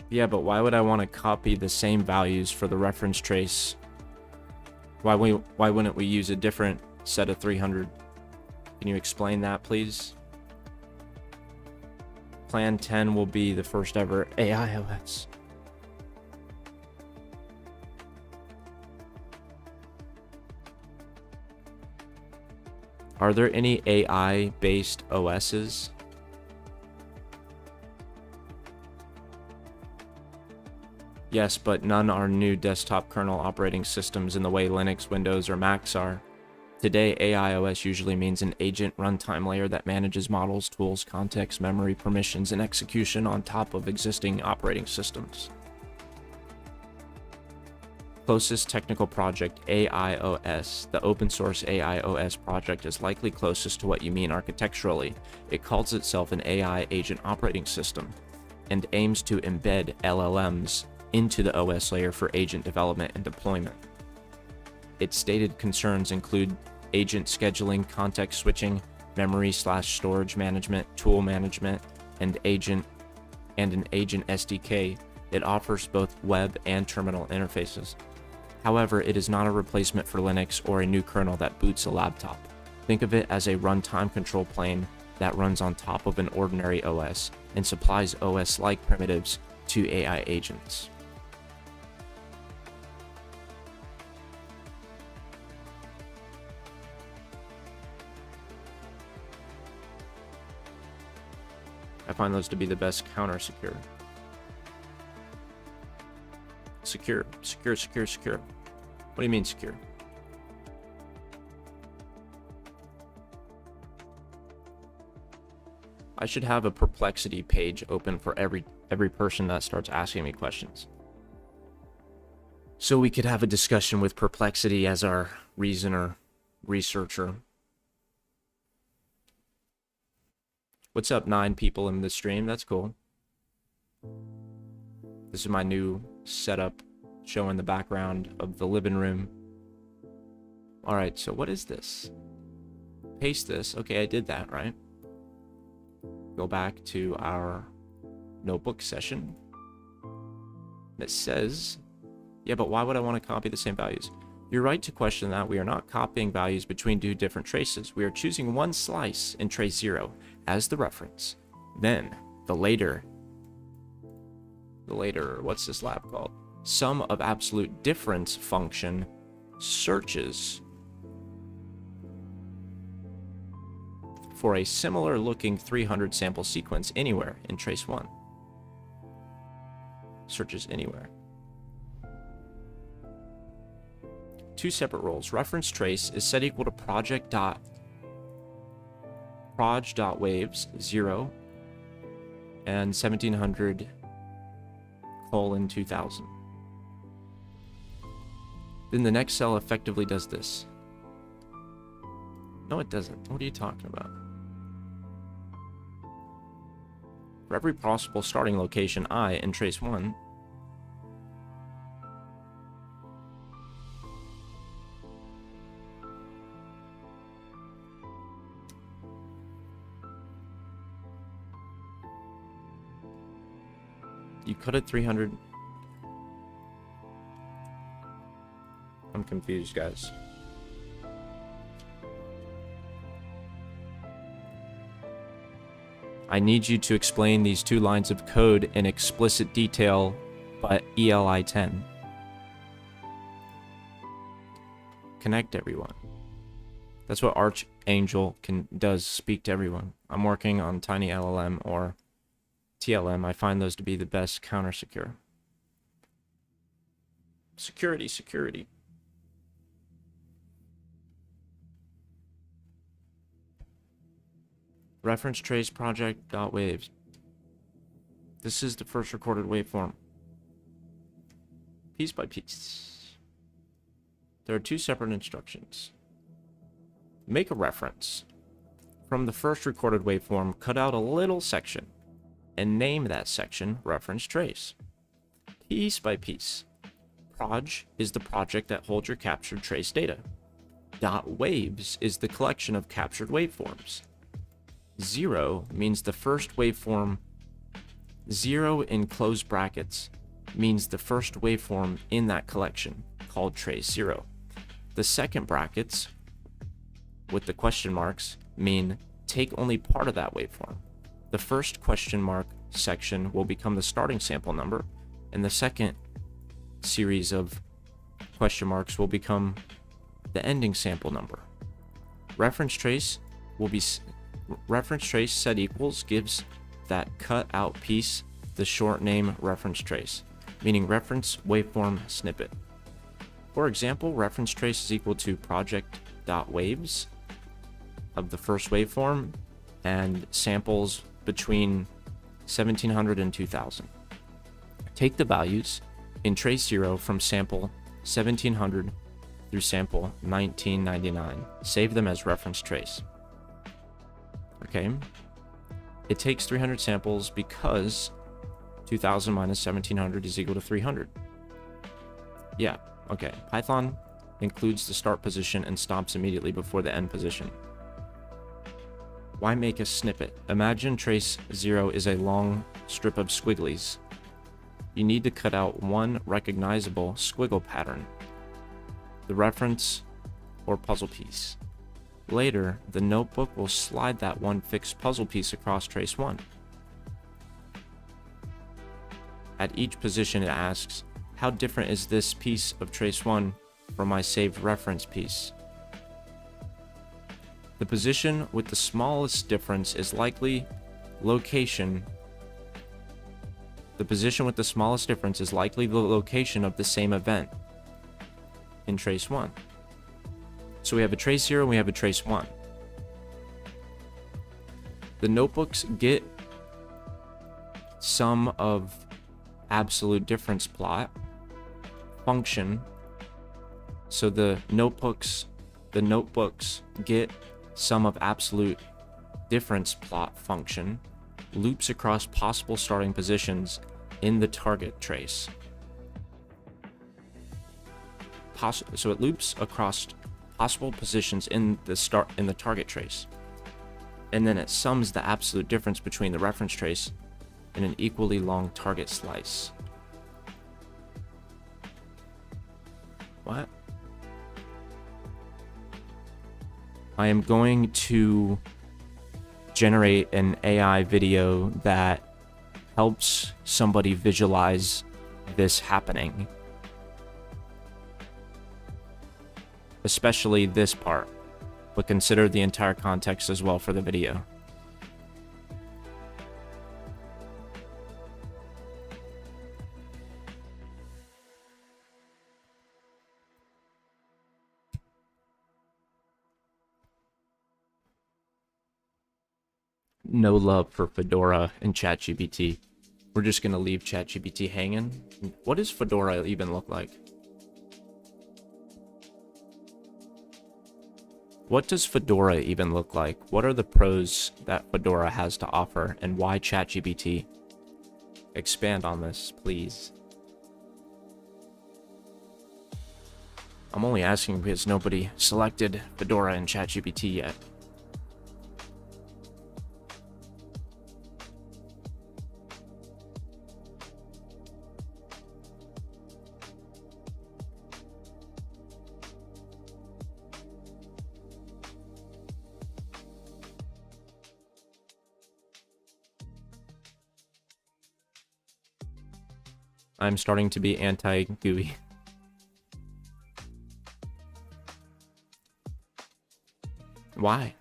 Yeah, but why would I want to copy the same values for the reference trace? Why wouldn't we use a different set of 300? Can you explain that, please? Plan 10 will be the first ever AIOS. Are there any AI-based OSs? Yes, but none are new desktop kernel operating systems in the way Linux, Windows, or Macs are. Today, AIOS usually means an agent runtime layer that manages models, tools, context, memory, permissions, and execution on top of existing operating systems. Closest technical project, AIOS. The open source AIOS project is likely closest to what you mean architecturally. It calls itself an AI agent operating system and aims to embed LLMs into the OS layer for agent development and deployment. Its stated concerns include agent scheduling, context switching, memory/storage management, tool management, and an agent SDK It offers both web and terminal interfaces. However, it is not a replacement for Linux or a new kernel that boots a laptop. Think of it as a runtime control plane that runs on top of an ordinary OS and supplies OS-like primitives to AI agents. I find those to be the best counter secure. Secure. What do you mean secure? I should have a perplexity page open for every person that starts asking me questions. So we could have a discussion with perplexity as our reasoner, researcher. What's up, 9 people in the stream? That's cool. This is my new setup, showing the background of the living room. Alright, so what is this? Paste this. Okay, I did that, right? Go back to our notebook session. It says, yeah, but why would I want to copy the same values? You're right to question that. We are not copying values between 2 different traces. We are choosing one slice in trace 0 as the reference. Then, the later, what's this lab called? Sum of absolute difference function searches for a similar looking 300 sample sequence anywhere in trace 1. Searches anywhere. 2 separate roles. Reference trace is set equal to proj.waves 0 and 1700:2000. Then the next cell effectively does this. No, it doesn't. What are you talking about? For every possible starting location I in trace 1, you cut it 300. I'm confused, guys. I need you to explain these 2 lines of code in explicit detail, but ELI 10. Connect everyone. That's what Archangel does, speak to everyone. I'm working on Tiny LLM or TLM. I find those to be the best counter secure. Security. Reference trace project.waves. This is the first recorded waveform. Piece by piece. There are 2 separate instructions. Make a reference. From the first recorded waveform, cut out a little section and name that section reference trace. Piece by piece. Proj is the project that holds your captured trace data. .waves is the collection of captured waveforms. 0 means the first waveform. 0 in closed brackets means the first waveform in that collection, called trace 0. The second brackets, with the question marks, mean take only part of that waveform. The first question mark section will become the starting sample number, and the second series of question marks will become the ending sample number. Reference trace set equals gives that cut out piece the short name reference trace, meaning reference waveform snippet. For example, reference trace is equal to project.waves of the first waveform and samples between 1700 and 2000. Take the values in trace 0 from sample 1700 through sample 1999. Save them as reference trace. Okay. It takes 300 samples because 2000 minus 1700 is equal to 300. Yeah, okay. Python includes the start position and stops immediately before the end position. Why make a snippet? Imagine trace 0 is a long strip of squigglies. you need to cut out one recognizable squiggle pattern, the reference or puzzle piece. Later, the notebook will slide that one fixed puzzle piece across trace 1. At each position, it asks, how different is this piece of trace 1 from my saved reference piece? The position with the smallest difference is likely location. The position with the smallest difference is likely the location of the same event in trace 1. So we have a trace 0 and we have a trace 1. The notebooks get sum of absolute difference plot function. So the notebooks get sum of absolute difference plot function loops across possible starting positions in the target trace. So it loops across possible positions in the target trace, and then it sums the absolute difference between the reference trace and an equally long target slice. What? I am going to generate an AI video that helps somebody visualize this happening. Especially this part, but consider the entire context as well for the video. No love for Fedora and ChatGPT. We're just gonna leave ChatGPT hanging. What does Fedora even look like? What does Fedora even look like? What are the pros that Fedora has to offer, and why ChatGPT? Expand on this, please. I'm only asking because nobody selected Fedora and ChatGPT yet. I'm starting to be anti-GUI. Why?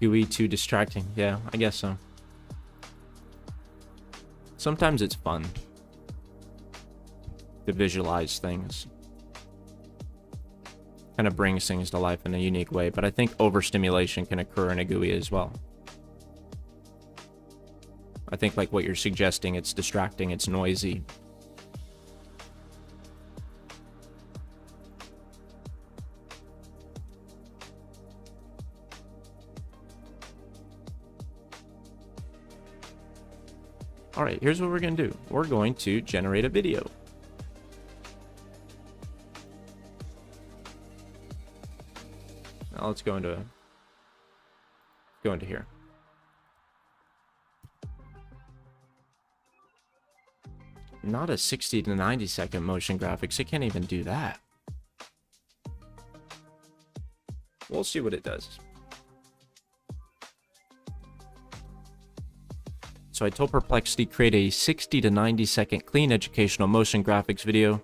GUI too distracting. Yeah, I guess so. Sometimes it's fun to visualize things. Kind of brings things to life in a unique way, but I think overstimulation can occur in a GUI as well. I think like what you're suggesting, it's distracting, it's noisy. All right, here's what we're going to do. We're going to generate a video. Now let's go into here. Not a 60 to 90 second motion graphics. It can't even do that. We'll see what it does. So I told Perplexity create a 60 to 90 second clean educational motion graphics video.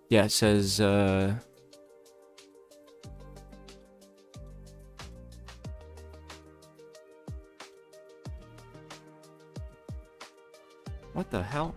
Yeah, it says what the hell?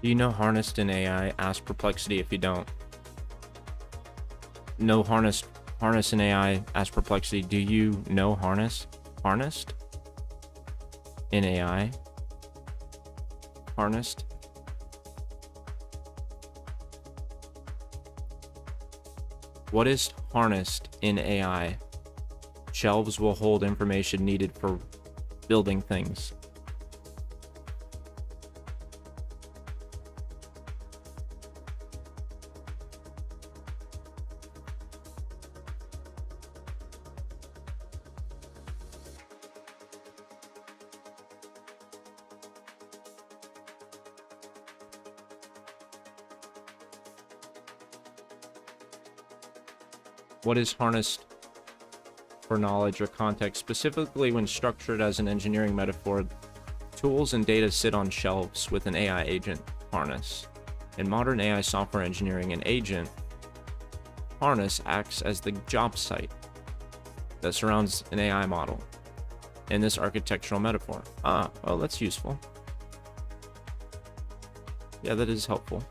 Do you know harnessed in AI? Ask Perplexity if you don't. No harness in AI. Ask Perplexity. Do you know harnessed in AI? Harnessed. What is harnessed in AI? Shelves will hold information needed for building things. What is harnessed for knowledge or context? Specifically, when structured as an engineering metaphor, tools and data sit on shelves with an AI agent harness. In modern AI software engineering, an agent harness acts as the job site that surrounds an AI model in this architectural metaphor. Ah, well, that's useful. Yeah, that is helpful.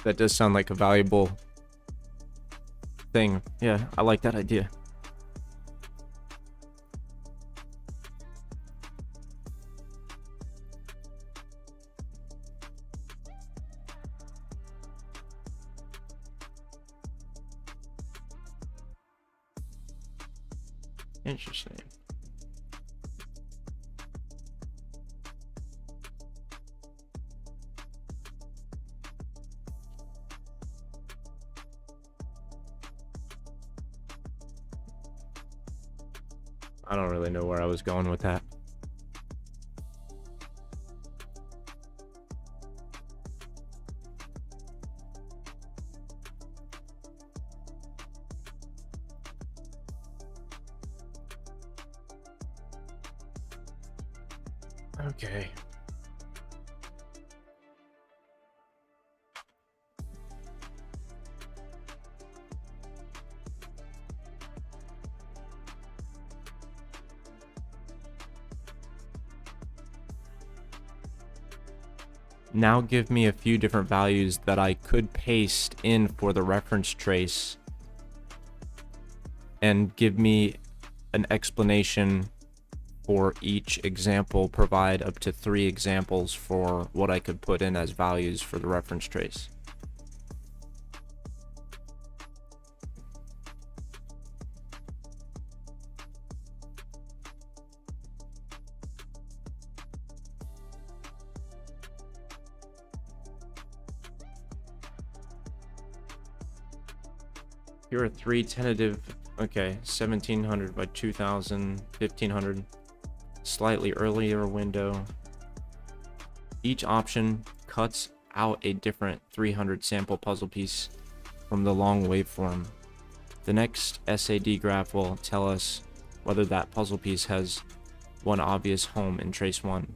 That does sound like a valuable thing. Yeah, I like that idea. Interesting. I don't really know where I was going with that. Okay. Now give me a few different values that I could paste in for the reference trace and give me an explanation for each example. Provide up to 3 examples for what I could put in as values for the reference trace. Here are 3 tentative, okay, 1700 by 2000, 1500, slightly earlier window. Each option cuts out a different 300 sample puzzle piece from the long waveform. The next SAD graph will tell us whether that puzzle piece has one obvious home in trace 1.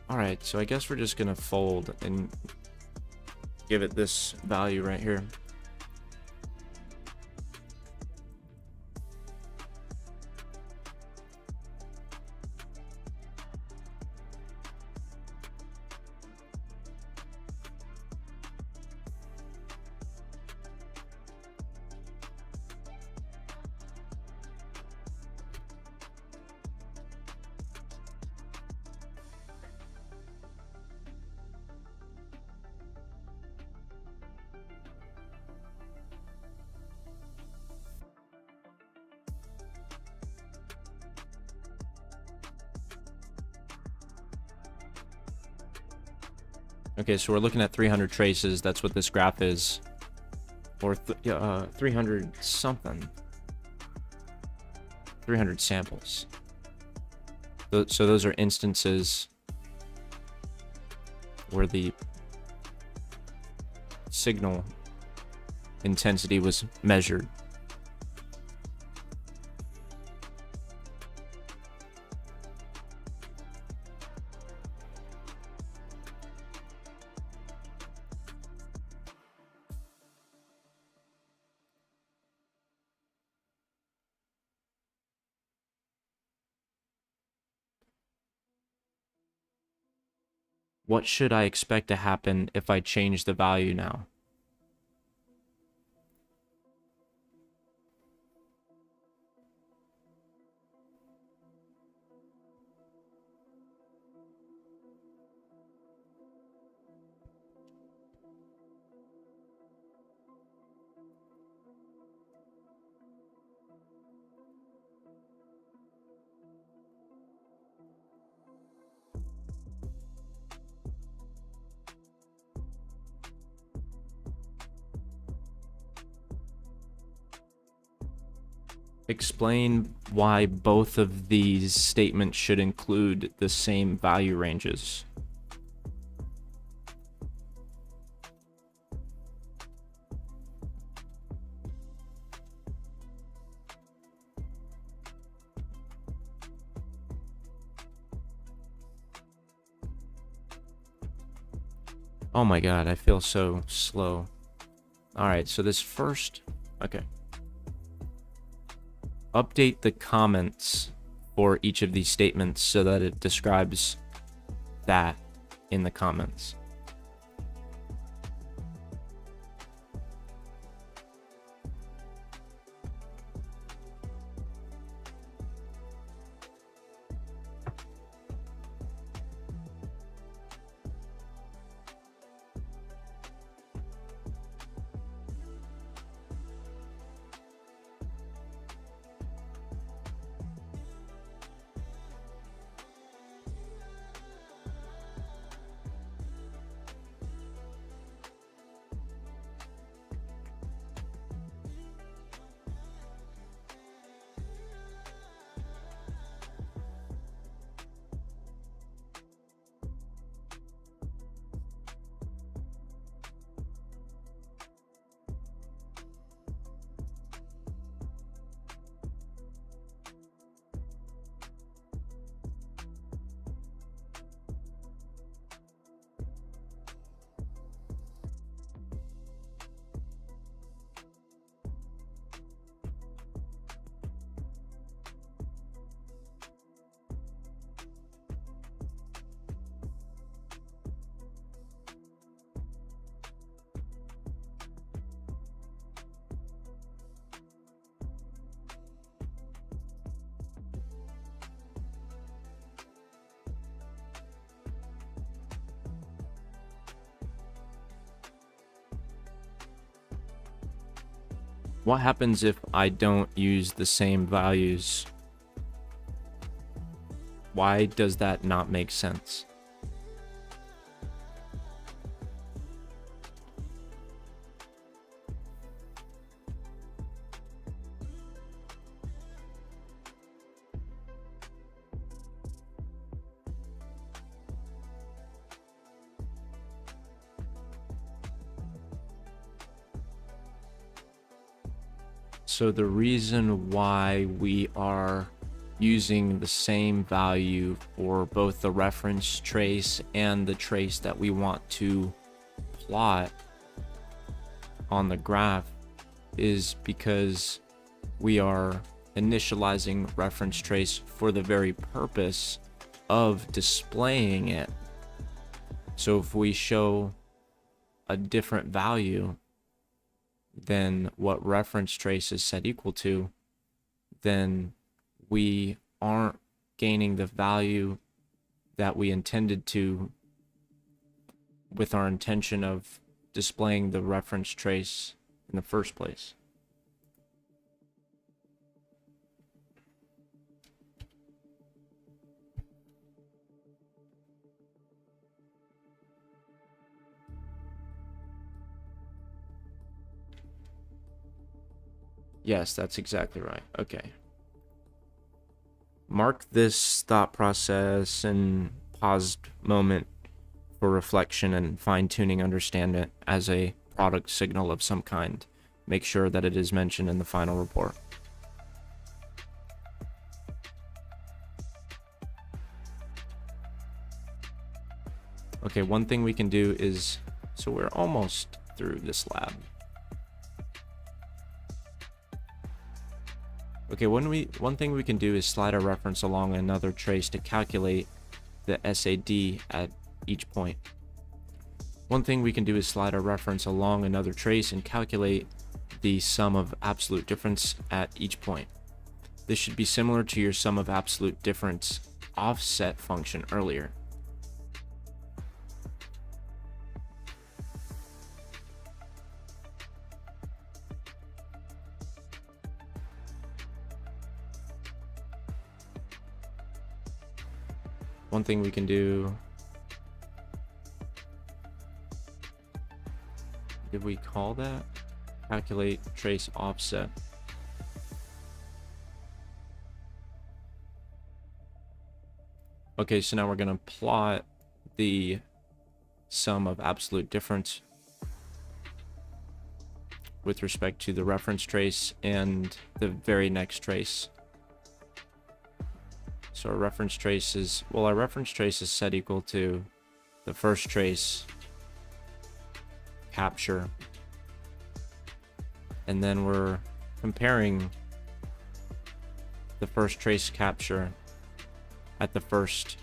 Alright, so I guess we're just gonna fold and give it this value right here. Okay, so we're looking at 300 traces. That's what this graph is. Or 300 something. 300 samples. So those are instances where the signal intensity was measured. What should I expect to happen if I change the value now? Explain why both of these statements should include the same value ranges. Oh my god, I feel so slow. Alright, so this first... Okay. Update the comments for each of these statements so that it describes that in the comments. What happens if I don't use the same values? Why does that not make sense? So the reason why we are using the same value for both the reference trace and the trace that we want to plot on the graph is because we are initializing reference trace for the very purpose of displaying it. So if we show a different value than what reference trace is set equal to, then we aren't gaining the value that we intended to with our intention of displaying the reference trace in the first place. Yes, that's exactly right. Okay. Mark this thought process and paused moment for reflection and fine-tuning understand it as a product signal of some kind. Make sure that it is mentioned in the final report. Okay, one thing we can do is, so we're almost through this lab. Okay, one thing we can do is slide a reference along another trace to calculate the SAD at each point. One thing we can do is slide a reference along another trace and calculate the sum of absolute difference at each point. This should be similar to your sum of absolute difference offset function earlier. One thing we can do, did we call that? Calculate trace offset. Okay, so now we're going to plot the sum of absolute difference with respect to the reference trace and the very next trace. So our reference trace is, well, our reference trace is set equal to the first trace capture. And then we're comparing the first trace capture at the first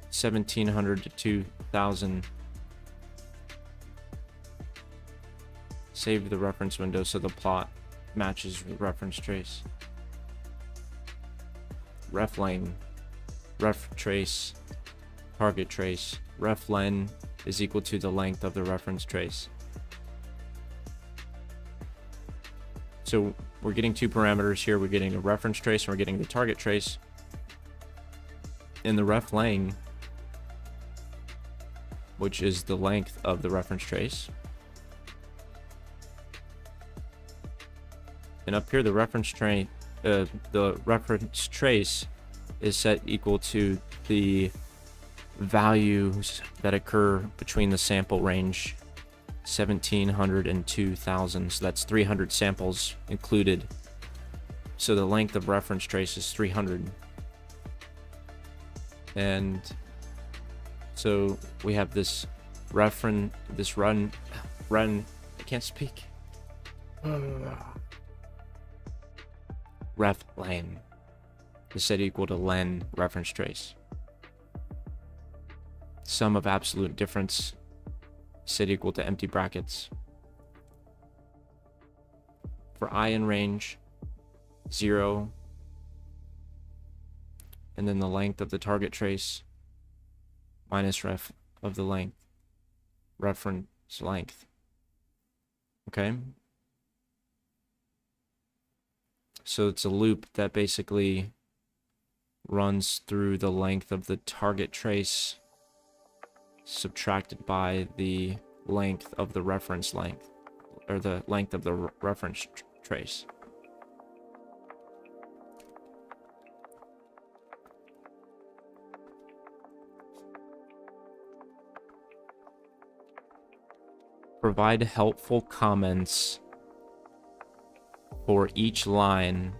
1700 to 2000. Save the reference window so the plot matches the reference trace. Ref lane, ref trace, target trace. Ref len is equal to the length of the reference trace. So we're getting two parameters here. We're getting a reference trace and we're getting the target trace. In the ref lane, which is the length of the reference trace. And up here, the reference trace is set equal to the values that occur between the sample range 1700 and 2000. So that's 300 samples included. So the length of reference trace is 300. And so we have this run, I can't speak. Ref len is set equal to len reference trace. Sum of absolute difference set equal to empty brackets. For I in range, 0. And then the length of the target trace minus ref of the length, reference length. Okay. So it's a loop that basically runs through the length of the target trace subtracted by the length of the reference length, or the length of the reference trace. Provide helpful comments for each line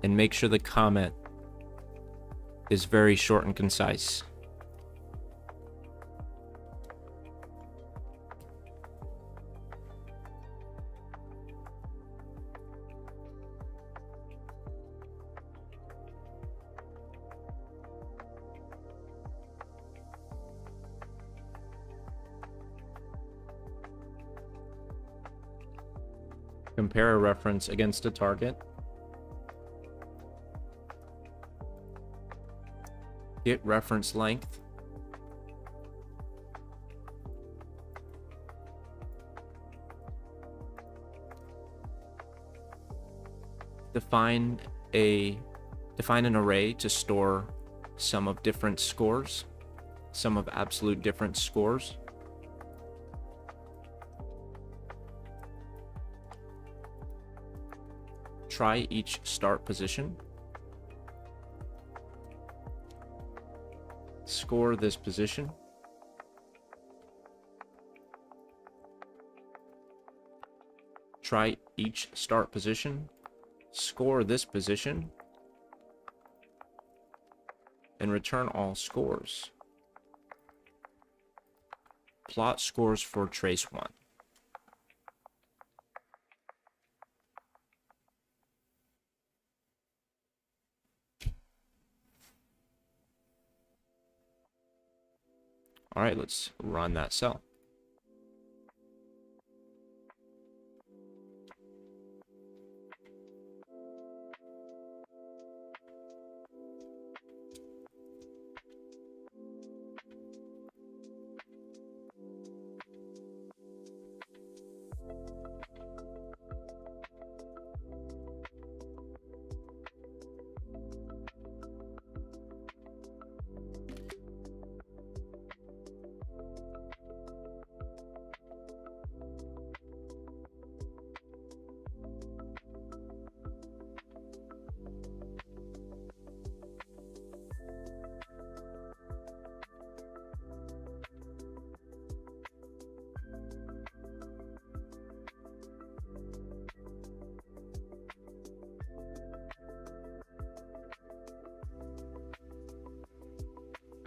and make sure the comment is very short and concise. Compare a reference against a target. Get reference length. Define an array to store sum of different scores, sum of absolute different scores. Try each start position. Score this position. Try each start position. Score this position. And return all scores. Plot scores for trace 1. All right, let's run that cell.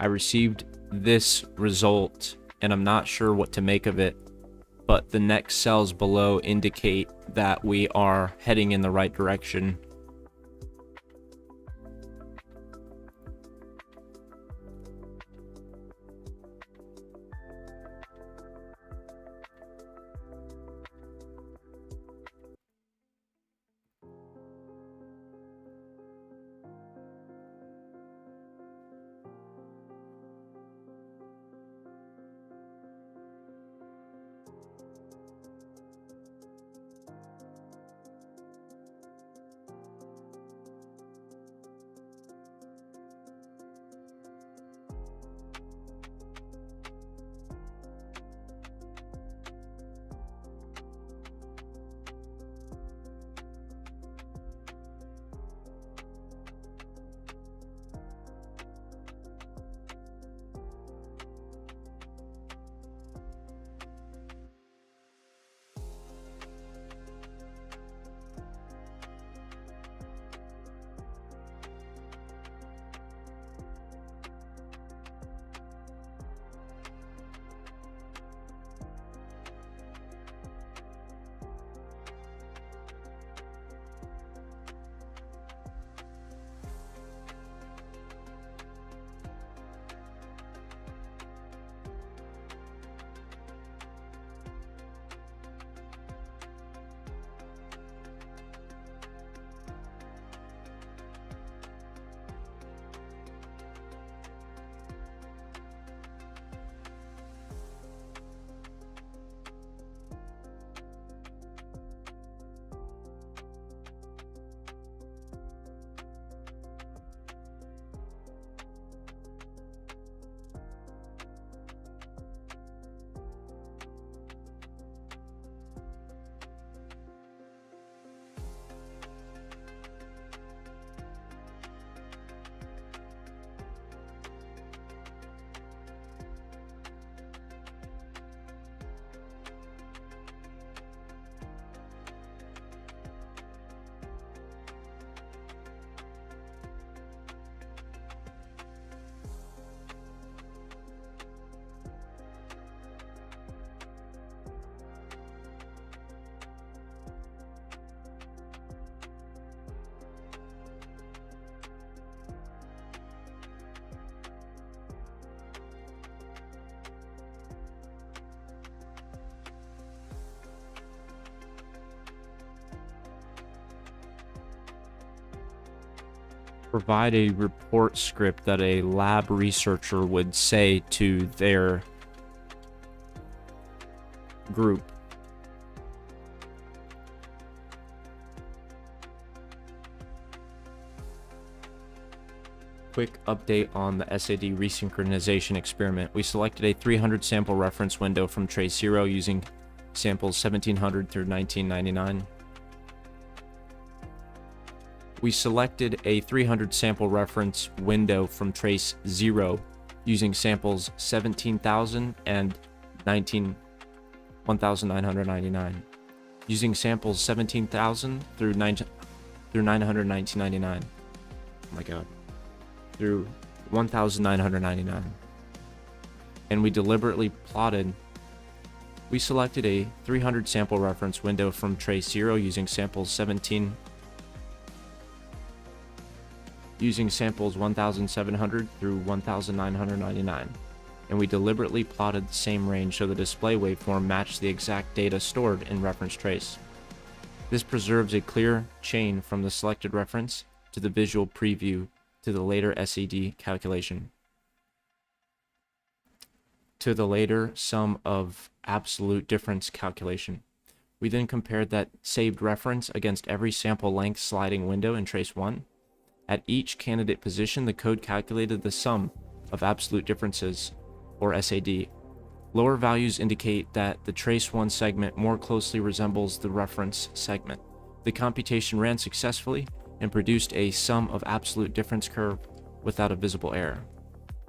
I received this result and I'm not sure what to make of it, but the next cells below indicate that we are heading in the right direction. Provide a report script that a lab researcher would say to their group. Quick update on the SAD resynchronization experiment. We selected a 300 sample reference window from trace 0 using samples 1700 through 1999. We selected a 300 sample reference window from trace 0 using samples 17,000 and 1,999. Using samples 17,000 through 919.99. Oh my god. Through 1,999. And we deliberately plotted. We selected a 300 sample reference window from trace 0 using samples 1,700 through 1,999. And we deliberately plotted the same range so the display waveform matched the exact data stored in reference trace. This preserves a clear chain from the selected reference to the visual preview to the later SED calculation. To the later sum of absolute difference calculation. We then compared that saved reference against every sample length sliding window in trace 1. At each candidate position, the code calculated the sum of absolute differences, or SAD. Lower values indicate that the trace 1 segment more closely resembles the reference segment. The computation ran successfully and produced a sum of absolute difference curve without a visible error.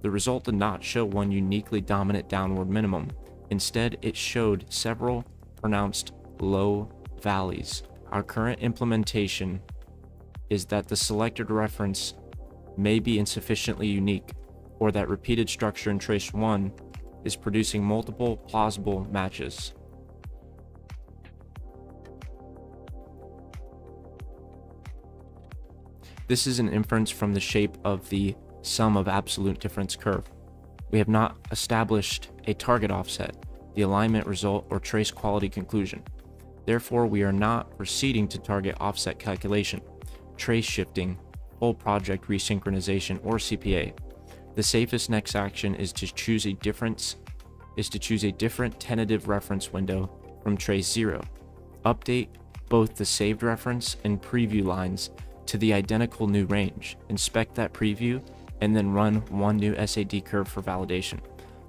The result did not show one uniquely dominant downward minimum. Instead, it showed several pronounced low valleys. Our current implementation is that the selected reference may be insufficiently unique, or that repeated structure in trace 1 is producing multiple plausible matches. This is an inference from the shape of the sum of absolute difference curve. We have not established a target offset, the alignment result, or trace quality conclusion. Therefore, we are not proceeding to target offset calculation, trace shifting, full project resynchronization, or CPA. The safest next action is to choose a different tentative reference window from trace 0. Update both the saved reference and preview lines to the identical new range. Inspect that preview and then run one new SAD curve for validation.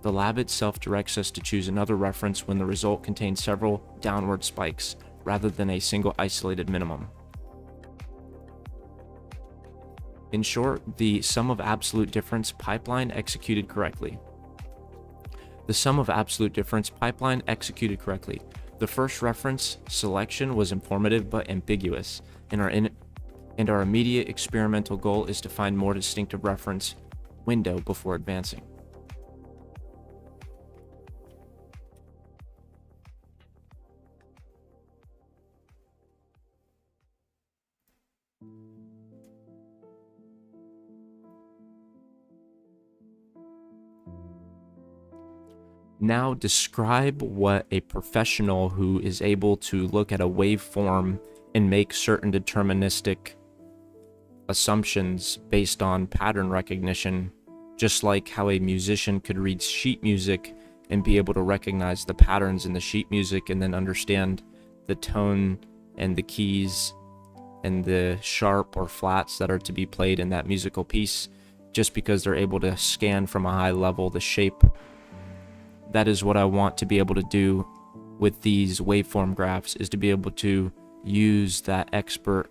The lab itself directs us to choose another reference when the result contains several downward spikes rather than a single isolated minimum. In short, the sum of absolute difference pipeline executed correctly. The sum of absolute difference pipeline executed correctly. The first reference selection was informative but ambiguous, and our immediate experimental goal is to find more distinctive reference window before advancing. Now describe what a professional who is able to look at a waveform and make certain deterministic assumptions based on pattern recognition, just like how a musician could read sheet music and be able to recognize the patterns in the sheet music and then understand the tone and the keys and the sharp or flats that are to be played in that musical piece, just because they're able to scan from a high level the shape. That is what I want to be able to do with these waveform graphs, is to be able to use that expert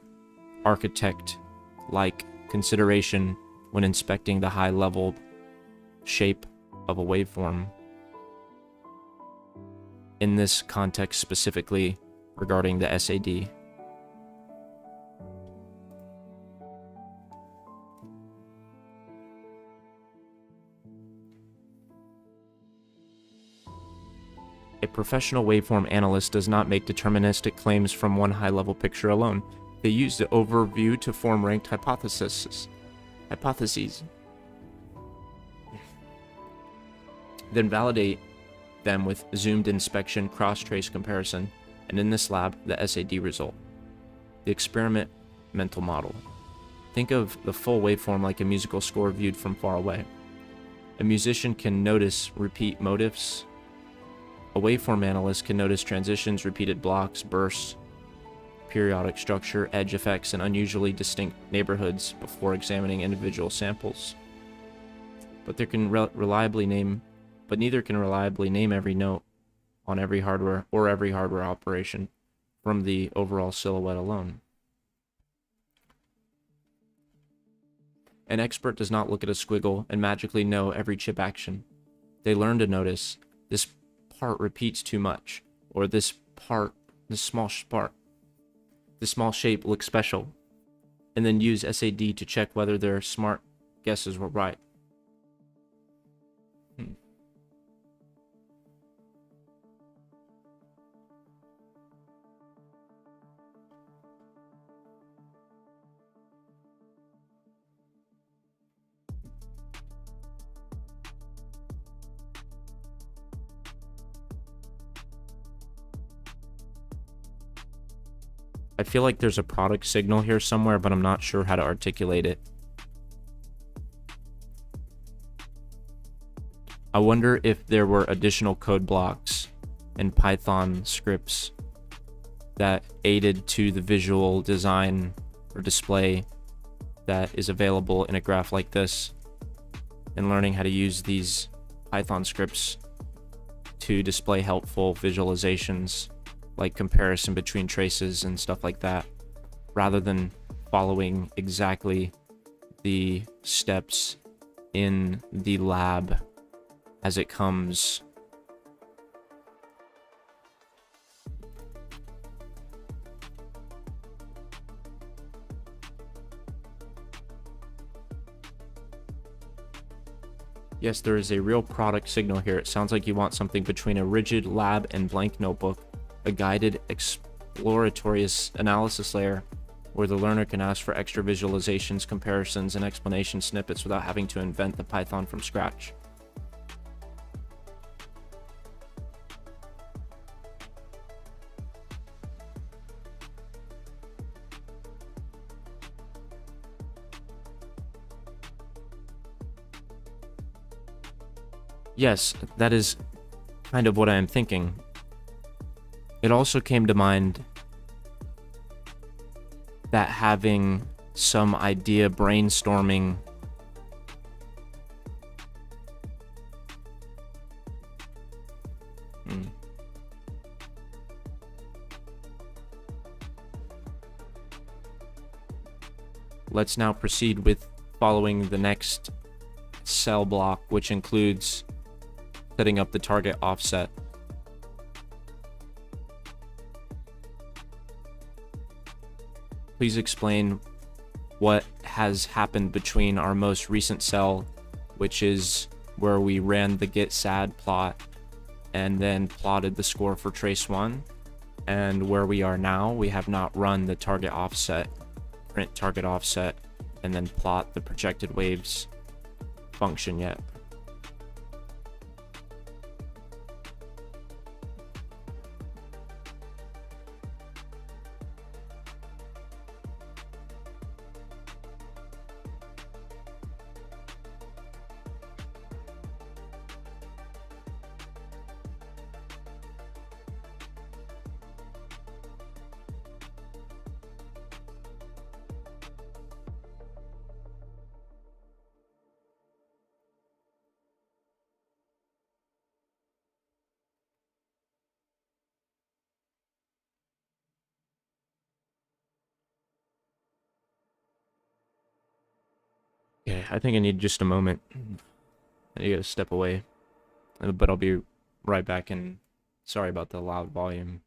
architect-like consideration when inspecting the high-level shape of a waveform. In this context specifically regarding the SAD. A professional waveform analyst does not make deterministic claims from one high-level picture alone. They use the overview to form ranked hypotheses. Then validate them with zoomed inspection, cross-trace comparison, and in this lab, the SAD result. The experimental model. Think of the full waveform like a musical score viewed from far away. A musician can notice repeat motifs. A waveform analyst can notice transitions, repeated blocks, bursts, periodic structure, edge effects, and unusually distinct neighborhoods before examining individual samples. But neither can reliably name every note on every hardware or every hardware operation from the overall silhouette alone. An expert does not look at a squiggle and magically know every chip action. They learn to notice this part repeats too much, or this small shape looks special, and then use SAD to check whether their smart guesses were right. I feel like there's a product signal here somewhere, but I'm not sure how to articulate it. I wonder if there were additional code blocks and Python scripts that aided to the visual design or display that is available in a graph like this, and learning how to use these Python scripts to display helpful visualizations like comparison between traces and stuff like that, rather than following exactly the steps in the lab as it comes. Yes, there is a real product signal here. It sounds like you want something between a rigid lab and blank notebook, a guided exploratory analysis layer where the learner can ask for extra visualizations, comparisons, and explanation snippets without having to invent the Python from scratch. Yes, that is kind of what I am thinking. It also came to mind that having some idea brainstorming Let's now proceed with following the next cell block, which includes setting up the target offset. Please explain what has happened between our most recent cell, which is where we ran the get sad plot and then plotted the score for trace 1, and where we are now. We have not run the target offset, print target offset, and then plot the projected waves function yet. Okay, I think I need just a moment. I gotta step away, but I'll be right back. And sorry about the loud volume.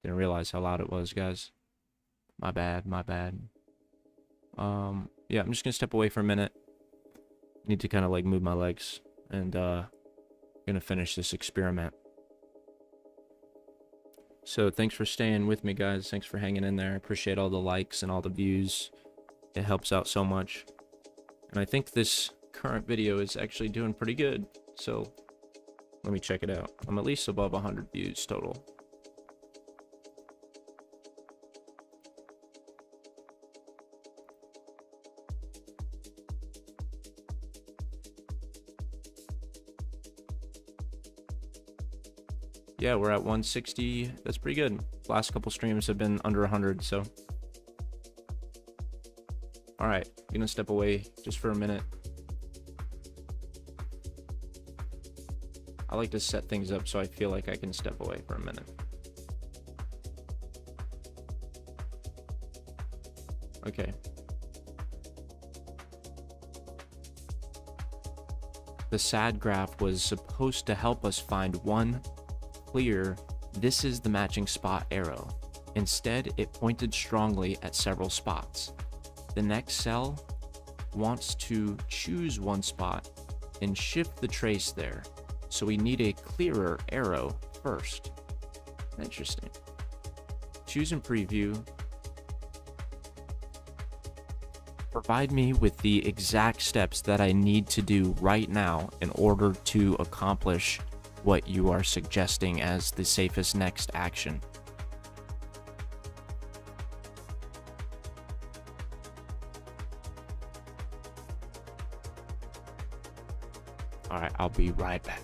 Didn't realize how loud it was, guys. My bad, my bad. Yeah, I'm just gonna step away for a minute. Need to kind of like move my legs, and gonna finish this experiment. So thanks for staying with me, guys. Thanks for hanging in there. I appreciate all the likes and all the views. It helps out so much. And I think this current video is actually doing pretty good. So let me check it out. I'm at least above 100 views total. Yeah, we're at 160. That's pretty good. Last couple streams have been under 100, so. All right, gonna step away just for a minute. I like to set things up so I feel like I can step away for a minute. Okay. The SAD graph was supposed to help us find one clear, this is the matching spot arrow. Instead, it pointed strongly at several spots. The next cell wants to choose one spot and shift the trace there, so we need a clearer arrow first. Interesting. Choose and preview. Provide me with the exact steps that I need to do right now in order to accomplish what you are suggesting as the safest next action. Alright, I'll be right back.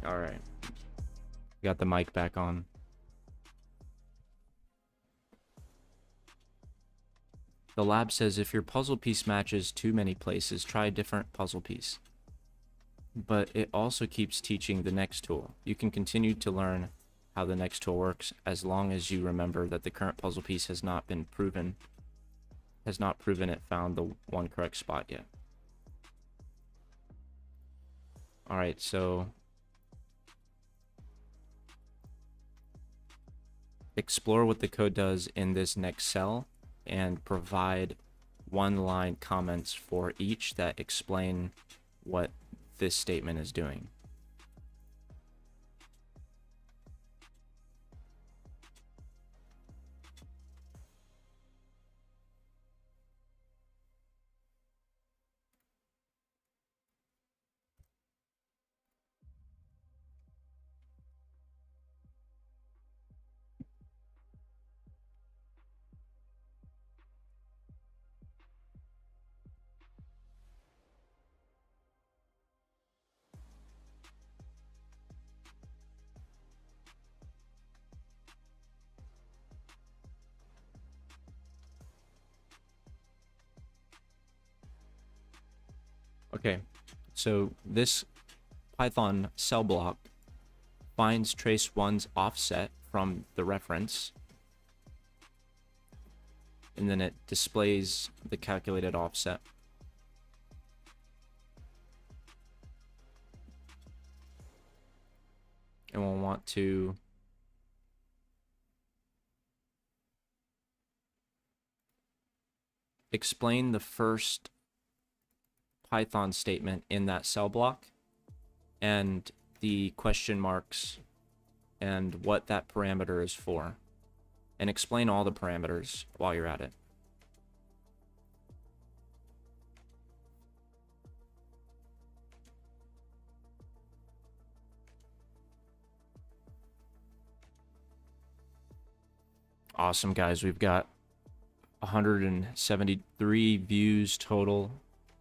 All right. Got the mic back on. The lab says if your puzzle piece matches too many places, try a different puzzle piece. But it also keeps teaching the next tool. You can continue to learn how the next tool works as long as you remember that the current puzzle piece has not proven it found the one correct spot yet. All right, so explore what the code does in this next cell and provide one-line comments for each that explain what this statement is doing. Okay, so this Python cell block finds trace 1's offset from the reference, and then it displays the calculated offset. And we'll want to explain the first Python statement in that cell block and the question marks and what that parameter is for, and explain all the parameters while you're at it. Awesome, guys. We've got 173 views total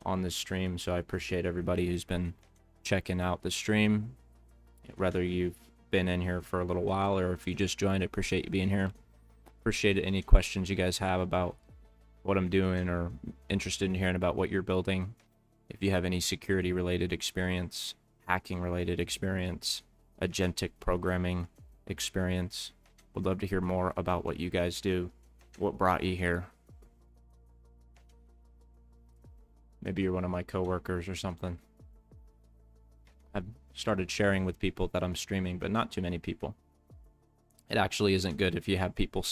on this stream, so I appreciate everybody who's been checking out the stream, whether you've been in here for a little while or if you just joined. I appreciate you being here. Appreciate any questions you guys have about what I'm doing or interested in hearing about what you're building. If you have any security related experience, hacking related experience, agentic programming experience, would love to hear more about what you guys do, what brought you here. Maybe you're one of my coworkers or something. I've started sharing with people that I'm streaming, but not too many people. It actually isn't good if you have people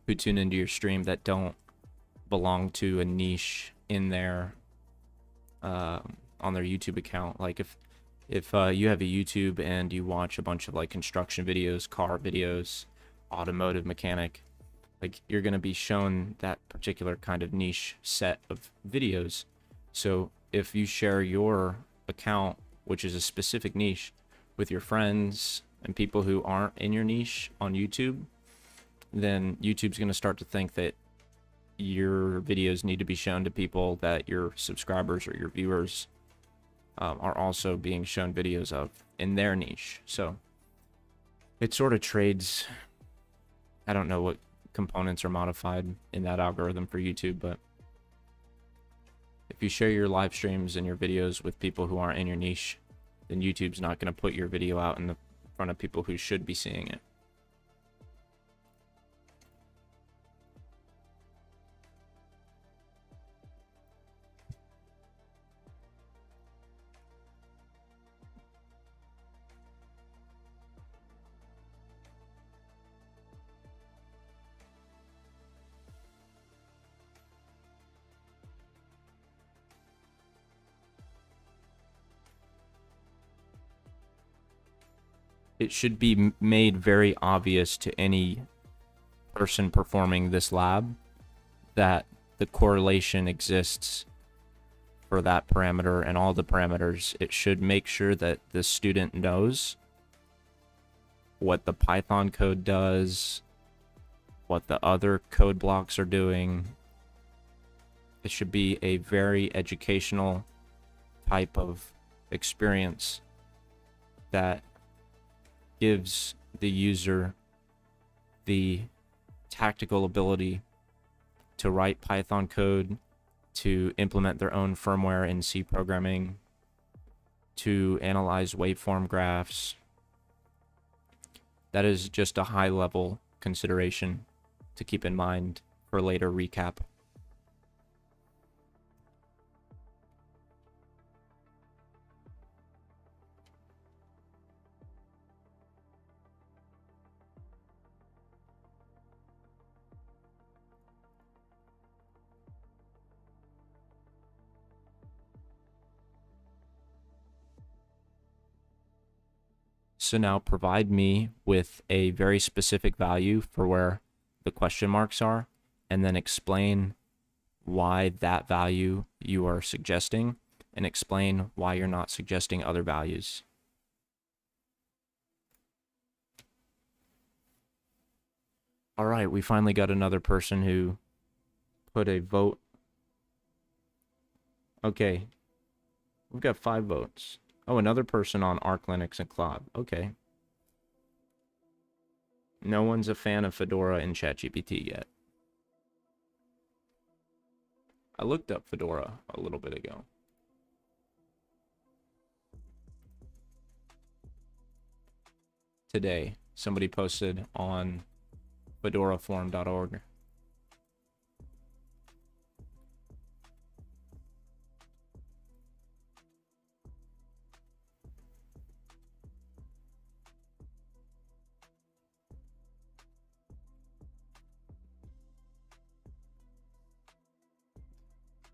who tune into your stream that don't belong to a niche in their on their YouTube account. Like if you have a YouTube and you watch a bunch of like construction videos, car videos, automotive mechanic, like you're going to be shown that particular kind of niche set of videos. So if you share your account, which is a specific niche, with your friends and people who aren't in your niche on YouTube, then YouTube's going to start to think that your videos need to be shown to people that your subscribers or your viewers are also being shown videos of in their niche. So it sort of trades. I don't know what components are modified in that algorithm for YouTube, but if you share your live streams and your videos with people who aren't in your niche, then YouTube's not going to put your video out in the front of people who should be seeing it. It should be made very obvious to any person performing this lab that the correlation exists for that parameter and all the parameters. It should make sure that the student knows what the Python code does, what the other code blocks are doing. It should be a very educational type of experience that gives the user the tactical ability to write Python code, to implement their own firmware in C programming, to analyze waveform graphs. That is just a high-level consideration to keep in mind for later recap. So now provide me with a very specific value for where the question marks are, and then explain why that value you are suggesting, and explain why you're not suggesting other values. All right, we finally got another person who put a vote. Okay, we've got 5 votes. Oh, another person on Arch Linux and Claude. Okay. No one's a fan of Fedora and ChatGPT yet. I looked up Fedora a little bit ago. Today, somebody posted on fedoraforum.org.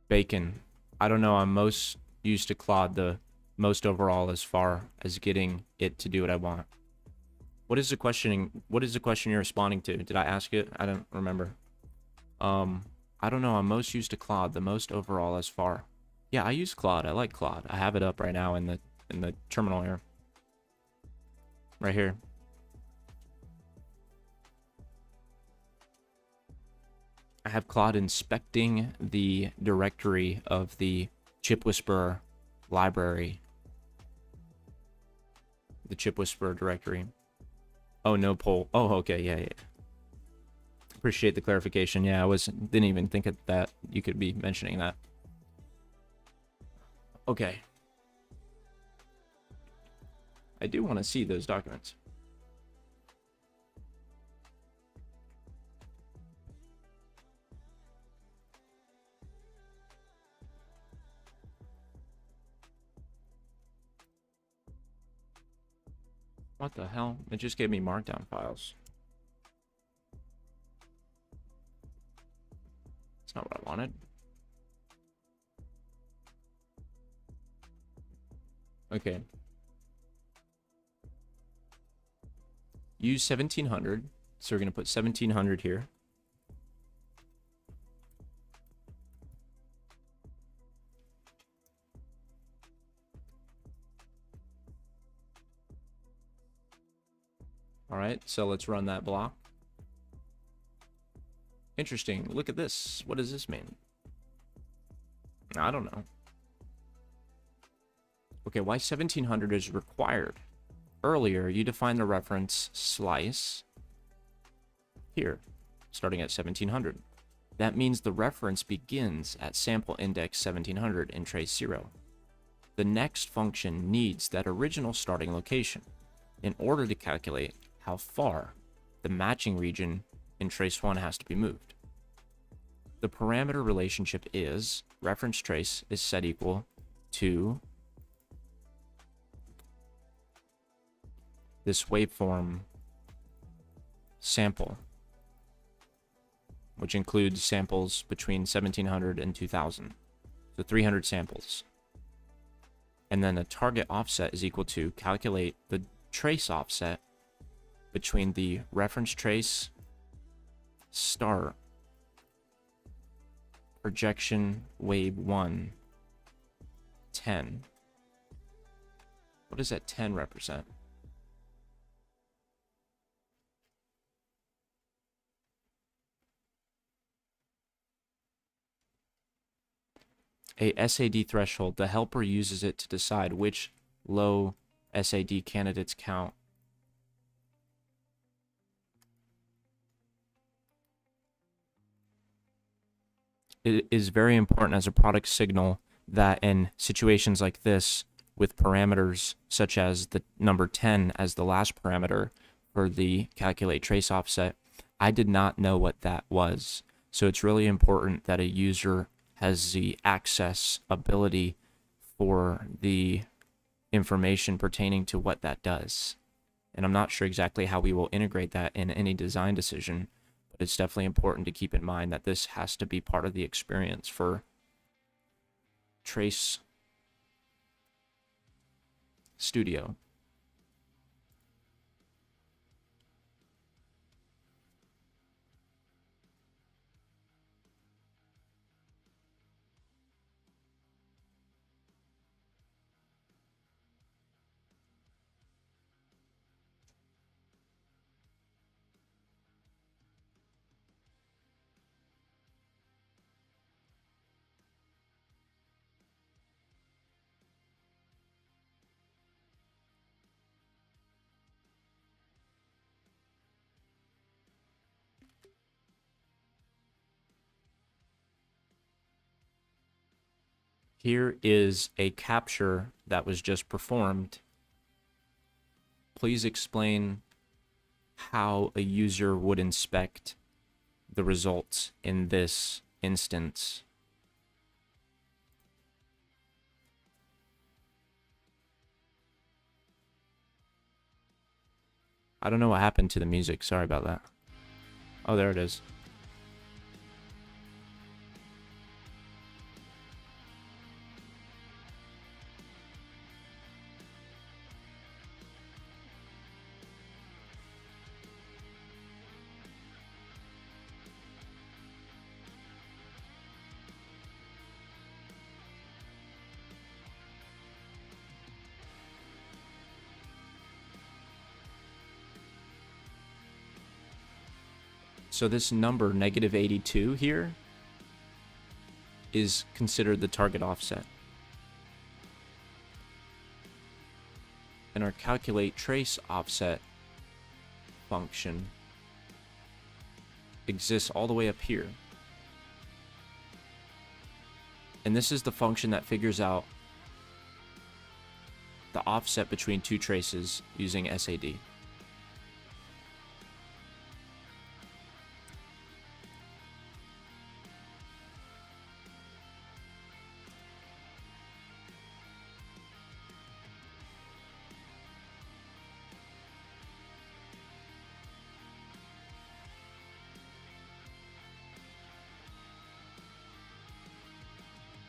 Bacon. I don't know. I'm most used to Claude the most overall as far as getting it to do what I want. What is the questioning? What is the question you're responding to? Did I ask it? I don't remember. I don't know. I'm most used to Claude the most overall as far. Yeah, I use Claude. I like Claude. I have it up right now in the terminal here. Right here. I have Claude inspecting the directory of the ChipWhisperer library. The ChipWhisperer directory. Oh, no poll. Oh, okay, yeah. Appreciate the clarification. Yeah, didn't even think of that. You could be mentioning that. Okay. I do want to see those documents. What the hell? It just gave me markdown files. That's not what I wanted. Okay. Use 1700. So we're going to put 1700 here. All right, so let's run that block. Interesting. Look at this. What does this mean? I don't know. Okay, why 1700 is required? Earlier, you defined the reference slice here, starting at 1700. That means the reference begins at sample index 1700 in trace 0. The next function needs that original starting location in order to calculate how far the matching region in trace 1 has to be moved. The parameter relationship is reference trace is set equal to this waveform sample, which includes samples between 1700 and 2000. So 300 samples. And then the target offset is equal to calculate the trace offset between the reference trace start projection wave 1 10. What does that 10 represent? A SAD threshold. The helper uses it to decide which low SAD candidates count it is very important as a product signal that in situations like this, with parameters such as the number 10 as the last parameter for the calculate trace offset, I did not know what that was. So it's really important that a user has the access ability for the information pertaining to what that does. And I'm not sure exactly how we will integrate that in any design decision, but it's definitely important to keep in mind that this has to be part of the experience for Trace Studio. Here is a capture that was just performed. Please explain how a user would inspect the results in this instance. I don't know what happened to the music. Sorry about that. Oh, there it is. So this number, -82 here, is considered the target offset. And our calculate trace offset function exists all the way up here. And this is the function that figures out the offset between two traces using SAD.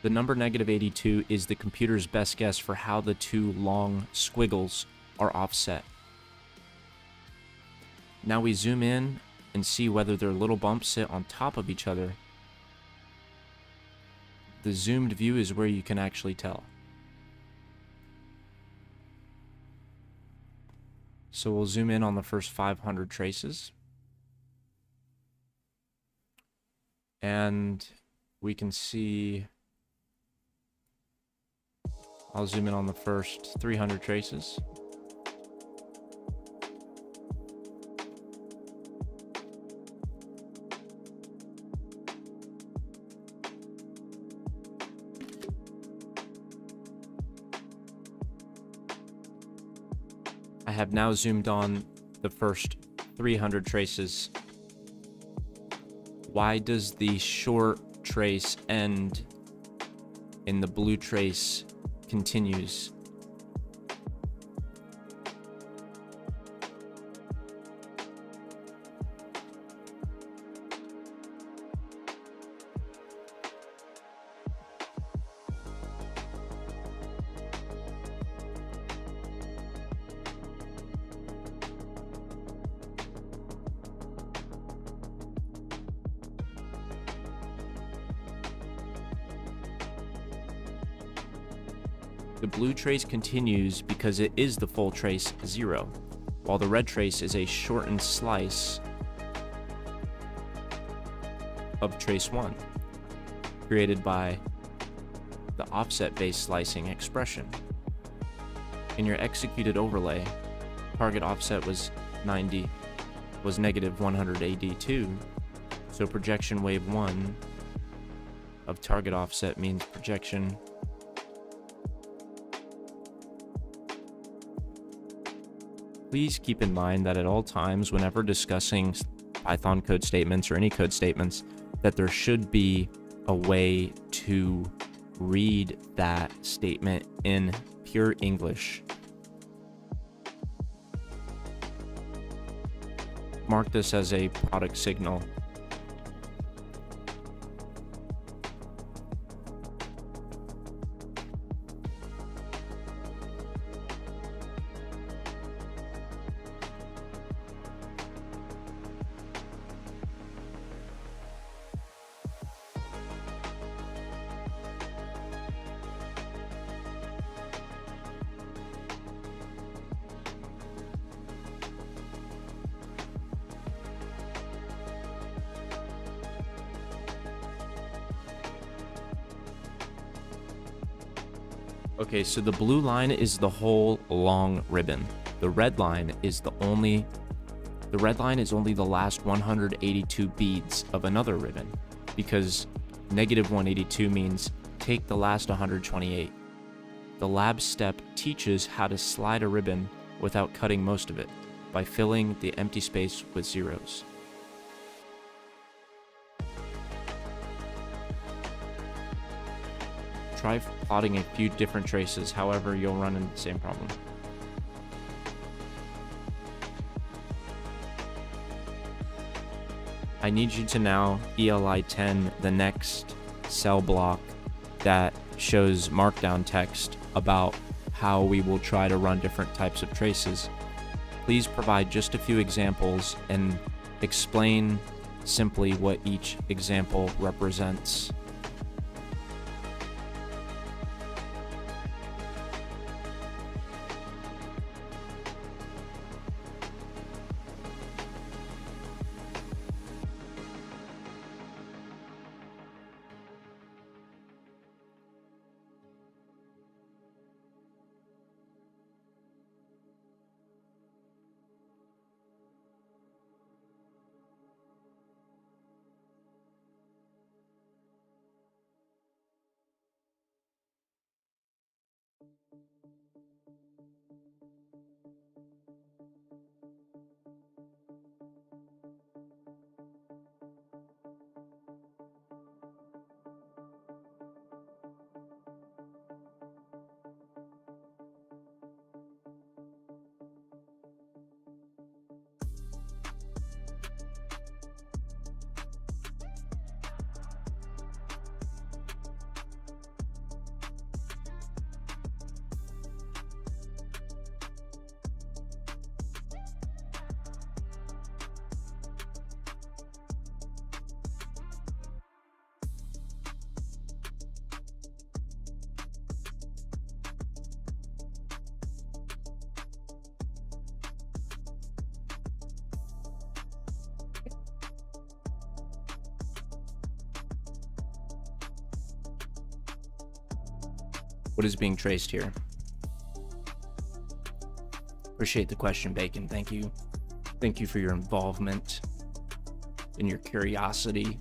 The number -82 is the computer's best guess for how the two long squiggles are offset. Now we zoom in and see whether their little bumps sit on top of each other. The zoomed view is where you can actually tell. So we'll zoom in on the first 500 traces. And we can see, I'll zoom in on the first 300 traces. I have now zoomed on the first 300 traces. Why does the short trace end and the blue trace continues? The blue trace continues because it is the full trace 0, while the red trace is a shortened slice of trace 1, created by the offset-based slicing expression. In your executed overlay, target offset was -182, so projection wave 1 of target offset means projection. Please keep in mind that at all times, whenever discussing Python code statements or any code statements, that there should be a way to read that statement in pure English. Mark this as a product signal. Okay, so the blue line is the whole long ribbon. The red line is only the last 182 beads of another ribbon, because negative 182 means take the last 128. The lab step teaches how to slide a ribbon without cutting most of it by filling the empty space with zeros. Try plotting a few different traces, however you'll run into the same problem. I need you to now ELI 10 the next cell block that shows markdown text about how we will try to run different types of traces. Please provide just a few examples and explain simply what each example represents. What is being traced here? Appreciate the question, Bacon. Thank you. Thank you for your involvement and your curiosity.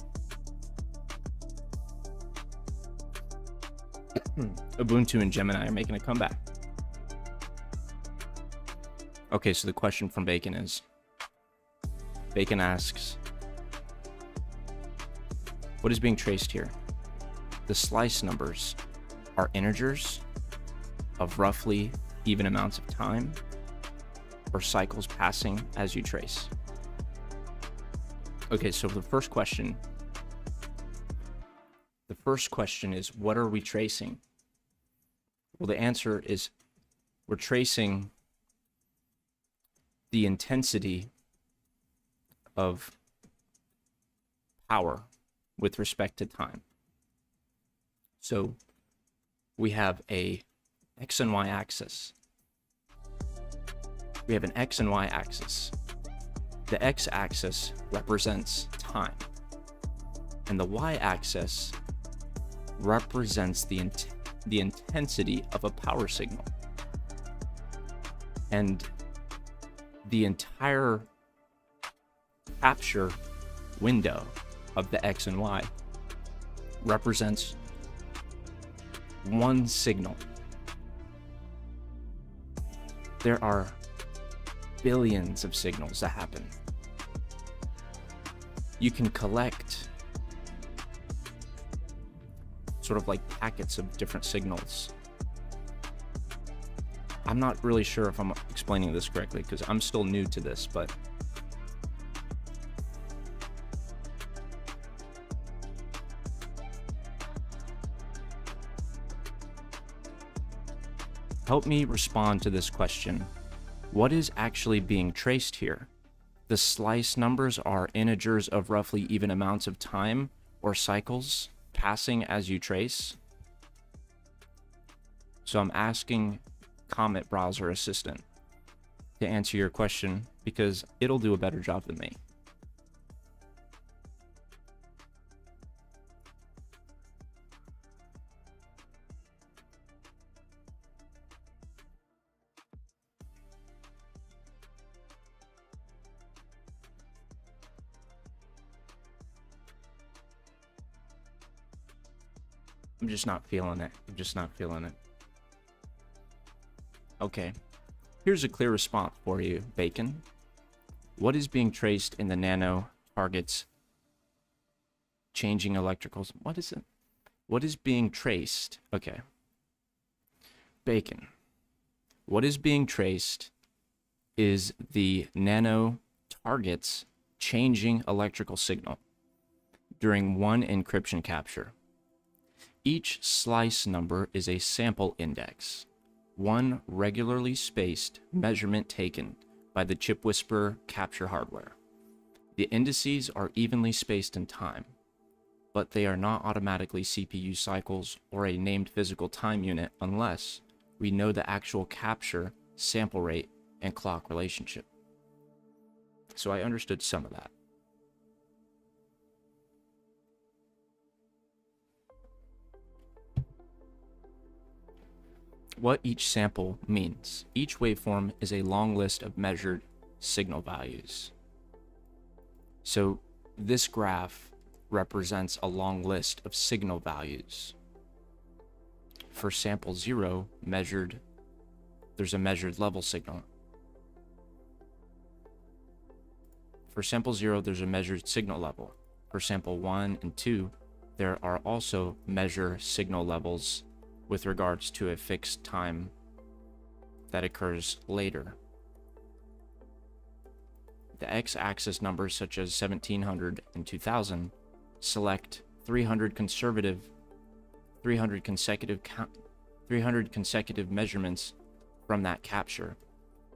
Ubuntu and Gemini are making a comeback. Okay, so the question from Bacon is, Bacon asks, what is being traced here? The slice numbers are integers of roughly even amounts of time or cycles passing as you trace. Okay, so the first question is, what are we tracing? Well, the answer is we're tracing the intensity of power with respect to time. So we have a X and Y axis. We have an X and Y axis. The X axis represents time, and the Y axis represents the intensity of a power signal. And the entire capture window of the X and Y represents one signal. There are billions of signals that happen. You can collect sort of like packets of different signals. I'm not really sure if I'm explaining this correctly because I'm still new to this, but help me respond to this question. What is actually being traced here? The slice numbers are integers of roughly even amounts of time or cycles passing as you trace. So I'm asking Comet Browser Assistant to answer your question because it'll do a better job than me. I'm just not feeling it. I'm just not feeling it. Okay, here's a clear response for you, Bacon. What is being traced in the nano targets changing electricals? What is it? What is being traced? Okay. Bacon. What is being traced is the nano targets changing electrical signal during one encryption capture. Each slice number is a sample index, one regularly spaced measurement taken by the ChipWhisperer capture hardware. The indices are evenly spaced in time, but they are not automatically CPU cycles or a named physical time unit unless we know the actual capture, sample rate, and clock relationship. So I understood some of that. What each sample means. Each waveform is a long list of measured signal values. So this graph represents a long list of signal values. For sample 0, there's a measured level signal. For sample 0, there's a measured signal level. For sample 1 and 2, there are also measure signal levels with regards to a fixed time that occurs later. The x-axis numbers such as 1700 and 2000 select 300 consecutive measurements from that capture.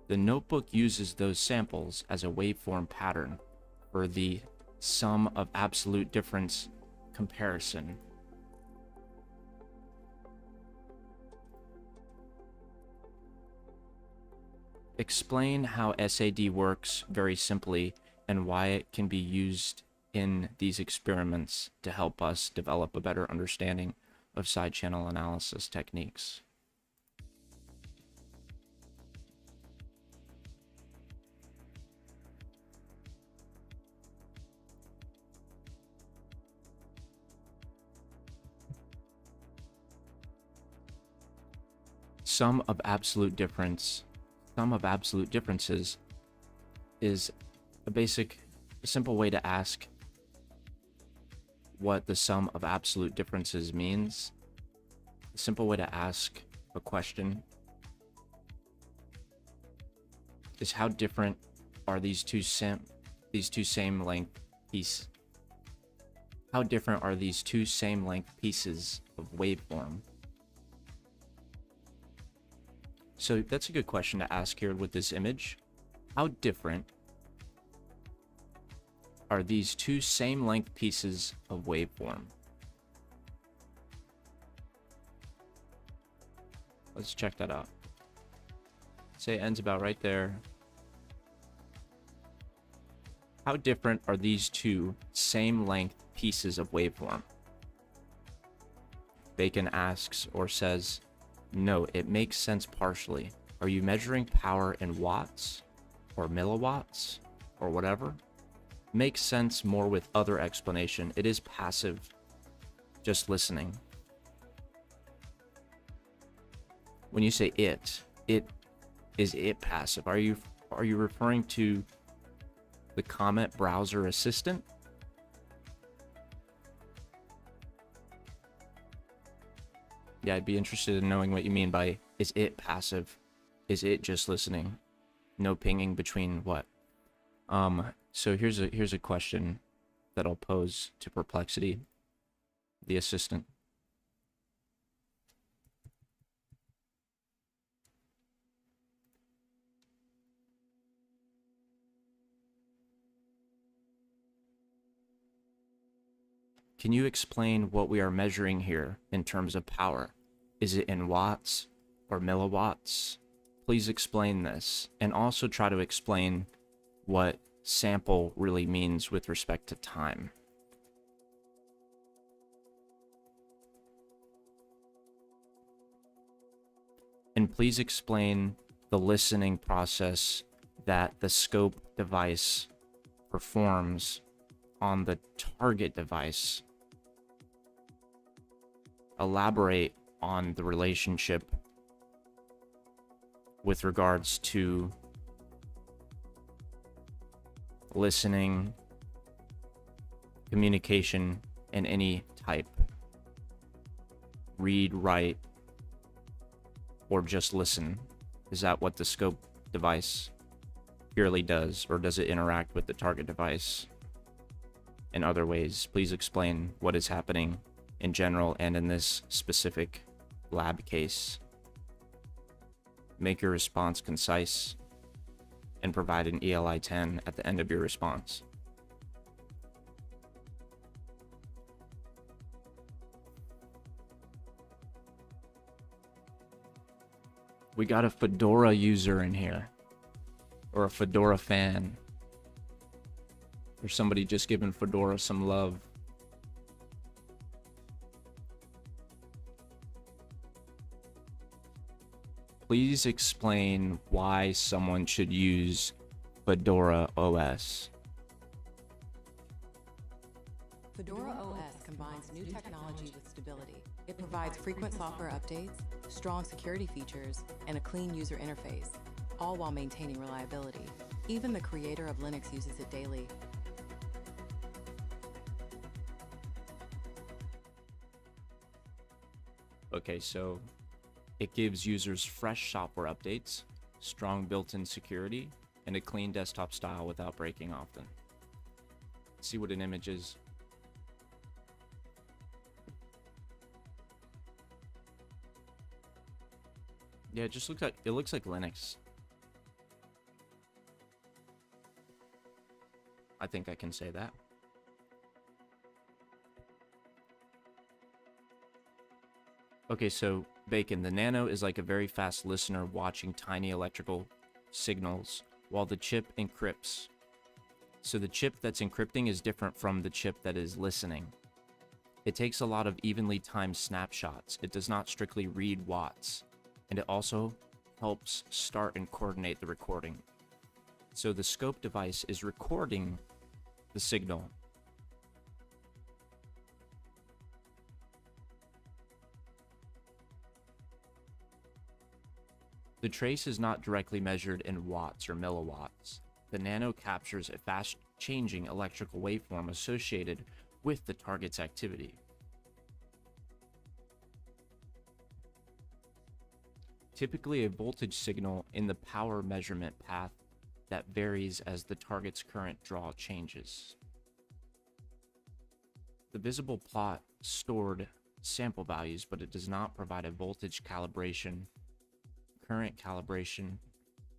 The notebook uses those samples as a waveform pattern for the sum of absolute difference comparison. Explain how SAD works very simply and why it can be used in these experiments to help us develop a better understanding of side channel analysis techniques. Sum of absolute differences is a simple way to ask what the sum of absolute differences means. A simple way to ask a question is how different are these two same length pieces? How different are these two same length pieces of waveform? So that's a good question to ask here with this image. How different are these two same length pieces of waveform? Let's check that out. Say it ends about right there. How different are these two same length pieces of waveform? Bacon asks or says, no, it makes sense partially. Are you measuring power in watts or milliwatts or whatever? Makes sense more with other explanation. It is passive. just listening. When you say it is it passive? Are you referring to the Comet browser assistant? Yeah, I'd be interested in knowing what you mean by is it passive? Is it just listening? No pinging between what? So here's a question that I'll pose to Perplexity, the assistant. Can you explain what we are measuring here in terms of power? Is it in watts or milliwatts? Please explain this, and also try to explain what sample really means with respect to time. And please explain the listening process that the scope device performs on the target device. Elaborate on the relationship with regards to listening, communication, and any type. Read, write, or just listen. Is that what the scope device purely does, or does it interact with the target device in other ways? Please explain what is happening in general and in this specific lab case. Make your response concise and provide an ELI 10 at the end of your response. We got a Fedora user in here, or a Fedora fan, or somebody just giving Fedora some love. Please explain why someone should use Fedora OS. Fedora OS combines new technology with stability. It provides frequent software updates, strong security features, and a clean user interface, all while maintaining reliability. Even the creator of Linux uses it daily. Okay, so it gives users fresh software updates, strong built-in security, and a clean desktop style without breaking often. Let's see what an image is. Yeah, it just looks like Linux. I think I can say that. Okay, so Bacon, the Nano is like a very fast listener watching tiny electrical signals while the chip encrypts. So the chip that's encrypting is different from the chip that is listening. It takes a lot of evenly timed snapshots. It does not strictly read watts. And it also helps start and coordinate the recording. So the scope device is recording the signal. The trace is not directly measured in watts or milliwatts. The Nano captures a fast-changing electrical waveform associated with the target's activity. Typically a voltage signal in the power measurement path that varies as the target's current draw changes. The visible plot stored sample values, but it does not provide a voltage calibration, current calibration,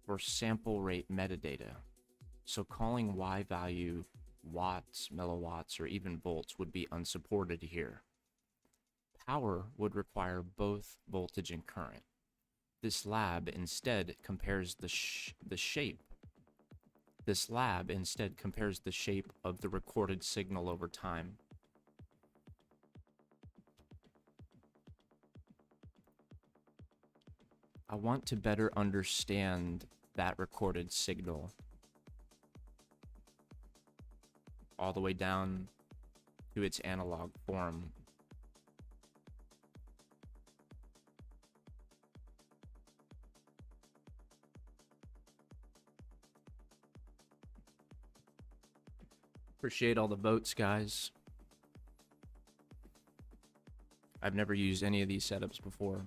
or sample rate metadata. So calling Y value watts, milliwatts, or even volts would be unsupported here. Power would require both voltage and current. This lab instead compares the shape. This lab instead compares the shape of the recorded signal over time. I want to better understand that recorded signal all the way down to its analog form. Appreciate all the votes, guys. I've never used any of these setups before.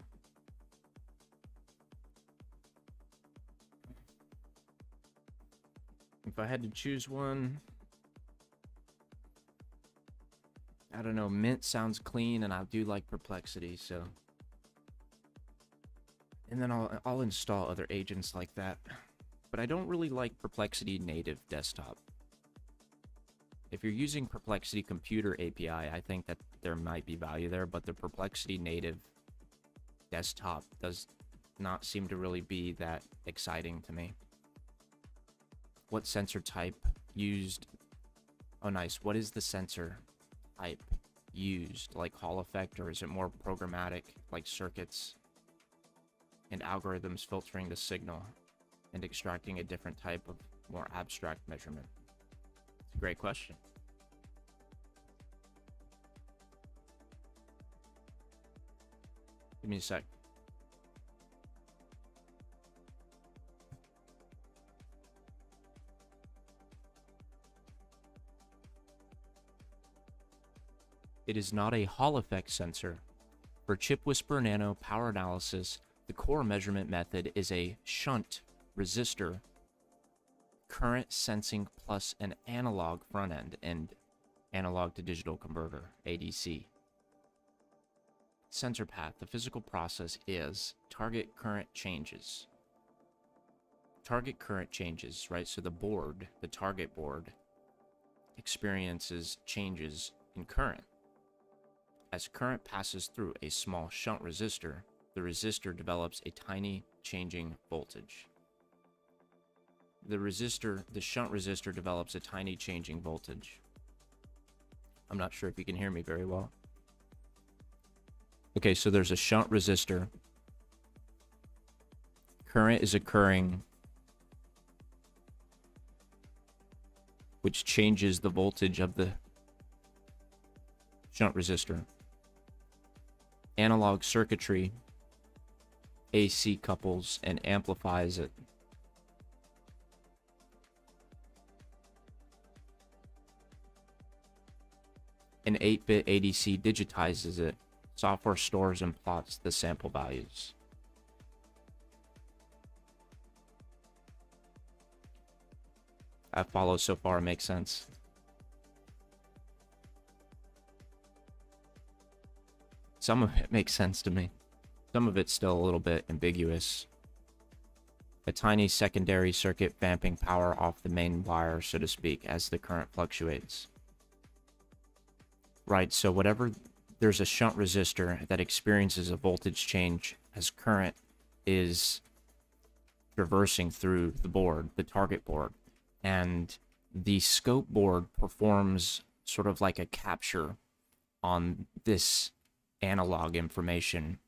If I had to choose one, I don't know, Mint sounds clean, and I do like Perplexity, so. And then I'll install other agents like that. But I don't really like Perplexity native desktop. If you're using Perplexity Computer API, I think that there might be value there, but the Perplexity native desktop does not seem to really be that exciting to me. What sensor type used? Oh, nice. What is the sensor type used? Like Hall effect, or is it more programmatic, like circuits and algorithms filtering the signal and extracting a different type of more abstract measurement? It's a great question. Give me a sec. It is not a Hall effect sensor. For ChipWhisperer Nano power analysis, the core measurement method is a shunt resistor current sensing plus an analog front end and analog to digital converter, ADC. Sensor path, the physical process is target current changes. Target current changes, right? So the board, the target board, experiences changes in current. As current passes through a small shunt resistor, the resistor develops a tiny changing voltage. The shunt resistor develops a tiny changing voltage. I'm not sure if you can hear me very well. Okay, so there's a shunt resistor. Current is occurring, which changes the voltage of the shunt resistor. Analog circuitry AC couples and amplifies it. An 8-bit ADC digitizes it. Software stores and plots the sample values. That follows so far, it makes sense. Some of it makes sense to me. Some of it's still a little bit ambiguous. A tiny secondary circuit vamping power off the main wire, so to speak, as the current fluctuates. Right, so whatever, there's a shunt resistor that experiences a voltage change as current is traversing through the board, the target board. And the scope board performs sort of like a capture on this analog information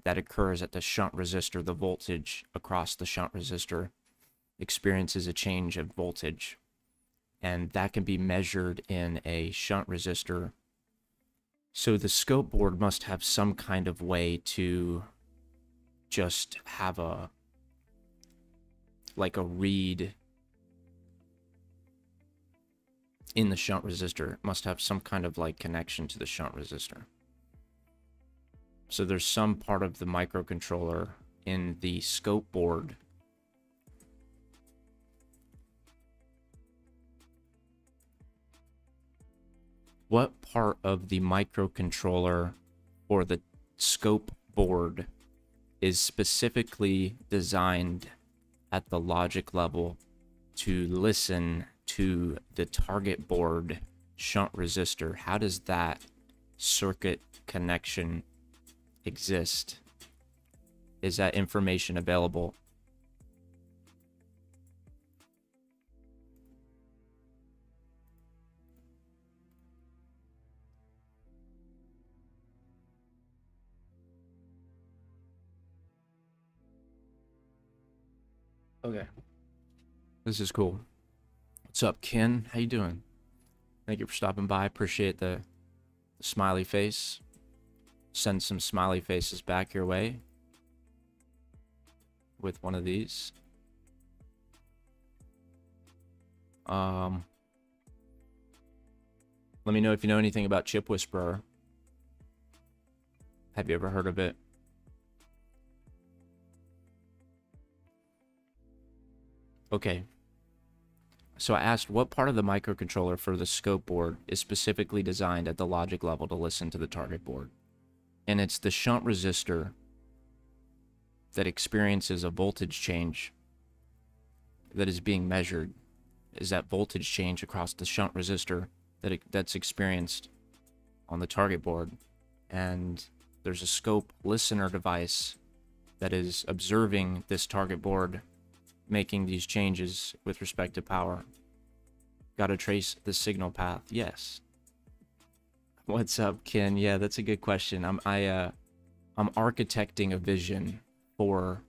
that occurs at the shunt resistor. The voltage across the shunt resistor experiences a change of voltage, and that can be measured in a shunt resistor. So the scope board must have some kind of way to just have a read in the shunt resistor. It must have some kind of like connection to the shunt resistor. So there's some part of the microcontroller in the scope board what part of the microcontroller or the scope board is specifically designed at the logic level to listen to the target board shunt resistor? How does that circuit connection exist? Is that information available? Okay. This is cool. What's up, Ken? How you doing? Thank you for stopping by. Appreciate the smiley face. Send some smiley faces back your way with one of these. Let me know if you know anything about ChipWhisperer. Have you ever heard of it? Okay. So I asked what part of the microcontroller for the scope board is specifically designed at the logic level to listen to the target board. And it's the shunt resistor that experiences a voltage change that is being measured. Is that voltage change across the shunt resistor that's experienced on the target board. And there's a scope listener device that is observing this target board making these changes with respect to power. Got to trace the signal path. Yes. What's up, Ken? Yeah, that's a good question. I'm architecting a vision for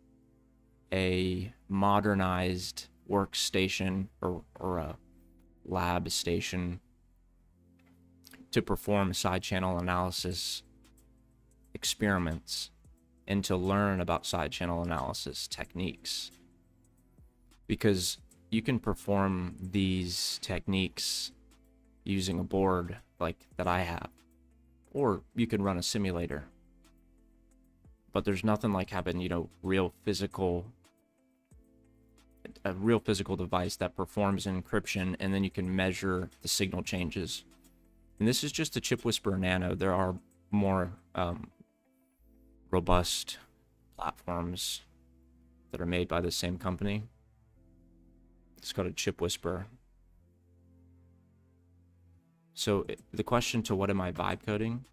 a modernized workstation or a lab station to perform side channel analysis experiments and to learn about side channel analysis techniques. Because you can perform these techniques using a board like that I have, or you can run a simulator. But there's nothing like having, a real physical device that performs encryption, and then you can measure the signal changes. And this is just the ChipWhisperer Nano. There are more robust platforms that are made by the same company. It's called a ChipWhisperer. So the question to what am I vibe coding?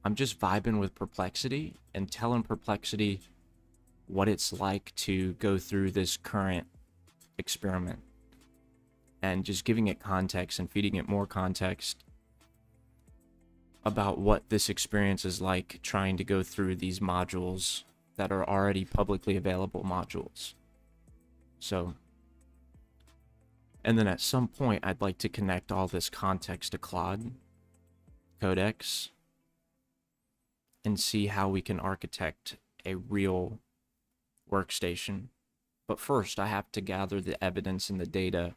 I'm just vibing with Perplexity and telling Perplexity what it's like to go through this current experiment, and just giving it context and feeding it more context about what this experience is like trying to go through these modules that are already publicly available modules. So, and then at some point I'd like to connect all this context to Claude Codex and see how we can architect a real workstation. But first I have to gather the evidence and the data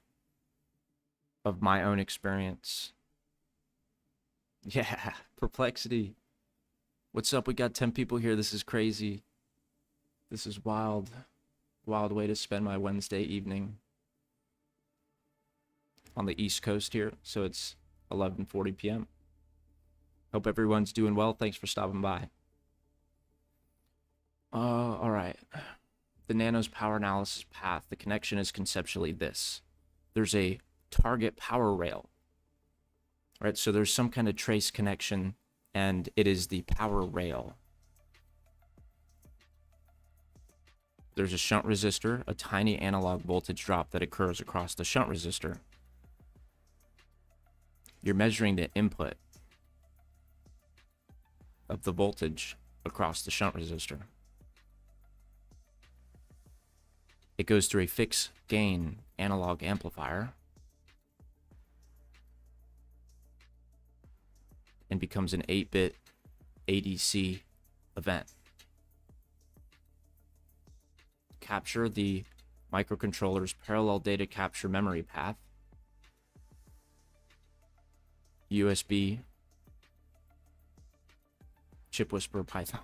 of my own experience. Yeah, Perplexity. What's up? We got 10 people here. This is crazy. This is wild. Wild way to spend my Wednesday evening. On the East Coast here, so it's 11:40 p.m. Hope everyone's doing well. Thanks for stopping by. All right. The Nano's power analysis path. The connection is conceptually this. There's a target power rail. Right, so there's some kind of trace connection, and it is the power rail. There's a shunt resistor, a tiny analog voltage drop that occurs across the shunt resistor. You're measuring the input of the voltage across the shunt resistor. It goes through a fixed gain analog amplifier and becomes an 8-bit ADC event. Capture the microcontroller's parallel data capture memory path. USB, ChipWhisperer Python.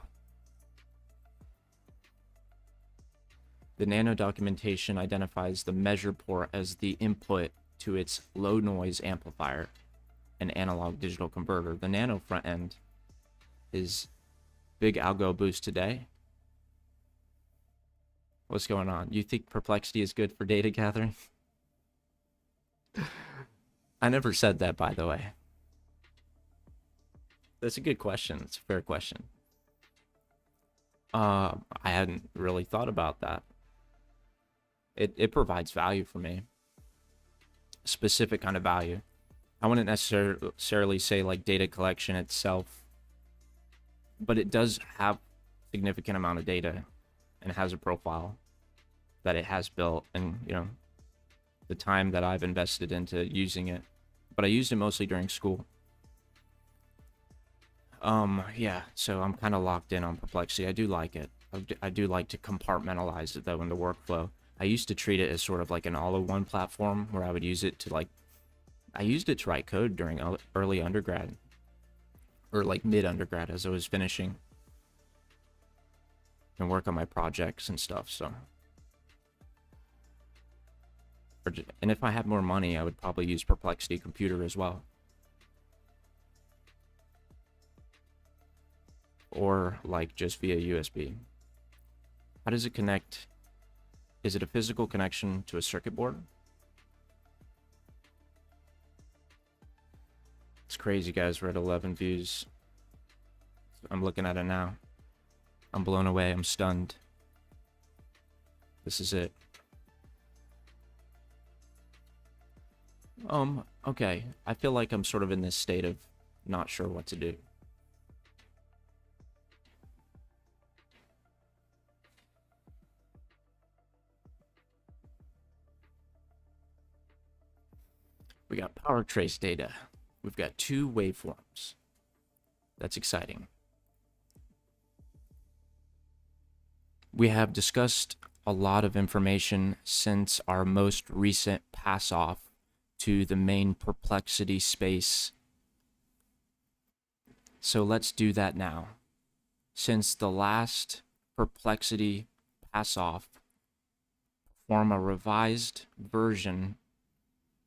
The Nano documentation identifies the measure port as the input to its low noise amplifier, an analog digital converter. The Nano front end is big algo boost today. What's going on? You think Perplexity is good for data gathering? I never said that, by the way. That's a good question. It's a fair question. I hadn't really thought about that. It provides value for me. Specific kind of value. I wouldn't necessarily say like data collection itself, but it does have significant amount of data and has a profile that it has built, and the time that I've invested into using it. But I used it mostly during school. Yeah, so I'm kind of locked in on Perplexity. I do like it. I do like to compartmentalize it though in the workflow. I used to treat it as sort of like an all-in-one platform where I would use it to like I used it to write code during early undergrad, or like mid undergrad as I was finishing and work on my projects and stuff. So, and if I had more money, I would probably use Perplexity Computer as well. Or like just via USB. How does it connect? Is it a physical connection to a circuit board? It's crazy, guys. We're at 11 views. I'm looking at it now. I'm blown away. I'm stunned. This is it. Okay. I feel like I'm sort of in this state of not sure what to do. We got power trace data. We've got 2 waveforms. That's exciting. We have discussed a lot of information since our most recent pass off to the main perplexity space. So let's do that now. Since the last perplexity pass off, form a revised version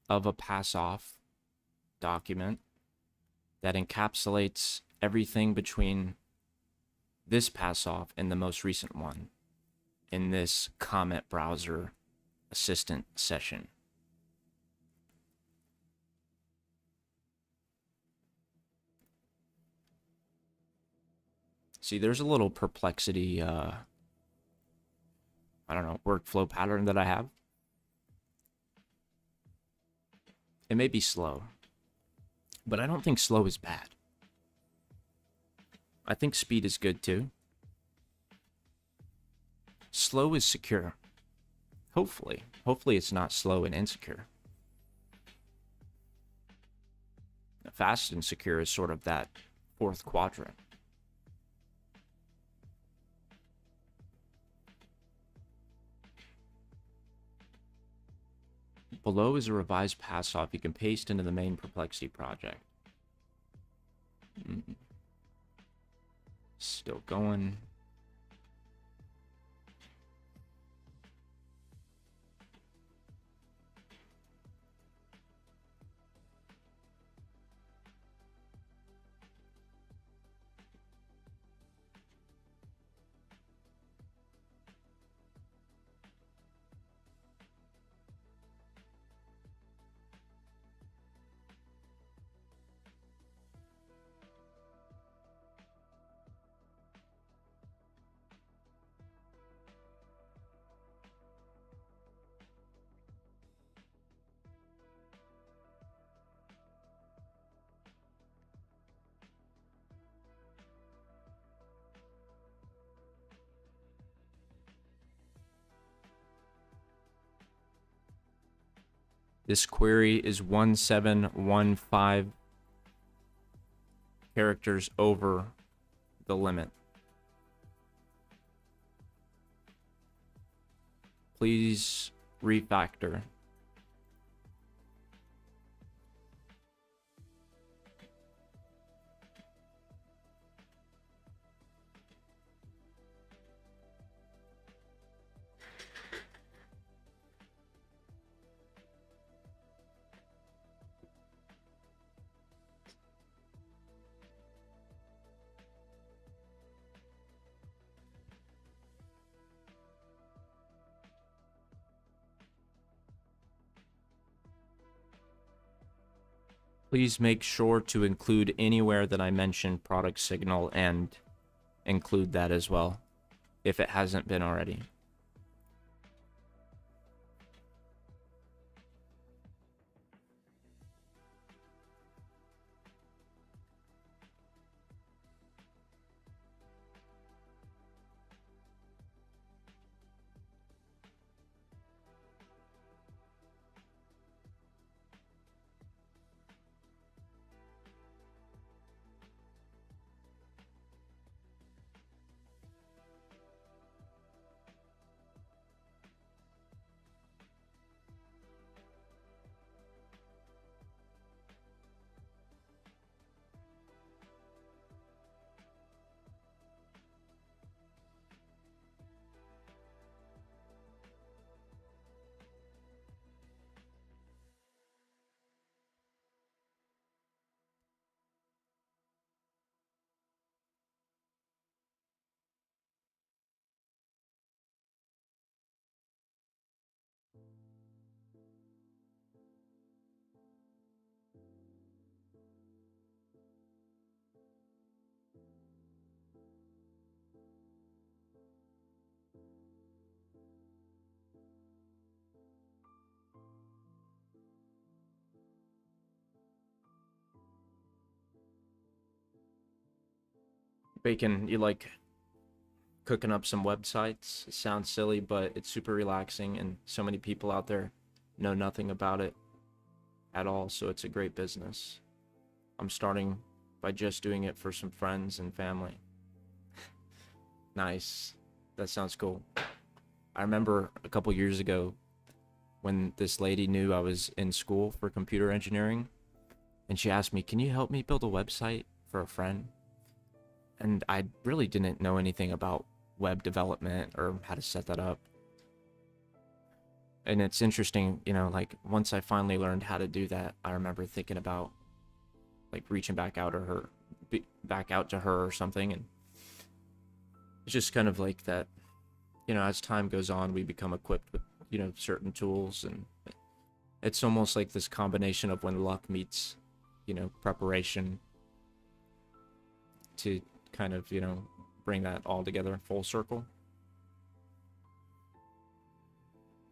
of a pass off document that encapsulates everything between this pass off and the most recent one in this comment browser assistant session. See, there's a little perplexity, I don't know, workflow pattern that I have. It may be slow, but I don't think slow is bad. I think speed is good too. Slow is secure. Hopefully. Hopefully it's not slow and insecure. Fast and secure is sort of that 4th quadrant. Below is a revised pass-off you can paste into the main Perplexity project. Still going. This query is 1715 characters over the limit. Please refactor. Please make sure to include anywhere that I mentioned product signal and include that as well, if it hasn't been already. Bacon, you like cooking up some websites? It sounds silly, but it's super relaxing, and so many people out there know nothing about it at all, so it's a great business. I'm starting by just doing it for some friends and family. Nice. That sounds cool. I remember a couple years ago when this lady knew I was in school for computer engineering, and she asked me, "Can you help me build a website for a friend?" And I really didn't know anything about web development or how to set that up. And it's interesting, you know, like once I finally learned how to do that, I remember thinking about like reaching back out to her or something. And it's just kind of like that, you know, as time goes on, we become equipped with, you know, certain tools, and it's almost like this combination of when luck meets, you know, preparation to kind of, you know, bring that all together full circle.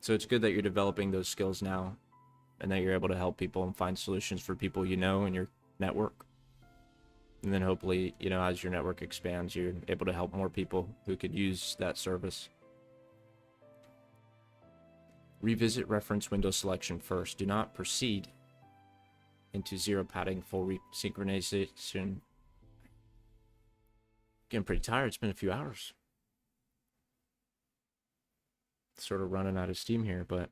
So it's good that you're developing those skills now, and that you're able to help people and find solutions for people you know in your network. And then hopefully, you know, as your network expands, you're able to help more people who could use that service. Revisit reference window selection first. Do not proceed into zero padding full resynchronization. Getting pretty tired. It's been a few hours. Sort of running out of steam here, but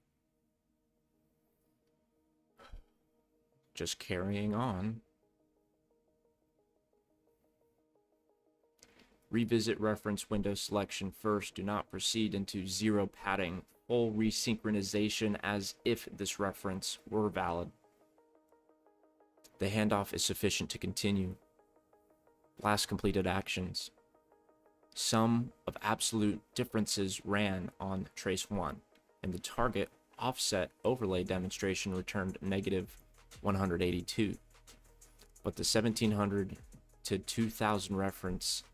just carrying on. Revisit reference window selection first. Do not proceed into zero padding full resynchronization as if this reference were valid. The handoff is sufficient to continue. Last completed actions. Sum of absolute differences ran on trace 1, and the target offset overlay demonstration returned negative 182. But the 1700 to 2000 reference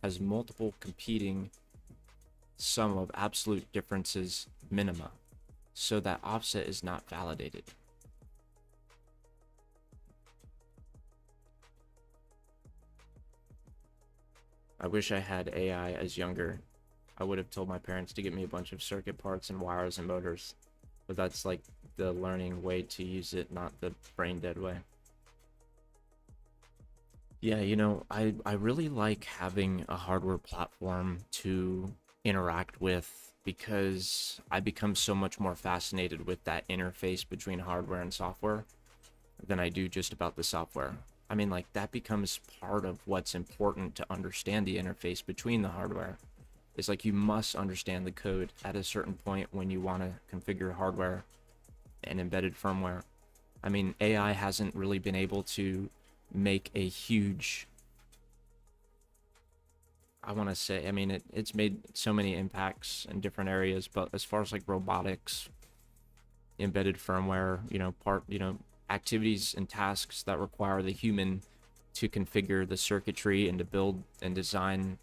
has multiple competing sum of absolute differences minima, so that offset is not validated. I wish I had AI as younger. I would have told my parents to get me a bunch of circuit parts and wires and motors, but that's like the learning way to use it, not the brain dead way. Yeah, you know, I really like having a hardware platform to interact with, because I become so much more fascinated with that interface between hardware and software than I do just about the software. I mean, like, that becomes part of what's important to understand the interface between the hardware. It's like you must understand the code at a certain point when you want to configure hardware and embedded firmware. I mean, AI hasn't really been able to make a huge, I want to say, I mean, it's made so many impacts in different areas, but as far as like robotics, embedded firmware, you know, activities and tasks that require the human to configure the circuitry and to build and design,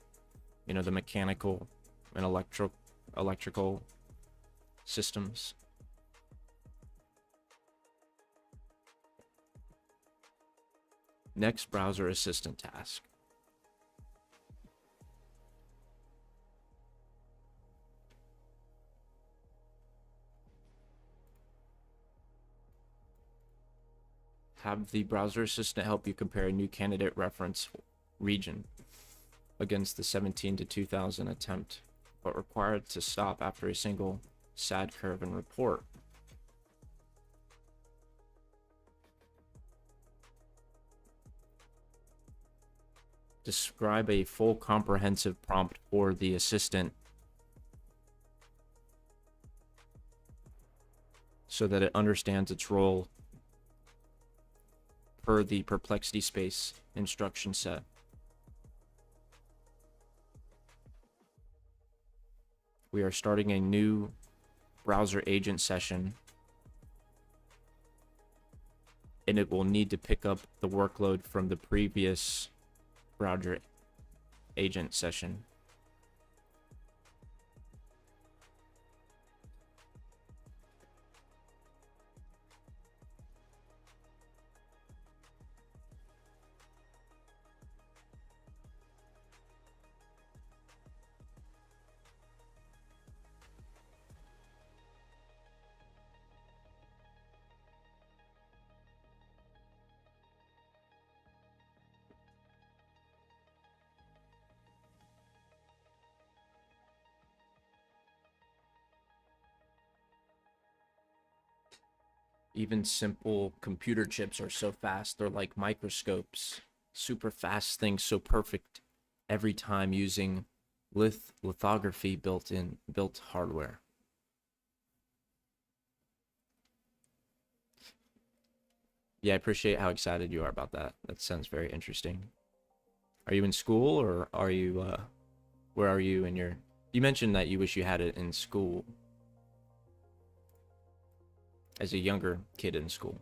you know, the mechanical and electrical systems. Next browser assistant task. Have the browser assistant help you compare a new candidate reference region against the 17 to 2000 attempt, but required to stop after a single SAD curve and report. Describe a full comprehensive prompt for the assistant so that it understands its role per the perplexity space instruction set. We are starting a new browser agent session, and it will need to pick up the workload from the previous browser agent session. Even simple computer chips are so fast. They're like microscopes, super fast things, so perfect every time using lithography built hardware. Yeah, I appreciate how excited you are about that. That sounds very interesting. Are you in school, or are you where are you in your... You mentioned that you wish you had it in school as a younger kid in school.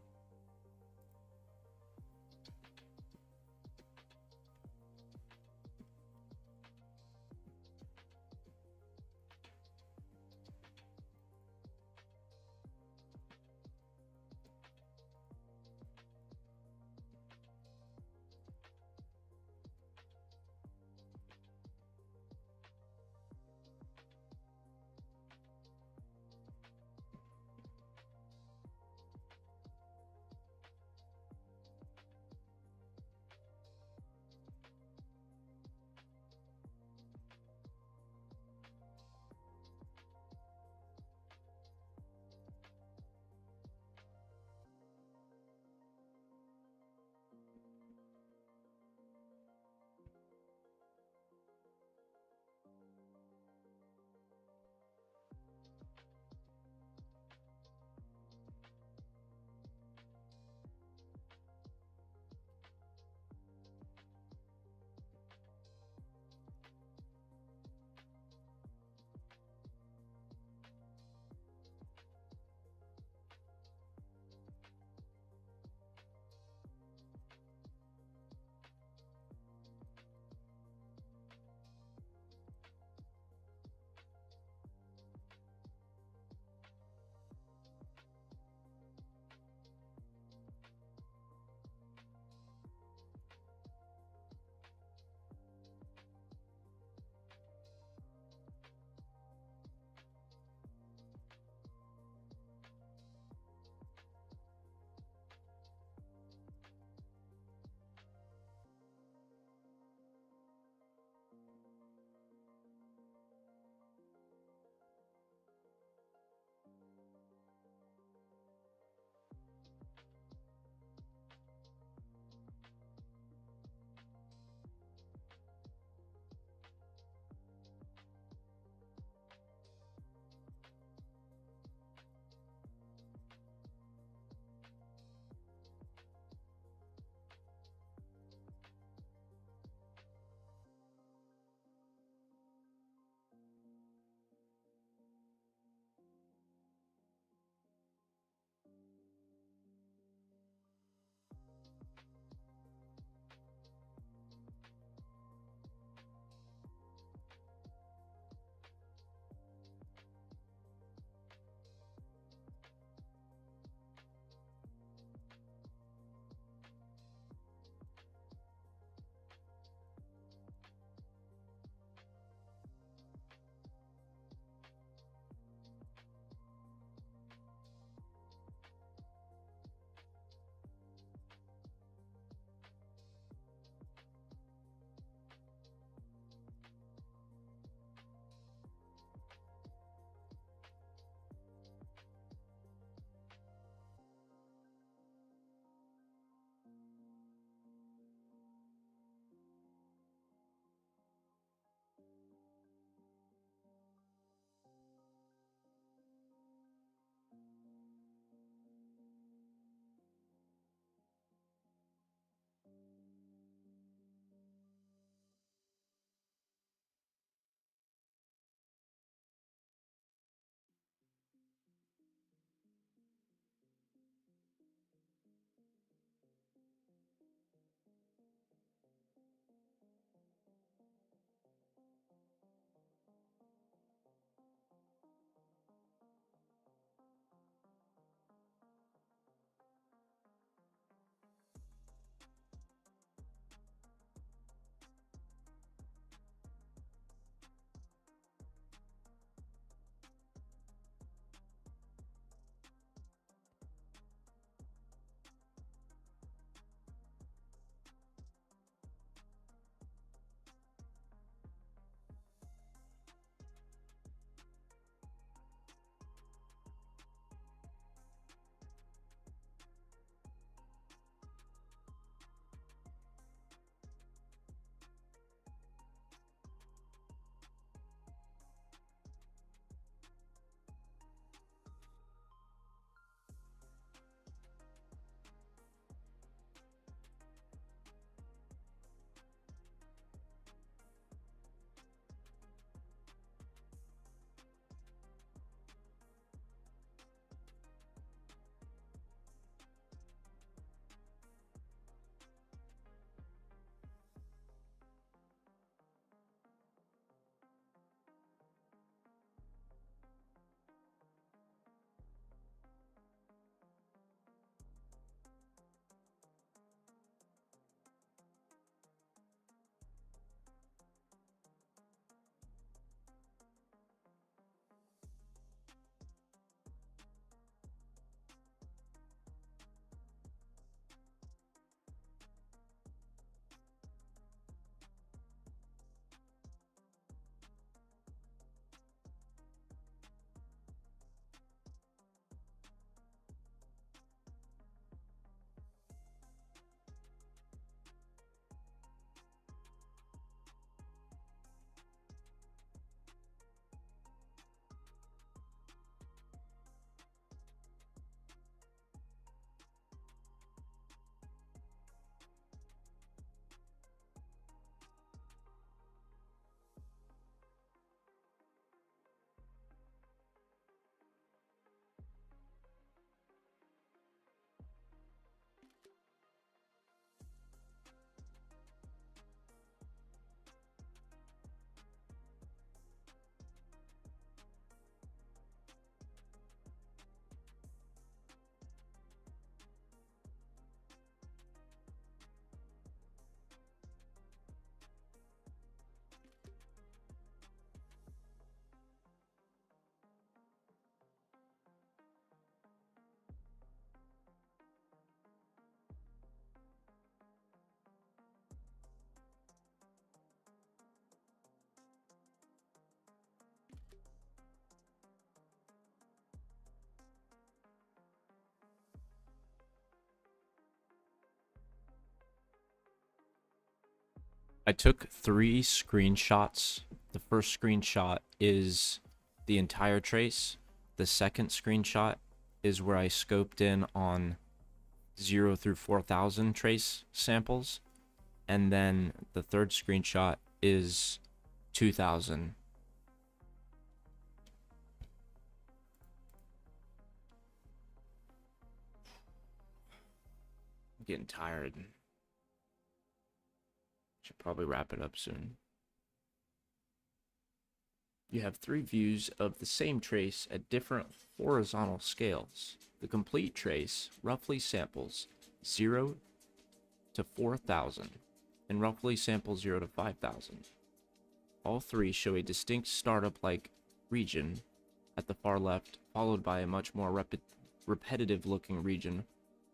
I took 3 screenshots. The first screenshot is the entire trace. The second screenshot is where I scoped in on 0 through 4000 trace samples. And then the third screenshot is 2000. I'm getting tired. Should probably wrap it up soon. You have 3 views of the same trace at different horizontal scales. The complete trace roughly samples 0 to 4000 and roughly samples 0 to 5000. All 3 show a distinct startup-like region at the far left, followed by a much more repetitive-looking region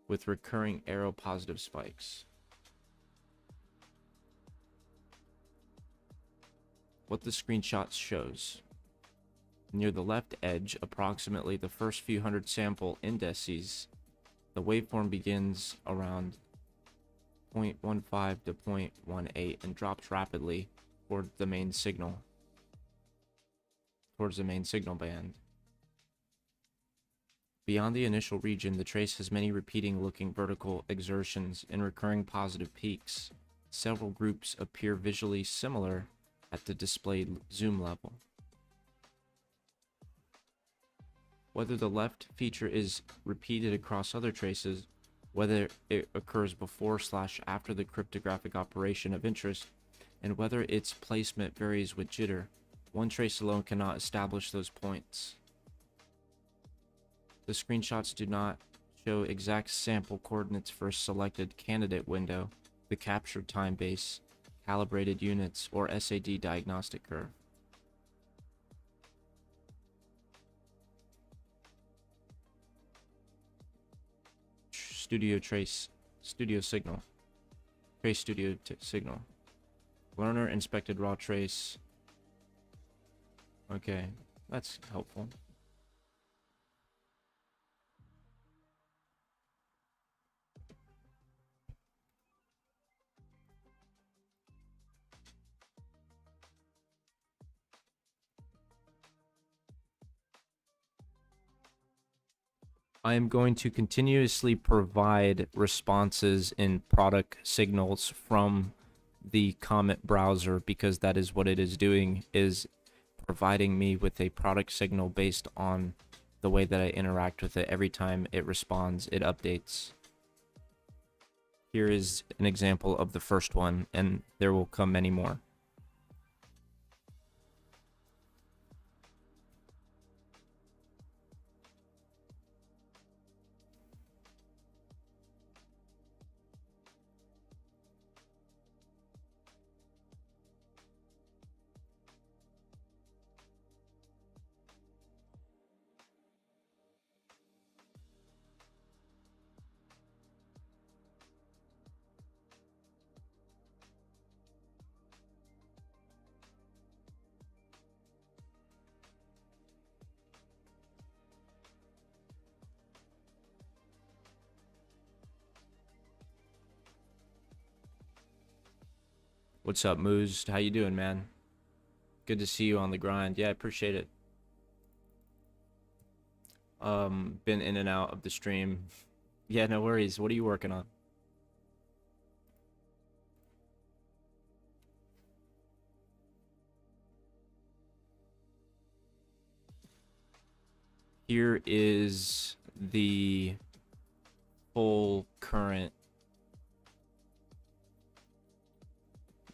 with recurring arrow-positive spikes. What the screenshot shows. Near the left edge, approximately the first few hundred sample indices, the waveform begins around 0.15 to 0.18 and drops rapidly towards the main signal band. Beyond the initial region, the trace has many repeating looking vertical exertions and recurring positive peaks. Several groups appear visually similar at the displayed zoom level. Whether the left feature is repeated across other traces, whether it occurs before/after the cryptographic operation of interest, and whether its placement varies with jitter, one trace alone cannot establish those points. The screenshots do not show exact sample coordinates for a selected candidate window, the captured time base, calibrated units, or SAD diagnostic curve. Studio signal. Trace studio signal. Learner inspected raw trace. Okay, that's helpful. I am going to continuously provide responses in product signals from the Comet browser, because that is what it is doing, is providing me with a product signal based on the way that I interact with it. Every time it responds, it updates. Here is an example of the first one, and there will come many more. What's up, Moose? How you doing, man? Good to see you on the grind. Yeah, I appreciate it. Been in and out of the stream. Yeah, no worries. What are you working on? Here is the full current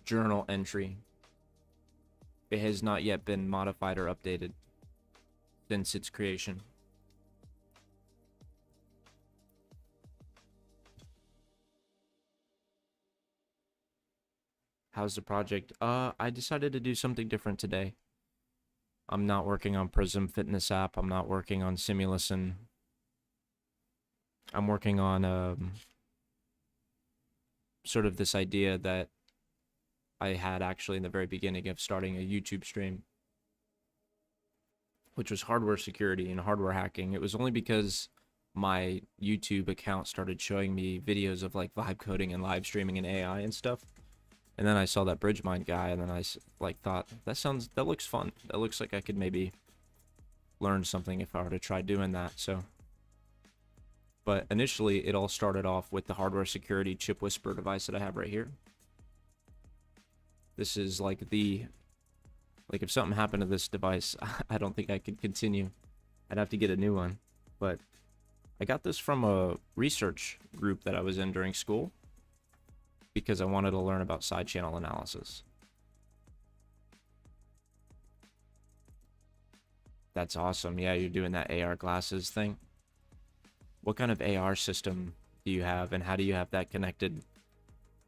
journal entry. It has not yet been modified or updated since its creation. How's the project? I decided to do something different today. I'm not working on Prism Fitness app. I'm not working on Simulison. I'm working on sort of this idea that I had actually in the very beginning of starting a YouTube stream, which was hardware security and hardware hacking. It was only because my YouTube account started showing me videos of like vibe coding and live streaming and AI and stuff. And then I saw that bridge mine guy, and then I like thought that looks fun. That looks like I could maybe learn something if I were to try doing that. So, but initially it all started off with the hardware security ChipWhisperer device that I have right here. This is like if something happened to this device, I don't think I could continue. I'd have to get a new one. But I got this from a research group that I was in during school because I wanted to learn about side channel analysis. That's awesome. Yeah, you're doing that AR glasses thing. What kind of AR system do you have, and how do you have that connected?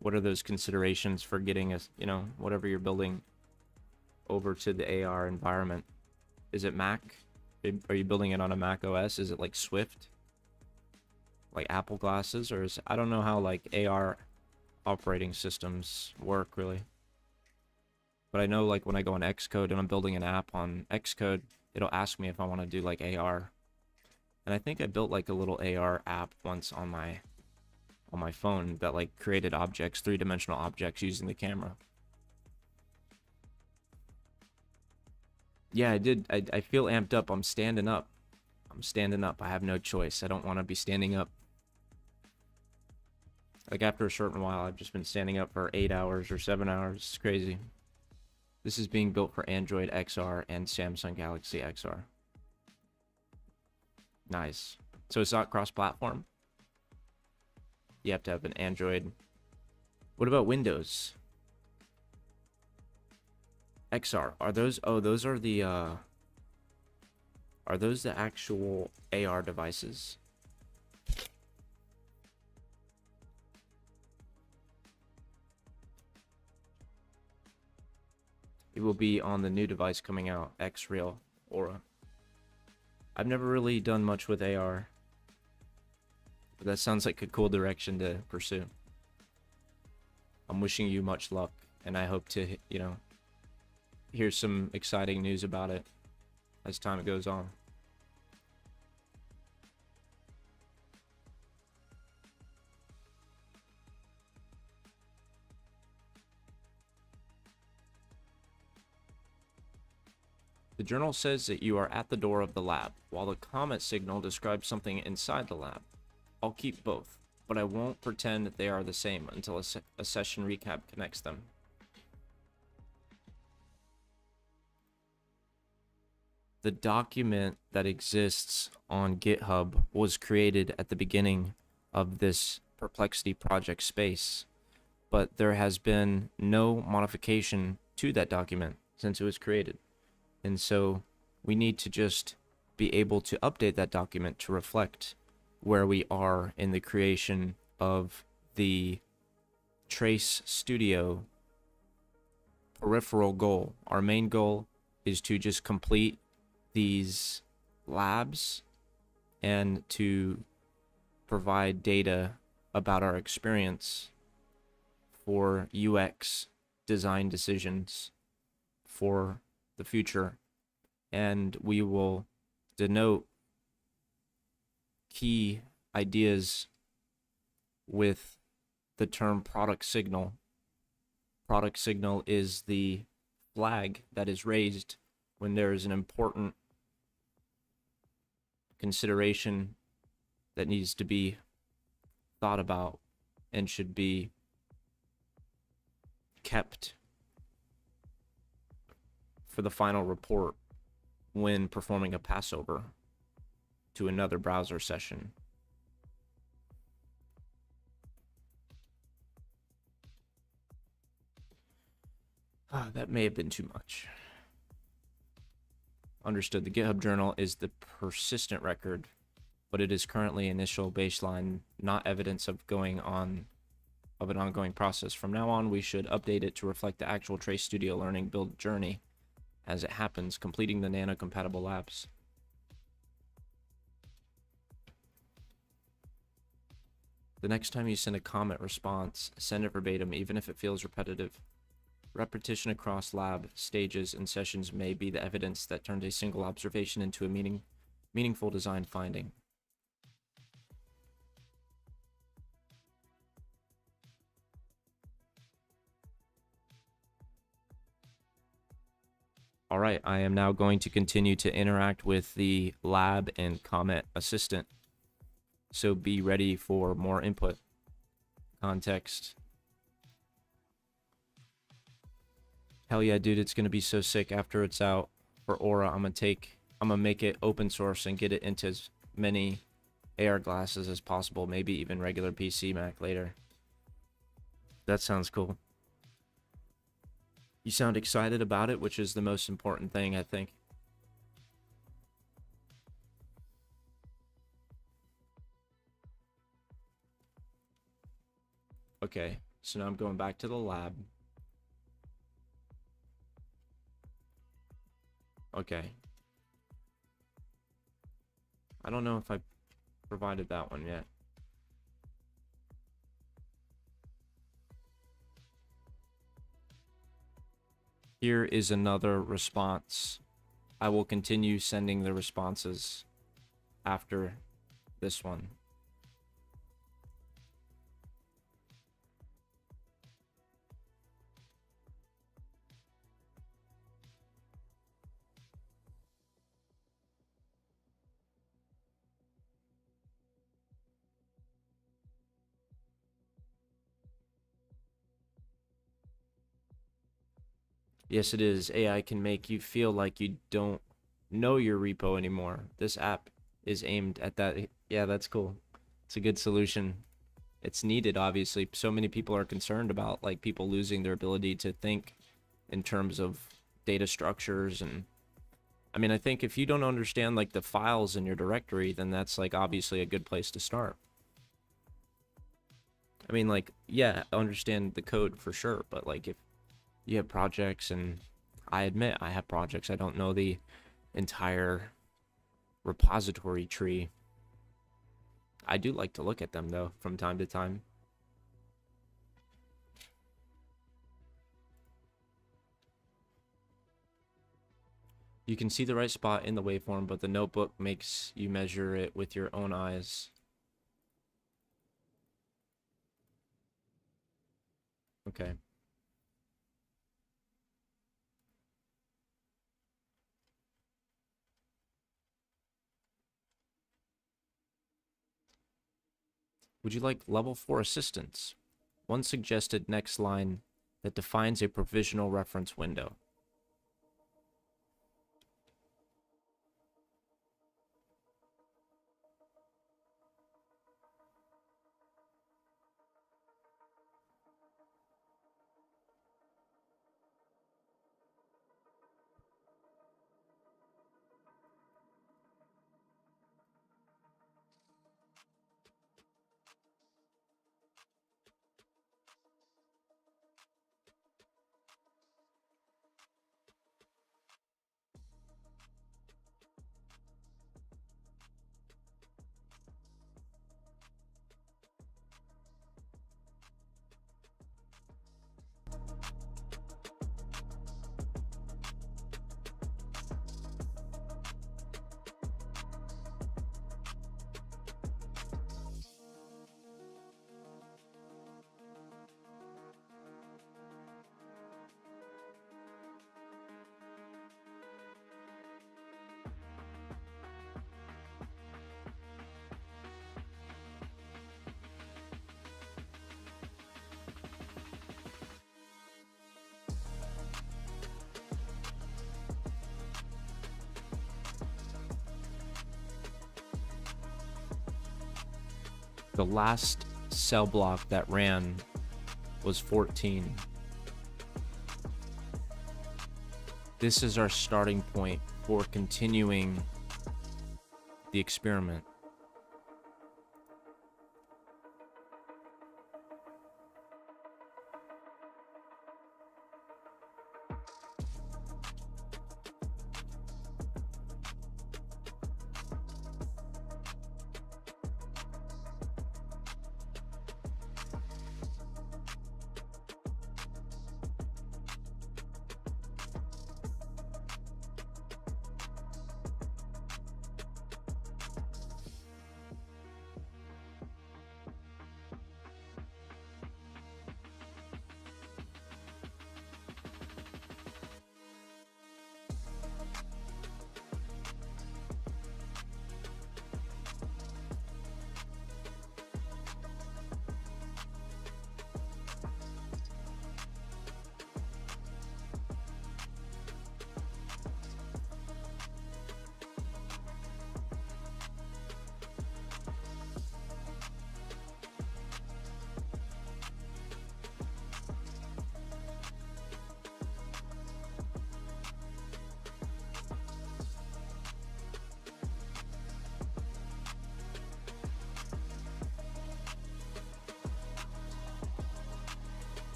What are those considerations for getting whatever you're building over to the AR environment? Is it Mac? Are you building it on a Mac OS? Is it like Swift? Like Apple glasses? Or I don't know how like AR operating systems work really. But I know like when I go on Xcode and I'm building an app on Xcode, it'll ask me if I want to do like AR. And I think I built like a little AR app once on my phone that like created objects, three-dimensional objects using the camera. Yeah, I did. I feel amped up. I'm standing up. I have no choice. I don't want to be standing up. Like after a certain while, I've just been standing up for 8 hours or 7 hours. It's crazy. This is being built for Android XR and Samsung Galaxy XR. Nice. So it's not cross-platform? You have to have an Android. What about Windows? XR. Are those... Oh, those are the... Are those the actual AR devices? It will be on the new device coming out, X-Real Aura. I've never really done much with AR. But that sounds like a cool direction to pursue. I'm wishing you much luck, and I hope to, hear some exciting news about it as time goes on. The journal says that you are at the door of the lab, while the comment signal describes something inside the lab. I'll keep both, but I won't pretend that they are the same until a session recap connects them. The document that exists on GitHub was created at the beginning of this Perplexity project space, but there has been no modification to that document since it was created. And so we need to just be able to update that document to reflect where we are in the creation of the Trace Studio peripheral goal. Our main goal is to just complete these labs and to provide data about our experience for UX design decisions for the future, and we will denote key ideas with the term product signal. Product signal is the flag that is raised when there is an important consideration that needs to be thought about and should be kept for the final report when performing a passover to another browser session. That may have been too much. Understood. The GitHub journal is the persistent record, but it is currently initial baseline, not evidence of an ongoing process. From now on, we should update it to reflect the actual Trace Studio learning build journey as it happens, completing the nano-compatible labs. The next time you send a comment response, send it verbatim, even if it feels repetitive. Repetition across lab stages and sessions may be the evidence that turns a single observation into a meaningful design finding. All right, I am now going to continue to interact with the lab and comment assistant. So be ready for more input, context. Hell yeah, dude, it's going to be so sick after it's out for Aura. I'm going to make it open source and get it into as many AR glasses as possible, maybe even regular PC Mac later. That sounds cool. You sound excited about it, which is the most important thing, I think. Okay, so now I'm going back to the lab. Okay. I don't know if I provided that one yet. Here is another response. I will continue sending the responses after this one. Yes, it is. AI can make you feel like you don't know your repo anymore. This app is aimed at that. Yeah, that's cool. It's a good solution. It's needed, obviously. So many people are concerned about like people losing their ability to think in terms of data structures. And I mean, I think if you don't understand like the files in your directory, then that's like obviously a good place to start. I mean, like, yeah, understand the code for sure, but like if you have projects, and I admit I have projects, I don't know the entire repository tree. I do like to look at them though from time to time. You can see the right spot in the waveform, but the notebook makes you measure it with your own eyes. Okay. Would you like level 4 assistance? One suggested next line that defines a provisional reference window. The last cell block that ran was 14. This is our starting point for continuing the experiment.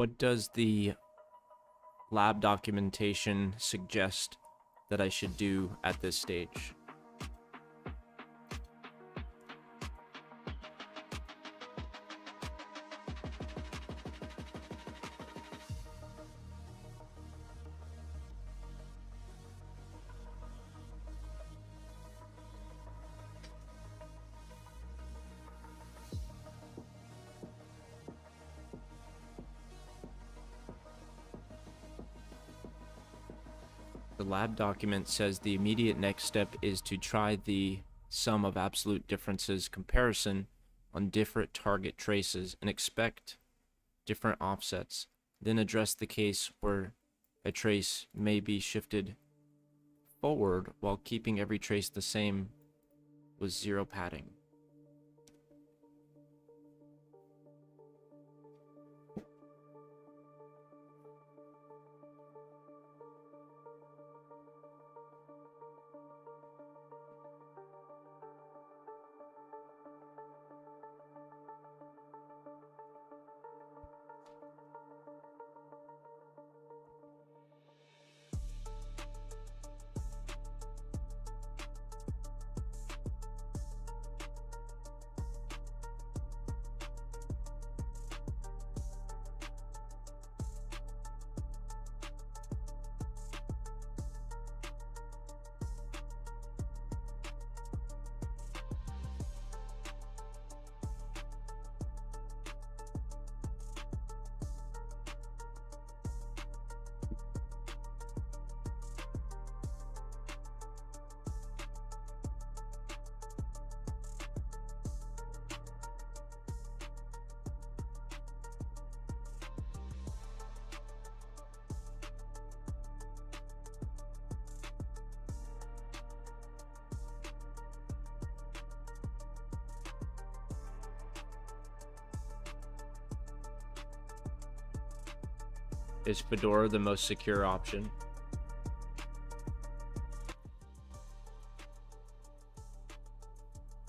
What does the lab documentation suggest that I should do at this stage? The lab document says the immediate next step is to try the sum of absolute differences comparison on different target traces and expect different offsets. Then address the case where a trace may be shifted forward while keeping every trace the same with zero padding. Is Fedora the most secure option?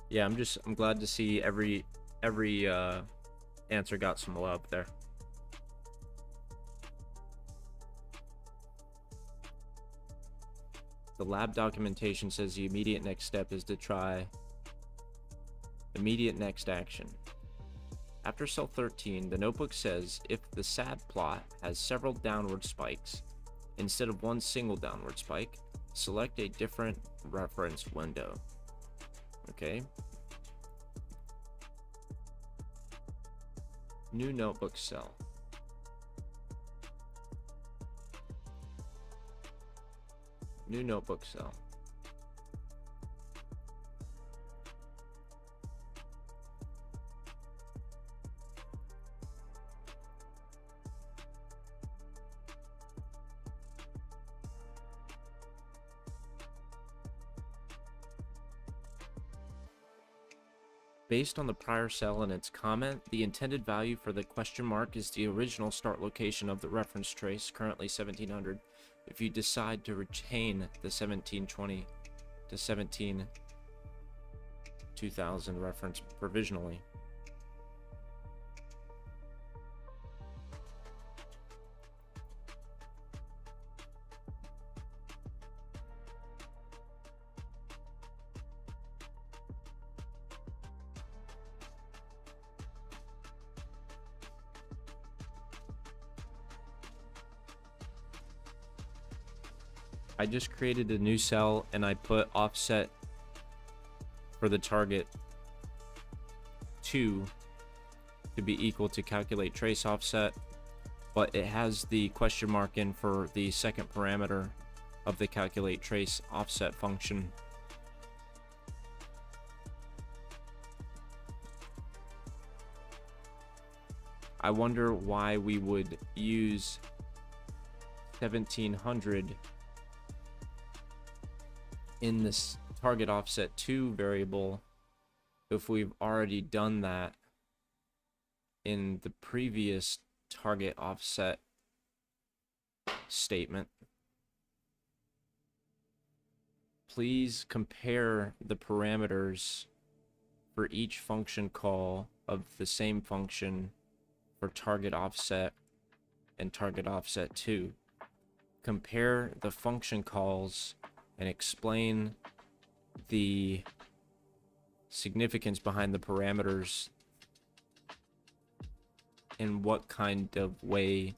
Yeah, I'm glad to see every answer got some love there. The lab documentation says the immediate next step is to try immediate next action. After cell 13, the notebook says if the SAD plot has several downward spikes, instead of one single downward spike, select a different reference window. Okay. New notebook cell. New notebook cell. Based on the prior cell and its comment, the intended value for the question mark is the original start location of the reference trace, currently 1700. If you decide to retain the 1720 to 2000 reference provisionally. I just created a new cell and I put offset for the target 2 to be equal to calculate trace offset, but it has the question mark in for the second parameter of the calculate trace offset function. I wonder why we would use 1700 in this target offset 2 variable if we've already done that in the previous target offset statement. Please compare the parameters for each function call of the same function for target offset and target offset 2. Compare the function calls and explain the significance behind the parameters and what kind of way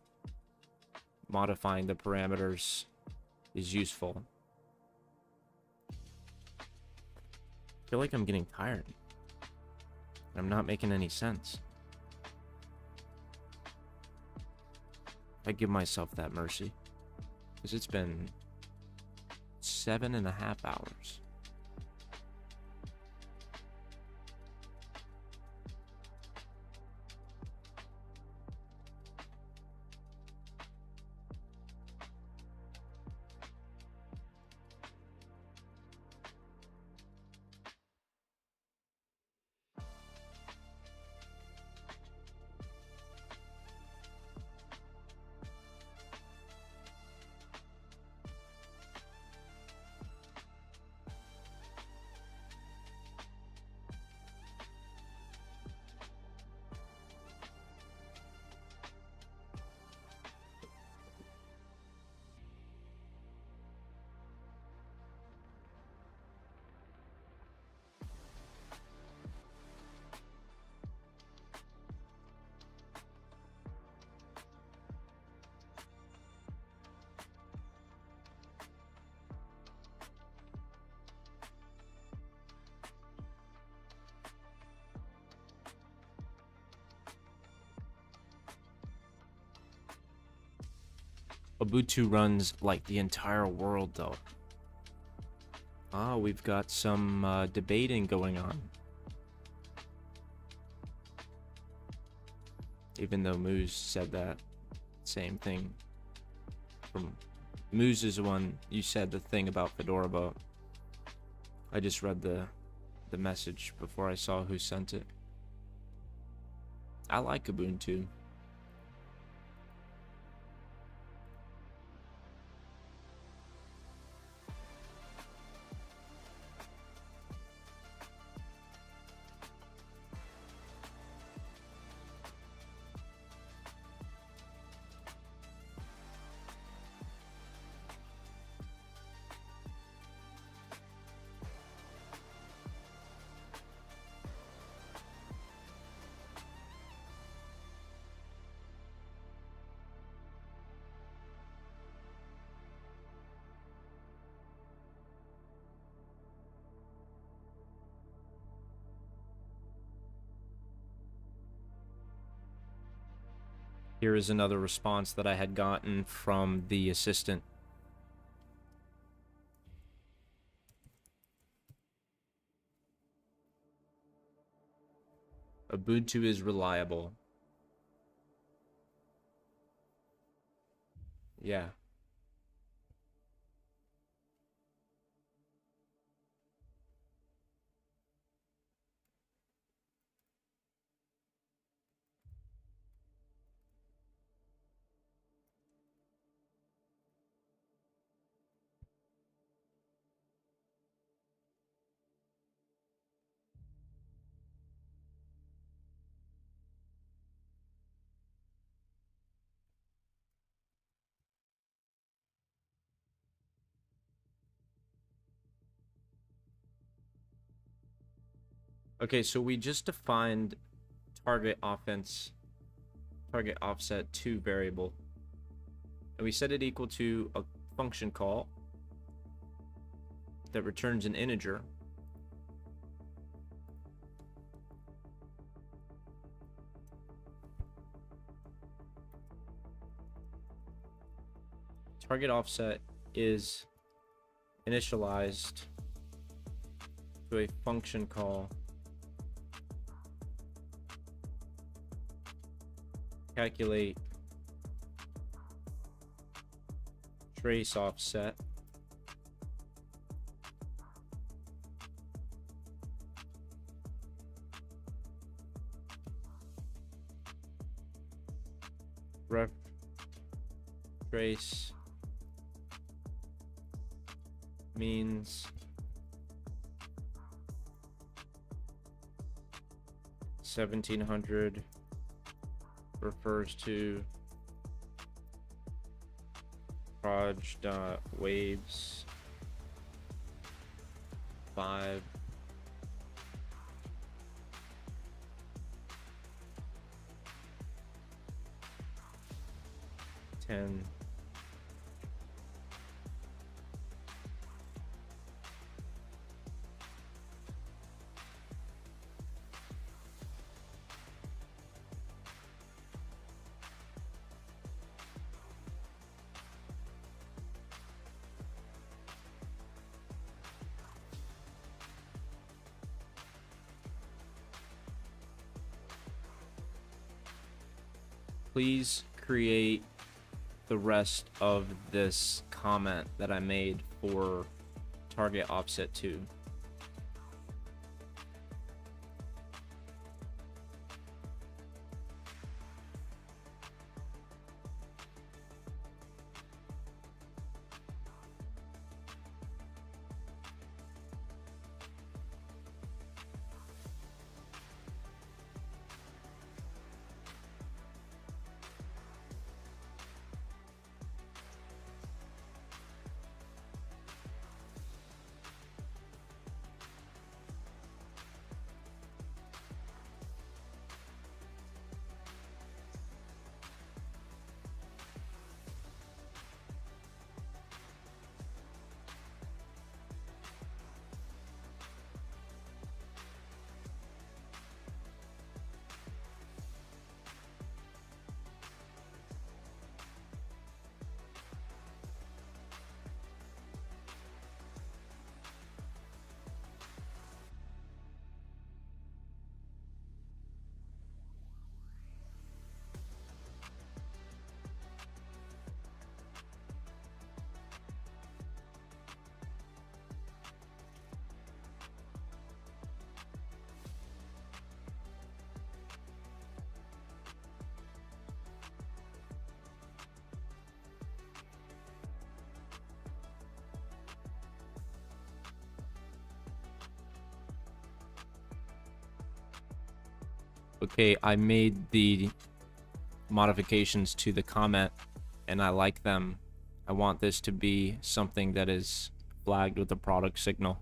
modifying the parameters is useful. I feel like I'm getting tired. I'm not making any sense. I give myself that mercy, because it's been 7.5 hours. Ubuntu runs like the entire world, though. Ah, we've got some debating going on. Even though Moose said that same thing. Moose is the one you said the thing about Fedora about. I just read the message before I saw who sent it. I like Ubuntu. Here is another response that I had gotten from the assistant. Ubuntu is reliable. Yeah. Okay, so we just defined target offset 2 variable. And we set it equal to a function call that returns an integer. Target offset is initialized to a function call calculate trace offset ref trace means 1700 refers to proj.waves 5 10 Please create the rest of this comment that I made for target offset 2. Okay, I made the modifications to the comment and I like them. I want this to be something that is flagged with a product signal.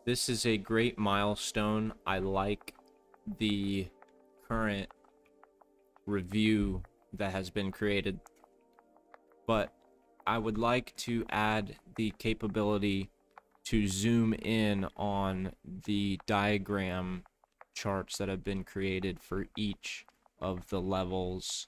This is a great milestone. I like the current review that has been created, but I would like to add the capability to zoom in on the diagram charts that have been created for each of the levels.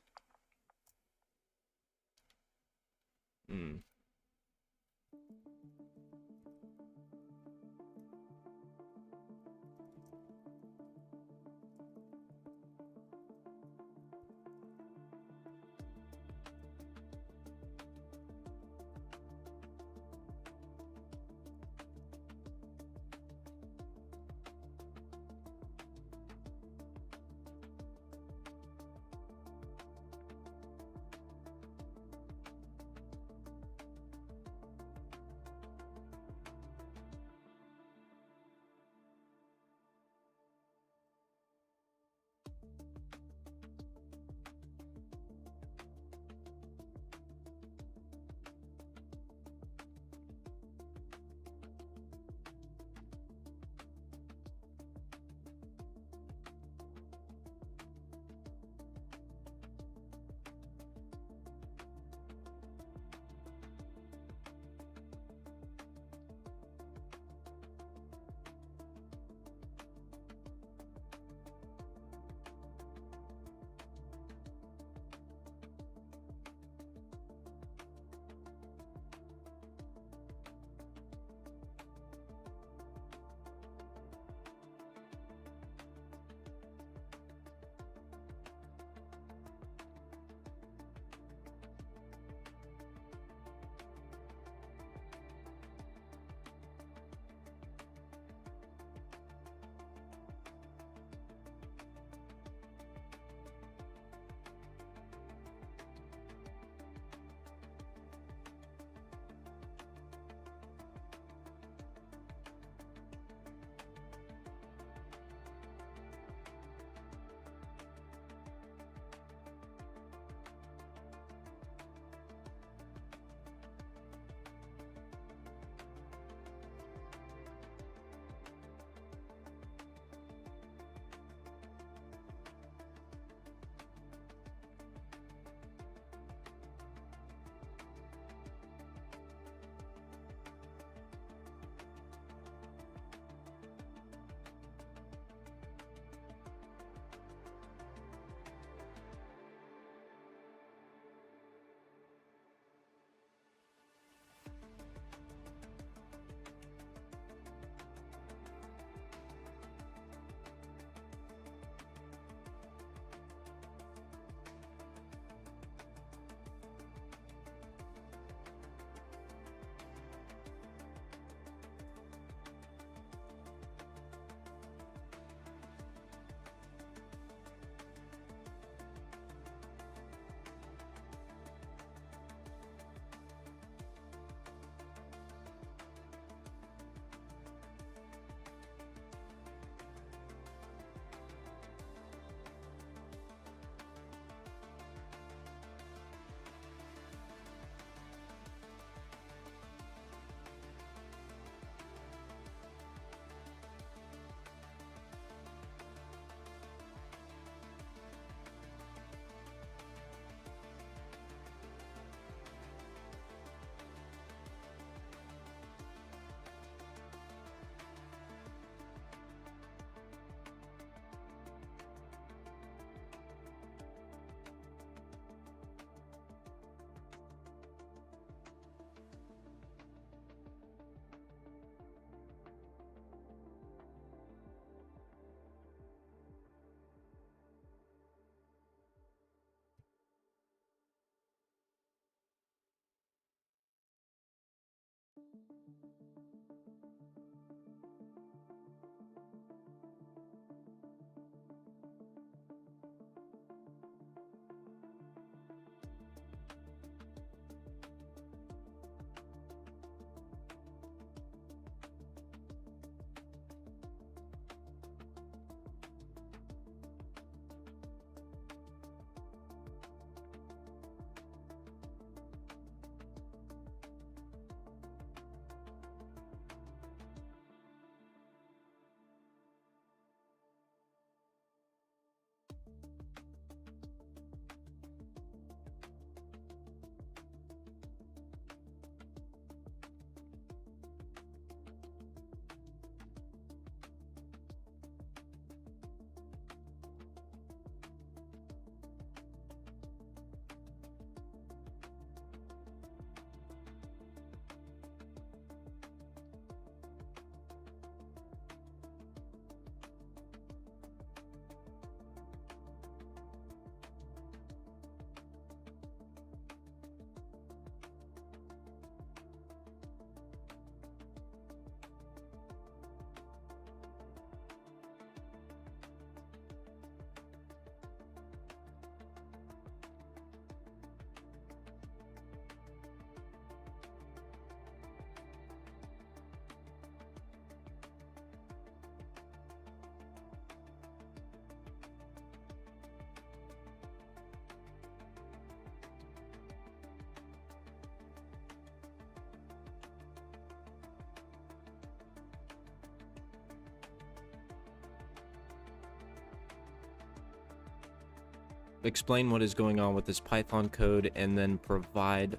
explain what is going on with this Python code and then provide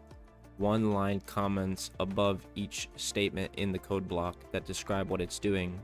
one-line comments above each statement in the code block that describe what it's doing.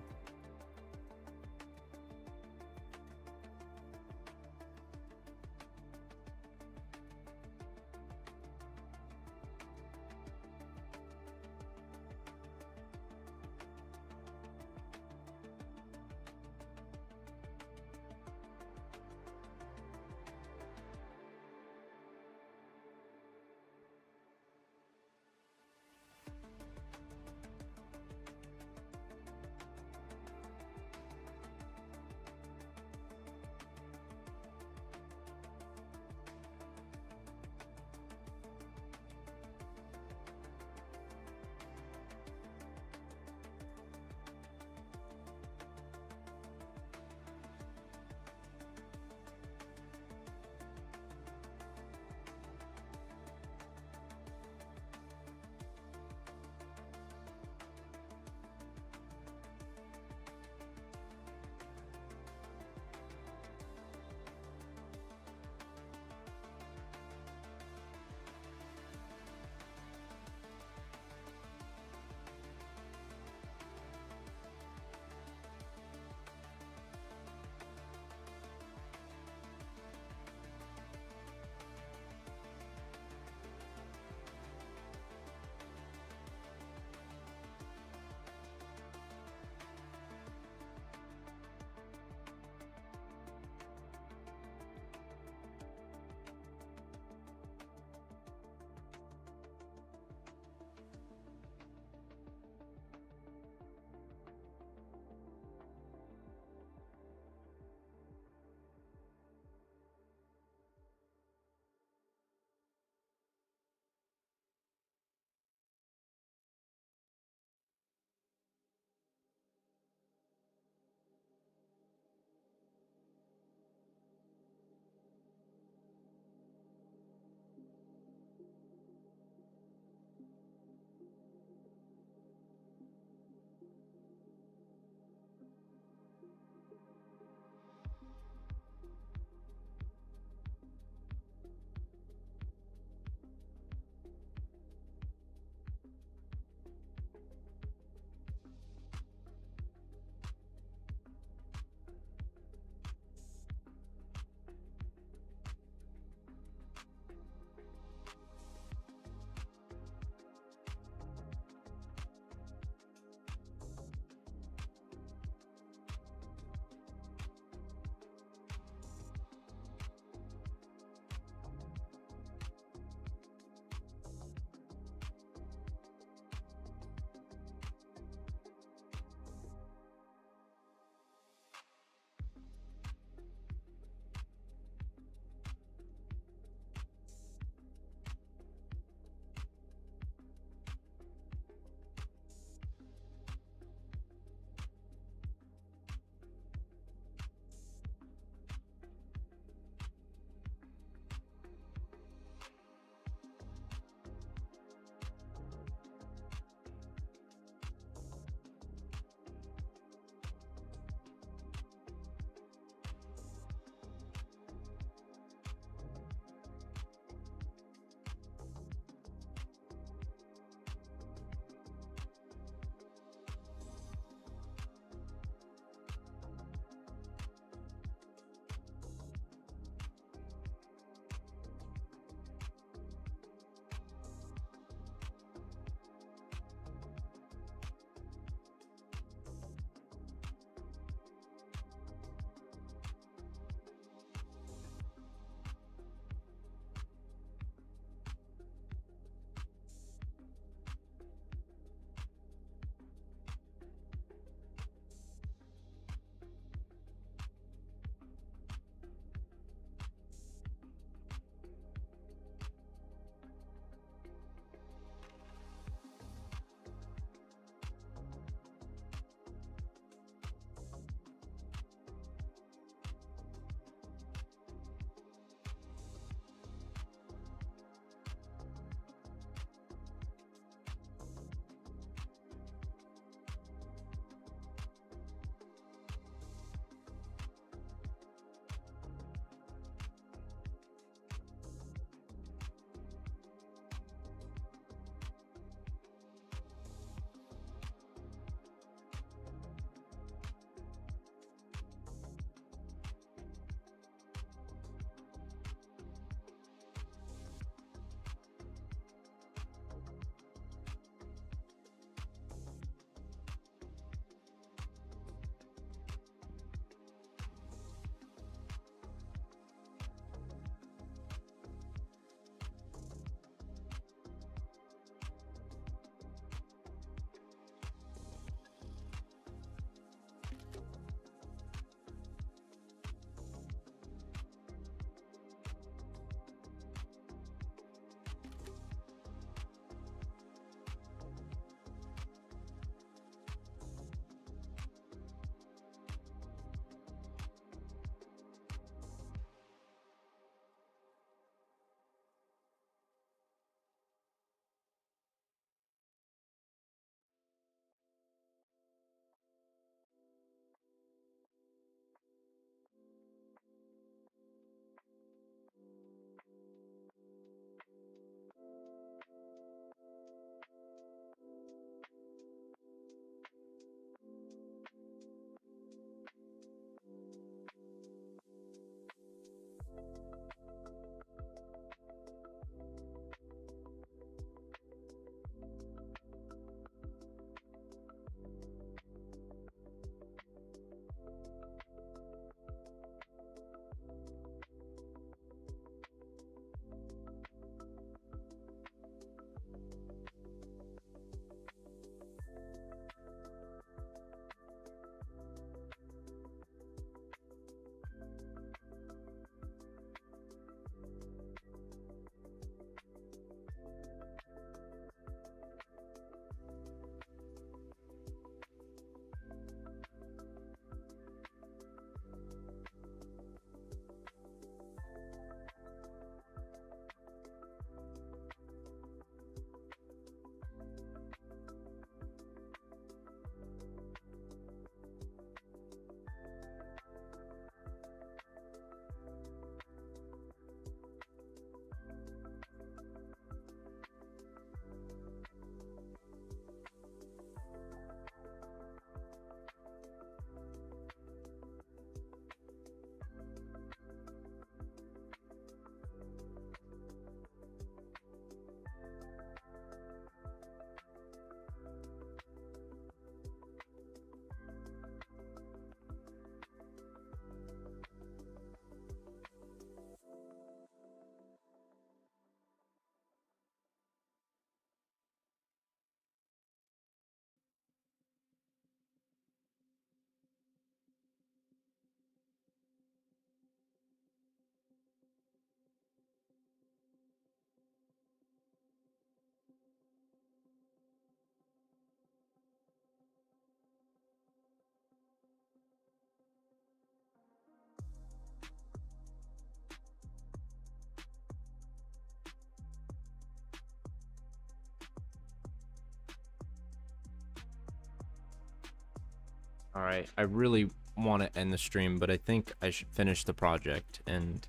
All right, I really want to end the stream, but I think I should finish the project. And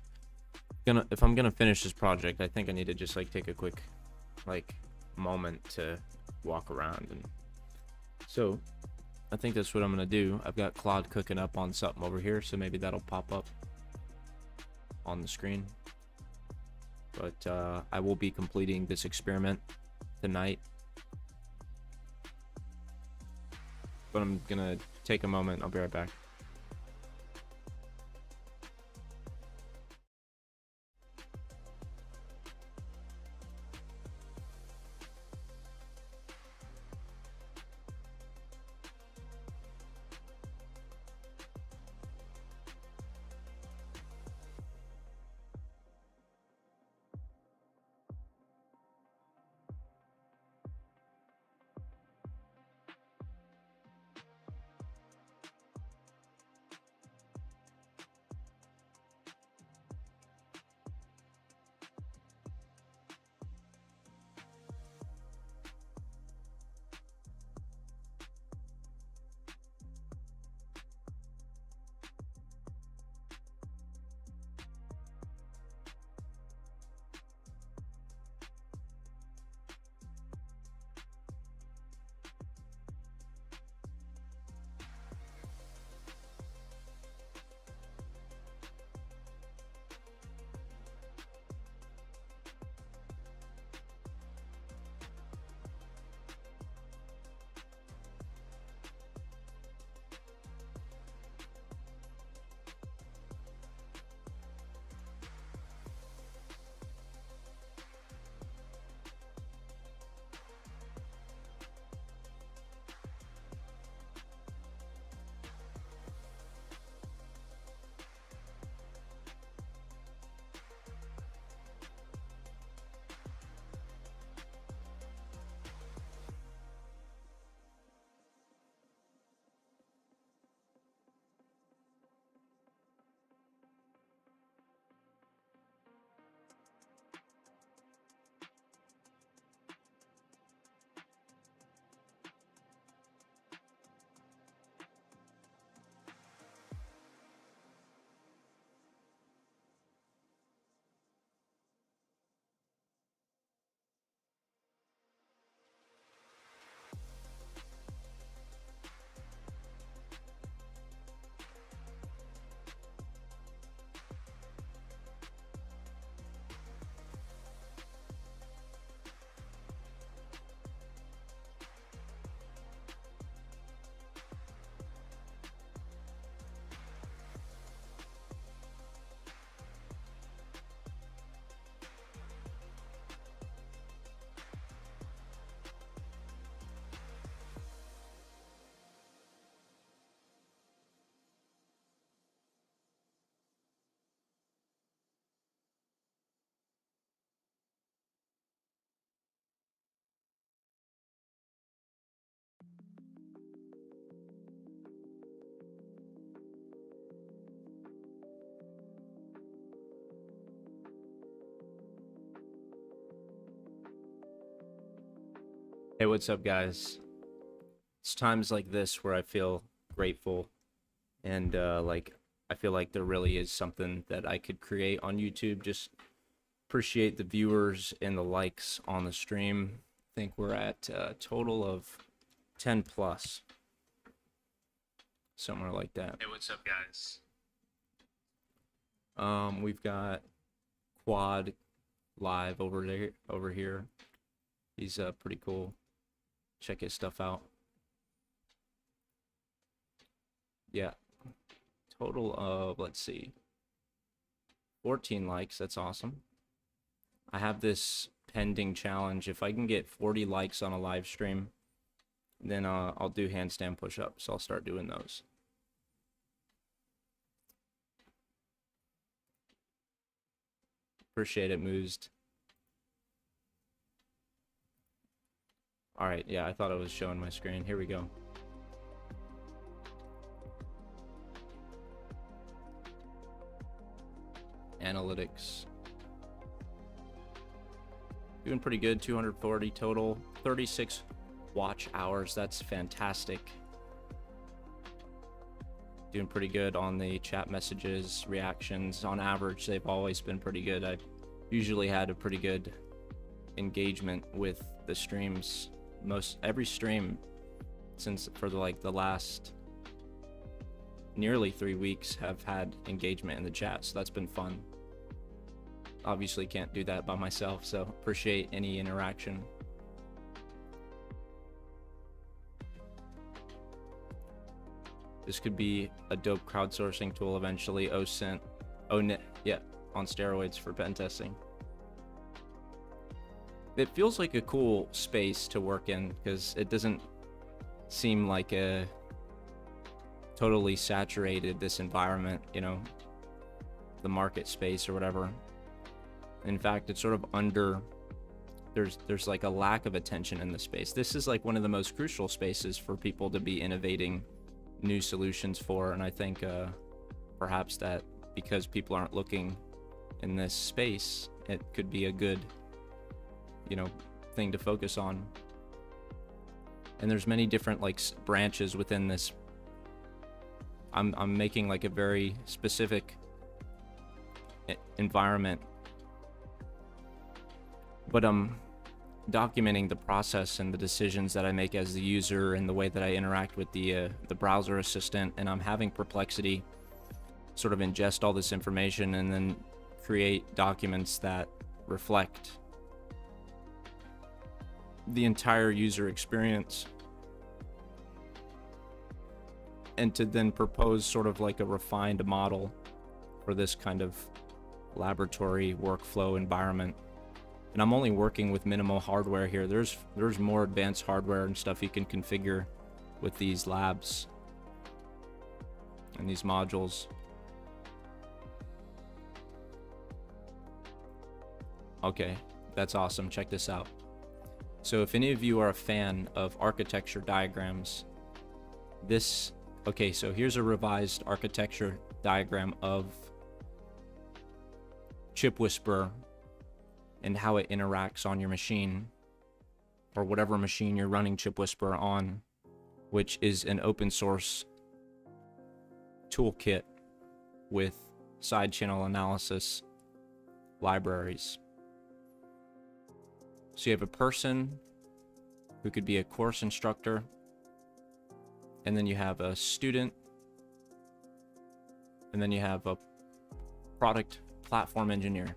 if I'm gonna finish this project, I think I need to just like take a quick like moment to walk around. And so I think that's what I'm gonna do. I've got Claude cooking up on something over here, so maybe that'll pop up on the screen. But I will be completing this experiment tonight. But I'm gonna take a moment. I'll be right back. Hey, what's up, guys? It's times like this where I feel grateful and like I feel like there really is something that I could create on YouTube. Just appreciate the viewers and the likes on the stream. I think we're at a total of 10 plus, somewhere like that. Hey, what's up, guys? We've got Quad live over here. He's pretty cool. Check his stuff out. Yeah, total of, let's see, 14 likes. That's awesome. I have this pending challenge. If I can get 40 likes on a live stream, then I'll do handstand push-ups. I'll start doing those. Appreciate it, Moozed. All right, yeah, I thought I was showing my screen. Here we go. Analytics. Doing pretty good, 240 total, 36 watch hours. That's fantastic. Doing pretty good on the chat messages, reactions. On average, they've always been pretty good. I've usually had a pretty good engagement with the streams. Every stream since for the last nearly 3 weeks have had engagement in the chat, so that's been fun. Obviously can't do that by myself, so appreciate any interaction. This could be a dope crowdsourcing tool eventually. Yeah, on steroids for pen testing. It feels like a cool space to work in because it doesn't seem like a totally saturated, this environment, you know, the market space or whatever. In fact, it's sort of there's like a lack of attention in the space. This is like one of the most crucial spaces for people to be innovating new solutions for, and I think perhaps that because people aren't looking in this space, it could be a good, you know, thing to focus on. And there's many different like branches within this. I'm making like a very specific environment, but I'm documenting the process and the decisions that I make as the user and the way that I interact with the browser assistant. And I'm having Perplexity sort of ingest all this information and then create documents that reflect the entire user experience, and to then propose sort of like a refined model for this kind of laboratory workflow environment. And I'm only working with minimal hardware here. There's more advanced hardware and stuff you can configure with these labs and these modules. Okay, that's awesome. Check this out. So if any of you are a fan of architecture diagrams, okay, so here's a revised architecture diagram of ChipWhisperer and how it interacts on your machine, or whatever machine you're running ChipWhisperer on, which is an open source toolkit with side channel analysis libraries. So you have a person who could be a course instructor, and then you have a student, and then you have a product platform engineer.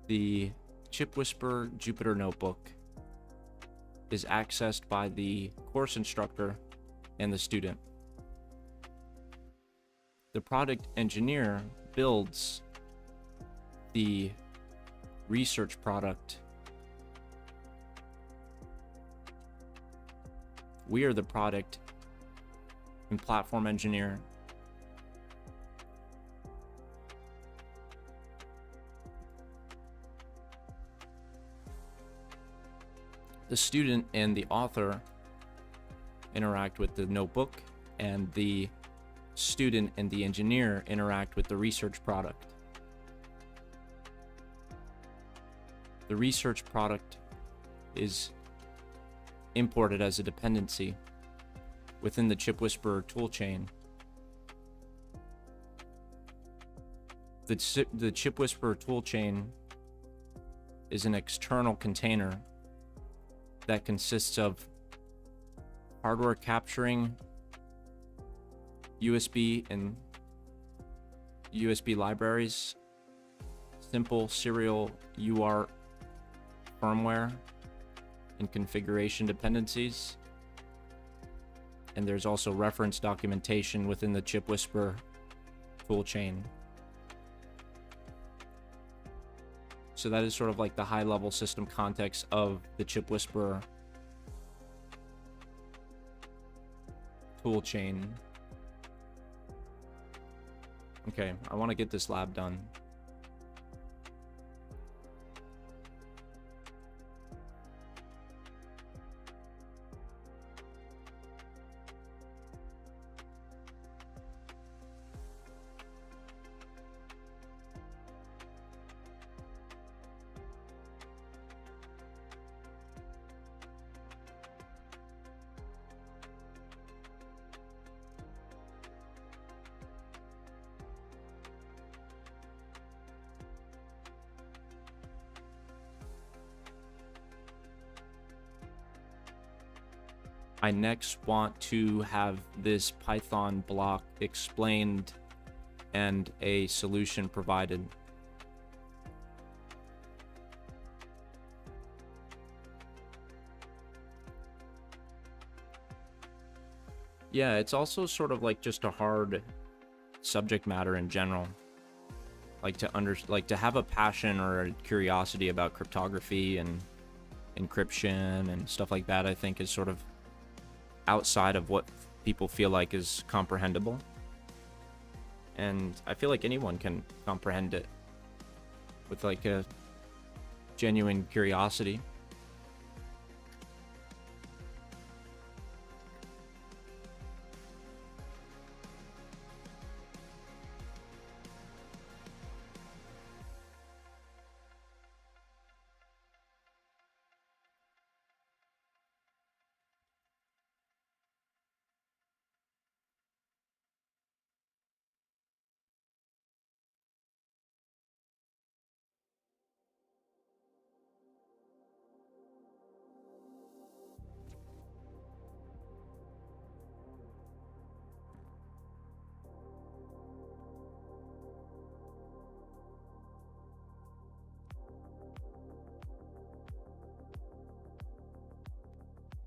The ChipWhisperer Jupyter Notebook is accessed by the course instructor and the student. The product engineer builds the research product. We are the product and platform engineer. The student and the author interact with the notebook and the student and the engineer interact with the research product. The research product is imported as a dependency within the ChipWhisperer toolchain. The ChipWhisperer toolchain is an external container that consists of hardware capturing USB and USB libraries, simple serial UART firmware and configuration dependencies, and there's also reference documentation within the ChipWhisperer toolchain. So that is sort of like the high-level system context of the ChipWhisperer toolchain. Okay, I want to get this lab done. I next want to have this Python block explained and a solution provided. Yeah, it's also sort of like just a hard subject matter in general. Like to have a passion or a curiosity about cryptography and encryption and stuff like that, I think is sort of outside of what people feel like is comprehensible. And I feel like anyone can comprehend it with like a genuine curiosity.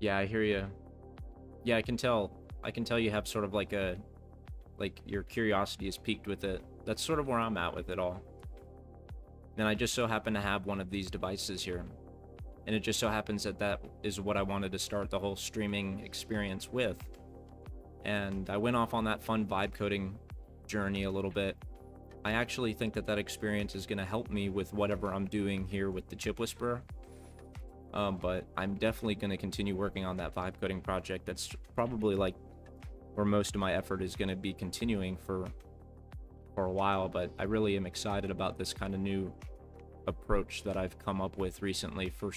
Yeah, I hear you. Yeah, I can tell you have sort of like your curiosity is piqued with it. That's sort of where I'm at with it all. And I just so happen to have one of these devices here. And it just so happens that that is what I wanted to start the whole streaming experience with. And I went off on that fun vibe coding journey a little bit. I actually think that that experience is going to help me with whatever I'm doing here with the ChipWhisperer. But I'm definitely going to continue working on that vibe coding project. That's probably like where most of my effort is going to be continuing for a while. But I really am excited about this kind of new approach that I've come up with recently for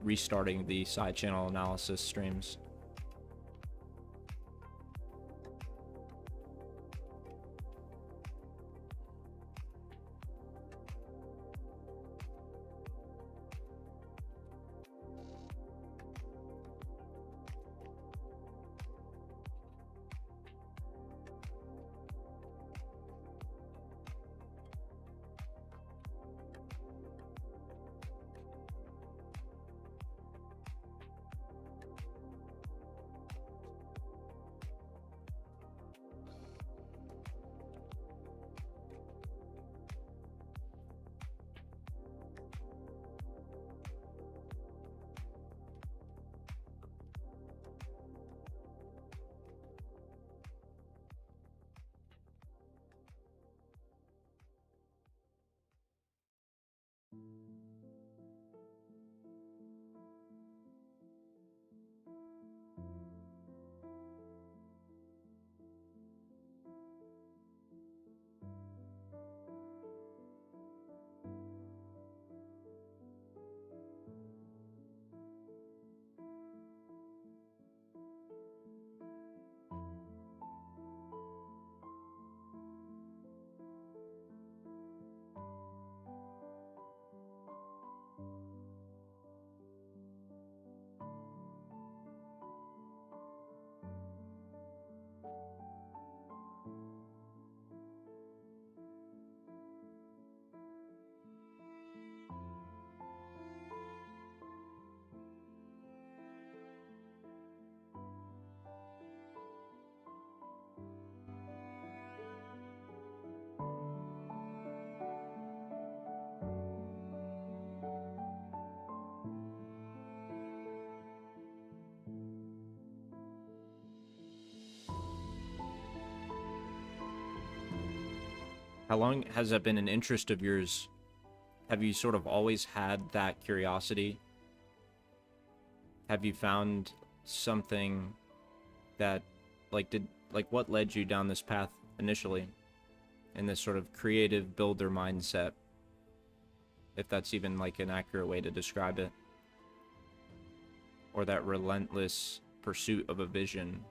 restarting the side channel analysis streams. How long has that been an interest of yours? Have you sort of always had that curiosity? Have you found something that, like, what led you down this path initially? In this sort of creative builder mindset? If that's even, like, an accurate way to describe it. Or that relentless pursuit of a vision.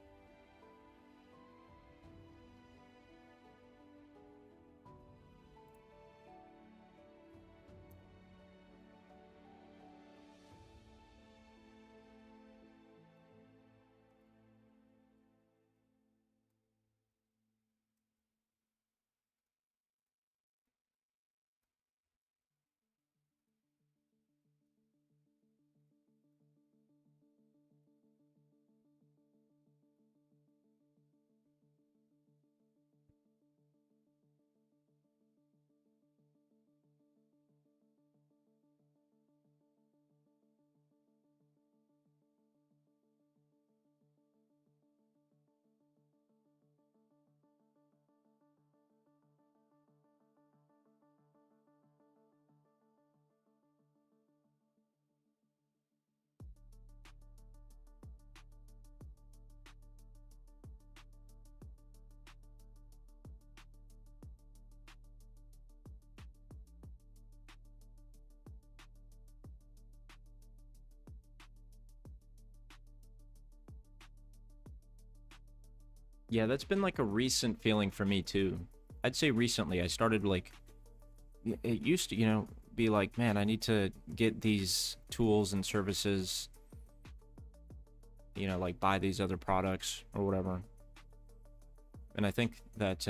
Yeah, that's been like a recent feeling for me too. I'd say recently I started like, it used to, be like, man, I need to get these tools and services, like buy these other products or whatever. And I think that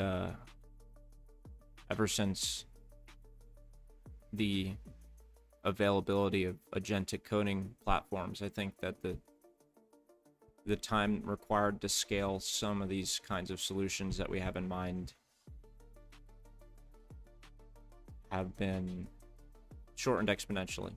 ever since the availability of agentic coding platforms, I think that the time required to scale some of these kinds of solutions that we have in mind have been shortened exponentially.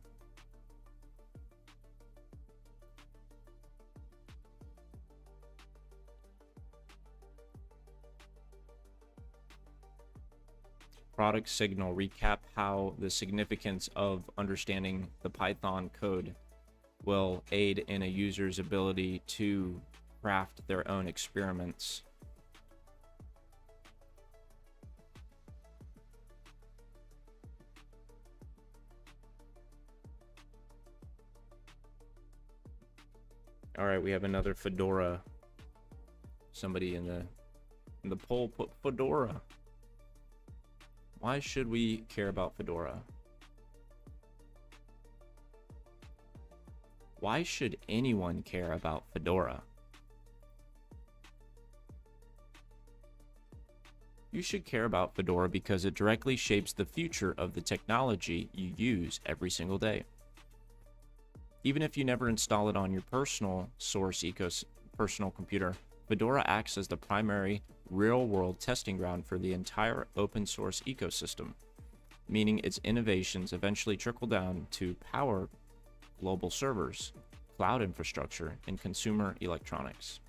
Product signal recap how the significance of understanding the Python code will aid in a user's ability to craft their own experiments. All right, we have another Fedora. Somebody in the poll put Fedora. Why should we care about Fedora? Why should anyone care about Fedora? You should care about Fedora because it directly shapes the future of the technology you use every single day. Even if you never install it on your personal computer, Fedora acts as the primary real-world testing ground for the entire open source ecosystem, meaning its innovations eventually trickle down to power global servers, cloud infrastructure, and consumer electronics.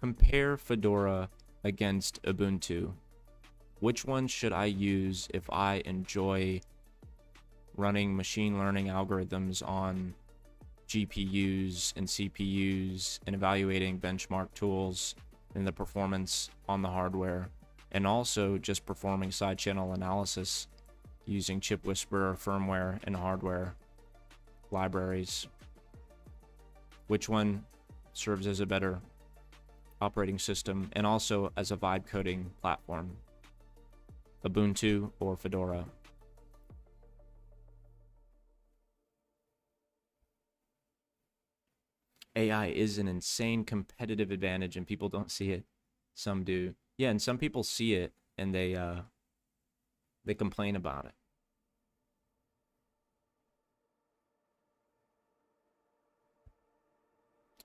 Compare Fedora against Ubuntu. Which one should I use if I enjoy running machine learning algorithms on GPUs and CPUs and evaluating benchmark tools and the performance on the hardware, and also just performing side channel analysis using ChipWhisperer firmware and hardware libraries? Which one serves as a better operating system and also as a vibe coding platform? Ubuntu or Fedora? AI is an insane competitive advantage and people don't see it. Some do. Yeah, and some people see it and they complain about it.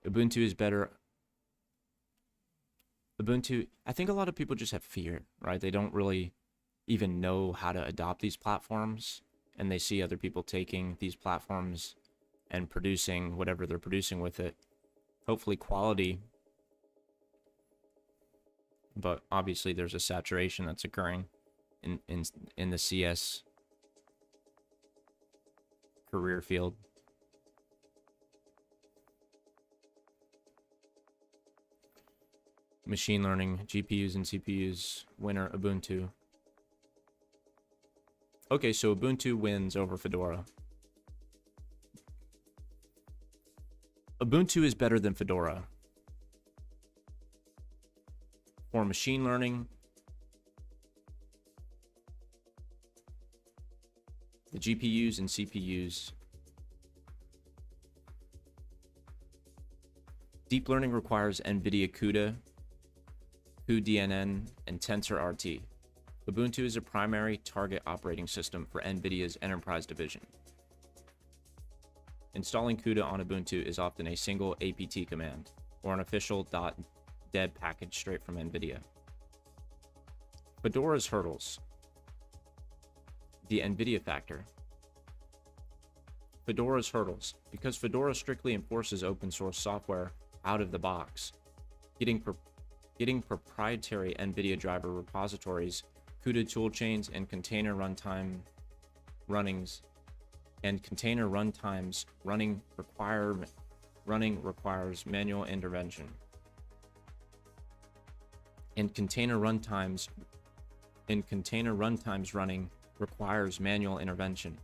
Ubuntu is better. Ubuntu, I think a lot of people just have fear, right? They don't really even know how to adopt these platforms, and they see other people taking these platforms and producing whatever they're producing with it. Hopefully quality, but obviously there's a saturation that's occurring in the CS career field. Machine learning, GPUs and CPUs, winner Ubuntu. Okay, so Ubuntu wins over Fedora. Ubuntu is better than Fedora. For machine learning, the GPUs and CPUs. Deep learning requires NVIDIA CUDA, cuDNN, and TensorRT. Ubuntu is a primary target operating system for NVIDIA's enterprise division. Installing CUDA on Ubuntu is often a single apt command, or an official .deb package straight from NVIDIA. Fedora's hurdles. The NVIDIA factor. Fedora's hurdles. Because Fedora strictly enforces open source software out of the box, getting proprietary NVIDIA driver repositories, CUDA toolchains, and container runtimes running requires manual intervention. And container runtimes running requires manual intervention,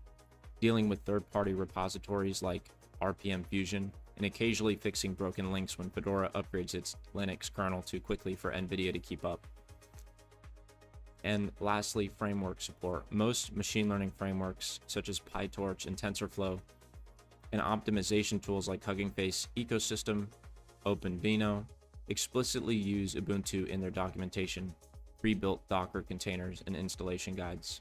dealing with third-party repositories like RPM Fusion, and occasionally fixing broken links when Fedora upgrades its Linux kernel too quickly for NVIDIA to keep up. And lastly, framework support. Most machine learning frameworks, such as PyTorch and TensorFlow, and optimization tools like Hugging Face Ecosystem, OpenVINO, explicitly use Ubuntu in their documentation, pre-built Docker containers, and installation guides.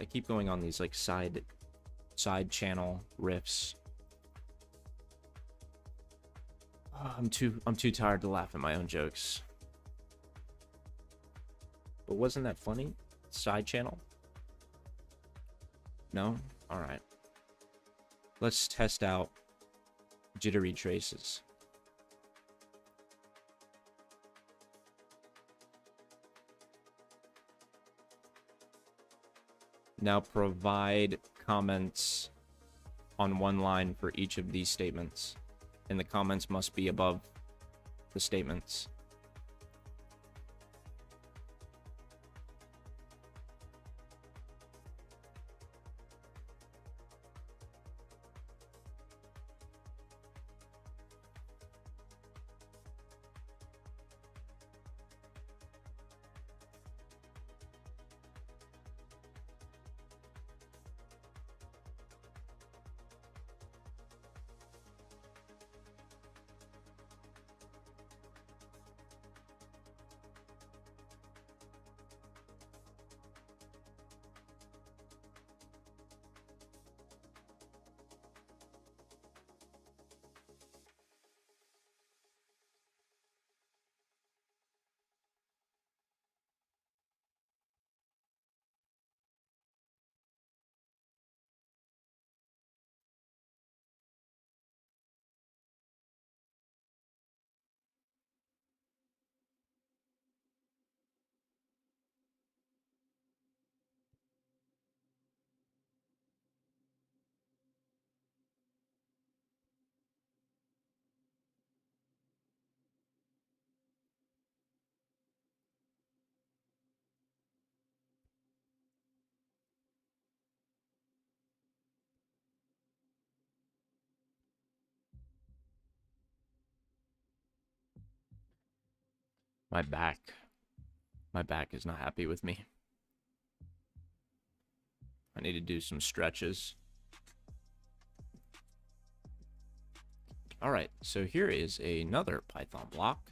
I keep going on these like side channel riffs. Oh, I'm too tired to laugh at my own jokes. But wasn't that funny? Side channel? No? All right. Let's test out jittery traces. Now provide comments on one line for each of these statements, and the comments must be above the statements. My back is not happy with me. I need to do some stretches. All right, so here is another Python block.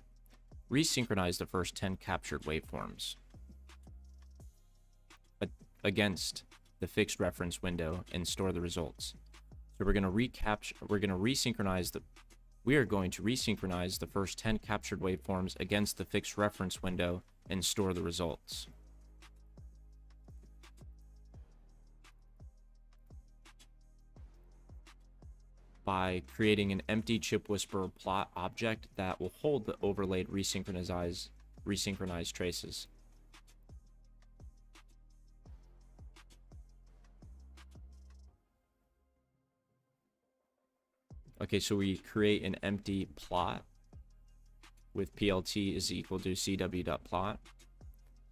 Resynchronize the first 10 captured waveforms against the fixed reference window and store the results. So we are going to resynchronize the first 10 captured waveforms against the fixed reference window and store the results. by creating an empty ChipWhisperer plot object that will hold the overlaid resynchronized traces. Okay, so we create an empty plot with plt is equal to cw.plot.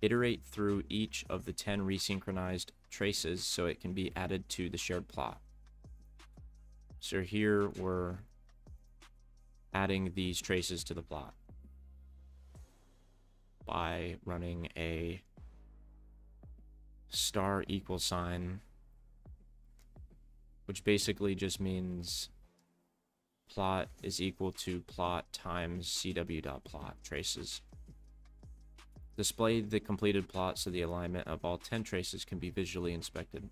Iterate through each of the 10 resynchronized traces so it can be added to the shared plot. So here we're adding these traces to the plot by running a star equal sign, which basically just means plot is equal to plot times cw.plot traces. Display the completed plot so the alignment of all 10 traces can be visually inspected.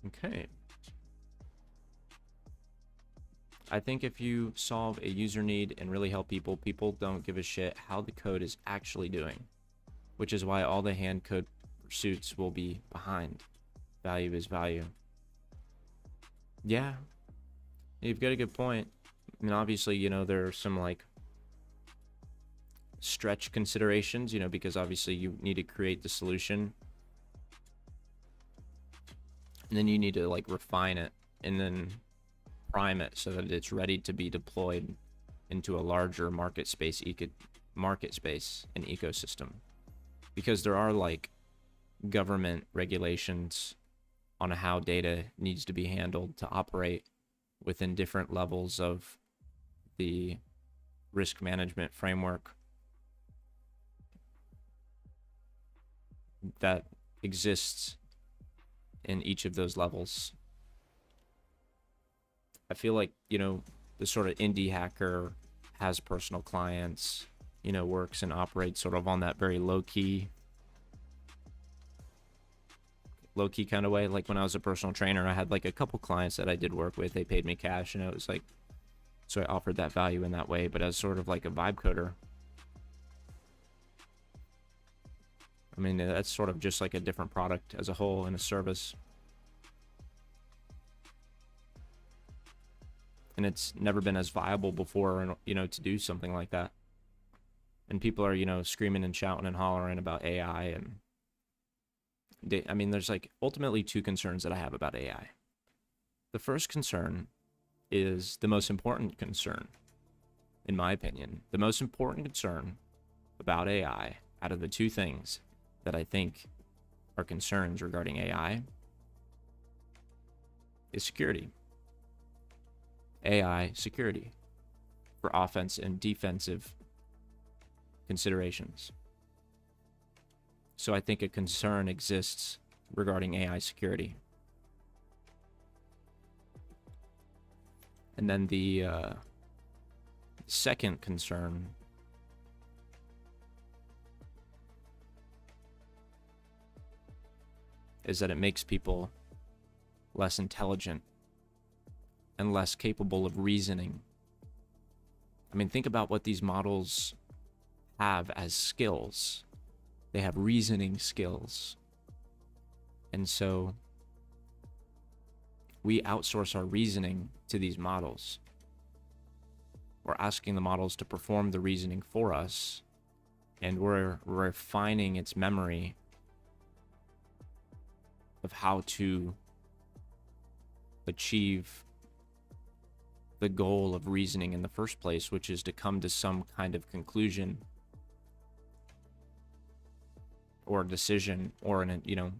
Okay. I think if you solve a user need and really help people, people don't give a shit how the code is actually doing, which is why all the hand code pursuits will be behind. Value is value. Yeah, you've got a good point. I mean, obviously, you know, there are some like stretch considerations, you know, because obviously you need to create the solution and then you need to like refine it and then prime it so that it's ready to be deployed into a larger market space and ecosystem, because there are like government regulations on how data needs to be handled to operate within different levels of the risk management framework that exists in each of those levels. I feel like, you know, the sort of indie hacker has personal clients, you know, works and operates sort of on that very low-key kind of way. Like when I was a personal trainer, I had like a couple clients that I did work with. They paid me cash, and it was like, so I offered that value in that way, but as sort of like a vibe coder. I mean, that's sort of just like a different product as a whole and a service. And it's never been as viable before, you know, to do something like that. And people are, you know, screaming and shouting and hollering about AI. And I mean, there's like ultimately two concerns that I have about AI. The first concern is the most important concern, in my opinion. The most important concern about AI out of the two things that I think are concerns regarding AI is security. AI security for offense and defensive considerations. So I think a concern exists regarding AI security. And then the second concern is that it makes people less intelligent and less capable of reasoning. I mean, think about what these models have as skills. They have reasoning skills. And so we outsource our reasoning to these models. We're asking the models to perform the reasoning for us, and we're refining its memory of how to achieve the goal of reasoning in the first place, which is to come to some kind of conclusion or decision, or an, you know,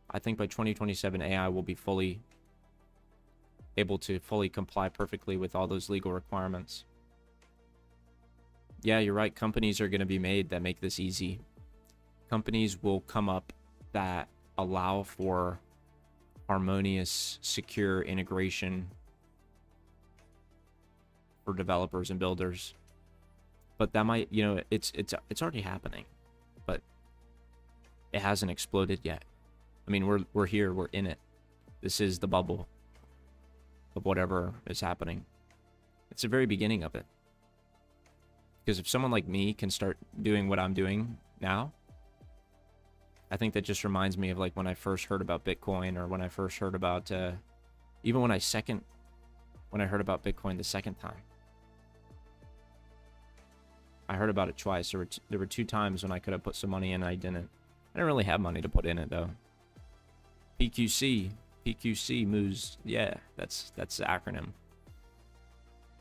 I think by 2027 AI will be fully able to comply perfectly with all those legal requirements. Yeah, you're right. Companies are going to be made that make this easy. Companies will come up that allow for harmonious, secure integration for developers and builders. But that might, you know, it's already happening, but it hasn't exploded yet. I mean, we're here, we're in it. This is the bubble of whatever is happening. It's the very beginning of it. Because if someone like me can start doing what I'm doing now. I think that just reminds me of like when I first heard about Bitcoin, or when I first heard about, even when I heard about Bitcoin the second time. I heard about it twice. There were 2 times when I could have put some money in and I didn't. I didn't really have money to put in it though. PQC moves. Yeah, that's the acronym.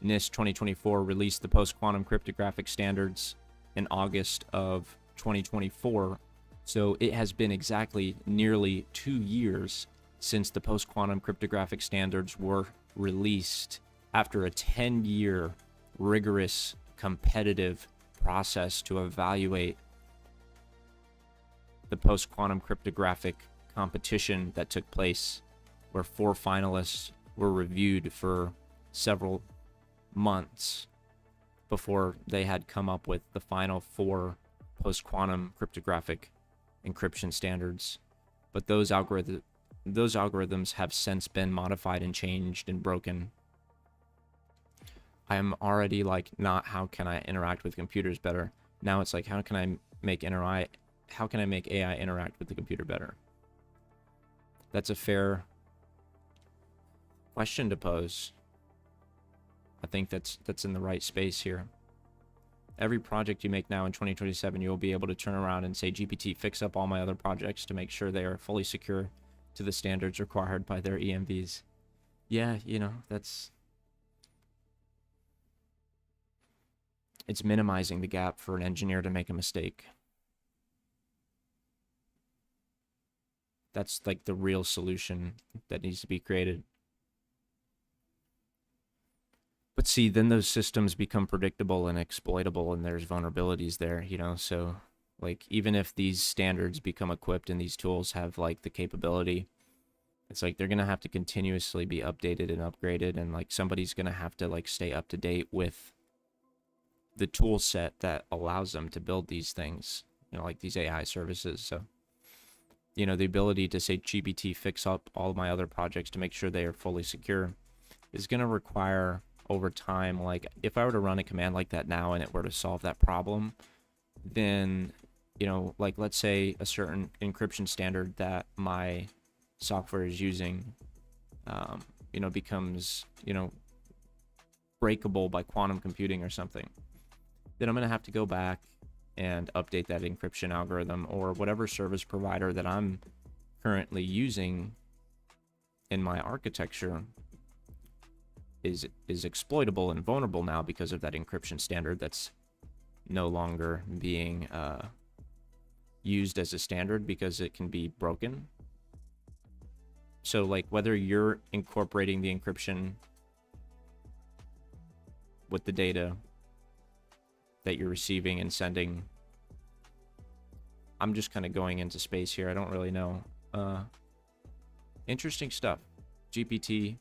NIST 2024 released the post-quantum cryptographic standards in August of 2024. So it has been exactly nearly 2 years since the post-quantum cryptographic standards were released, after a 10-year rigorous competitive process to evaluate the post-quantum cryptographic competition that took place, where 4 finalists were reviewed for several months before they had come up with the final 4 post-quantum cryptographic encryption standards. But those algorithms have since been modified and changed and broken. I am already like, not how can I interact with computers better? Now it's like, how can I make AI interact with the computer better? That's a fair question to pose. I think that's in the right space here. Every project you make now in 2027, you'll be able to turn around and say, GPT, fix up all my other projects to make sure they are fully secure to the standards required by their EMVs. Yeah, you know, it's minimizing the gap for an engineer to make a mistake. That's like the real solution that needs to be created. But see, then those systems become predictable and exploitable, and there's vulnerabilities there, you know? So like, even if these standards become equipped and these tools have like the capability, it's like they're going to have to continuously be updated and upgraded, and like somebody's going to have to like stay up to date with the tool set that allows them to build these things, you know, like these AI services. So, you know, the ability to say, GPT, fix up all my other projects to make sure they are fully secure, is going to require over time, like if I were to run a command like that now and it were to solve that problem, then, you know, like let's say a certain encryption standard that my software is using, you know, becomes, you know, breakable by quantum computing or something, then I'm going to have to go back and update that encryption algorithm, or whatever service provider that I'm currently using in my architecture is exploitable and vulnerable now because of that encryption standard that's no longer being used as a standard because it can be broken. So like whether you're incorporating the encryption with the data that you're receiving and sending, I'm just kind of going into space here. I don't really know. Interesting stuff. GPT.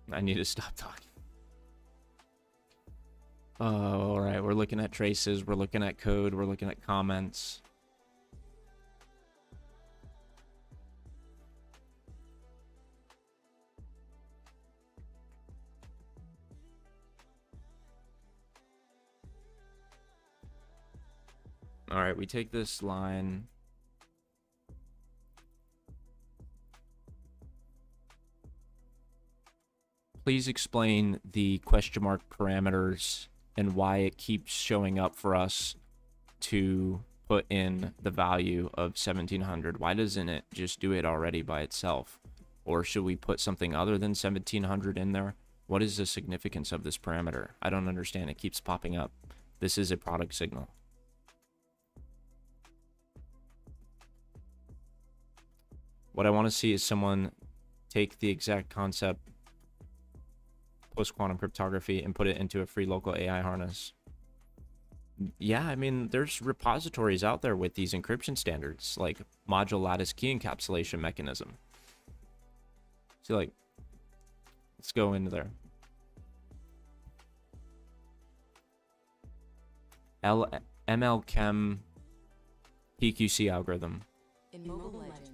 I need to stop talking. Oh, all right. We're looking at traces. We're looking at code. We're looking at comments. All right, we take this line. Please explain the question mark parameters and why it keeps showing up for us to put in the value of 1700. Why doesn't it just do it already by itself? Or should we put something other than 1700 in there? What is the significance of this parameter? I don't understand. It keeps popping up. This is a product signal. What I want to see is someone take the exact concept, post-quantum cryptography, and put it into a free local AI harness. Yeah, I mean, there's repositories out there with these encryption standards, like module lattice key encapsulation mechanism. So like, let's go into there. MLChem PQC algorithm. In Mobile Legends,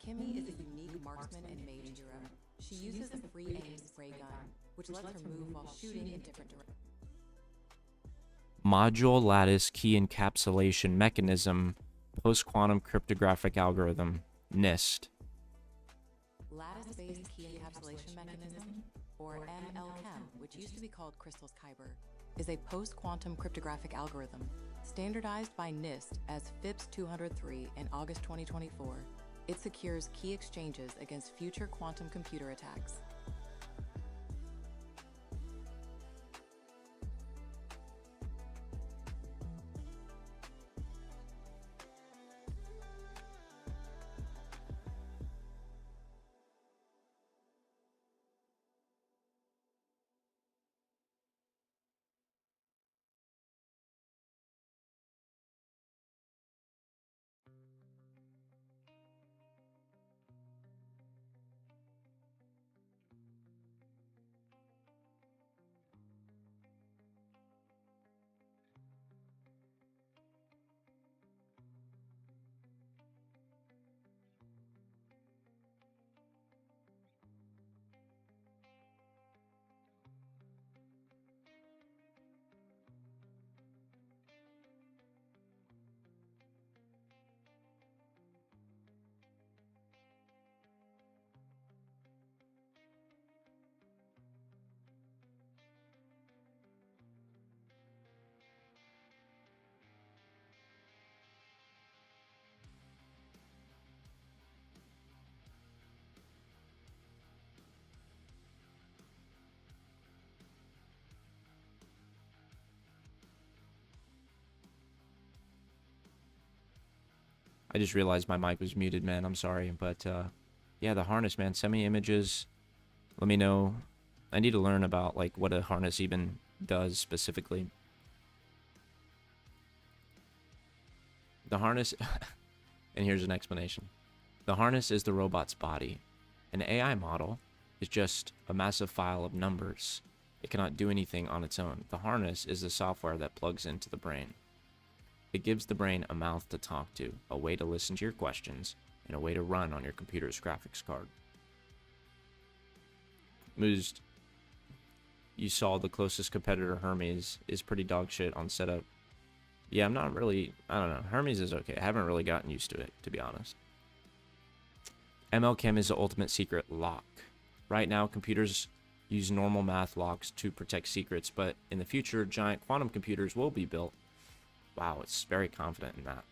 Kimmy is a unique marksman and mage hero. She uses a free aim spray gun, which lets her move while shooting in different directions. Module lattice key encapsulation mechanism post-quantum cryptographic algorithm, NIST. Lattice-based key encapsulation mechanism, or MLChem, which used to be called Crystal's Kyber, is a post-quantum cryptographic algorithm standardized by NIST as FIPS 203 in August 2024. It secures key exchanges against future quantum computer attacks. I just realized my mic was muted, man. I'm sorry. But yeah, the harness, man. Send me images. Let me know. I need to learn about like what a harness even does specifically. The harness, and here's an explanation. The harness is the robot's body. An AI model is just a massive file of numbers. It cannot do anything on its own. The harness is the software that plugs into the brain. It gives the brain a mouth to talk to, a way to listen to your questions, and a way to run on your computer's graphics card. Moozed, you saw the closest competitor, Hermes, is pretty dog shit on setup. Yeah, I'm not really, I don't know. Hermes is okay. I haven't really gotten used to it, to be honest. MLChem is the ultimate secret lock. Right now, computers use normal math locks to protect secrets, but in the future, giant quantum computers will be built. Wow, it's very confident in that.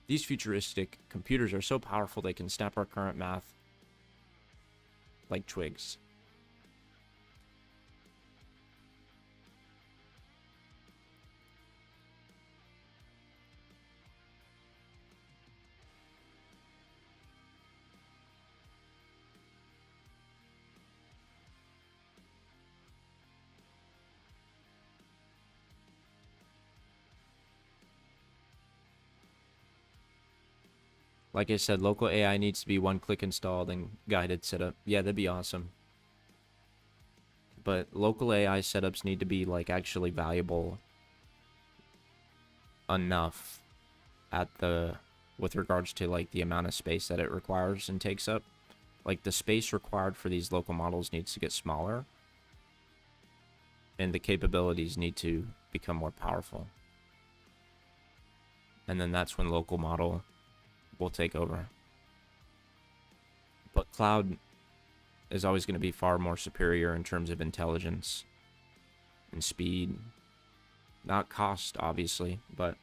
These futuristic computers are so powerful they can snap our current math like twigs. Like I said, local AI needs to be one-click installed and guided setup. Yeah, that'd be awesome. But local AI setups need to be like actually valuable enough at the with regards to like the amount of space that it requires and takes up. Like the space required for these local models needs to get smaller, and the capabilities need to become more powerful. And then that's when local model will take over. But cloud is always going to be far more superior in terms of intelligence and speed. Not cost, obviously, but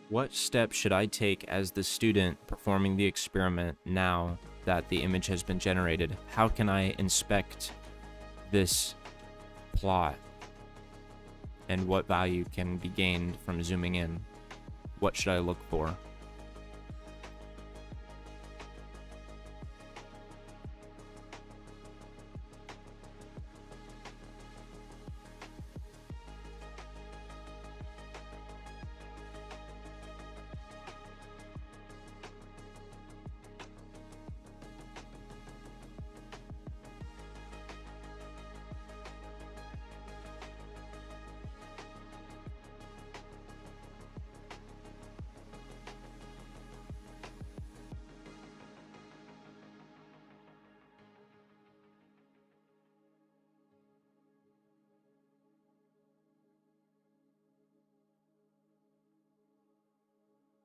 What steps should I take as the student performing the experiment now that the image has been generated? How can I inspect this plot? And what value can be gained from zooming in? What should I look for?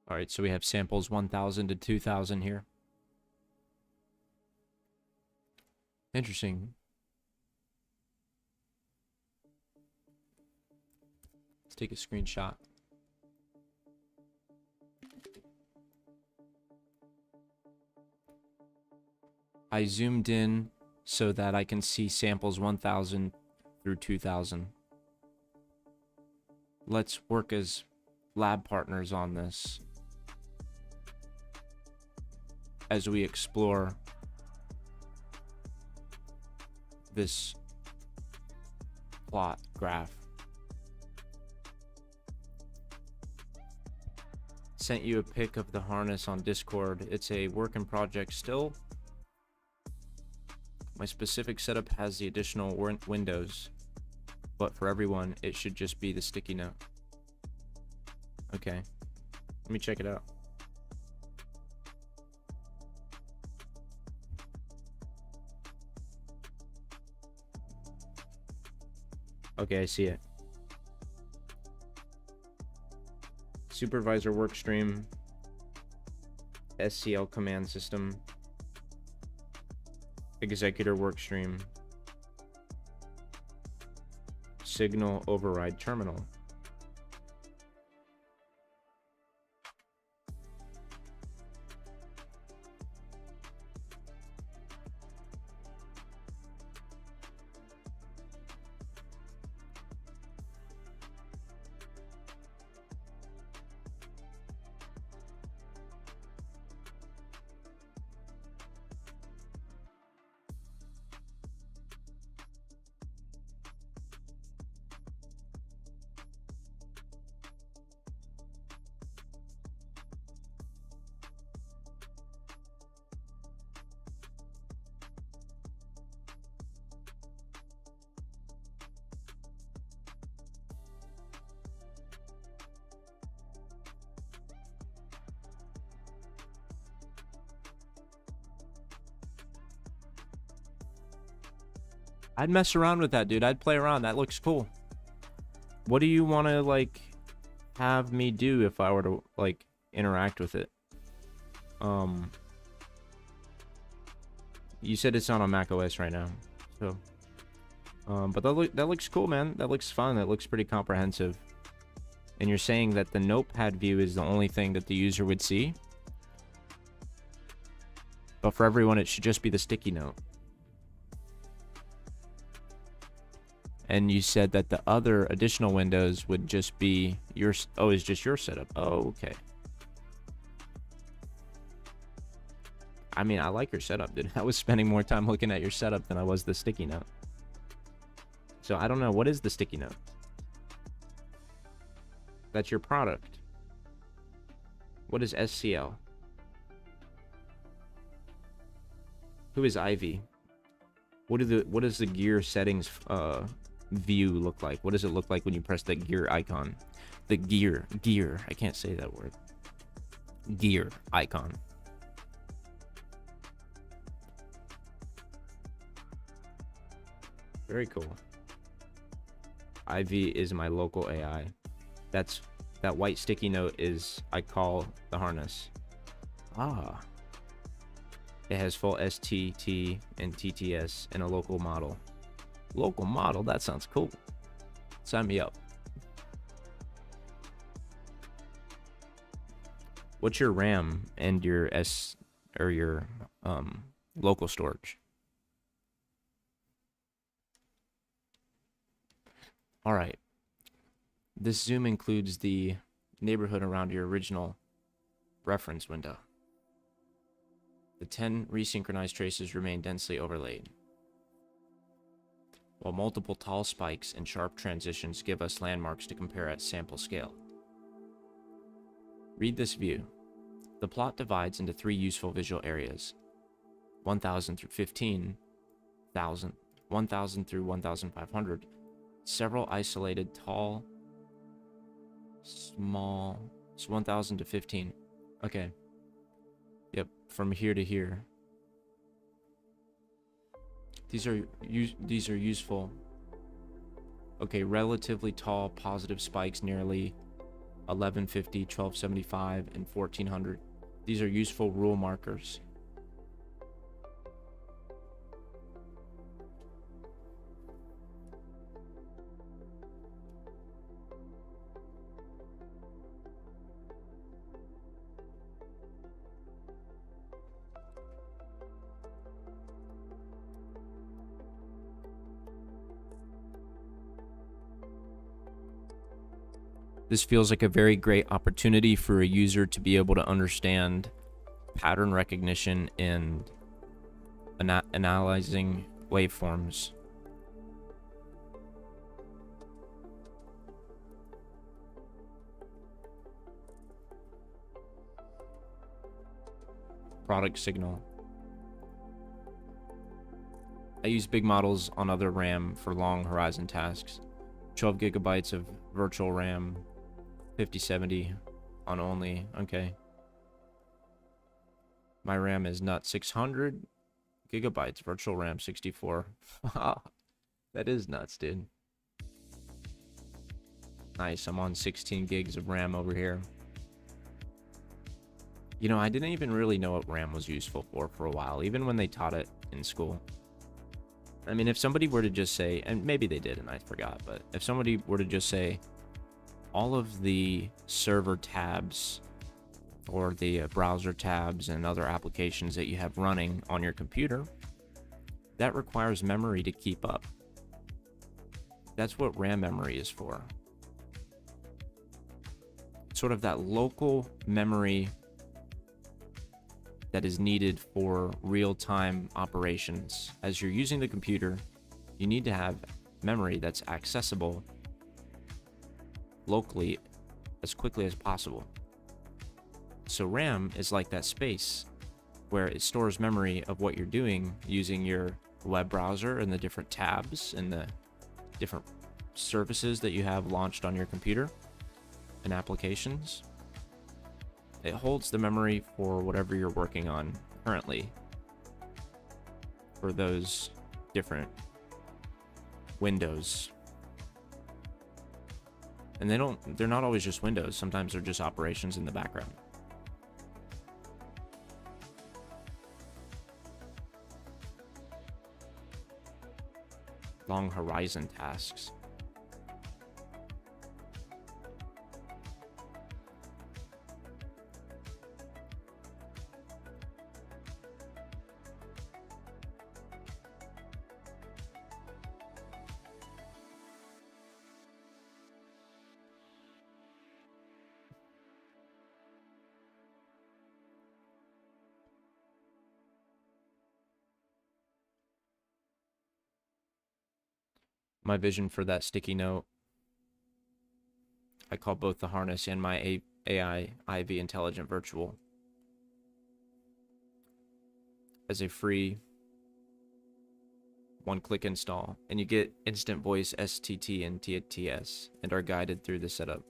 All right, so we have samples 1000 to 2000 here. Interesting. Let's take a screenshot. I zoomed in so that I can see samples 1000 through 2000. Let's work as lab partners on this as we explore this plot graph. Sent you a pic of the harness on Discord. It's a work in project still. My specific setup has the additional windows, but for everyone, it should just be the sticky note. Okay, let me check it out. Okay, I see it. Supervisor workstream, SCL command system, executor workstream, signal override terminal. I'd mess around with that, dude. I'd play around. That looks cool. What do you want to, like, have me do if I were to, like, interact with it? You said it's not on Mac OS right now, so but that looks cool, man. That looks fun. That looks pretty comprehensive. And you're saying that the notepad view is the only thing that the user would see, but for everyone it should just be the sticky note. And you said that the other additional windows would just be your, oh, it's just your setup. Oh, okay. I mean, I like your setup, dude. I was spending more time looking at your setup than I was the sticky note. So I don't know, what is the sticky note? That's your product. What is SCL? Who is Ivy? What does the gear settings view look like? What does it look like when you press the gear icon? The gear, I can't say that word. Gear icon. Very cool. Ivy is my local AI. That white sticky note is, I call the harness. Ah. It has full STT and TTS and a local model. Local model? That sounds cool. Sign me up. What's your RAM and your your local storage? All right. This zoom includes the neighborhood around your original reference window. The 10 resynchronized traces remain densely overlaid, while multiple tall spikes and sharp transitions give us landmarks to compare at sample scale. Read this view. The plot divides into 3 useful visual areas: 1000 through 15,000, 1000 through 1500, several isolated tall, small, it's 1000 to 15. Okay. Yep, from here to here. These are useful. Okay, relatively tall positive spikes nearly 1150, 1275, and 1400. These are useful rule markers. This feels like a very great opportunity for a user to be able to understand pattern recognition and analyzing waveforms. Product signal. I use big models on other RAM for long horizon tasks. 12 gigabytes of virtual RAM, 5070 on only, okay. My RAM is not 600 gigabytes, virtual RAM 64. That is nuts, dude. Nice, I'm on 16 gigs of RAM over here. You know, I didn't even really know what RAM was useful for a while, even when they taught it in school. I mean, if somebody were to just say, and maybe they did and I forgot, but if somebody were to just say, all of the server tabs or the browser tabs and other applications that you have running on your computer, that requires memory to keep up. That's what RAM memory is for. Sort of that local memory that is needed for real-time operations. As you're using the computer, you need to have memory that's accessible locally as quickly as possible. So RAM is like that space where it stores memory of what you're doing using your web browser and the different tabs and the different services that you have launched on your computer and applications. It holds the memory for whatever you're working on currently for those different windows. And they're not always just windows. Sometimes they're just operations in the background. Long horizon tasks. My vision for that sticky note, I call both the harness and my AI IV Intelligent Virtual as a free one-click install, and you get instant voice STT and TTS and are guided through the setup.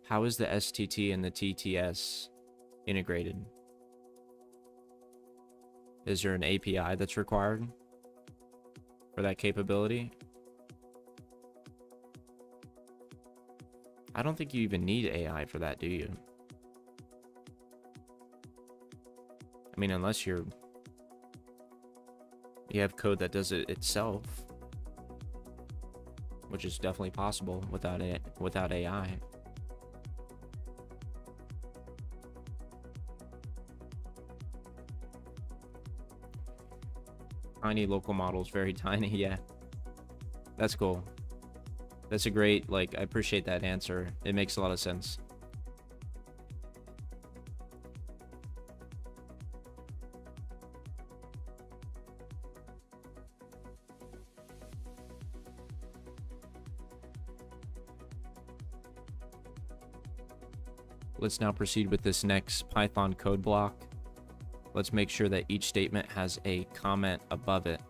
How is the STT and the TTS integrated? Is there an API that's required for that capability? I don't think you even need AI for that, do you? I mean, unless you have code that does it itself, which is definitely possible without AI. Tiny local models, very tiny. Yeah, that's cool. That's a great, like, I appreciate that answer. It makes a lot of sense. Let's now proceed with this next Python code block. Let's make sure that each statement has a comment above it,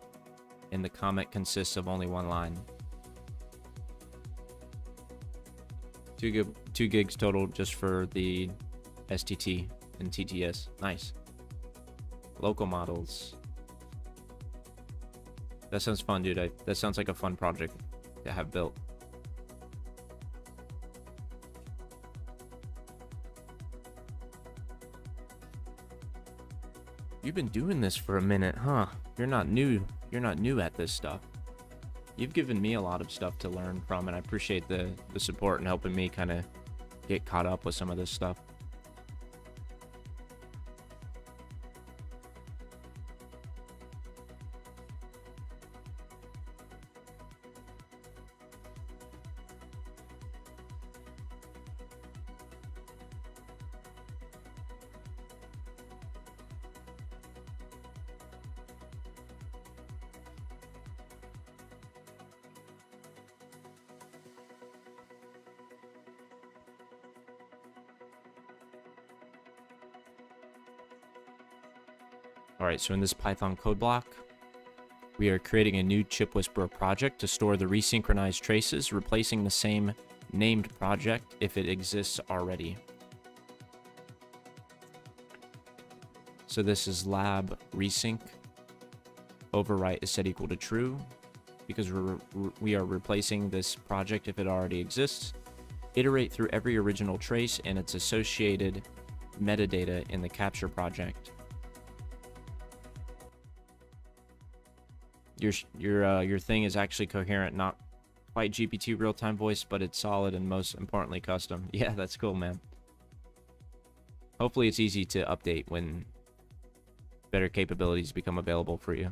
and the comment consists of only one line. 2 gigs total just for the STT and TTS. Nice. Local models. That sounds fun, dude. That sounds like a fun project to have built. You've been doing this for a minute, huh? You're not new. You're not new at this stuff. You've given me a lot of stuff to learn from, and I appreciate the support and helping me kind of get caught up with some of this stuff. Alright, so in this Python code block, we are creating a new ChipWhisperer project to store the resynchronized traces, replacing the same named project if it exists already. So this is lab resync. Overwrite is set equal to true because we are replacing this project if it already exists. Iterate through every original trace and its associated metadata in the capture project. Your thing is actually coherent, not quite GPT real-time voice, but it's solid and most importantly custom. Yeah, that's cool, man. Hopefully it's easy to update when better capabilities become available for you.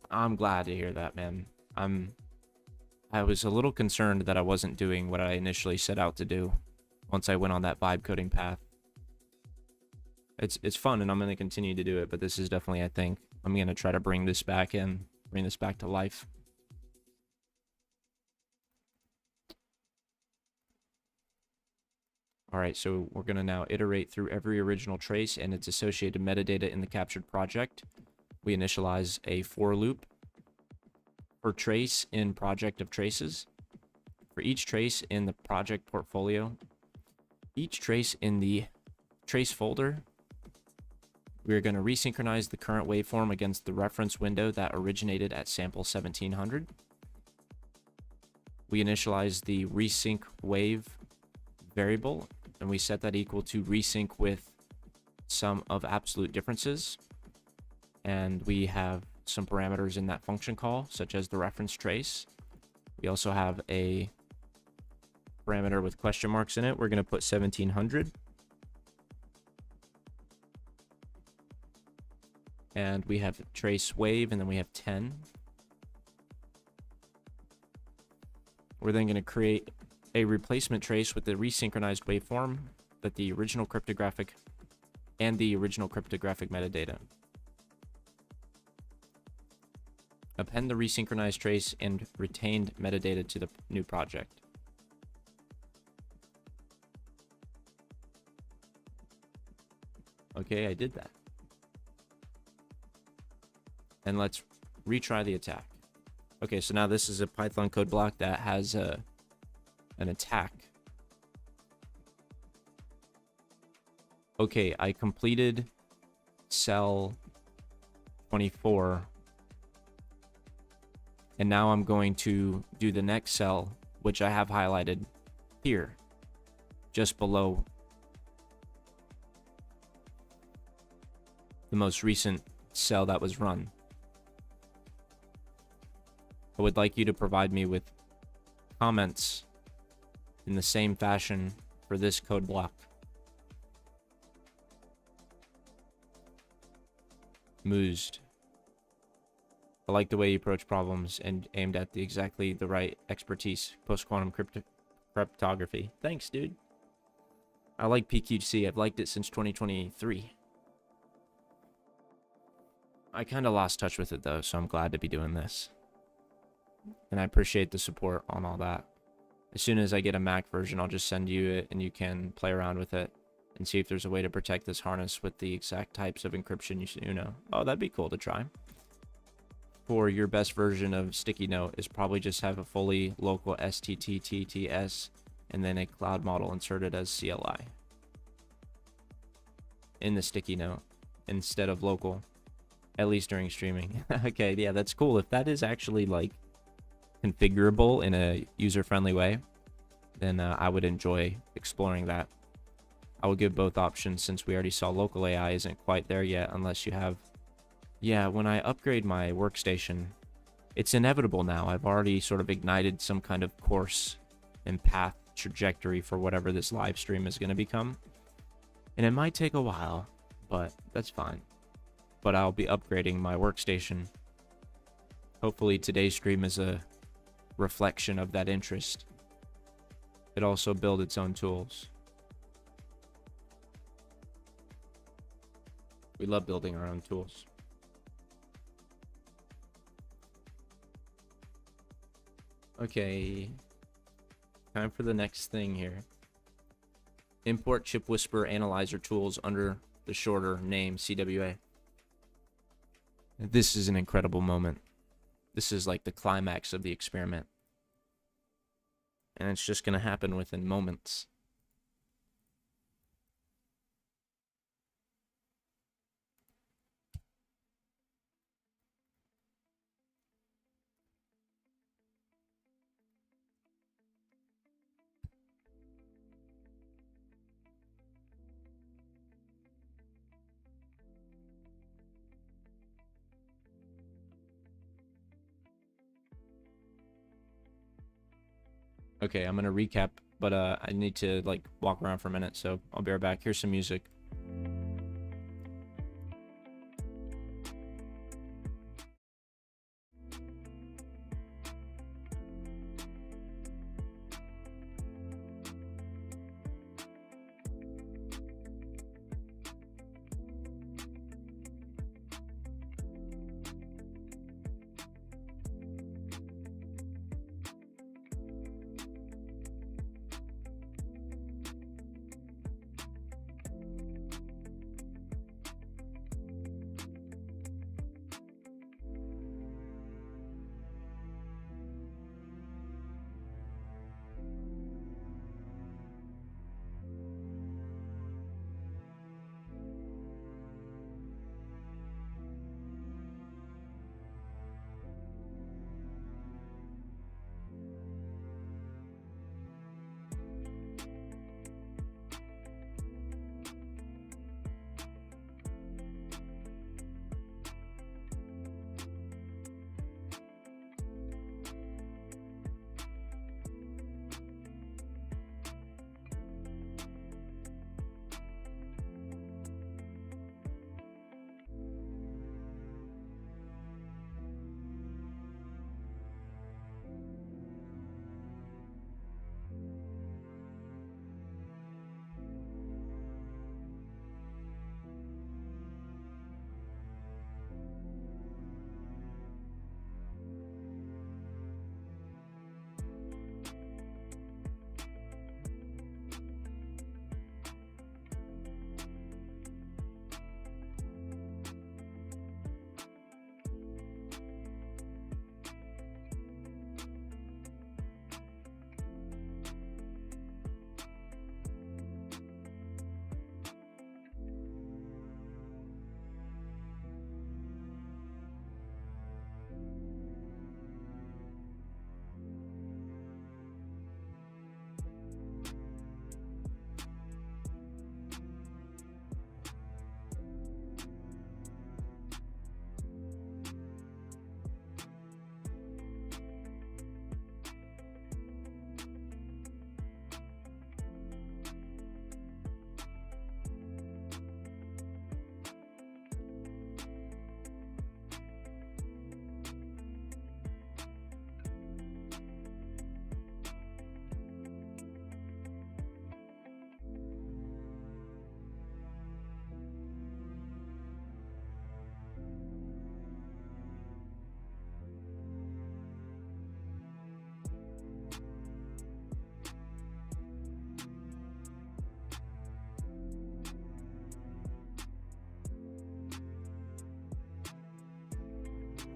I'm glad to hear that, man. I was a little concerned that I wasn't doing what I initially set out to do once I went on that vibe coding path. It's fun, and I'm going to continue to do it, but this is definitely, I think, I'm going to try to bring this back to life. Alright, so we're going to now iterate through every original trace and its associated metadata in the captured project. We initialize a for loop for trace in project of traces. For each trace in the project portfolio, each trace in the trace folder, we're going to resynchronize the current waveform against the reference window that originated at sample 1700. We initialize the resync wave variable, and we set that equal to resync with sum of absolute differences. And we have some parameters in that function call, such as the reference trace. We also have a parameter with question marks in it. We're going to put 1700. And we have trace wave, and then we have 10. We're then going to create a replacement trace with the resynchronized waveform that the original cryptographic metadata. Append the resynchronized trace and retained metadata to the new project. Okay, I did that. And let's retry the attack. Okay, so now this is a Python code block that has an attack. Okay, I completed cell 24. And now I'm going to do the next cell, which I have highlighted here, just below the most recent cell that was run. I would like you to provide me with comments in the same fashion for this code block. Mused. I like the way you approach problems and aimed at exactly the right expertise. Post-quantum cryptography. Thanks, dude. I like PQC. I've liked it since 2023. I kind of lost touch with it, though, so I'm glad to be doing this. And I appreciate the support on all that. As soon as I get a Mac version, I'll just send you it, and you can play around with it and see if there's a way to protect this harness with the exact types of encryption you know. Oh, that'd be cool to try. For your best version of sticky note is probably just have a fully local STTTTS and then a cloud model inserted as CLI in the sticky note instead of local, at least during streaming. Okay, yeah, that's cool. If that is actually like configurable in a user-friendly way, then I would enjoy exploring that. I will give both options since we already saw local AI isn't quite there yet unless you have... Yeah, when I upgrade my workstation, it's inevitable now. I've already sort of ignited some kind of course and path trajectory for whatever this live stream is going to become. And it might take a while, but that's fine. But I'll be upgrading my workstation. Hopefully today's stream is a reflection of that interest. It also builds its own tools. We love building our own tools. Okay, time for the next thing here. Import ChipWhisperer Analyzer tools under the shorter name CWA. This is an incredible moment. This is like the climax of the experiment. And it's just going to happen within moments. Okay, I'm gonna recap, but I need to like walk around for a minute, so I'll be right back. Here's some music.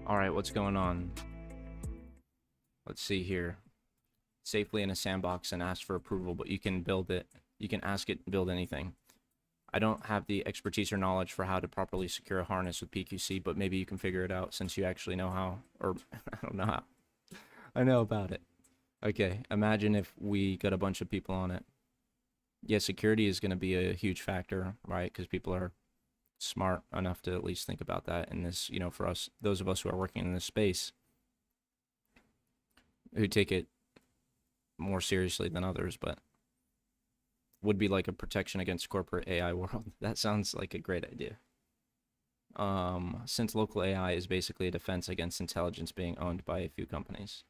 All right, what's going on? Let's see here. Safely in a sandbox and ask for approval, but you can build it. You can ask it to build anything. I don't have the expertise or knowledge for how to properly secure a harness with PQC, but maybe you can figure it out since you actually know how, or I don't know how. I know about it. Okay, imagine if we got a bunch of people on it. Yeah, security is going to be a huge factor, right? Because people are smart enough to at least think about that in this, you know, for us, those of us who are working in this space, who take it more seriously than others, but would be like a protection against corporate AI world. That sounds like a great idea. Since local AI is basically a defense against intelligence being owned by a few companies.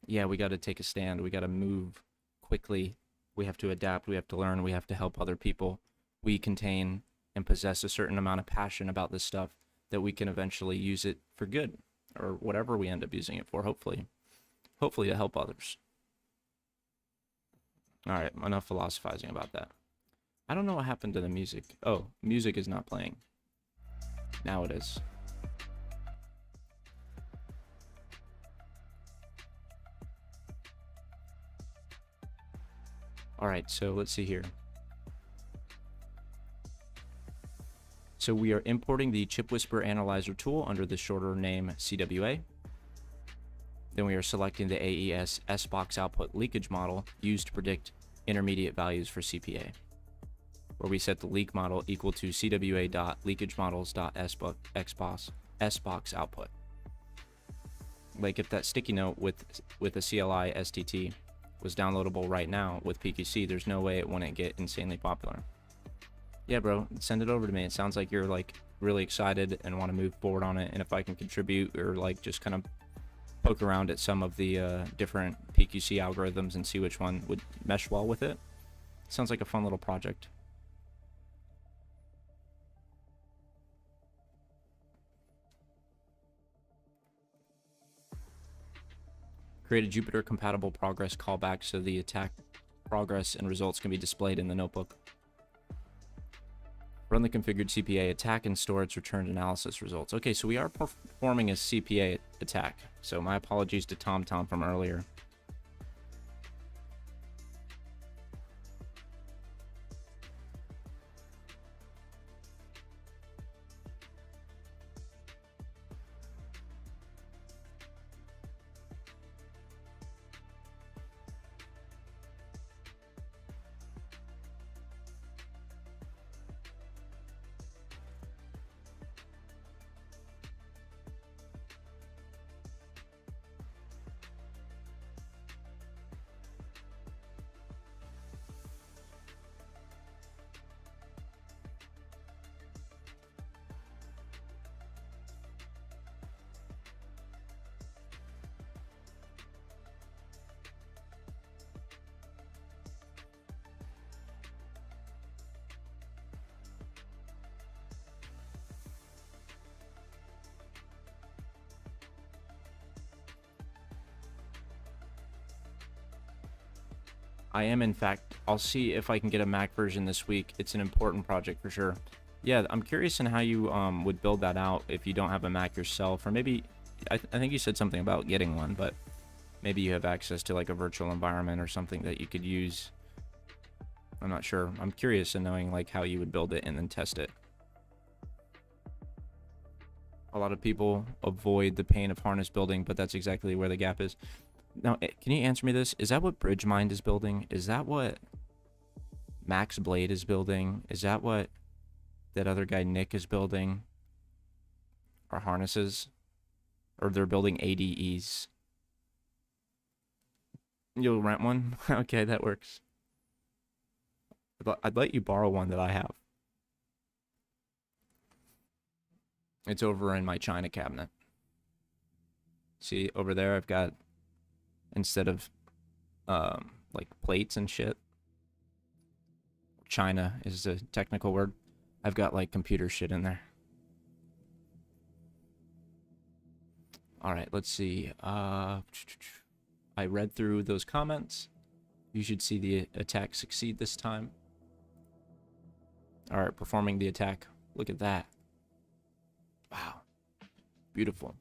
Yeah, we got to take a stand. We got to move quickly. We have to adapt. We have to learn. We have to help other people. We contain and possess a certain amount of passion about this stuff that we can eventually use it for good, or whatever we end up using it for, hopefully to help others. All right, enough philosophizing about that. I don't know what happened to the music. Oh, music is not playing. Now it is. All right, so let's see here. So we are importing the ChipWhisperer Analyzer tool under the shorter name CWA. Then we are selecting the AES S-box output leakage model used to predict intermediate values for CPA, where we set the leak model equal to cwa.leakagemodels.sbox output. Like if that sticky note with a CLI STT was downloadable right now with PQC, there's no way it wouldn't get insanely popular. Yeah, bro, send it over to me. It sounds like you're like really excited and want to move forward on it. And if I can contribute or like just kind of poke around at some of the different PQC algorithms and see which one would mesh well with it, sounds like a fun little project. Create a Jupyter compatible progress callback so the attack progress and results can be displayed in the notebook. Run the configured CPA attack and store its returned analysis results. Okay, so we are performing a CPA attack. So my apologies to TomTom from earlier. I am, in fact. I'll see if I can get a Mac version this week. It's an important project for sure. Yeah, I'm curious in how you would build that out if you don't have a Mac yourself, or maybe I think you said something about getting one, but maybe you have access to like a virtual environment or something that you could use. I'm not sure. I'm curious in knowing like how you would build it and then test it. A lot of people avoid the pain of harness building, but that's exactly where the gap is. Now, can you answer me this? Is that what BridgeMind is building? Is that what Max Blade is building? Is that what that other guy Nick is building? Are harnesses? Or they're building ADEs? You'll rent one? Okay, that works. I'd let you borrow one that I have. It's over in my China cabinet. See, over there I've got, instead of like plates and shit, China is a technical word, I've got like computer shit in there. All right, let's see. I read through those comments. You should see the attack succeed this time. All right, performing the attack. Look at that. Wow. beautiful.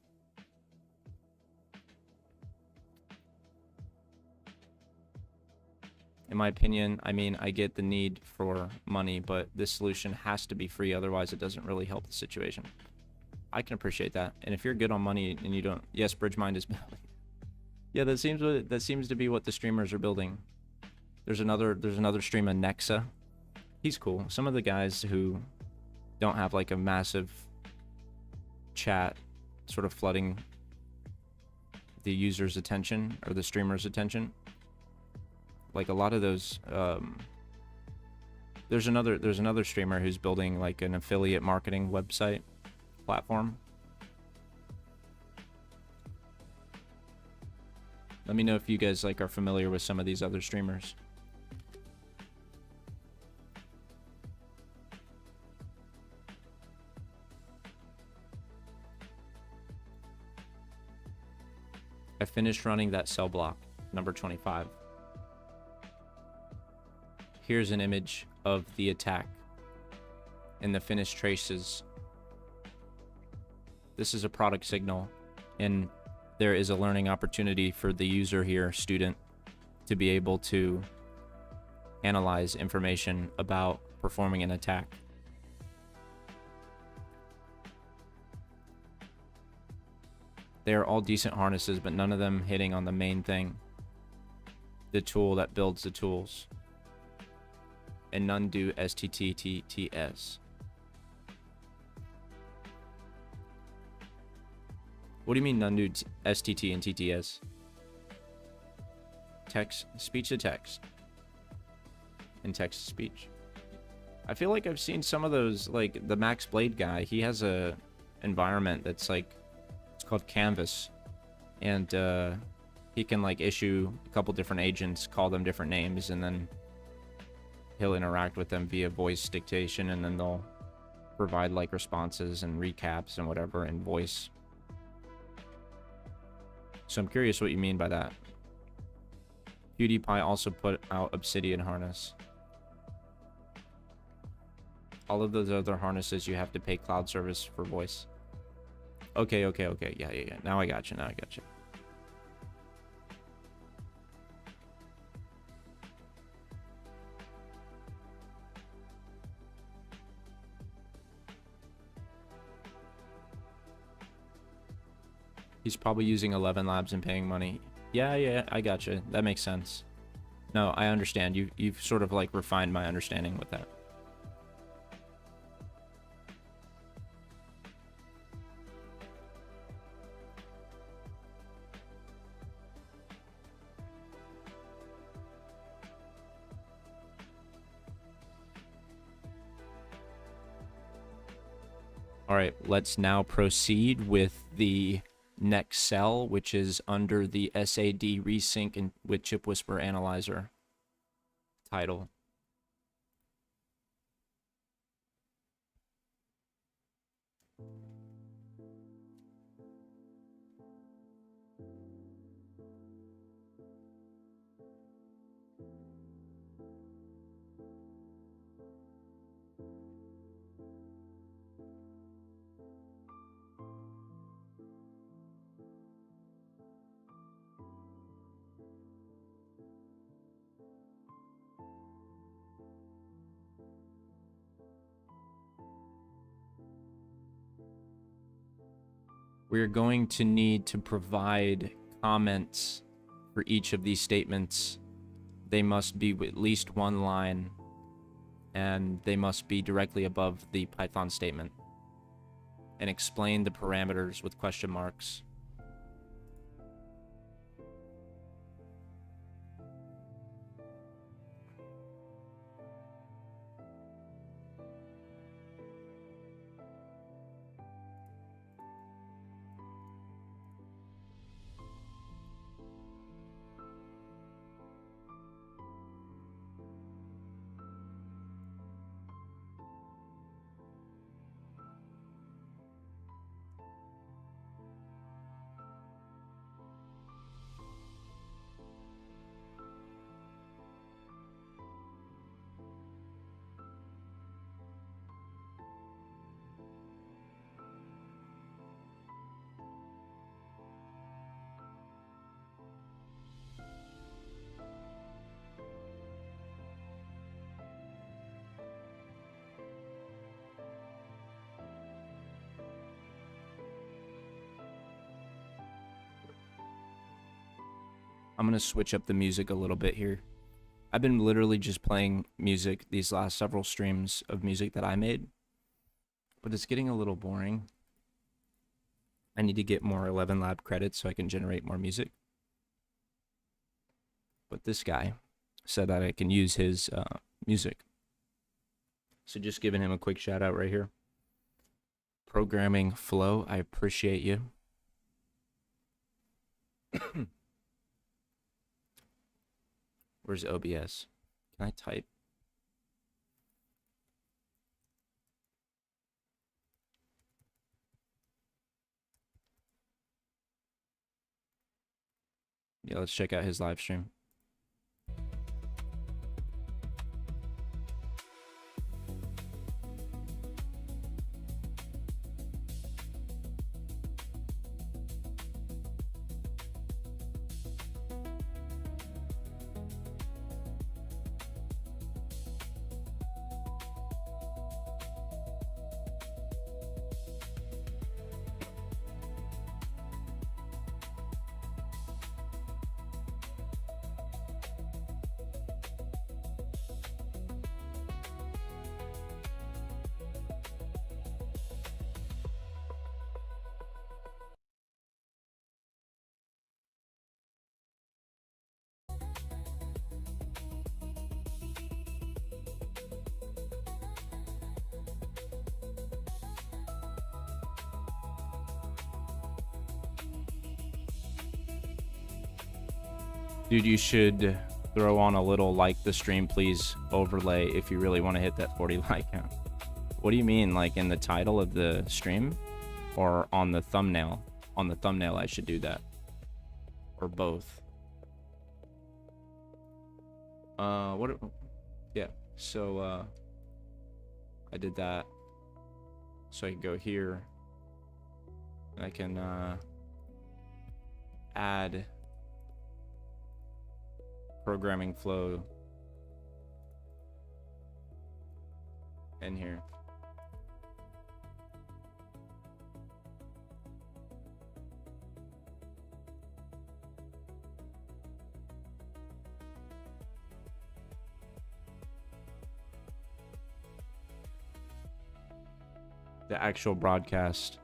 In my opinion, I mean, I get the need for money, but this solution has to be free, otherwise it doesn't really help the situation. I can appreciate that. And if you're good on money and you don't, yes, BridgeMind is building. Yeah, that seems to be what the streamers are building. There's another streamer, Nexa. He's cool. Some of the guys who don't have like a massive chat sort of flooding the user's attention or the streamer's attention. Like a lot of those, there's another streamer who's building like an affiliate marketing website platform. Let me know if you guys like are familiar with some of these other streamers. I finished running that cell block, number 25. Here's an image of the attack and the finished traces. This is a product signal, and there is a learning opportunity for the user here, student, to be able to analyze information about performing an attack. They are all decent harnesses, but none of them hitting on the main thing, the tool that builds the tools. And none do STTTTS. What do you mean none do STT and TTS? Text, speech to text, and text to speech. I feel like I've seen some of those, like the Max Blade guy. He has a environment that's like, it's called Canvas, and he can like issue a couple different agents, call them different names, and then he'll interact with them via voice dictation, and then they'll provide like responses and recaps and whatever in voice. So I'm curious what you mean by that. PewDiePie also put out Obsidian harness. All of those other harnesses you have to pay cloud service for voice. Okay. Yeah. Now I got you. He's probably using 11 labs and paying money. Yeah, I gotcha. That makes sense. No, I understand. You've sort of like refined my understanding with that. All right, let's now proceed with the next cell, which is under the SAD resync and with ChipWhisperer Analyzer title. We're going to need to provide comments for each of these statements. They must be at least one line, and they must be directly above the Python statement, and explain the parameters with question marks. I'm going to switch up the music a little bit here. I've been literally just playing music these last several streams of music that I made, but it's getting a little boring. I need to get more 11 lab credits so I can generate more music. But this guy said that I can use his music. So just giving him a quick shout out right here. Programming Flow, I appreciate you. Where's OBS? Can I type? Yeah, let's check out his live stream. Dude, you should throw on a little like the stream please overlay if you really want to hit that 40 like count. What do you mean, like in the title of the stream or on the thumbnail? On the thumbnail I should do that, or both. Yeah, so I did that, so I can go here and I can add programming flow in here. The actual broadcast.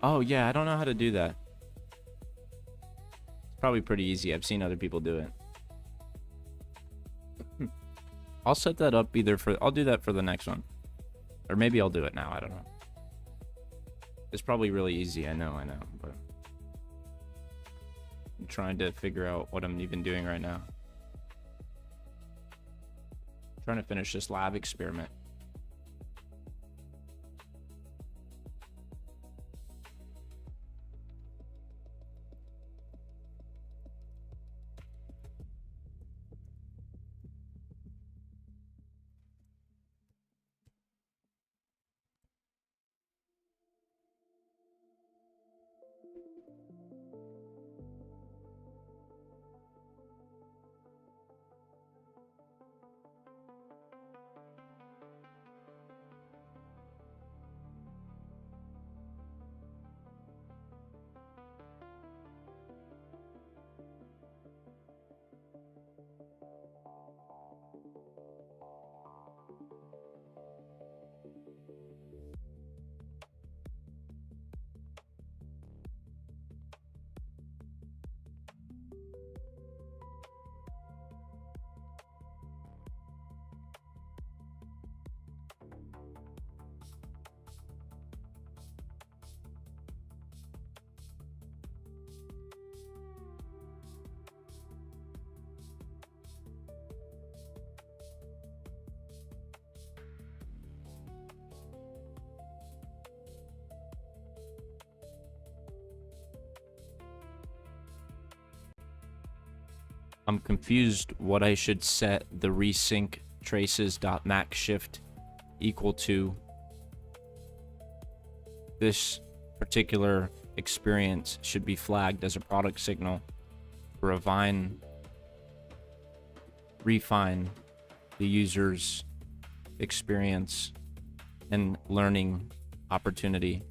Oh yeah, I don't know how to do that. It's probably pretty easy. I've seen other people do it. I'll set that up either for, I'll do that for the next one. Or maybe I'll do it now, I don't know. It's probably really easy, I know, but I'm trying to figure out what I'm even doing right now. I'm trying to finish this lab experiment. I'm confused what I should set the resync traces.maxShift equal to. This particular experience should be flagged as a product signal to refine the user's experience and learning opportunity.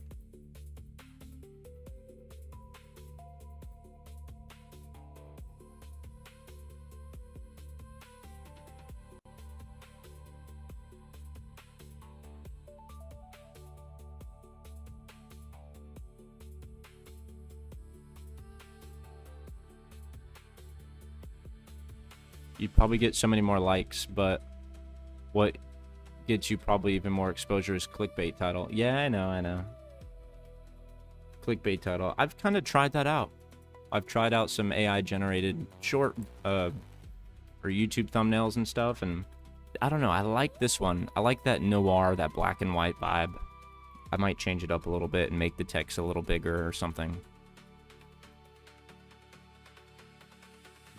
you'd probably get so many more likes, but what gets you probably even more exposure is clickbait title. Yeah, I know. Clickbait title. I've kind of tried that out. I've tried out some AI generated short or YouTube thumbnails and stuff, and I don't know, I like this one. I like that noir, that black and white vibe. I might change it up a little bit and make the text a little bigger or something.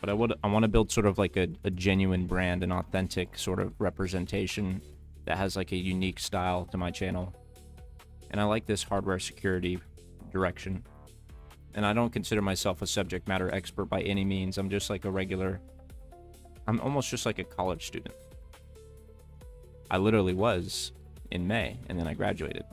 But I want to build sort of like a genuine brand, an authentic sort of representation that has like a unique style to my channel. And I like this hardware security direction. And I don't consider myself a subject matter expert by any means. I'm just like I'm almost just like a college student. I literally was in May, and then I graduated.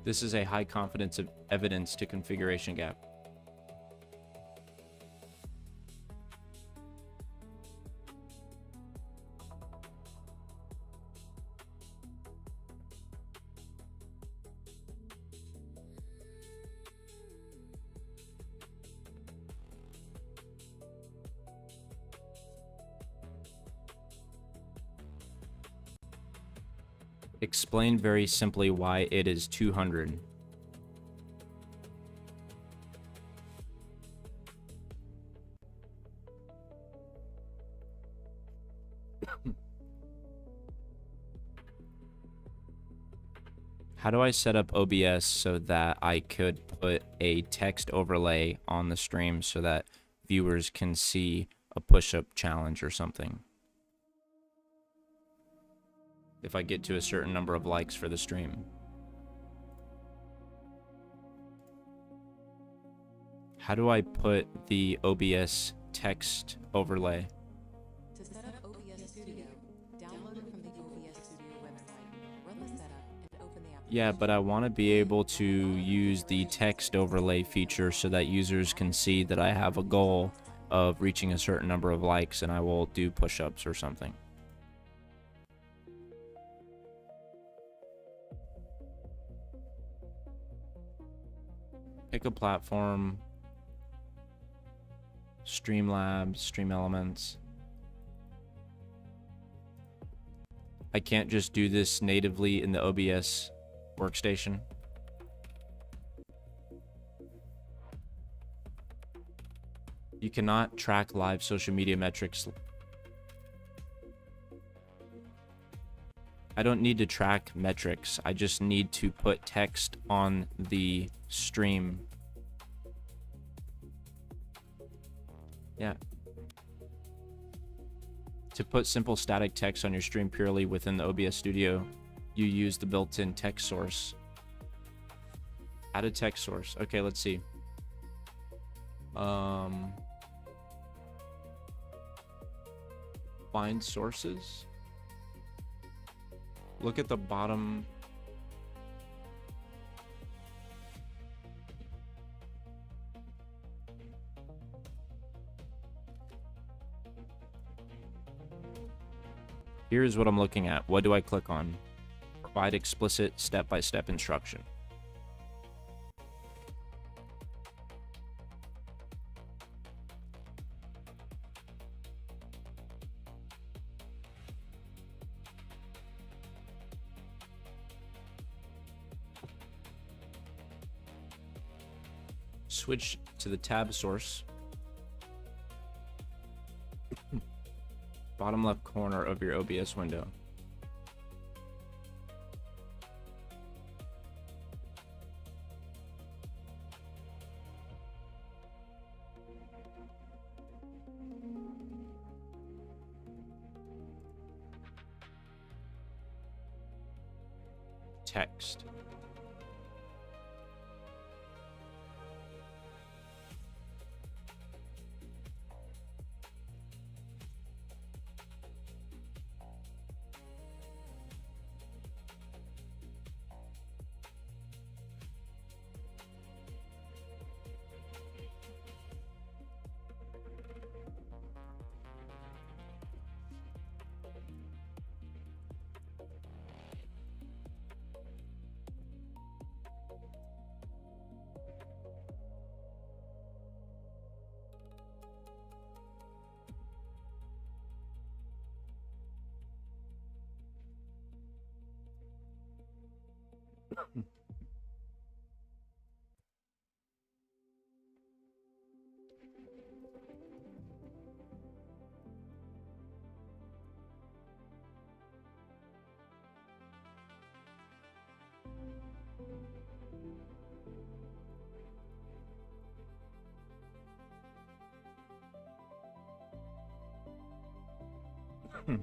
This is a high confidence of evidence to configuration gap. Explain very simply why it is 200. How do I set up OBS so that I could put a text overlay on the stream so that viewers can see a push-up challenge or something? If I get to a certain number of likes for the stream. How do I put the OBS text overlay? To set up OBS Studio, download it from the OBS Studio website. Run the setup and open the application. Yeah, but I want to be able to use the text overlay feature so that users can see that I have a goal of reaching a certain number of likes and I will do push-ups or something. Pick a platform, Streamlabs, Stream Elements. I can't just do this natively in the OBS workstation. You cannot track live social media metrics. I don't need to track metrics. I just need to put text on the stream. Yeah. To put simple static text on your stream purely within the OBS Studio, you use the built-in text source. Add a text source. Okay, let's see. Find sources. Look at the bottom. Here's what I'm looking at. What do I click on? Provide explicit step-by-step instruction. Switch to the tab source. Bottom left corner of your OBS window. Text. Can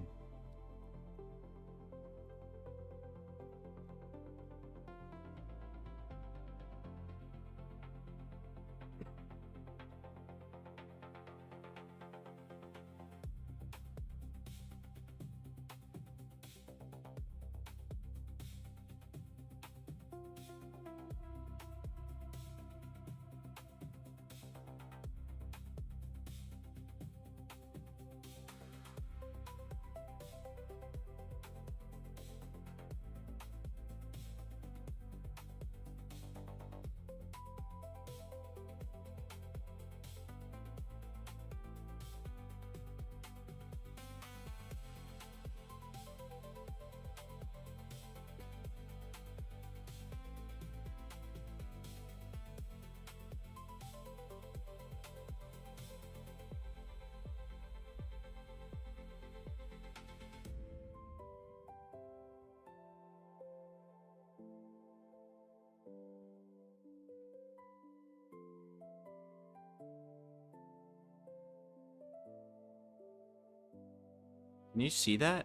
you see that?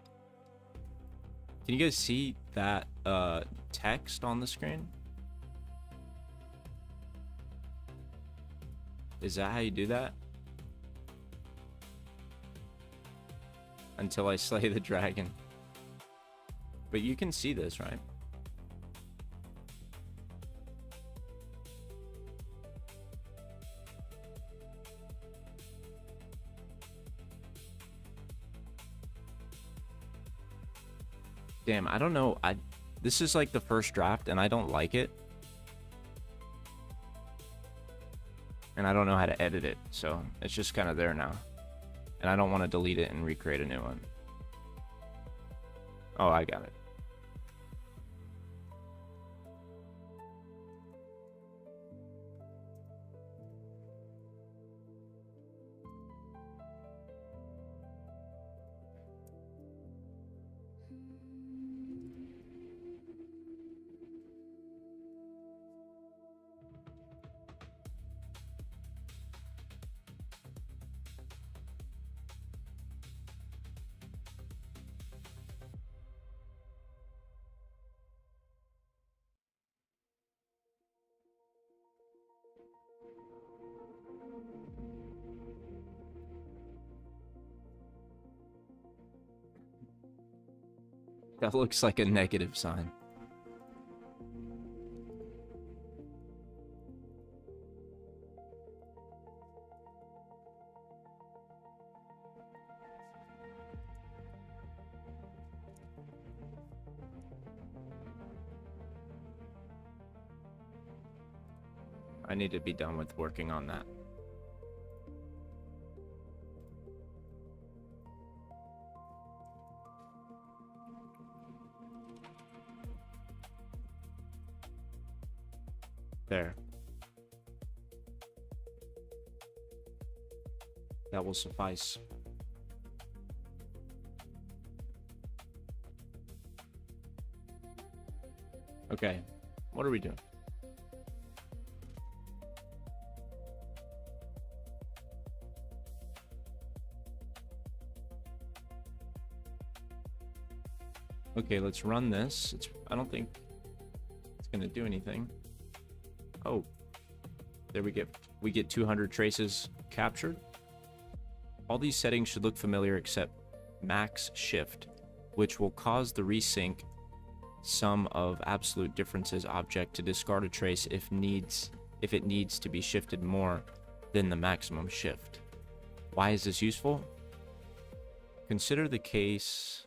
Can you guys see that text on the screen? Is that how you do that? Until I slay the dragon. But you can see this, right? Damn, I don't know. This is like the first draft and I don't like it. And I don't know how to edit it, so it's just kind of there now. And I don't want to delete it and recreate a new one. Oh, I got it. That looks like a negative sign. I need to be done with working on that. There. That will suffice. Okay, what are we doing? Okay, let's run this. I don't think it's gonna do anything. Oh, there we get 200 traces captured. All these settings should look familiar except max shift, which will cause the resync sum of absolute differences object to discard a trace if it needs to be shifted more than the maximum shift. Why is this useful? Consider the case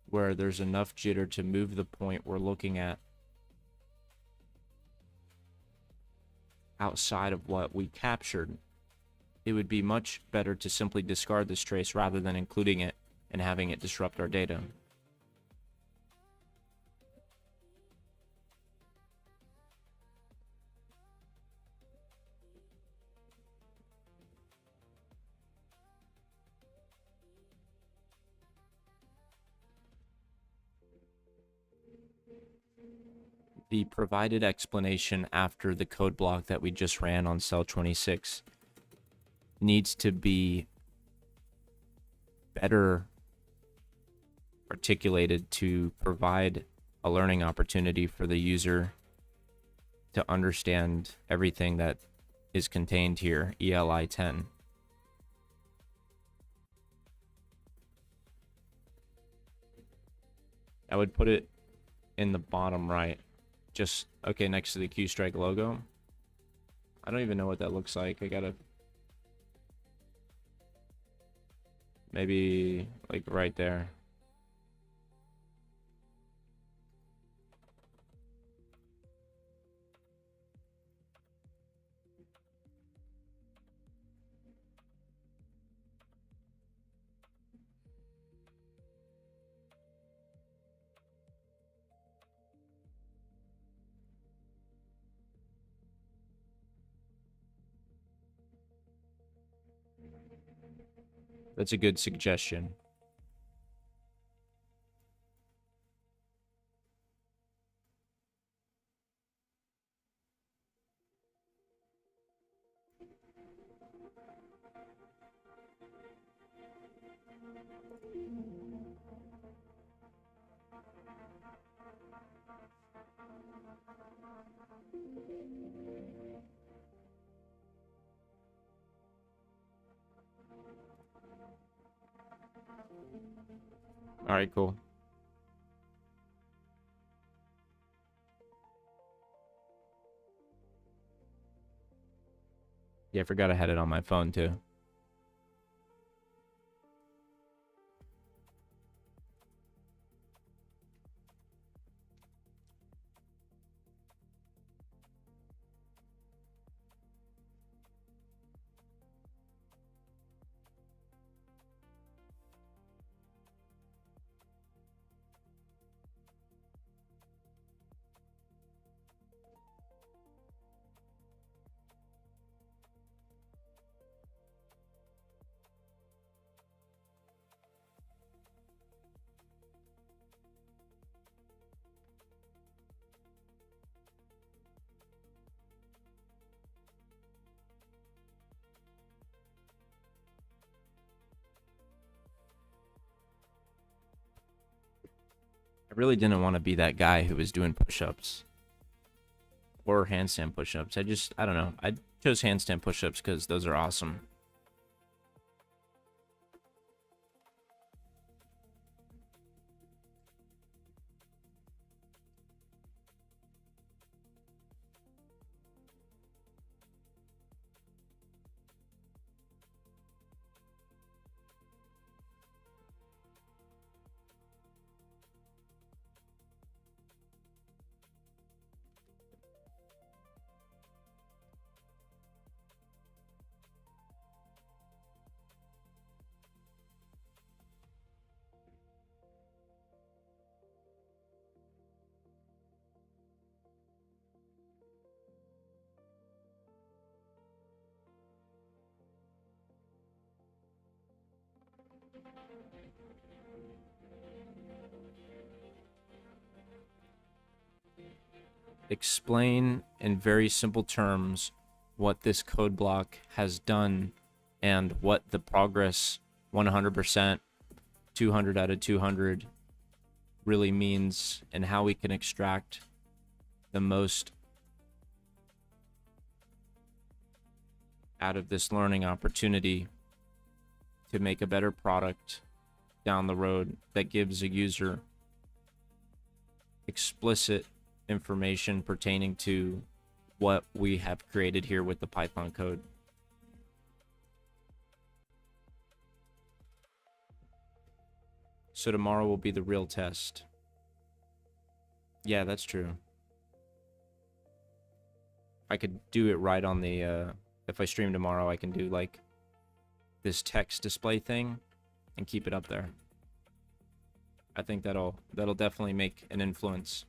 where there's enough jitter to move the point we're looking at outside of what we captured. It would be much better to simply discard this trace rather than including it and having it disrupt our data. The provided explanation after the code block that we just ran on cell 26 needs to be better articulated to provide a learning opportunity for the user to understand everything that is contained here, ELI 10. I would put it in the bottom right, just, okay, next to the Q-Strike logo. I don't even know what that looks like. I gotta, maybe like right there. That's a good suggestion. All right, cool. Yeah, I forgot I had it on my phone too. I really didn't want to be that guy who was doing push-ups or handstand push-ups. I don't know. I chose handstand push-ups because those are awesome. Explain in very simple terms what this code block has done and what the progress 100%, 200 out of 200 really means, and how we can extract the most out of this learning opportunity to make a better product down the road that gives a user explicit information pertaining to what we have created here with the Python code. So tomorrow will be the real test. Yeah, that's true. I could do it right on the, if I stream tomorrow, I can do like this text display thing and keep it up there. I think that'll definitely make an influence.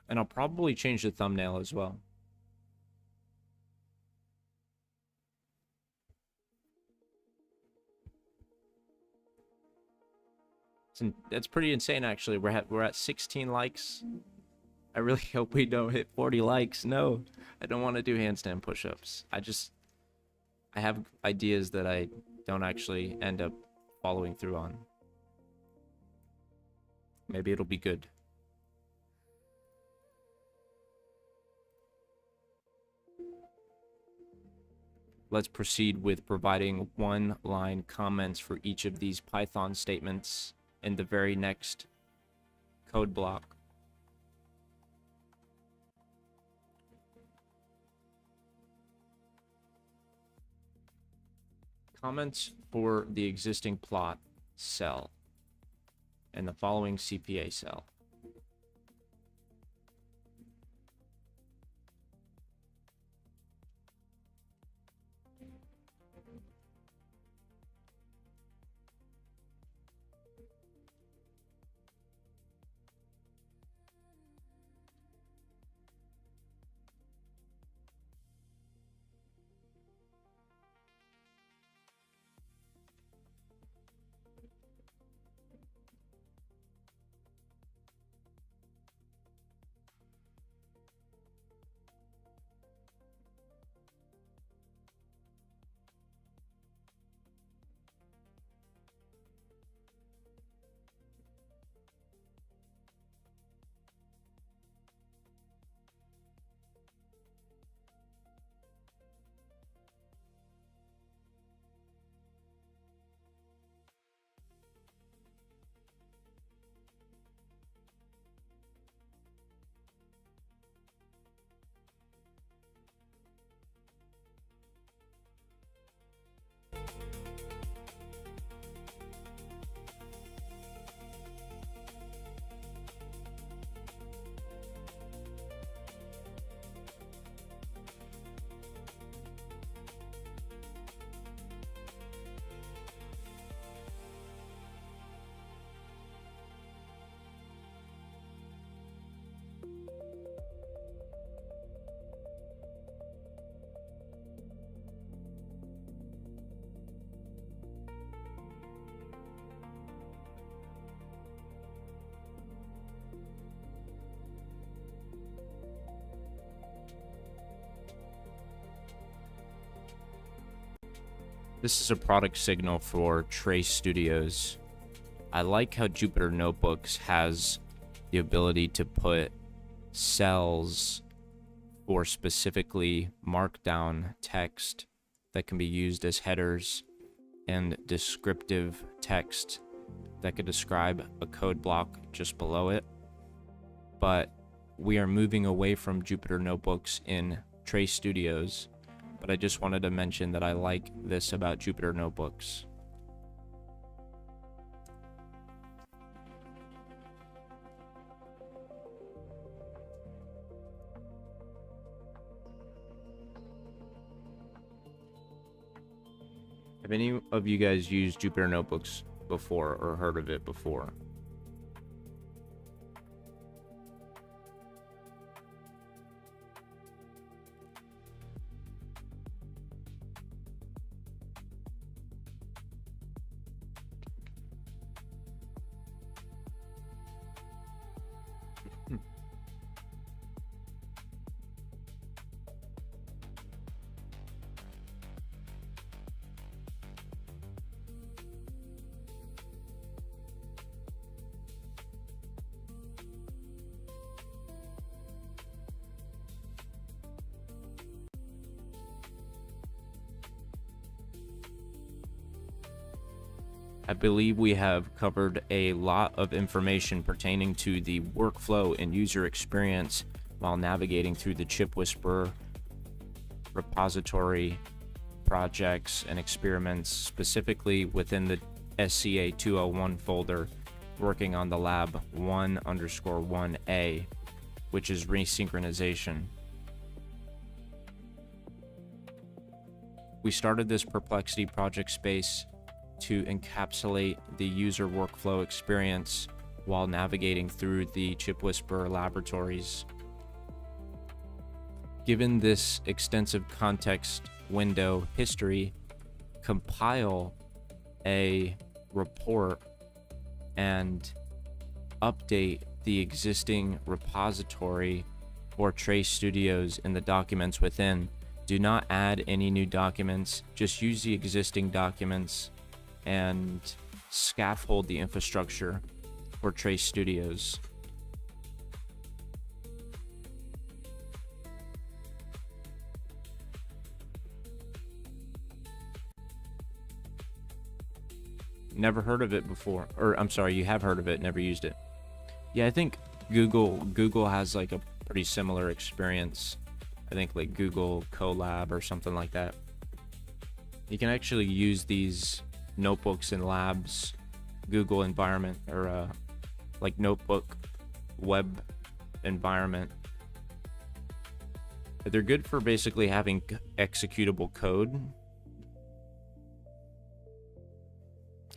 And I'll probably change the thumbnail as well. That's pretty insane, actually. We're at 16 likes. I really hope we don't hit 40 likes. No, I don't want to do handstand push-ups. I have ideas that I don't actually end up following through on. Maybe it'll be good. Let's proceed with providing one-line comments for each of these Python statements in the very next code block. Comments for the existing plot cell and the following CPA cell. This is a product signal for Trace Studios. I like how Jupyter Notebooks has the ability to put cells for specifically markdown text that can be used as headers and descriptive text that could describe a code block just below it. But we are moving away from Jupyter Notebooks in Trace Studios. But I just wanted to mention that I like this about Jupyter Notebooks. Have any of you guys used Jupyter Notebooks before or heard of it before? I believe we have covered a lot of information pertaining to the workflow and user experience while navigating through the ChipWhisperer repository projects and experiments, specifically within the SCA 201 folder, working on the lab 1_1A, which is resynchronization. We started this Perplexity project space to encapsulate the user workflow experience while navigating through the ChipWhisperer laboratories. Given this extensive context window history, compile a report and update the existing repository for Trace Studios in the documents within Do not add any new documents. Just use the existing documents and scaffold the infrastructure for Trace Studios. Never heard of it before, or I'm sorry, you have heard of it, never used it. Yeah, I think Google has like a pretty similar experience. I think like Google Colab or something like that. You can actually use these notebooks in labs, Google environment, or like notebook web environment. They're good for basically having executable code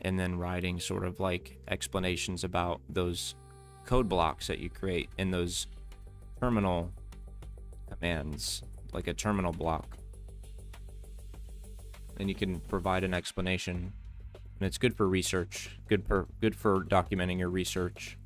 and then writing sort of like explanations about those code blocks that you create in those terminal commands, like a terminal block. And you can provide an explanation, and it's good for research, good for documenting your research.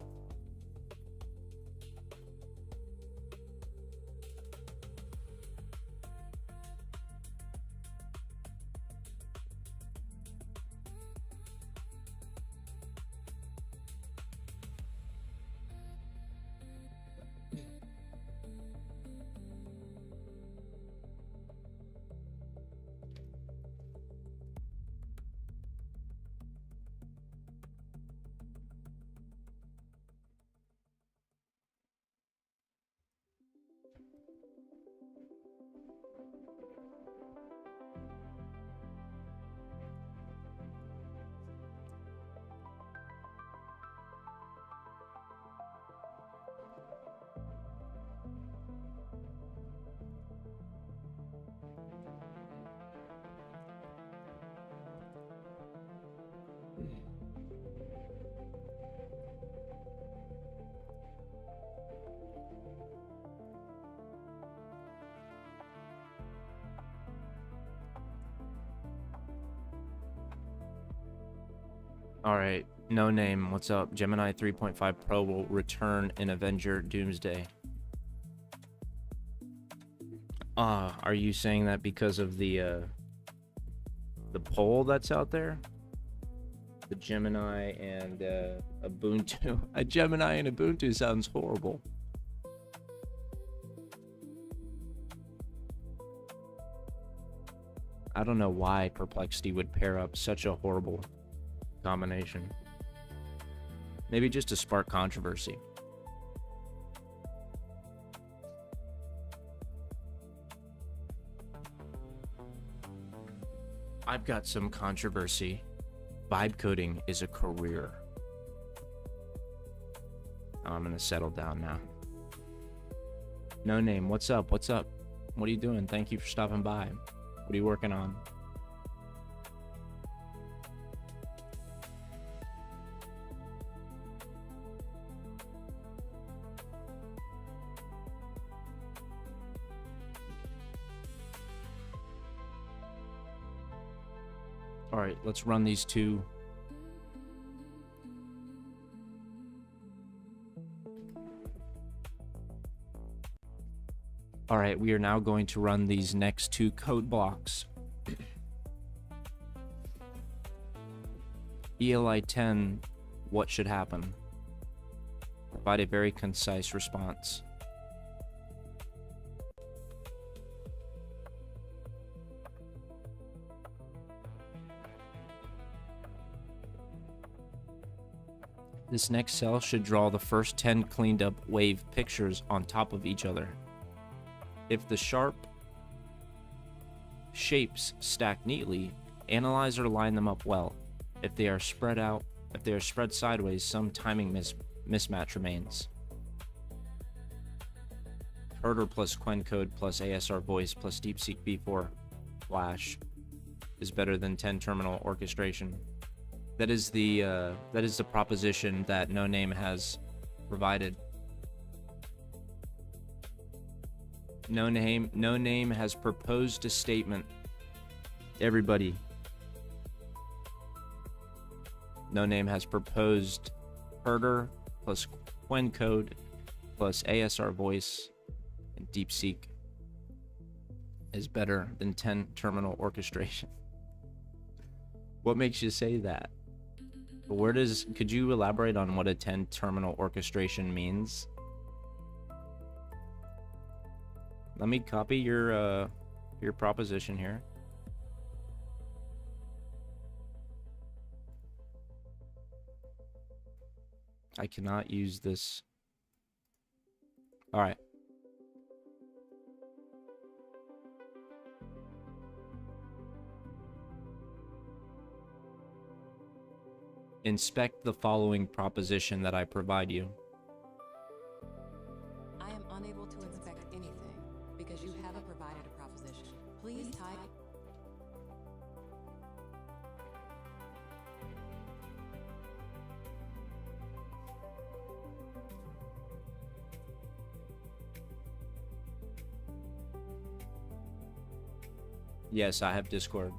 All right, no name. What's up? Gemini 3.5 Pro will return in Avenger Doomsday. Are you saying that because of the poll that's out there? The Gemini and Ubuntu. A Gemini and Ubuntu sounds horrible. I don't know why Perplexity would pair up such a horrible combination. Maybe just to spark controversy. I've got some controversy. Vibe coding is a career. I'm gonna settle down now. No name, what's up? What's up? What are you doing? Thank you for stopping by. What are you working on? All right, let's run these two. All right, we are now going to run these next two code blocks. ELI 10, what should happen? Provide a very concise response. This next cell should draw the first 10 cleaned up wave pictures on top of each other. If the sharp shapes stack neatly, analyze or line them up well. If they are spread sideways, some timing mismatch remains. Herder plus Quencode plus ASR voice plus DeepSeek V4 Flash is better than 10 terminal orchestration. That is the proposition that No Name has provided. No Name has proposed a statement. Everybody. No Name has proposed Herder plus Quencode plus ASR voice and DeepSeek is better than 10 terminal orchestration. What makes you say that? Could you elaborate on what a 10 terminal orchestration means? Let me copy your proposition here. I cannot use this. All right. Inspect the following proposition that I provide you. I am unable to inspect anything because you haven't provided a proposition. Please type. Yes, I have Discord.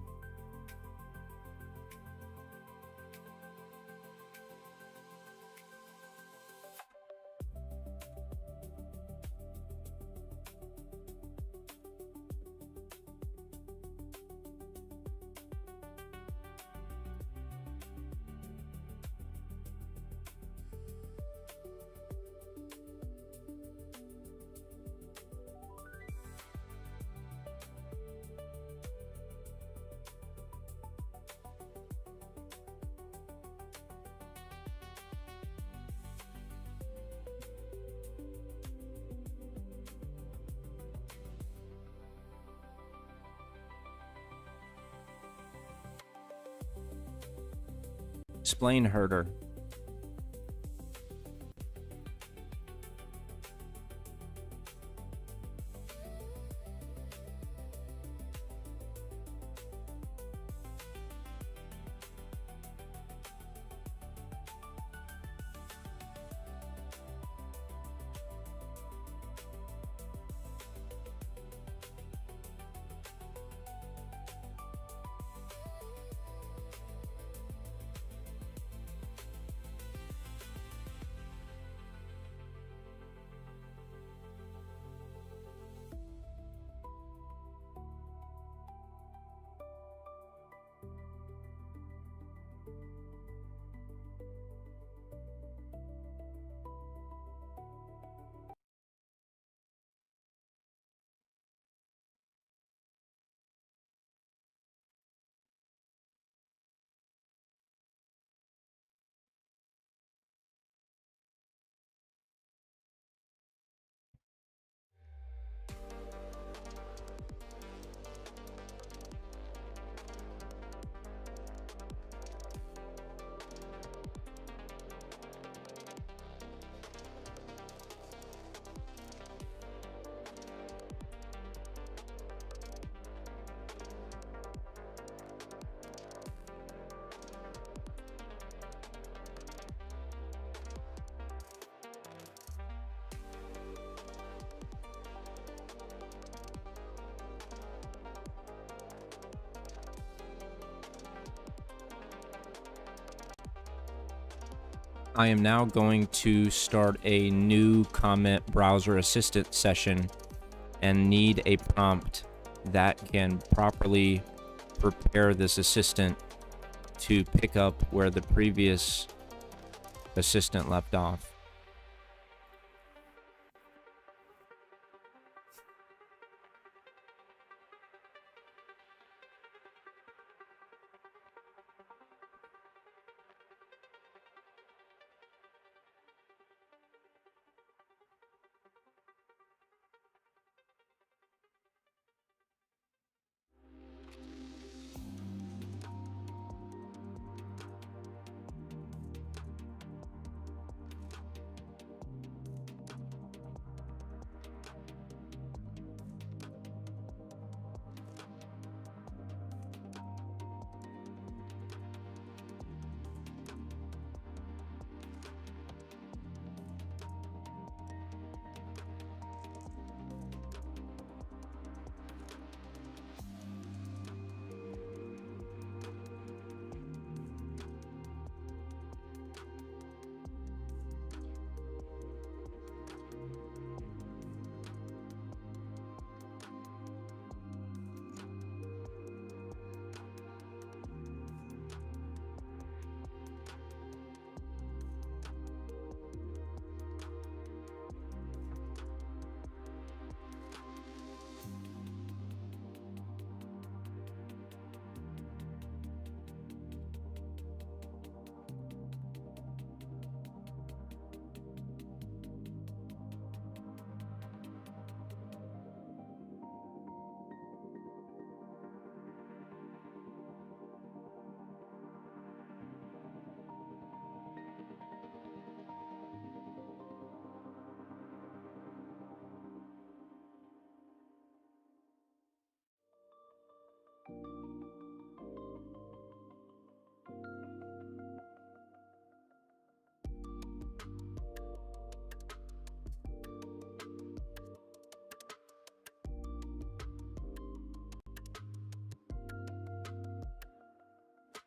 Explain herder. I am now going to start a new comment browser assistant session and need a prompt that can properly prepare this assistant to pick up where the previous assistant left off.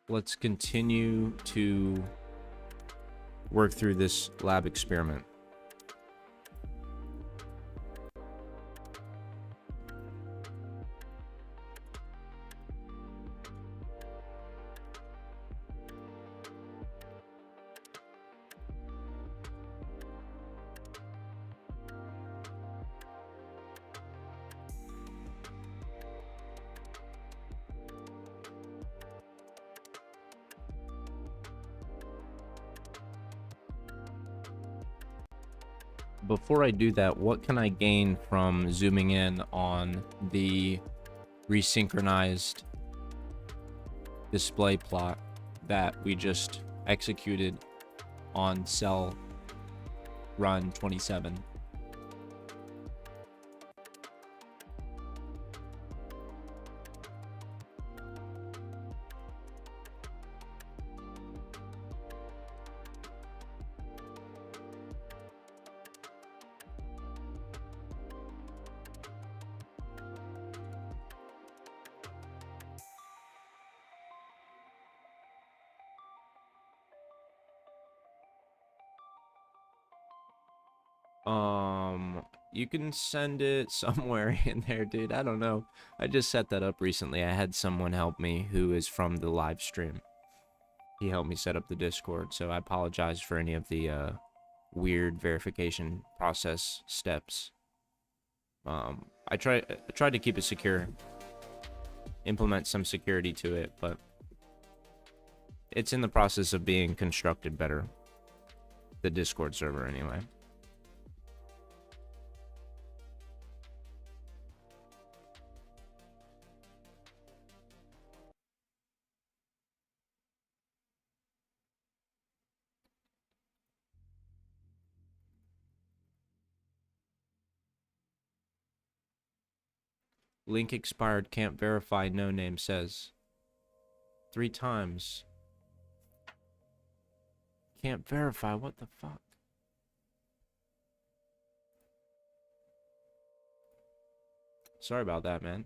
let's continue to work through this lab experiment. Before I do that, what can I gain from zooming in on the resynchronized display plot that we just executed on cell run 27? You can send it somewhere in there, dude. I don't know. I just set that up recently. I had someone help me who is from the live stream. He helped me set up the Discord, so I apologize for any of the weird verification process steps. I tried to keep it secure, implement some security to it, but it's in the process of being constructed better. The Discord server, anyway. Link expired, can't verify, no name says. 3 times. Can't verify, what the fuck? Sorry about that, man.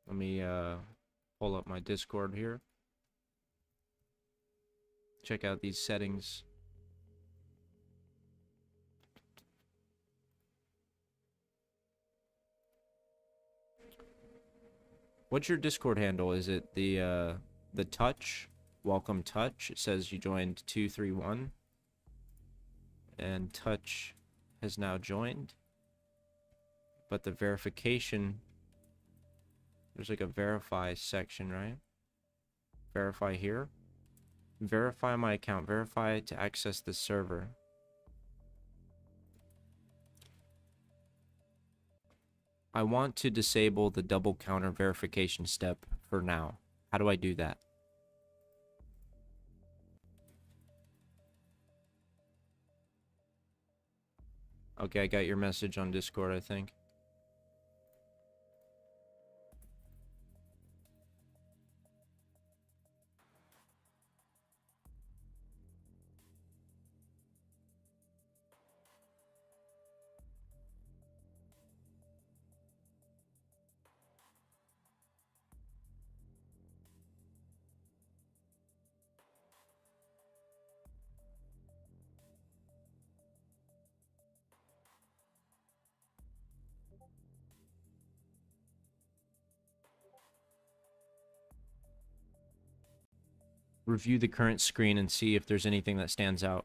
Let me pull up my Discord here. Check out these settings. What's your Discord handle? Is it the touch? Welcome touch. It says you joined 231. And touch has now joined. But the verification, there's like a verify section, right? Verify here. Verify my account. Verify to access the server. I want to disable the double counter verification step for now. How do I do that? Okay, I got your message on Discord, I think. Review the current screen and see if there's anything that stands out.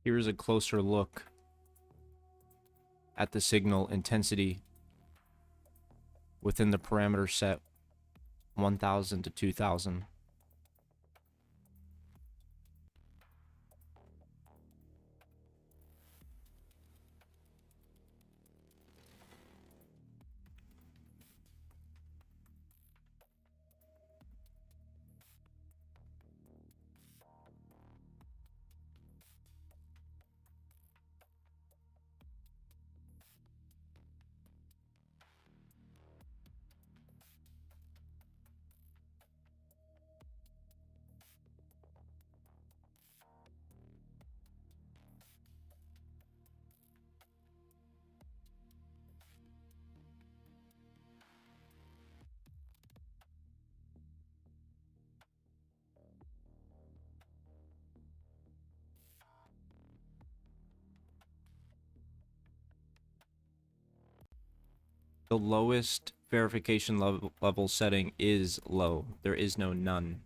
Here's a closer look at the signal intensity within the parameter set 1000 to 2000. The lowest verification level setting is low. There is no none.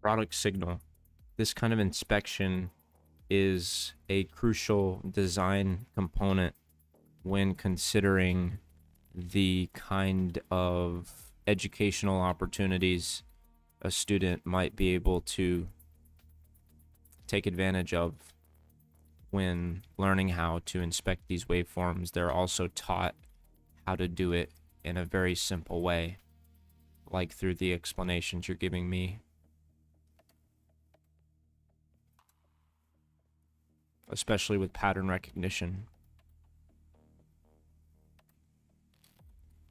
Product signal. This kind of inspection is a crucial design component when considering the kind of educational opportunities a student might be able to take advantage of when learning how to inspect these waveforms. They're also taught how to do it in a very simple way, like through the explanations you're giving me. Especially with pattern recognition.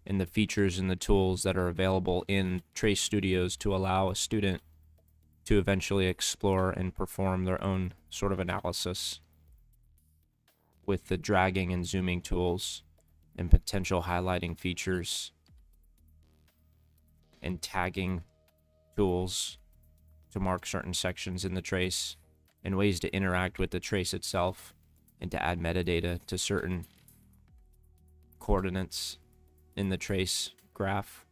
And the features and the tools that are available in Trace Studios to allow a student to eventually explore and perform their own sort of analysis with the dragging and zooming tools and potential highlighting features and tagging tools to mark certain sections in the trace and ways to interact with the trace itself and to add metadata to certain coordinates in the trace graph.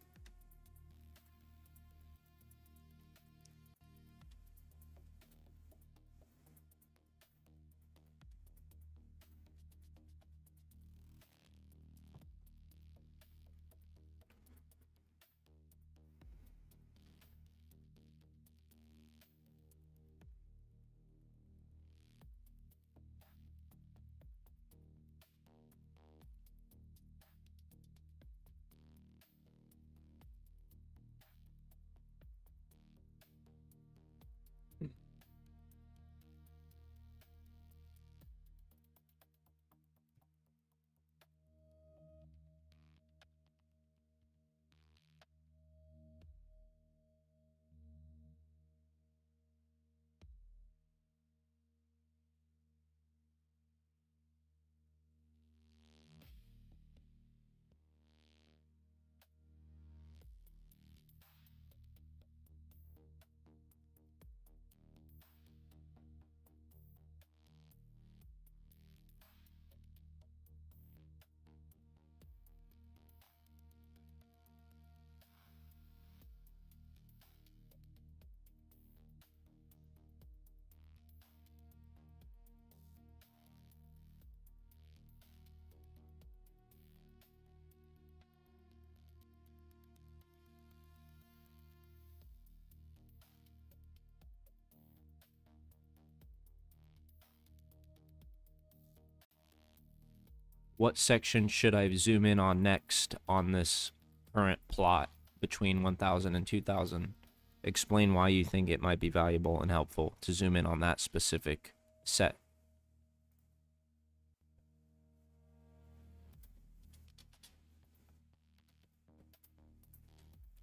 what section should I zoom in on next on this current plot between 1000 and 2000? Explain why you think it might be valuable and helpful to zoom in on that specific set.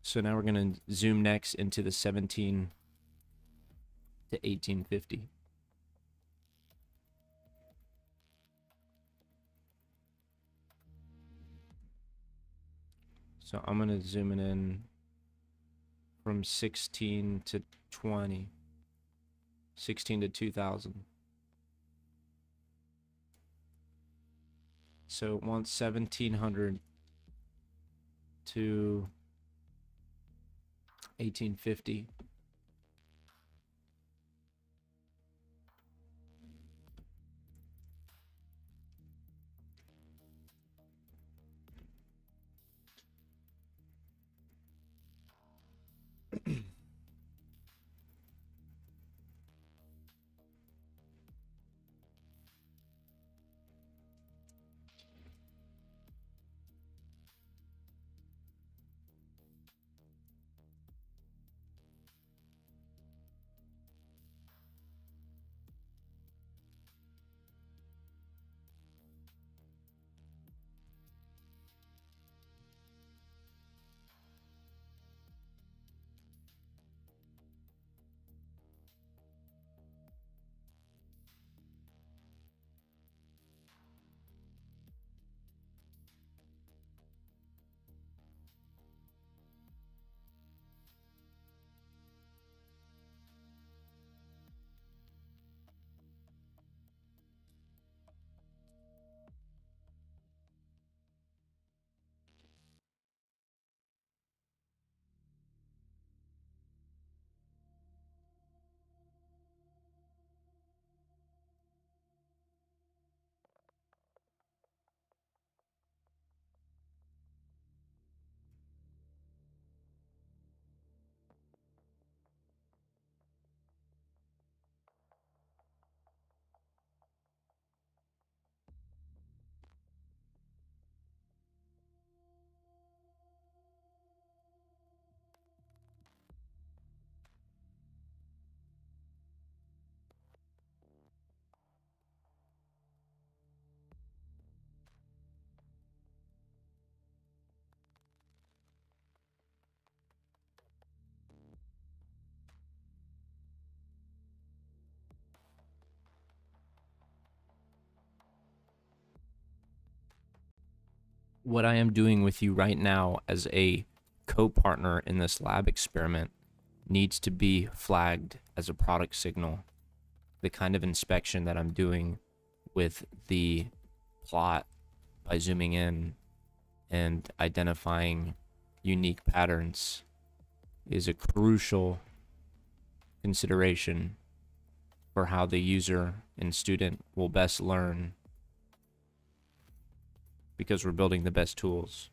So now we're going to zoom next into the 17 to 1850. So I'm going to zoom it in from 16 to 20, 16 to 2000. So it wants 1700 to 1850. What I am doing with you right now as a co-partner in this lab experiment needs to be flagged as a product signal. The kind of inspection that I'm doing with the plot by zooming in and identifying unique patterns is a crucial consideration for how the user and student will best learn, because we're building the best tools.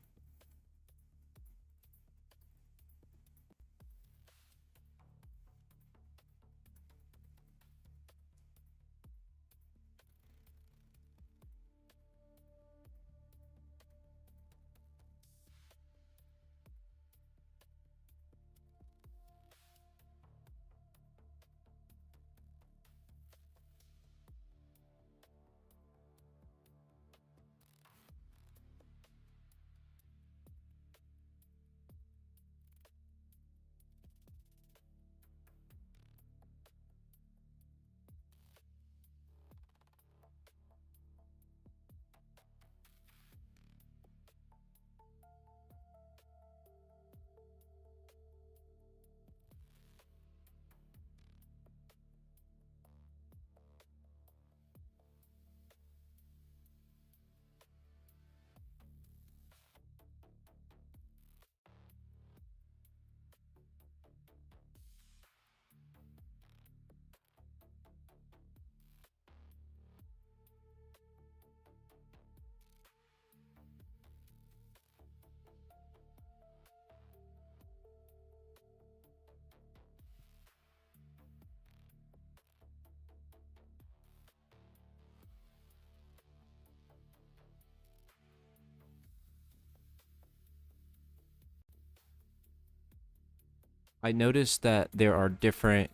I noticed that there are different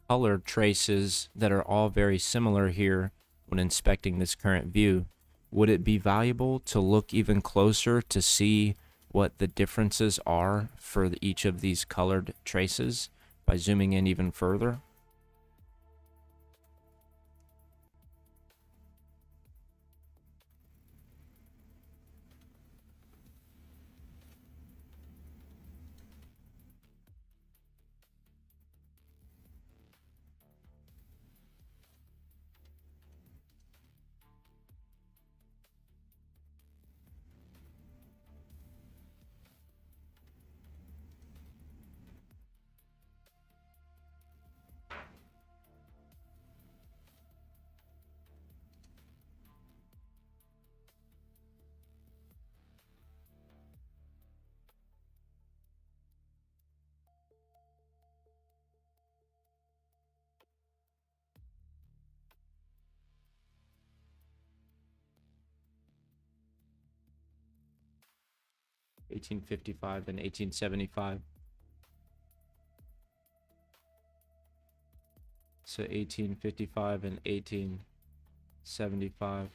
color traces that are all very similar here when inspecting this current view. Would it be valuable to look even closer to see what the differences are for each of these colored traces by zooming in even further? (1855 and 1875). So 1855 and 1875.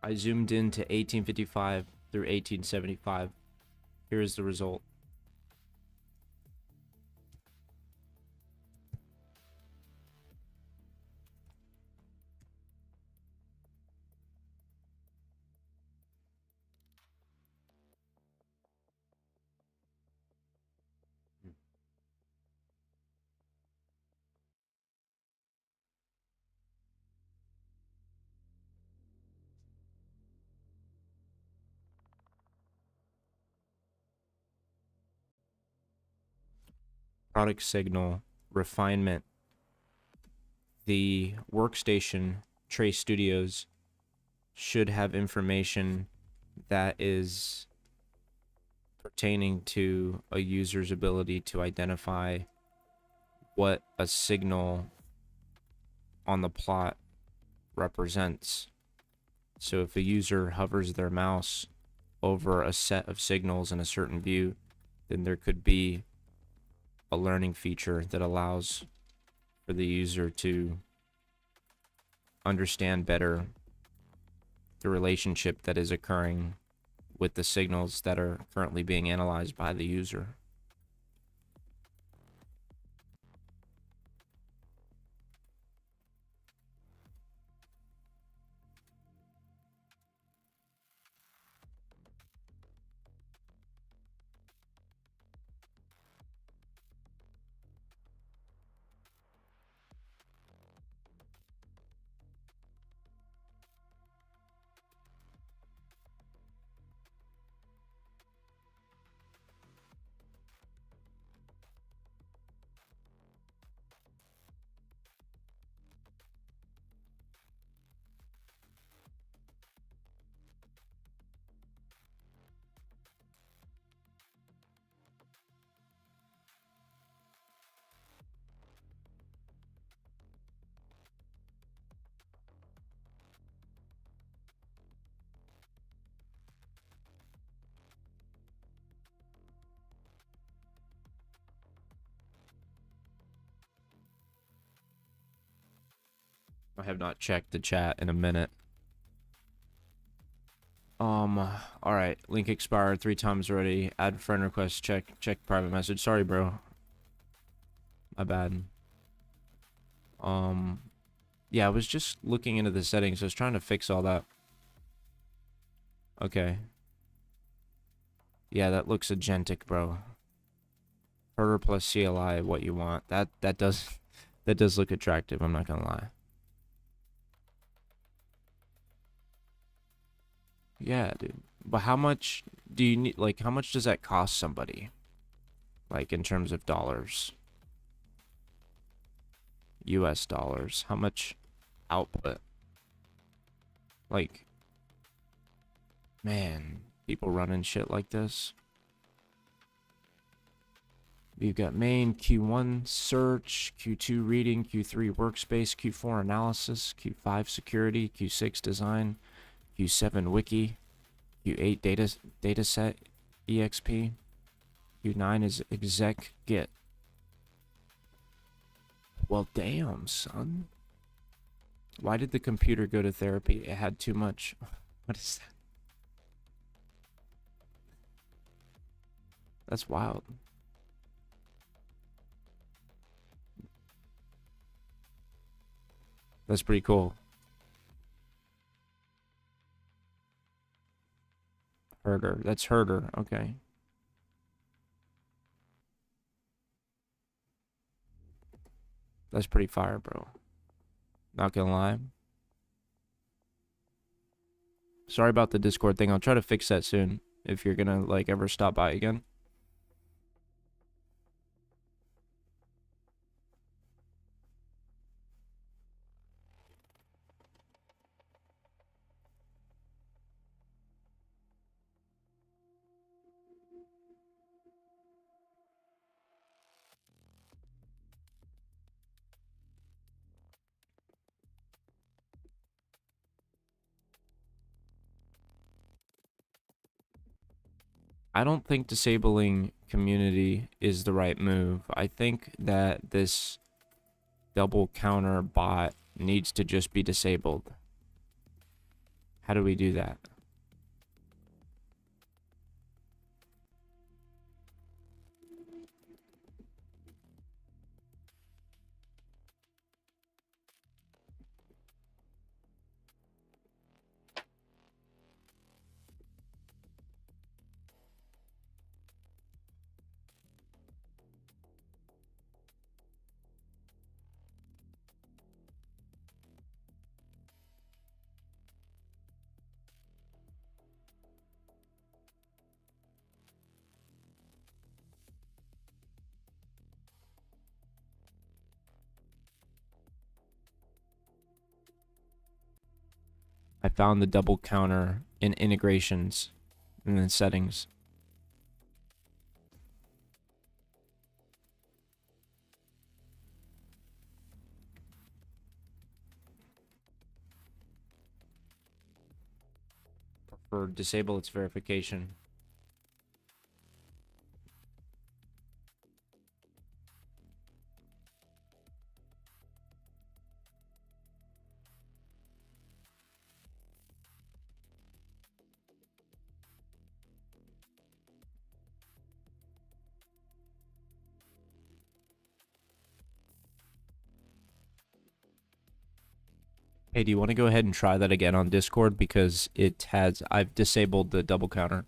I zoomed into 1855 through 1875. Here is the result. Product signal refinement. The workstation Trace Studios should have information that is pertaining to a user's ability to identify what a signal on the plot represents. So if a user hovers their mouse over a set of signals in a certain view, then there could be a learning feature that allows for the user to understand better the relationship that is occurring with the signals that are currently being analyzed by the user. I have not checked the chat in a minute. All right. Link expired 3 times already. Add friend request. Check private message. Sorry, bro. My bad. Yeah, I was just looking into the settings. I was trying to fix all that. Okay. Yeah, that looks agentic, bro. Herder plus CLI, what you want. That does look attractive. I'm not gonna lie. Yeah, dude. But how much do you need, like, how much does that cost somebody? Like, in terms of dollars? US dollars. How much output? Like, man, people running shit like this. We've got main, Q1 search, Q2 reading, Q3 workspace, Q4 analysis, Q5 security, Q6 design, Q7 wiki, Q8 dataset exp, Q9 is exec git. Well, damn, son. Why did the computer go to therapy? It had too much. What is that? That's wild. That's pretty cool. Herder. That's Herder. Okay. That's pretty fire, bro. Not gonna lie. Sorry about the Discord thing. I'll try to fix that soon if you're gonna, like, ever stop by again. I don't think disabling community is the right move. I think that this double counter bot needs to just be disabled. How do we do that? I found the double counter in integrations and then settings. For disable its verification. Hey, do you want to go ahead and try that again on Discord? Because I've disabled the double counter.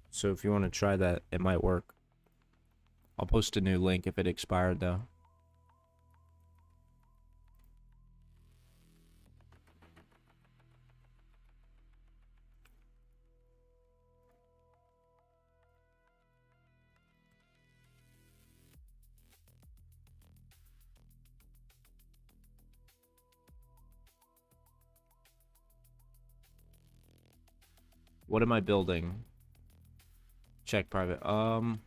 So if you want to try that, it might work. I'll post a new link if it expired, though. What am I building? Check private. Not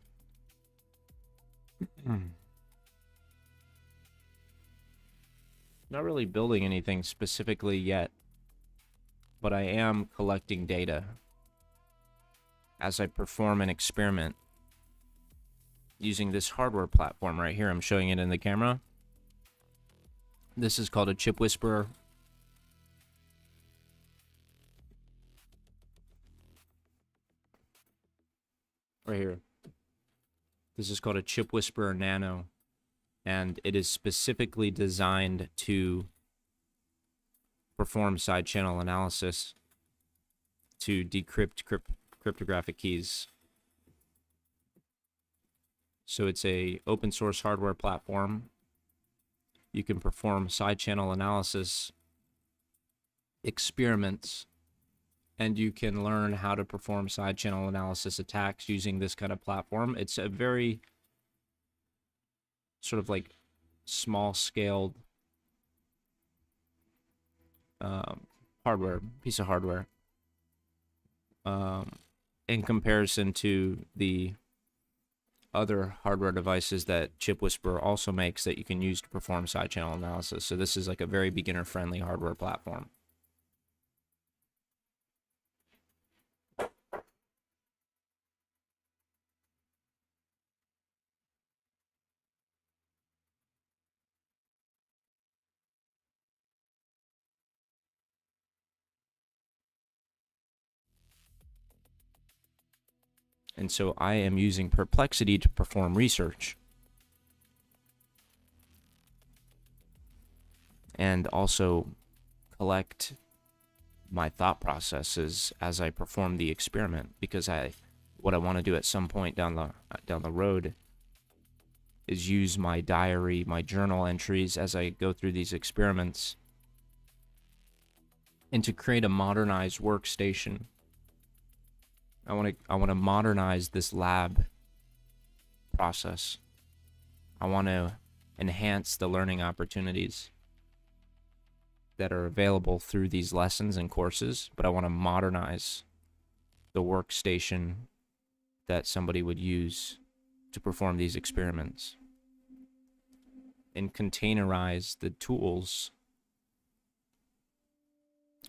really building anything specifically yet, but I am collecting data as I perform an experiment using this hardware platform right here. I'm showing it in the camera. This is called a ChipWhisperer. Right here. This is called a ChipWhisperer Nano, and it is specifically designed to perform side channel analysis to decrypt cryptographic keys. So it's a open source hardware platform. You can perform side channel analysis experiments and you can learn how to perform side channel analysis attacks using this kind of platform. It's a very sort of like small scaled piece of hardware in comparison to the other hardware devices that ChipWhisperer also makes that you can use to perform side channel analysis. So this is like a very beginner friendly hardware platform. And so I am using Perplexity to perform research. And also collect my thought processes as I perform the experiment, because what I want to do at some point down the road is use my diary, my journal entries as I go through these experiments, and to create a modernized workstation. I want to modernize this lab process. I want to enhance the learning opportunities that are available through these lessons and courses, but I want to modernize the workstation that somebody would use to perform these experiments, and containerize the tools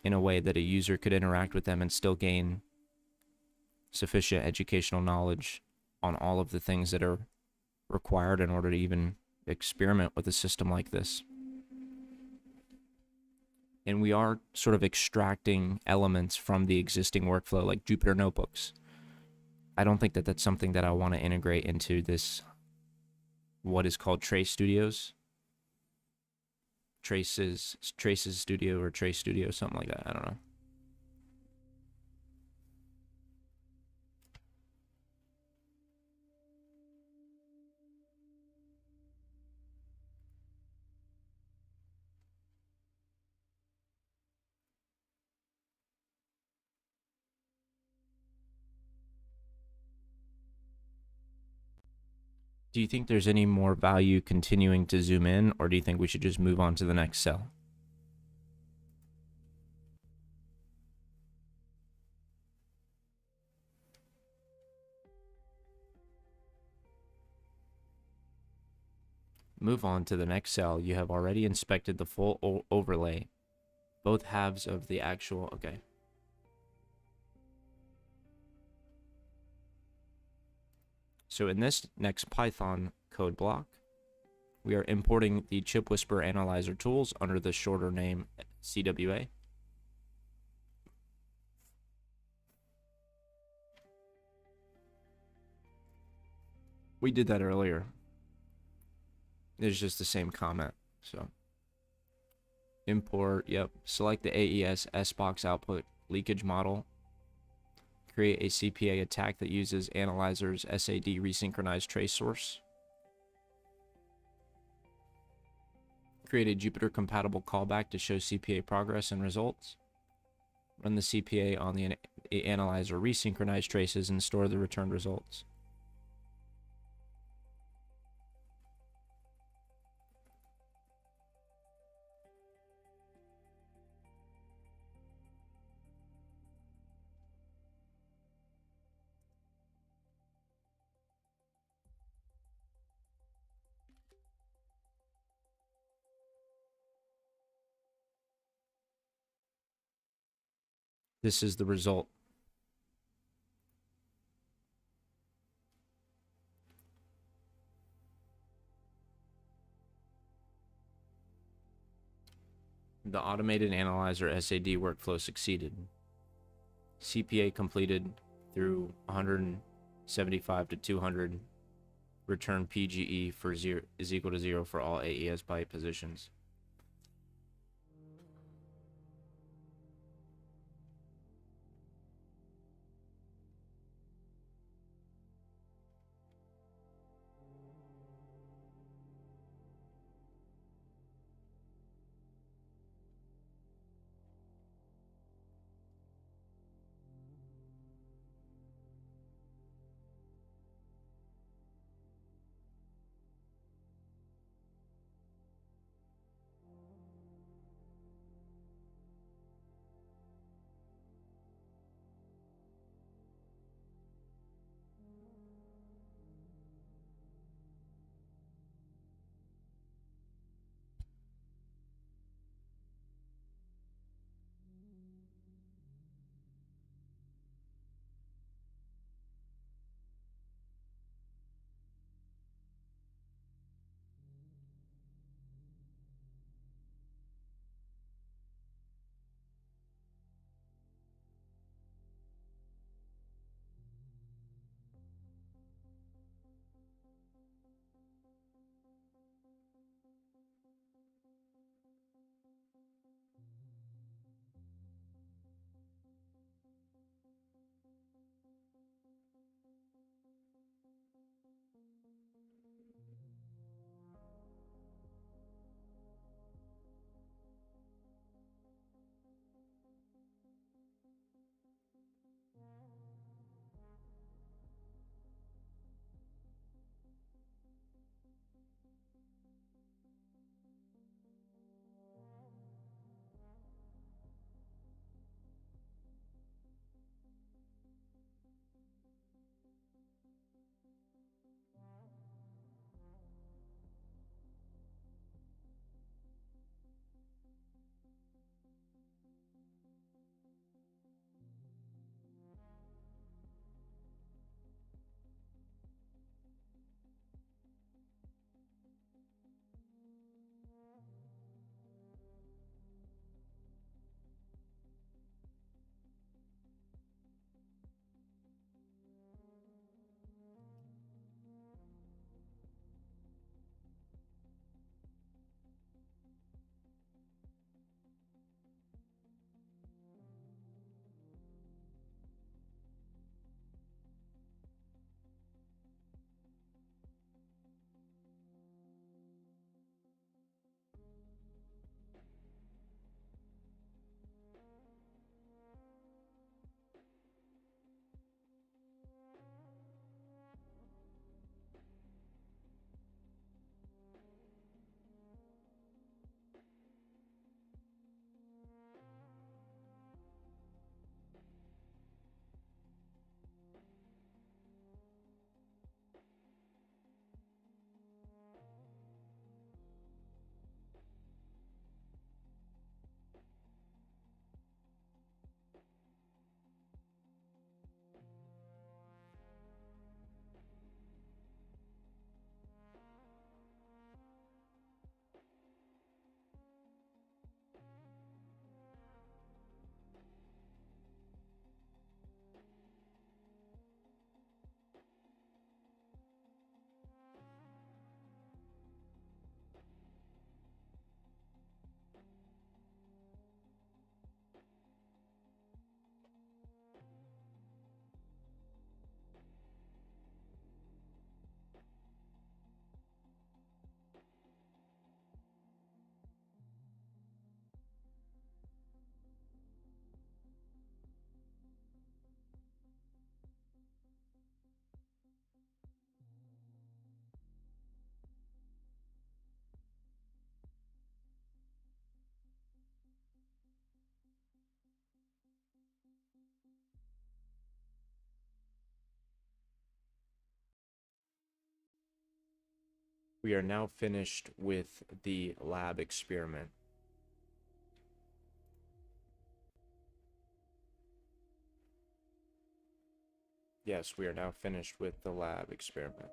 in a way that a user could interact with them and still gain sufficient educational knowledge on all of the things that are required in order to even experiment with a system like this. And we are sort of extracting elements from the existing workflow, like Jupyter Notebooks. I don't think that that's something that I want to integrate into this, what is called Trace Studios. Traces Studio or Trace Studio, something like that. I don't know. Do you think there's any more value continuing to zoom in, or do you think we should just move on to the next cell? Move on to the next cell. You have already inspected the full overlay, both halves of the actual, okay. So in this next Python code block, we are importing the ChipWhisperer Analyzer tools under the shorter name CWA. We did that earlier. It's just the same comment. So import, yep. Select the AES SBox output leakage model. Create a CPA attack that uses Analyzer's SAD resynchronized trace source. Create a Jupyter compatible callback to show CPA progress and results. Run the CPA on the Analyzer resynchronized traces and store the returned results. This is the result. The automated analyzer SAD workflow succeeded. CPA completed through 175 to 200. Return PGE for 0 is equal to 0 for all AES byte positions. We are now finished with the lab experiment. Yes, we are now finished with the lab experiment.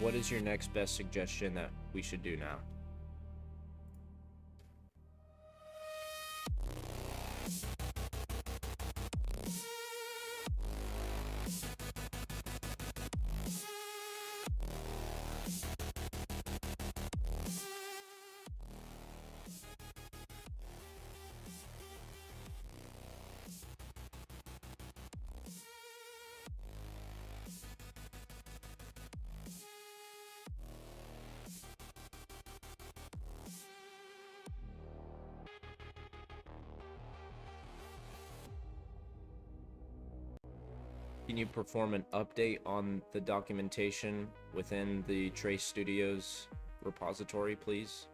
What is your next best suggestion that we should do now? Can you perform an update on the documentation within the Trace Studios repository, please?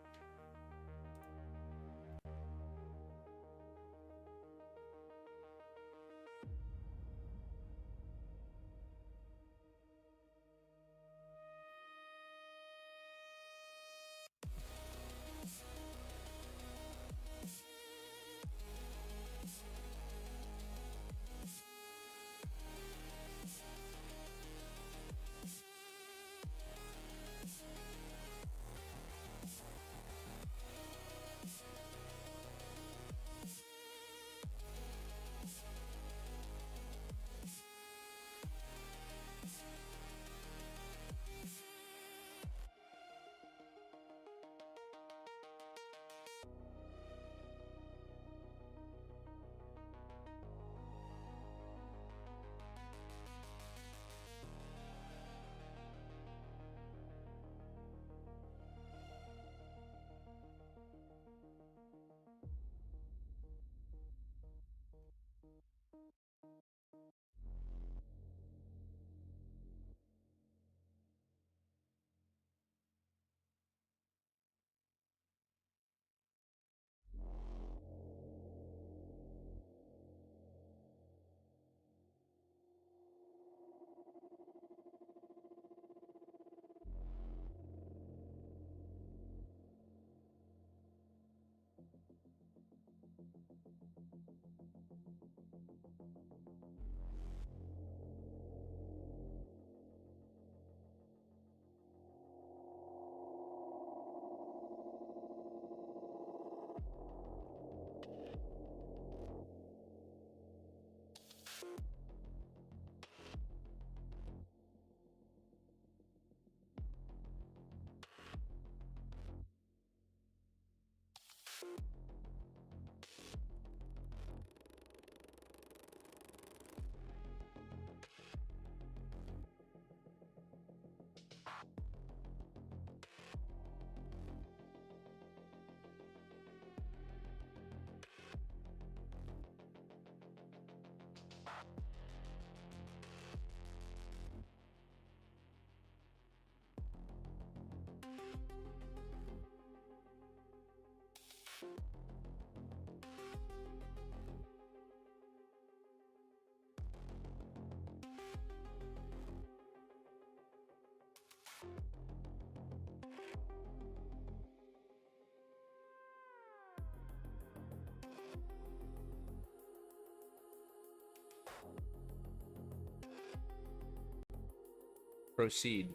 Proceed.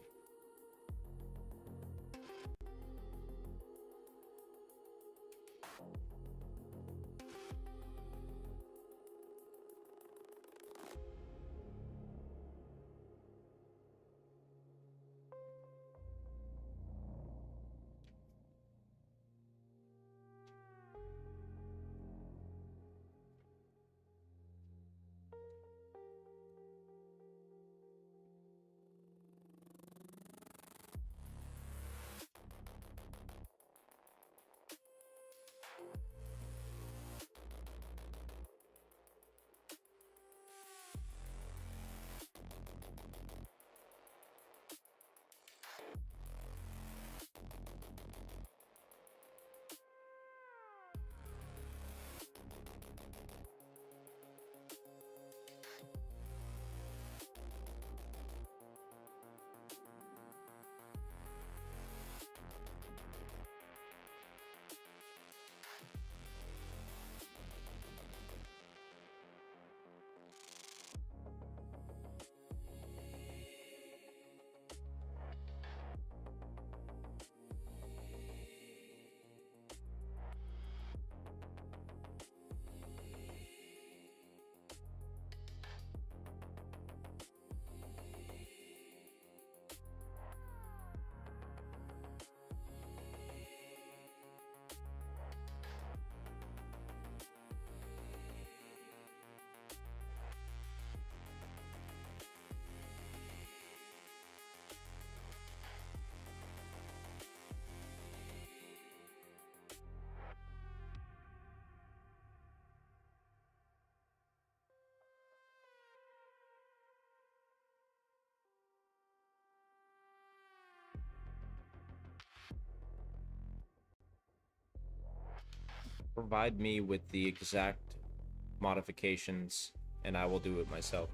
Provide me with the exact modifications, and I will do it myself.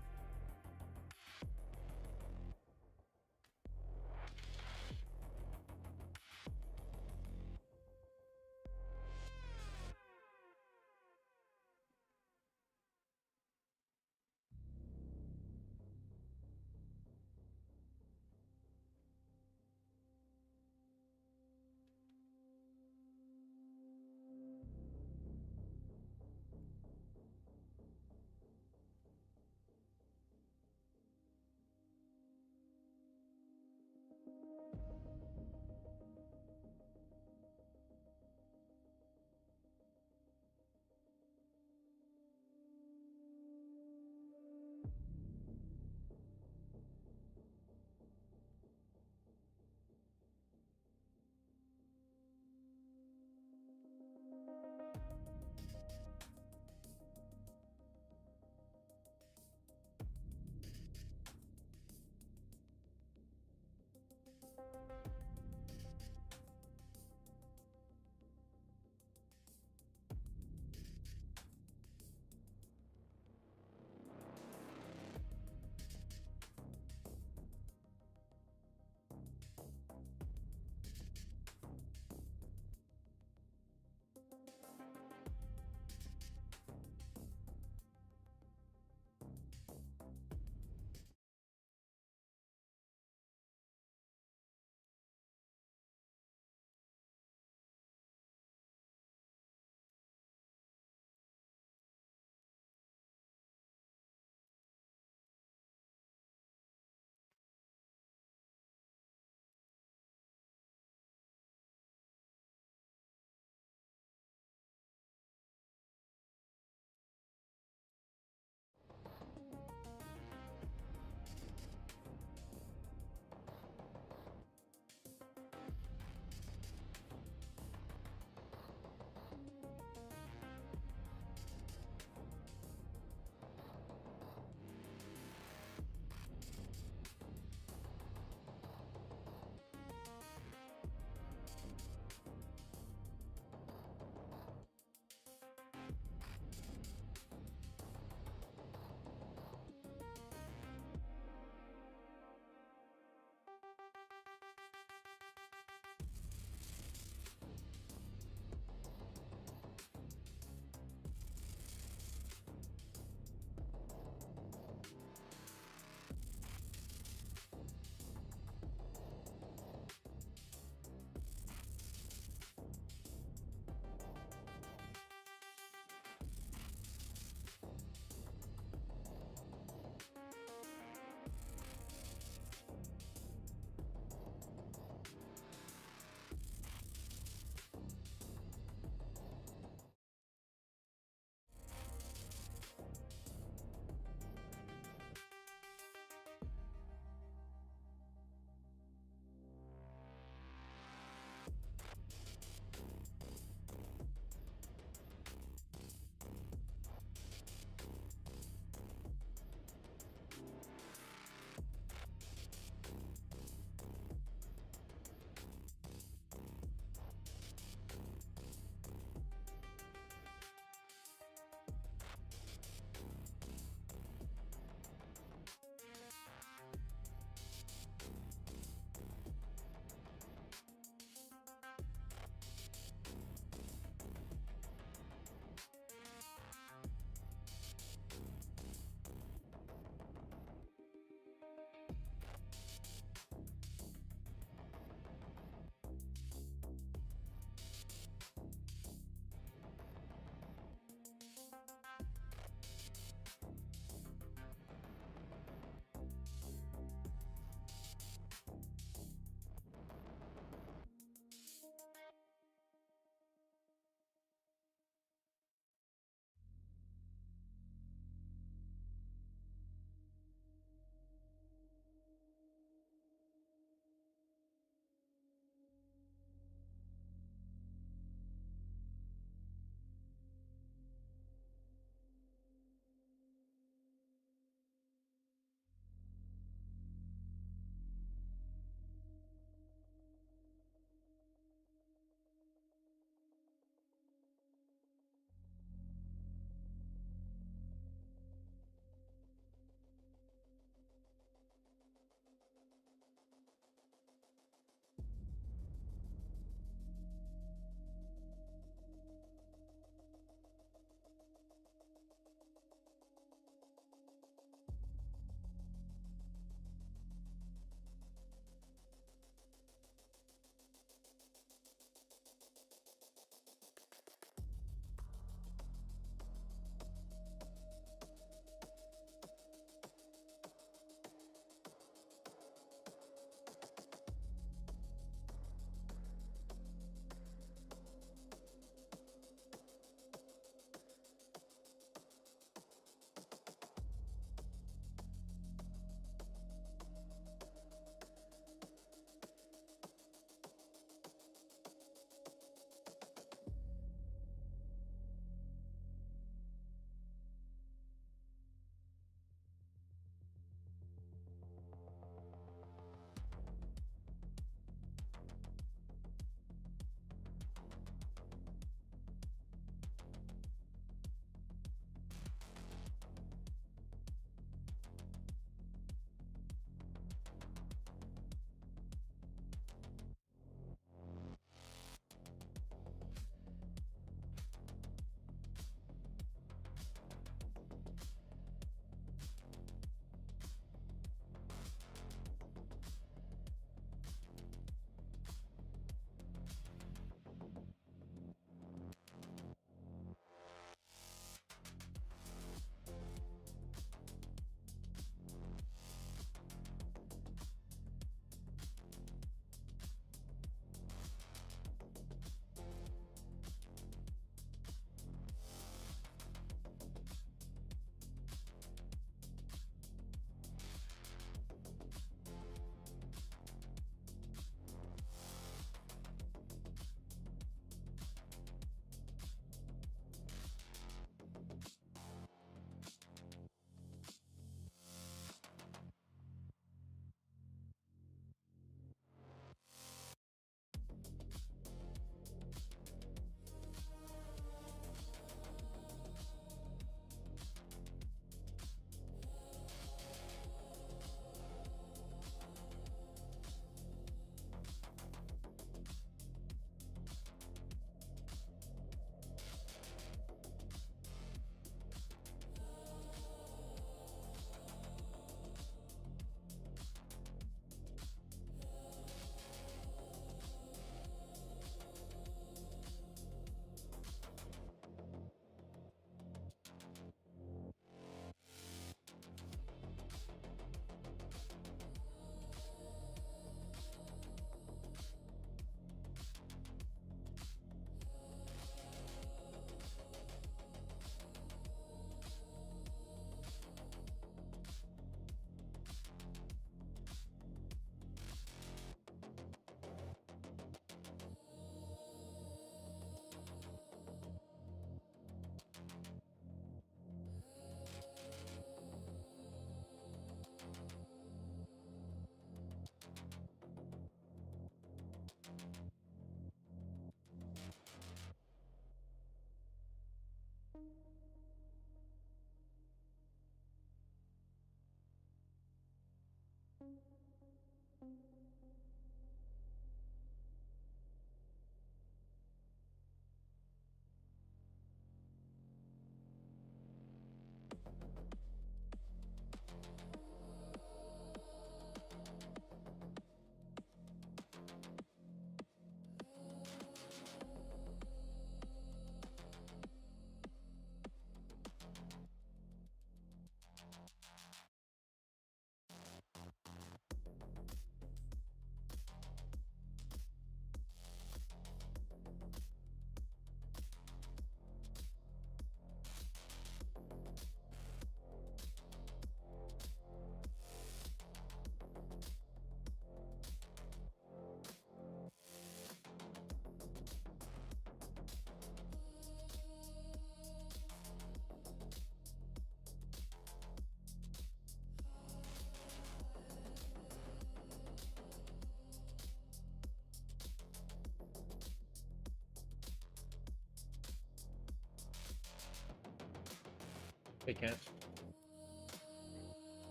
Hey, Kent.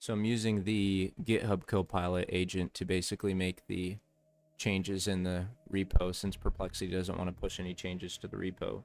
So I'm using the GitHub Copilot agent to basically make the changes in the repo, since Perplexity doesn't want to push any changes to the repo.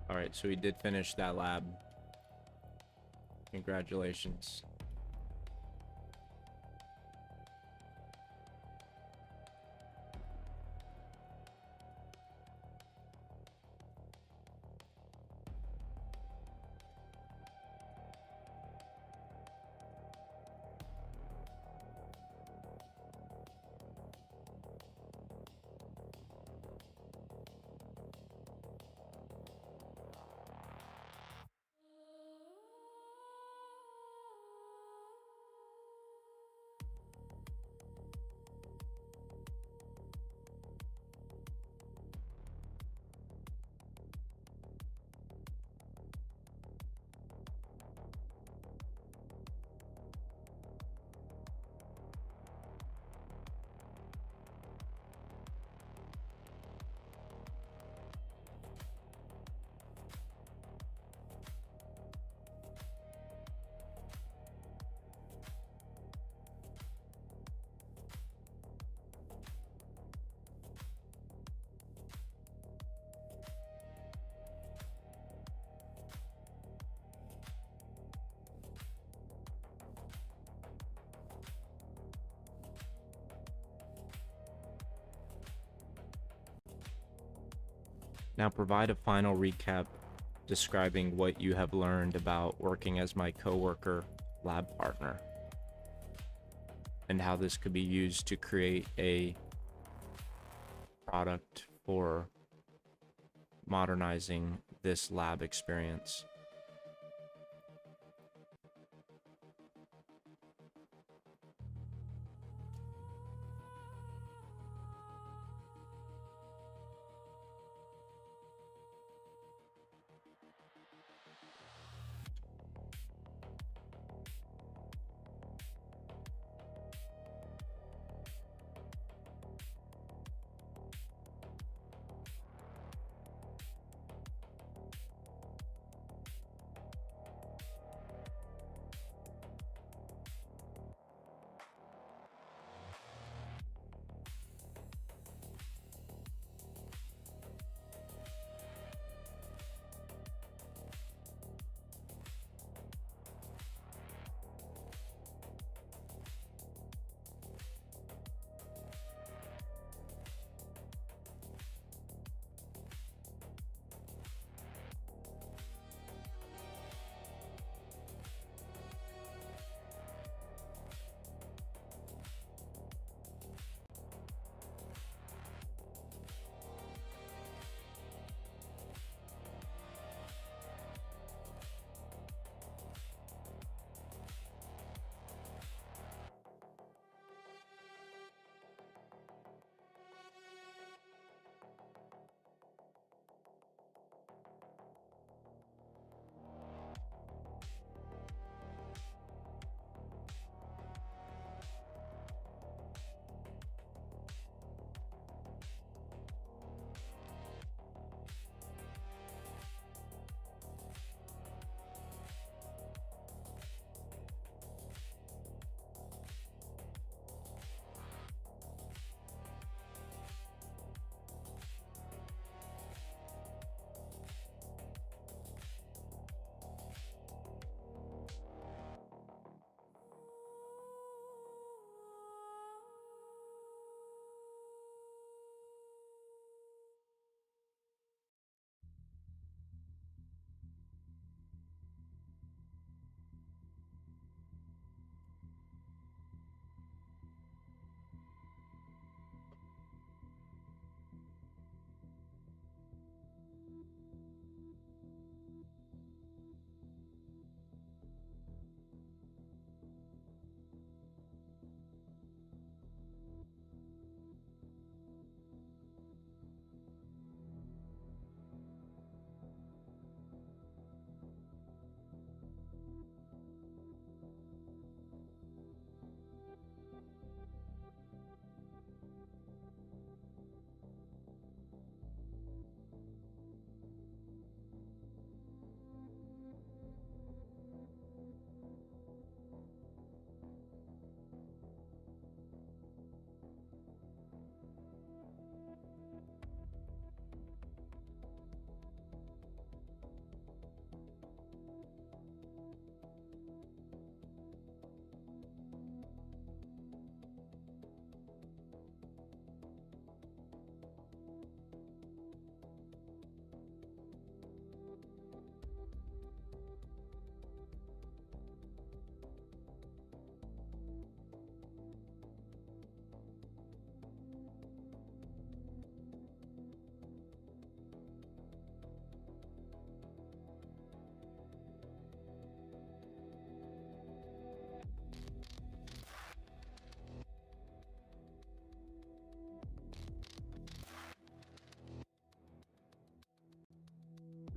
All right, so we did finish that lab. Congratulations. Now provide a final recap describing what you have learned about working as my coworker lab partner, and how this could be used to create a product for modernizing this lab experience.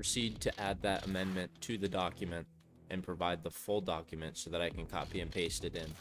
Proceed to add that amendment to the document and provide the full document so that I can copy and paste it in.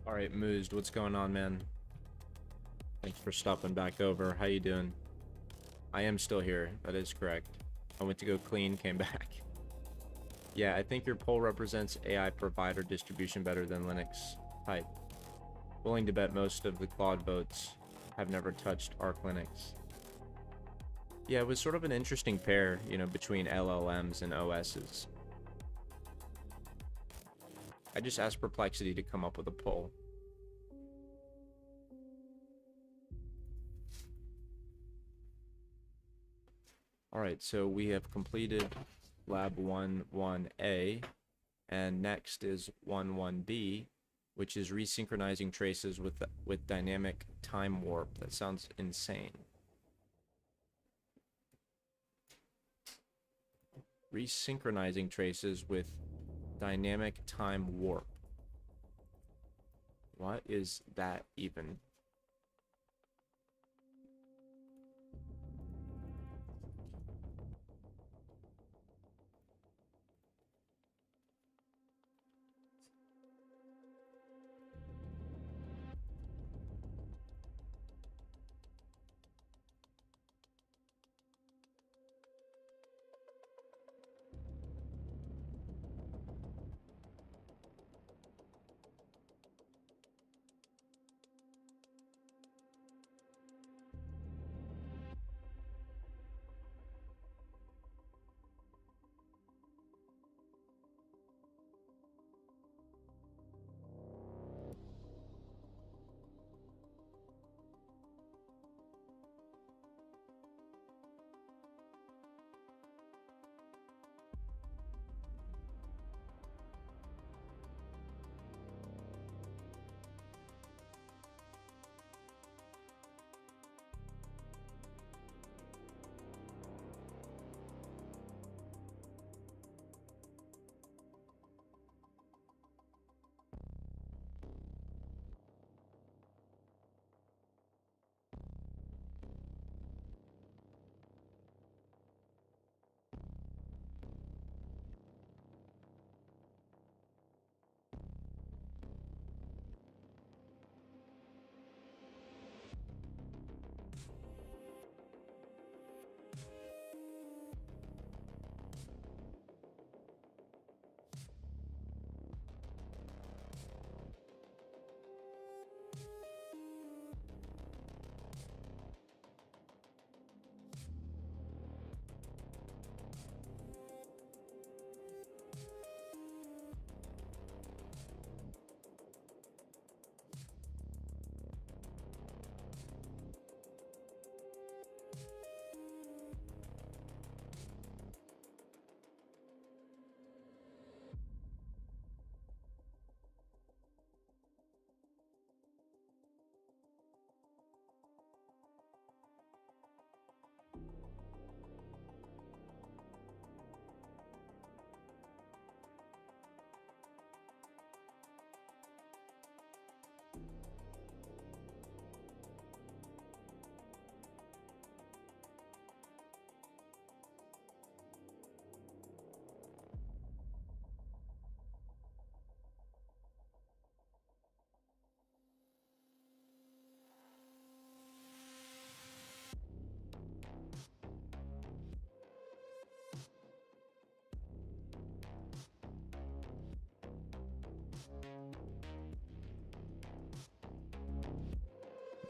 Alright, Moozed, what's going on, man? Thanks for stopping back over. How you doing? I am still here. That is correct. I went to go clean, came back. Yeah, I think your poll represents AI provider distribution better than Linux type. Willing to bet most of the Claude votes have never touched Arc Linux. Yeah, it was sort of an interesting pair, you know, between LLMs and OSs. I just asked Perplexity to come up with a poll. Alright, so we have completed Lab 1-1A, and next is 1-1B, which is resynchronizing traces with dynamic time warp. That sounds insane. Resynchronizing traces with dynamic time warp. What is that even?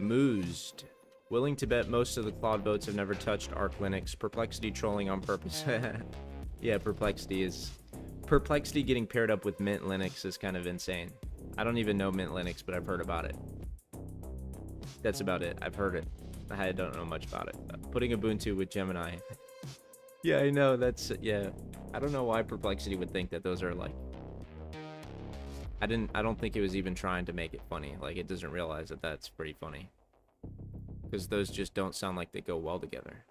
Moozed. Willing to bet most of the Claude votes have never touched Arc Linux. Perplexity trolling on purpose. Yeah, Perplexity getting paired up with Mint Linux is kind of insane. I don't even know Mint Linux, but I've heard about it. That's about it. I've heard it. I don't know much about it. Putting Ubuntu with Gemini. Yeah, I know. That's, yeah. I don't know why Perplexity would think that those are like... I don't think it was even trying to make it funny. Like, it doesn't realize that that's pretty funny. Because those just don't sound like they go well together.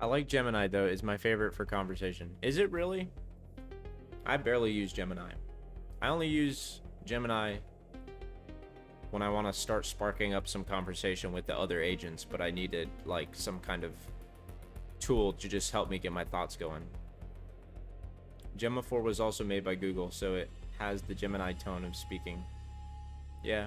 I like Gemini, though. It's my favorite for conversation. Is it really? I barely use Gemini. I only use Gemini when I want to start sparking up some conversation with the other agents, but I needed, like, some kind of tool to just help me get my thoughts going. Gemma 4 was also made by Google, so it has the Gemini tone of speaking. Yeah.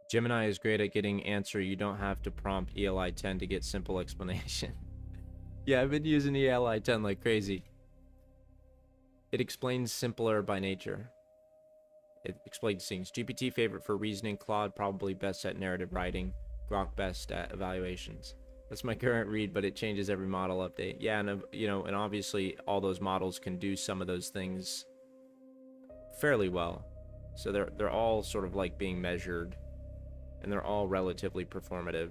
Gemini is great at getting answer. You don't have to prompt ELI 10 to get simple explanation. Yeah, I've been using ELI 10 like crazy. It explains simpler by nature. It explains things. GPT favorite for reasoning. Claude probably best at narrative writing. Grok best at evaluations. That's my current read, but it changes every model update. Yeah, and you know, and obviously all those models can do some of those things fairly well. So they're all sort of like being measured, and they're all relatively performative.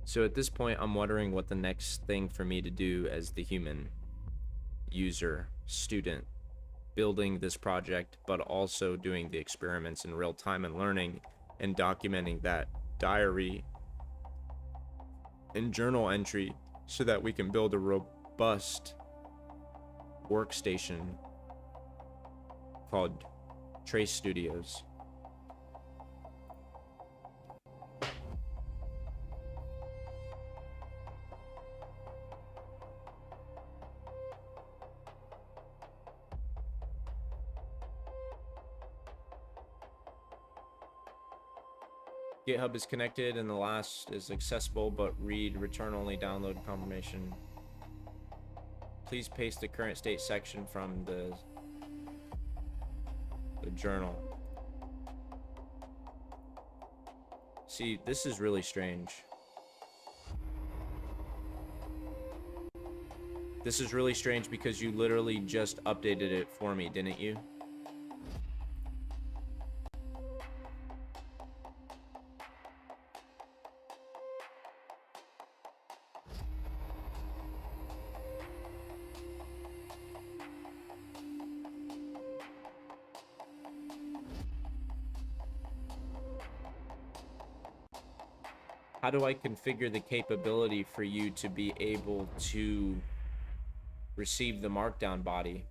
So at this point, I'm wondering what the next thing for me to do as the human user, student, building this project, but also doing the experiments in real time and learning and documenting that diary and journal entry so that we can build a robust workstation called Trace Studios. GitHub is connected and the last is accessible, but read return only download confirmation. Please paste the current state section from the journal. See, this is really strange. This is really strange because you literally just updated it for me, didn't you? How do I configure the capability for you to be able to receive the markdown body?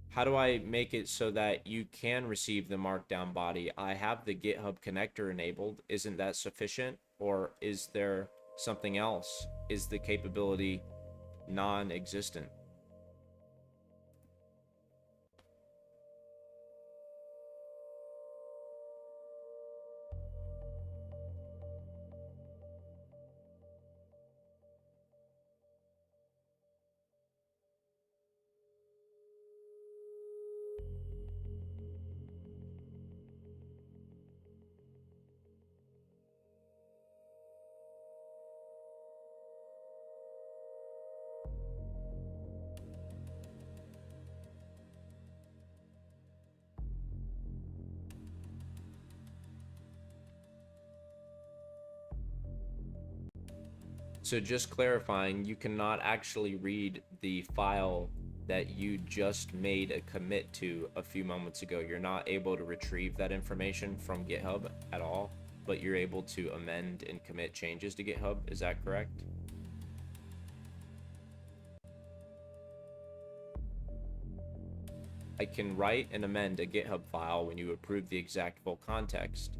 How do I make it so that you can receive the markdown body? I have the GitHub connector enabled. Isn't that sufficient? Or is there something else? Is the capability non-existent? So just clarifying, you cannot actually read the file that you just made a commit to a few moments ago. You're not able to retrieve that information from GitHub at all, but you're able to amend and commit changes to GitHub. Is that correct? I can write and amend a GitHub file when you approve the exact full context.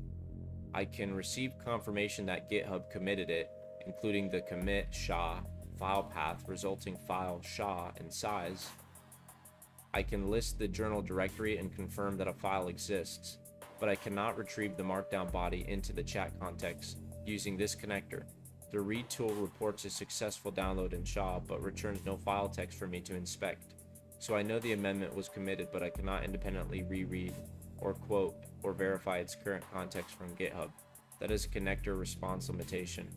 I can receive confirmation that GitHub committed it, including the commit SHA, file path, resulting file SHA, and size. I can list the journal directory and confirm that a file exists, but I cannot retrieve the markdown body into the chat context using this connector. The read tool reports a successful download in SHA, but returns no file text for me to inspect. So I know the amendment was committed, but I cannot independently reread or quote or verify its current context from GitHub. That is a connector response limitation,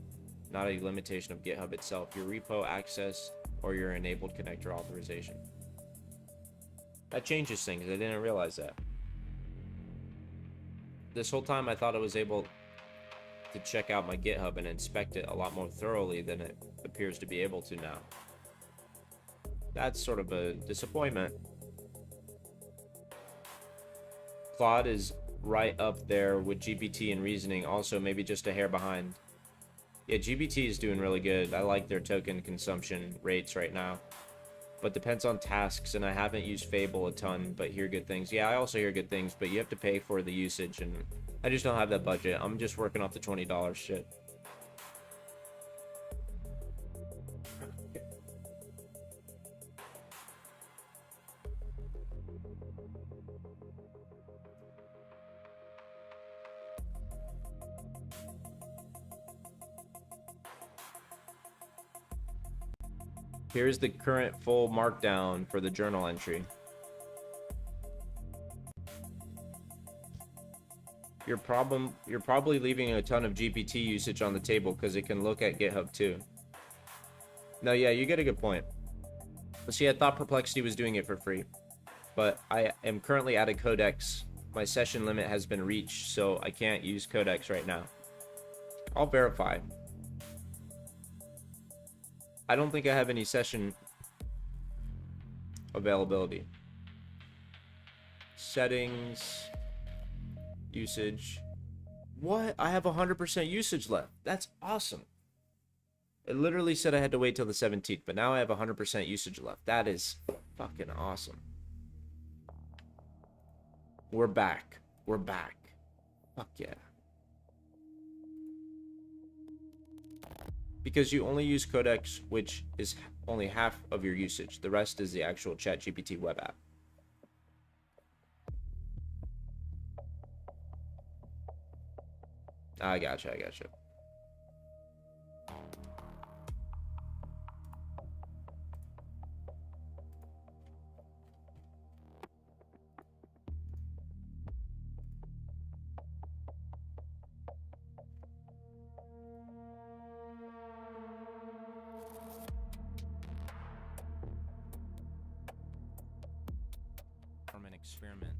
not a limitation of GitHub itself, your repo access, or your enabled connector authorization. That changes things. I didn't realize that. This whole time I thought I was able to check out my GitHub and inspect it a lot more thoroughly than it appears to be able to now. That's sort of a disappointment. Claude is right up there with GPT and reasoning, also maybe just a hair behind. Yeah, GBT is doing really good. I like their token consumption rates right now. But depends on tasks, and I haven't used Fable a ton, but hear good things. Yeah, I also hear good things, but you have to pay for the usage, and I just don't have that budget. I'm just working off the $20 shit. Here's the current full markdown for the journal entry. You're probably leaving a ton of GPT usage on the table because it can look at GitHub too. No, yeah, you get a good point. But see, I thought Perplexity was doing it for free, but I am currently at a codex. My session limit has been reached, so I can't use codex right now. I'll verify. I don't think I have any session availability. Settings, usage. What? I have 100% usage left. That's awesome. It literally said I had to wait till the 17th, but now I have 100% usage left. That is fucking awesome. We're back. We're back. Fuck yeah. Because you only use Codex, which is only half of your usage. The rest is the actual ChatGPT web app. I gotcha. From an experiment.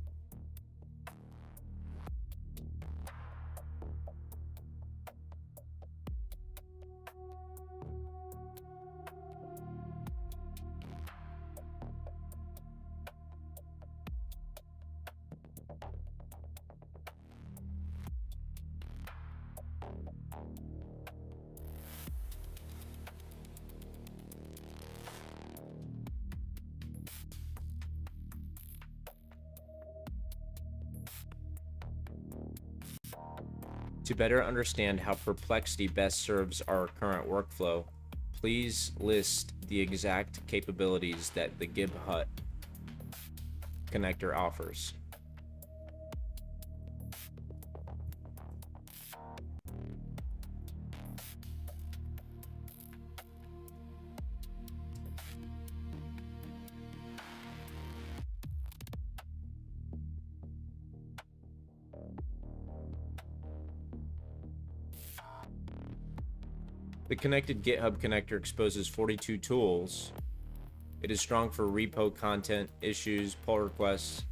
To better understand how Perplexity best serves our current workflow, please list the exact capabilities that the GitHub connector offers. The connected GitHub connector exposes 42 tools. It is strong for repo content, issues, pull requests.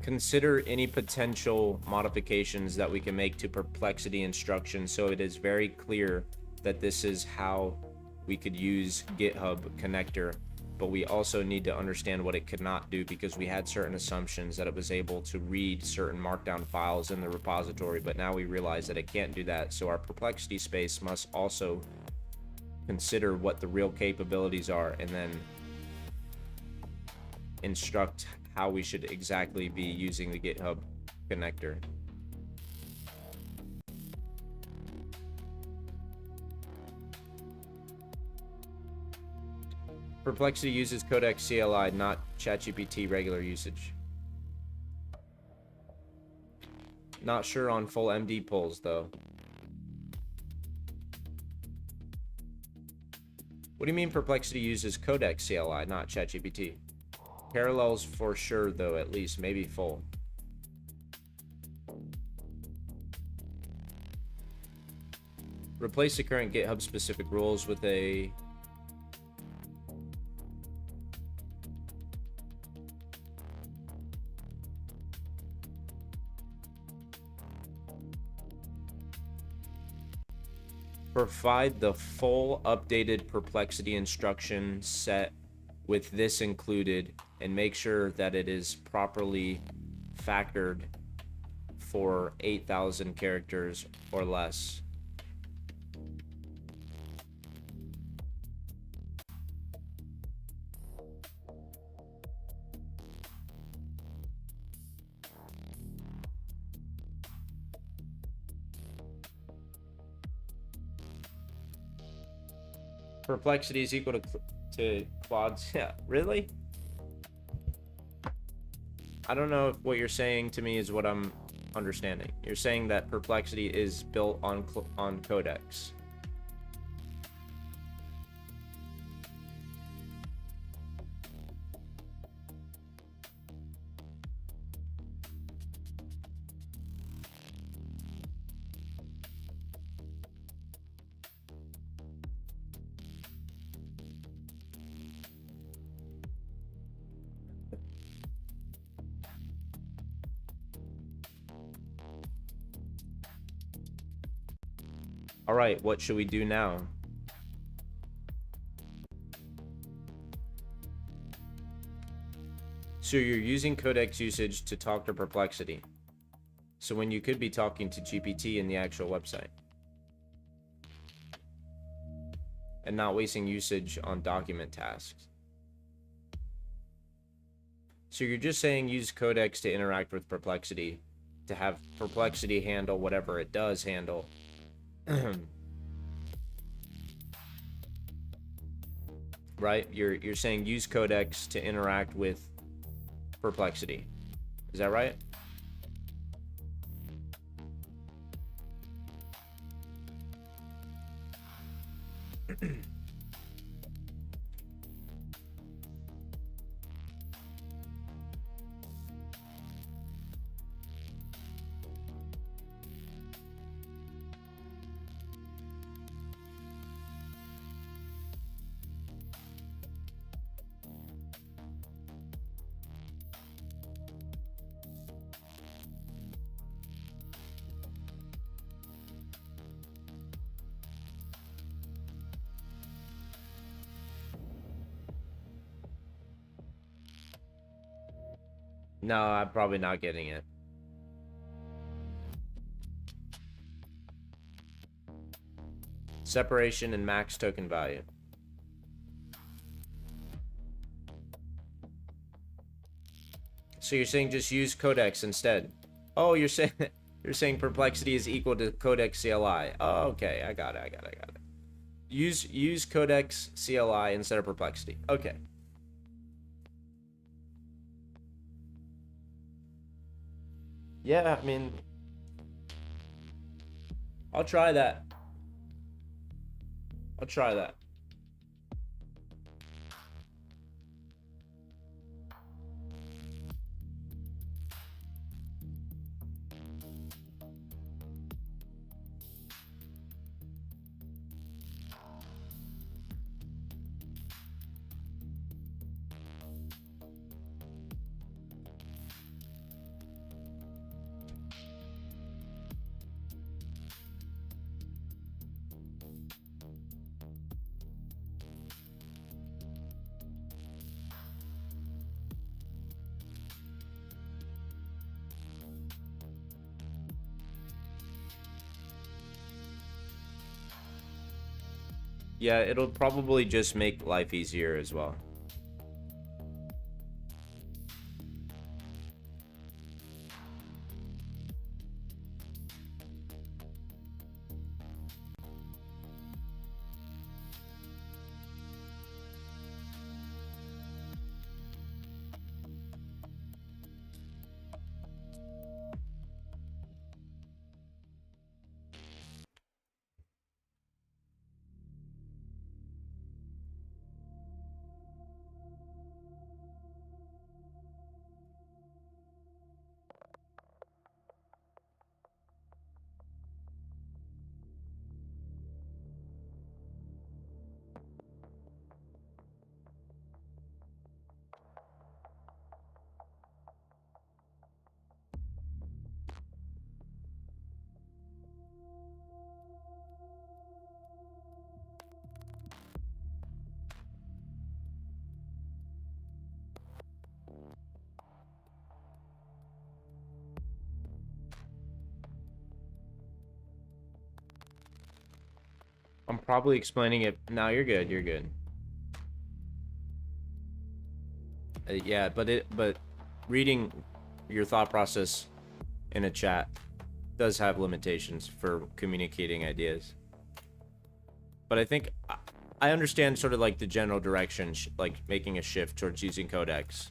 Consider any potential modifications that we can make to Perplexity instructions so it is very clear that this is how we could use GitHub connector. But we also need to understand what it could not do because we had certain assumptions that it was able to read certain markdown files in the repository, but now we realize that it can't do that. So our Perplexity space must also consider what the real capabilities are and then instruct how we should exactly be using the GitHub connector. Perplexity uses Codex CLI, not ChatGPT regular usage. Not sure on full MD pulls though. What do you mean Perplexity uses Codex CLI, not ChatGPT? Parallels for sure though, at least, maybe full. Replace the current GitHub specific rules with a provide the full updated Perplexity instruction set with this included and make sure that it is properly factored for 8,000 characters or less. Perplexity is equal to Claude's. Yeah, really? I don't know if what you're saying to me is what I'm understanding. You're saying that Perplexity is built on Codex. All right, what should we do now? So you're using Codex usage to talk to Perplexity. So when you could be talking to GPT in the actual website. And not wasting usage on document tasks. So you're just saying use Codex to interact with Perplexity, to have Perplexity handle whatever it does handle. Right? You're saying use Codex to interact with Perplexity. Is that right? No, I'm probably not getting it. Separation and max token value. So you're saying just use Codex instead. Oh, you're saying Perplexity is equal to Codex CLI. Oh, okay, I got it. Use Codex CLI instead of Perplexity. Okay. Yeah, I mean, I'll try that. Yeah, it'll probably just make life easier as well. I'm probably explaining it. No, you're good. You're good. Yeah, but reading your thought process in a chat does have limitations for communicating ideas. But I think I understand sort of like the general direction, like making a shift towards using codecs.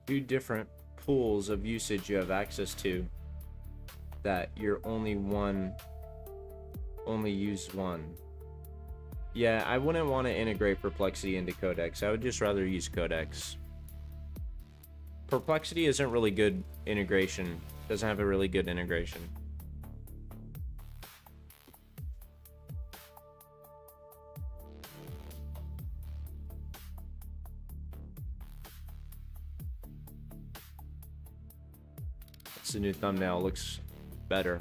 Two different pools of usage you have access to that you're only use one. Yeah, I wouldn't want to integrate Perplexity into codecs. I would just rather use codecs. Perplexity isn't really good integration. Doesn't have a really good integration. The new thumbnail looks better.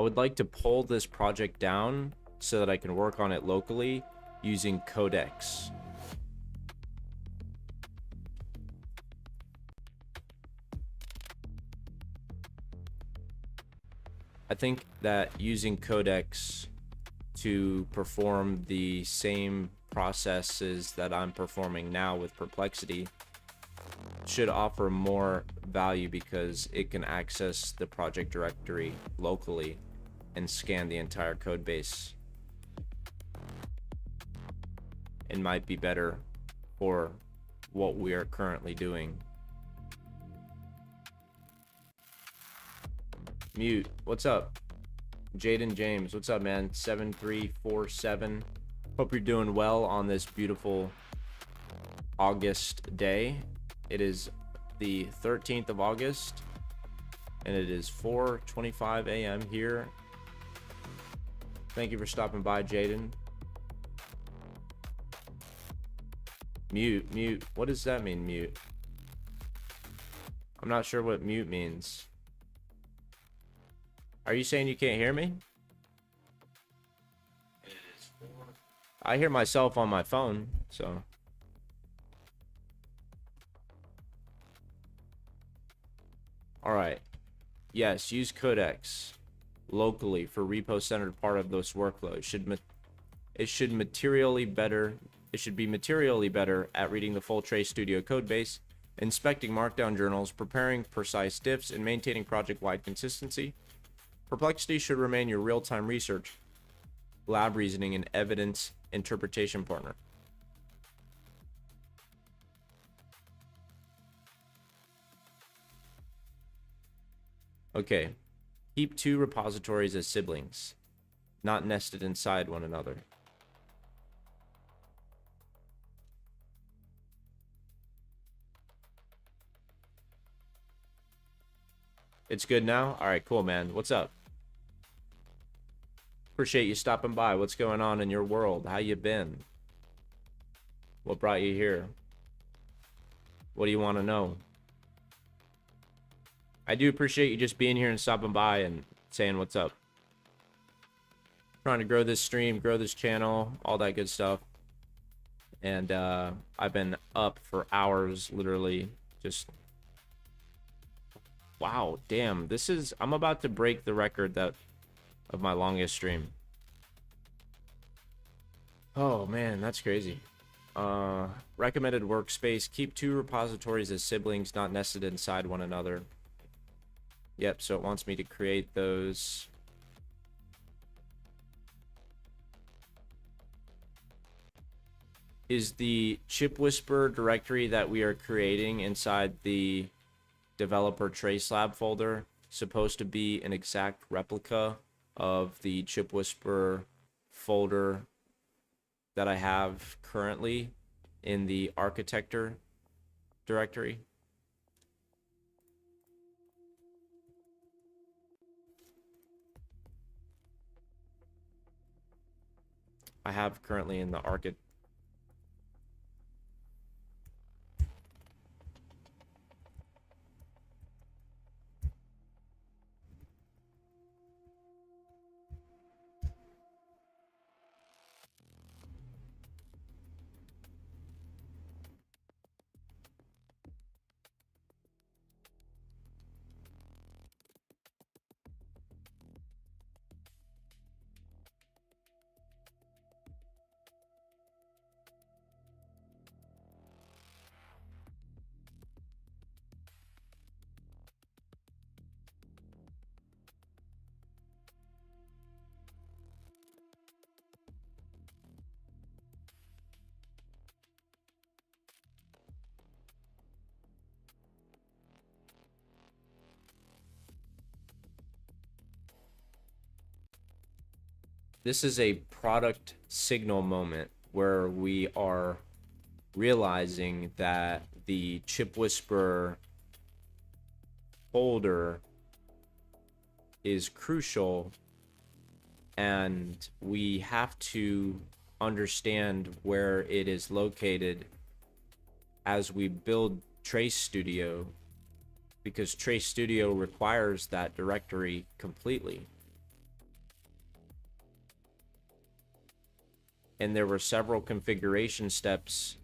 would like to pull this project down so that I can work on it locally using codecs. I think that using codecs to perform the same processes that I'm performing now with Perplexity should offer more value because it can access the project directory locally and scan the entire code base. It might be better for what we are currently doing. Mute, what's up? Jaden James, what's up, man? 7347. Hope you're doing well on this beautiful August day. It is the 13th of August, and it is 4:25 a.m. here. Thank you for stopping by, Jaden. Mute. What does that mean, mute? I'm not sure what mute means. Are you saying you can't hear me? I hear myself on my phone, so. All right. Yes, use codecs locally for repo-centered part of this workflow. It should be materially better at reading the full Trace Studio code base, inspecting markdown journals, preparing precise diffs, and maintaining project-wide consistency. Perplexity should remain your real-time research, lab reasoning, and evidence interpretation partner. Okay. Keep two repositories as siblings, not nested inside one another. It's good now? All right, cool, man. What's up? Appreciate you stopping by. What's going on in your world? How you been? What brought you here? What do you want to know? I do appreciate you just being here and stopping by and saying what's up. Trying to grow this stream, grow this channel, all that good stuff. And I've been up for hours, literally. Just wow, damn. I'm about to break the record of my longest stream. Oh man, that's crazy. Recommended workspace. Keep two repositories as siblings, not nested inside one another. Yep, so it wants me to create those. Is the ChipWhisperer directory that we are creating inside the developer trace lab folder supposed to be an exact replica of the ChipWhisperer folder that I have currently in the architecture directory? I have currently in the architecture. This is a product signal moment where we are realizing that the ChipWhisperer folder is crucial, and we have to understand where it is located as we build Trace Studio, because Trace Studio requires that directory completely. and there were several configuration steps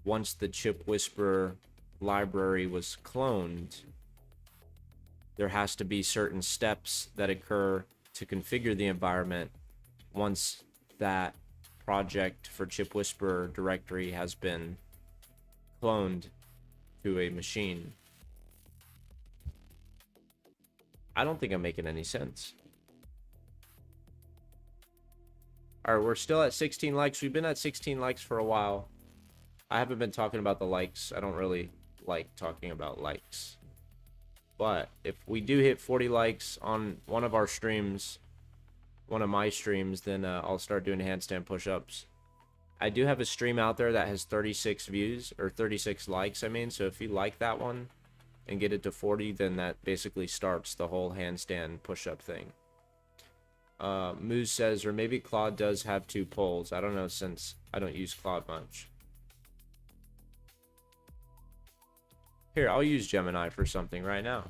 once the ChipWhisperer library was cloned. There has to be certain steps that occur to configure the environment once that project for ChipWhisperer directory has been cloned to a machine. I don't think I'm making any sense. All right, we're still at 16 likes. We've been at 16 likes for a while. I haven't been talking about the likes. I don't really like talking about likes. But if we do hit 40 likes on one of our streams, one of my streams, then I'll start doing handstand push-ups. I do have a stream out there that has 36 views, or 36 likes, I mean. So if you like that one and get it to 40, then that basically starts the whole handstand push-up thing. Moose says, or maybe Claude does have 2 polls. I don't know, since I don't use Claude much. Here, I'll use Gemini for something right now.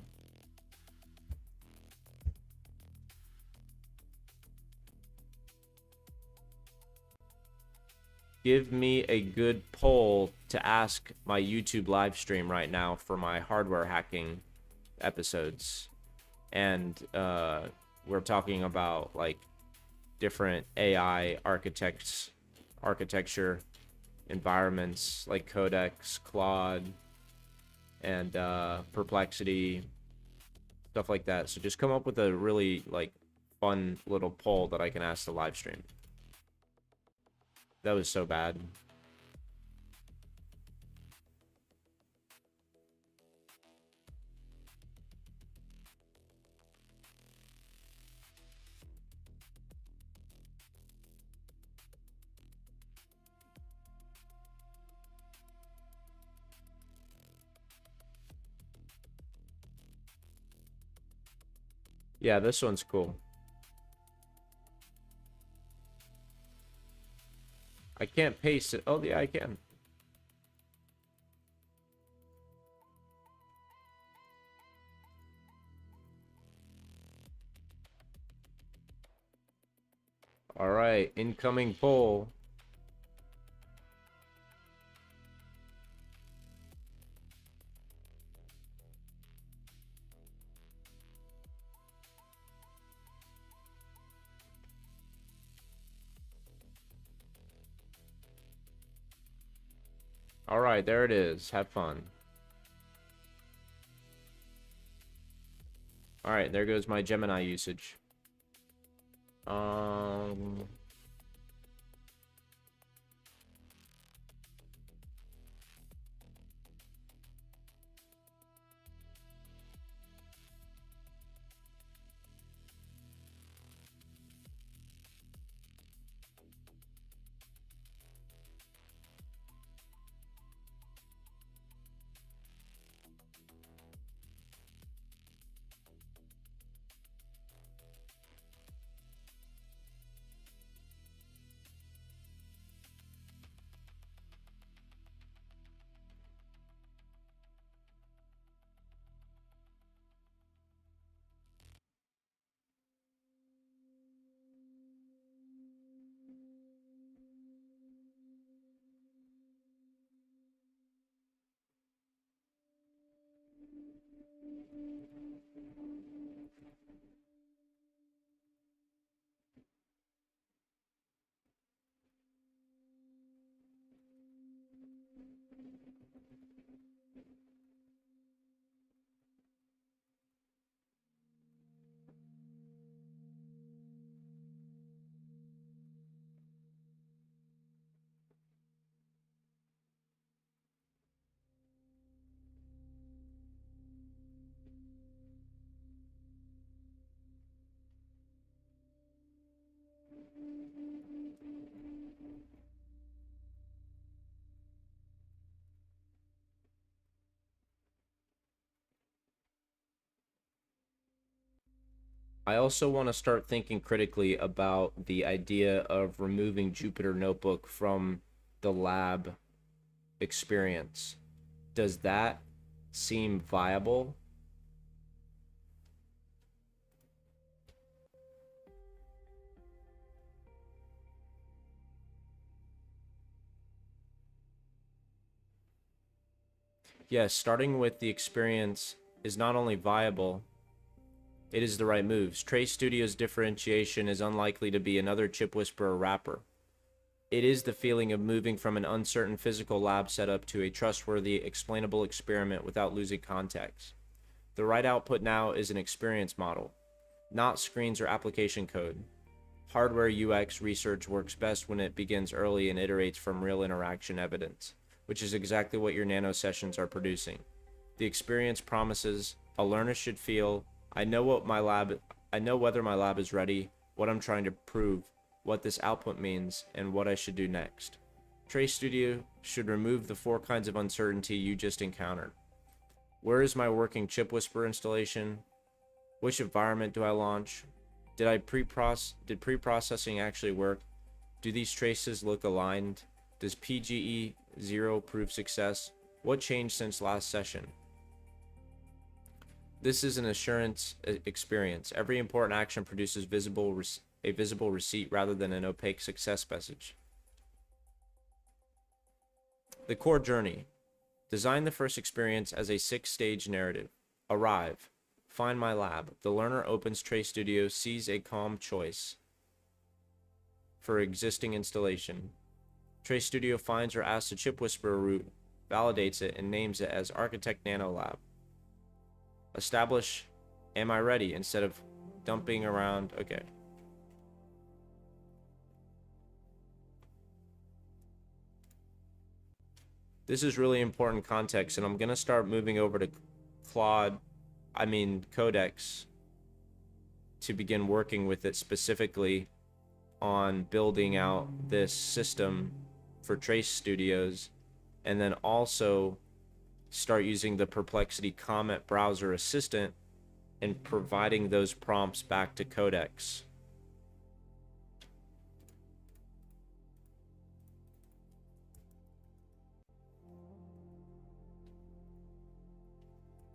Give me a good poll to ask my YouTube live stream right now for my hardware hacking episodes. And we're talking about like different AI architecture environments like Codex, Claude, and Perplexity, stuff like that. So just come up with a really like fun little poll that I can ask the live stream. That was so bad. Yeah, this one's cool. I can't paste it. Oh, yeah, I can. All right, incoming poll. All right, there it is. Have fun. All right, there goes my Gemini usage. I also want to start thinking critically about the idea of removing Jupyter Notebook from the lab experience. Does that seem viable? Yes, starting with the experience is not only viable, it is the right moves. Trace Studio's differentiation is unlikely to be another ChipWhisperer wrapper. It is the feeling of moving from an uncertain physical lab setup to a trustworthy, explainable experiment without losing context. The right output now is an experience model, not screens or application code. Hardware UX research works best when it begins early and iterates from real interaction evidence, which is exactly what your nano sessions are producing. The experience promises a learner should feel, I know whether my lab is ready, what I'm trying to prove, what this output means, and what I should do next. Trace Studio should remove the 4 kinds of uncertainty you just encountered. Where is my working ChipWhisperer installation? Which environment do I launch? Did pre-processing actually work? Do these traces look aligned? Does PGE 0 prove success? What changed since last session? This is an assurance experience. Every important action produces a visible receipt rather than an opaque success message. The core journey. Design the first experience as a 6-stage narrative. Arrive. Find my lab. The learner opens Trace Studio, sees a calm choice for existing installation. Trace Studio finds or asks the ChipWhisperer root, validates it, and names it as Architect Nano Lab. Establish, am I ready, instead of dumping around. Okay. This is really important context, and I'm going to start moving over to Codex to begin working with it specifically on building out this system for Trace Studios, and then also start using the Perplexity Comet browser assistant and providing those prompts back to Codex.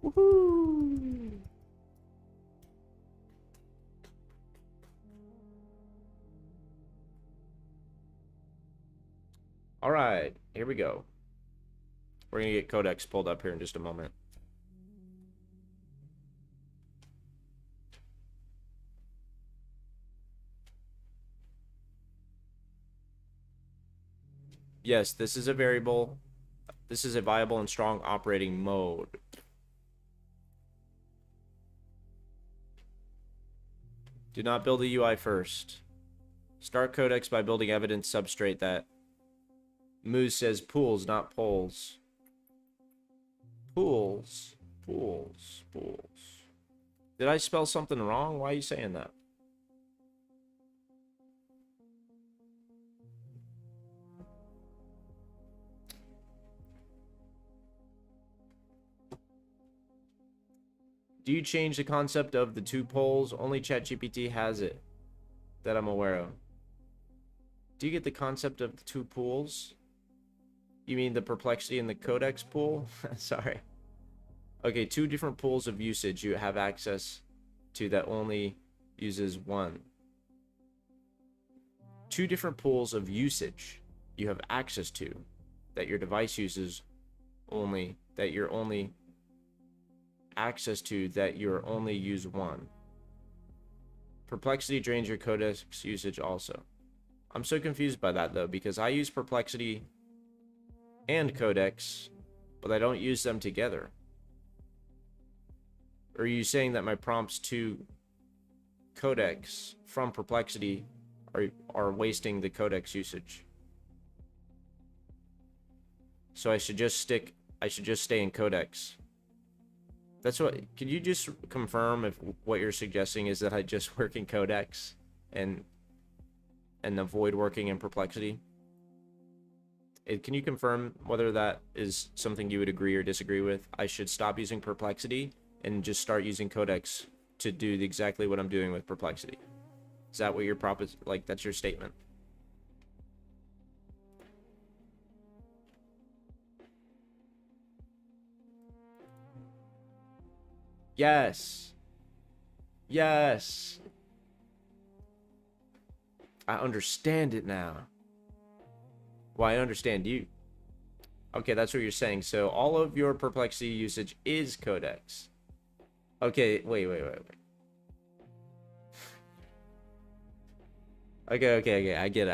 Woohoo! All right, here we go. We're gonna get Codex pulled up here in just a moment. Yes, this is a variable. This is a viable and strong operating mode. Do not build the UI first. Start Codex by building evidence substrate that Moose says pools, not poles. Pools. Pools. Pools. Did I spell something wrong? Why are you saying that? Do you change the concept of the 2 poles? Only ChatGPT has it that I'm aware of. Do you get the concept of the 2 pools? You mean the Perplexity and the Codex pool? Sorry. Okay, 2 different pools of usage you have access to that only uses one. 2 different pools of usage you have access to that your device uses only, that you're only access to that you're only use one. Perplexity drains your Codex usage also. I'm so confused by that though, because I use Perplexity and Codex, but I don't use them together. Or are you saying that my prompts to Codex from Perplexity are wasting the Codex usage? So I should just stay in Codex. That's what. Can you just confirm if what you're suggesting is that I just work in Codex and avoid working in Perplexity? Can you confirm whether that is something you would agree or disagree with? I should stop using Perplexity and just start using Codex to do exactly what I'm doing with Perplexity. Is that what your that's your statement? Yes. Yes. I understand it now. Well, I understand you. Okay, that's what you're saying. So all of your Perplexity usage is codecs. Okay, wait. Okay, I get it.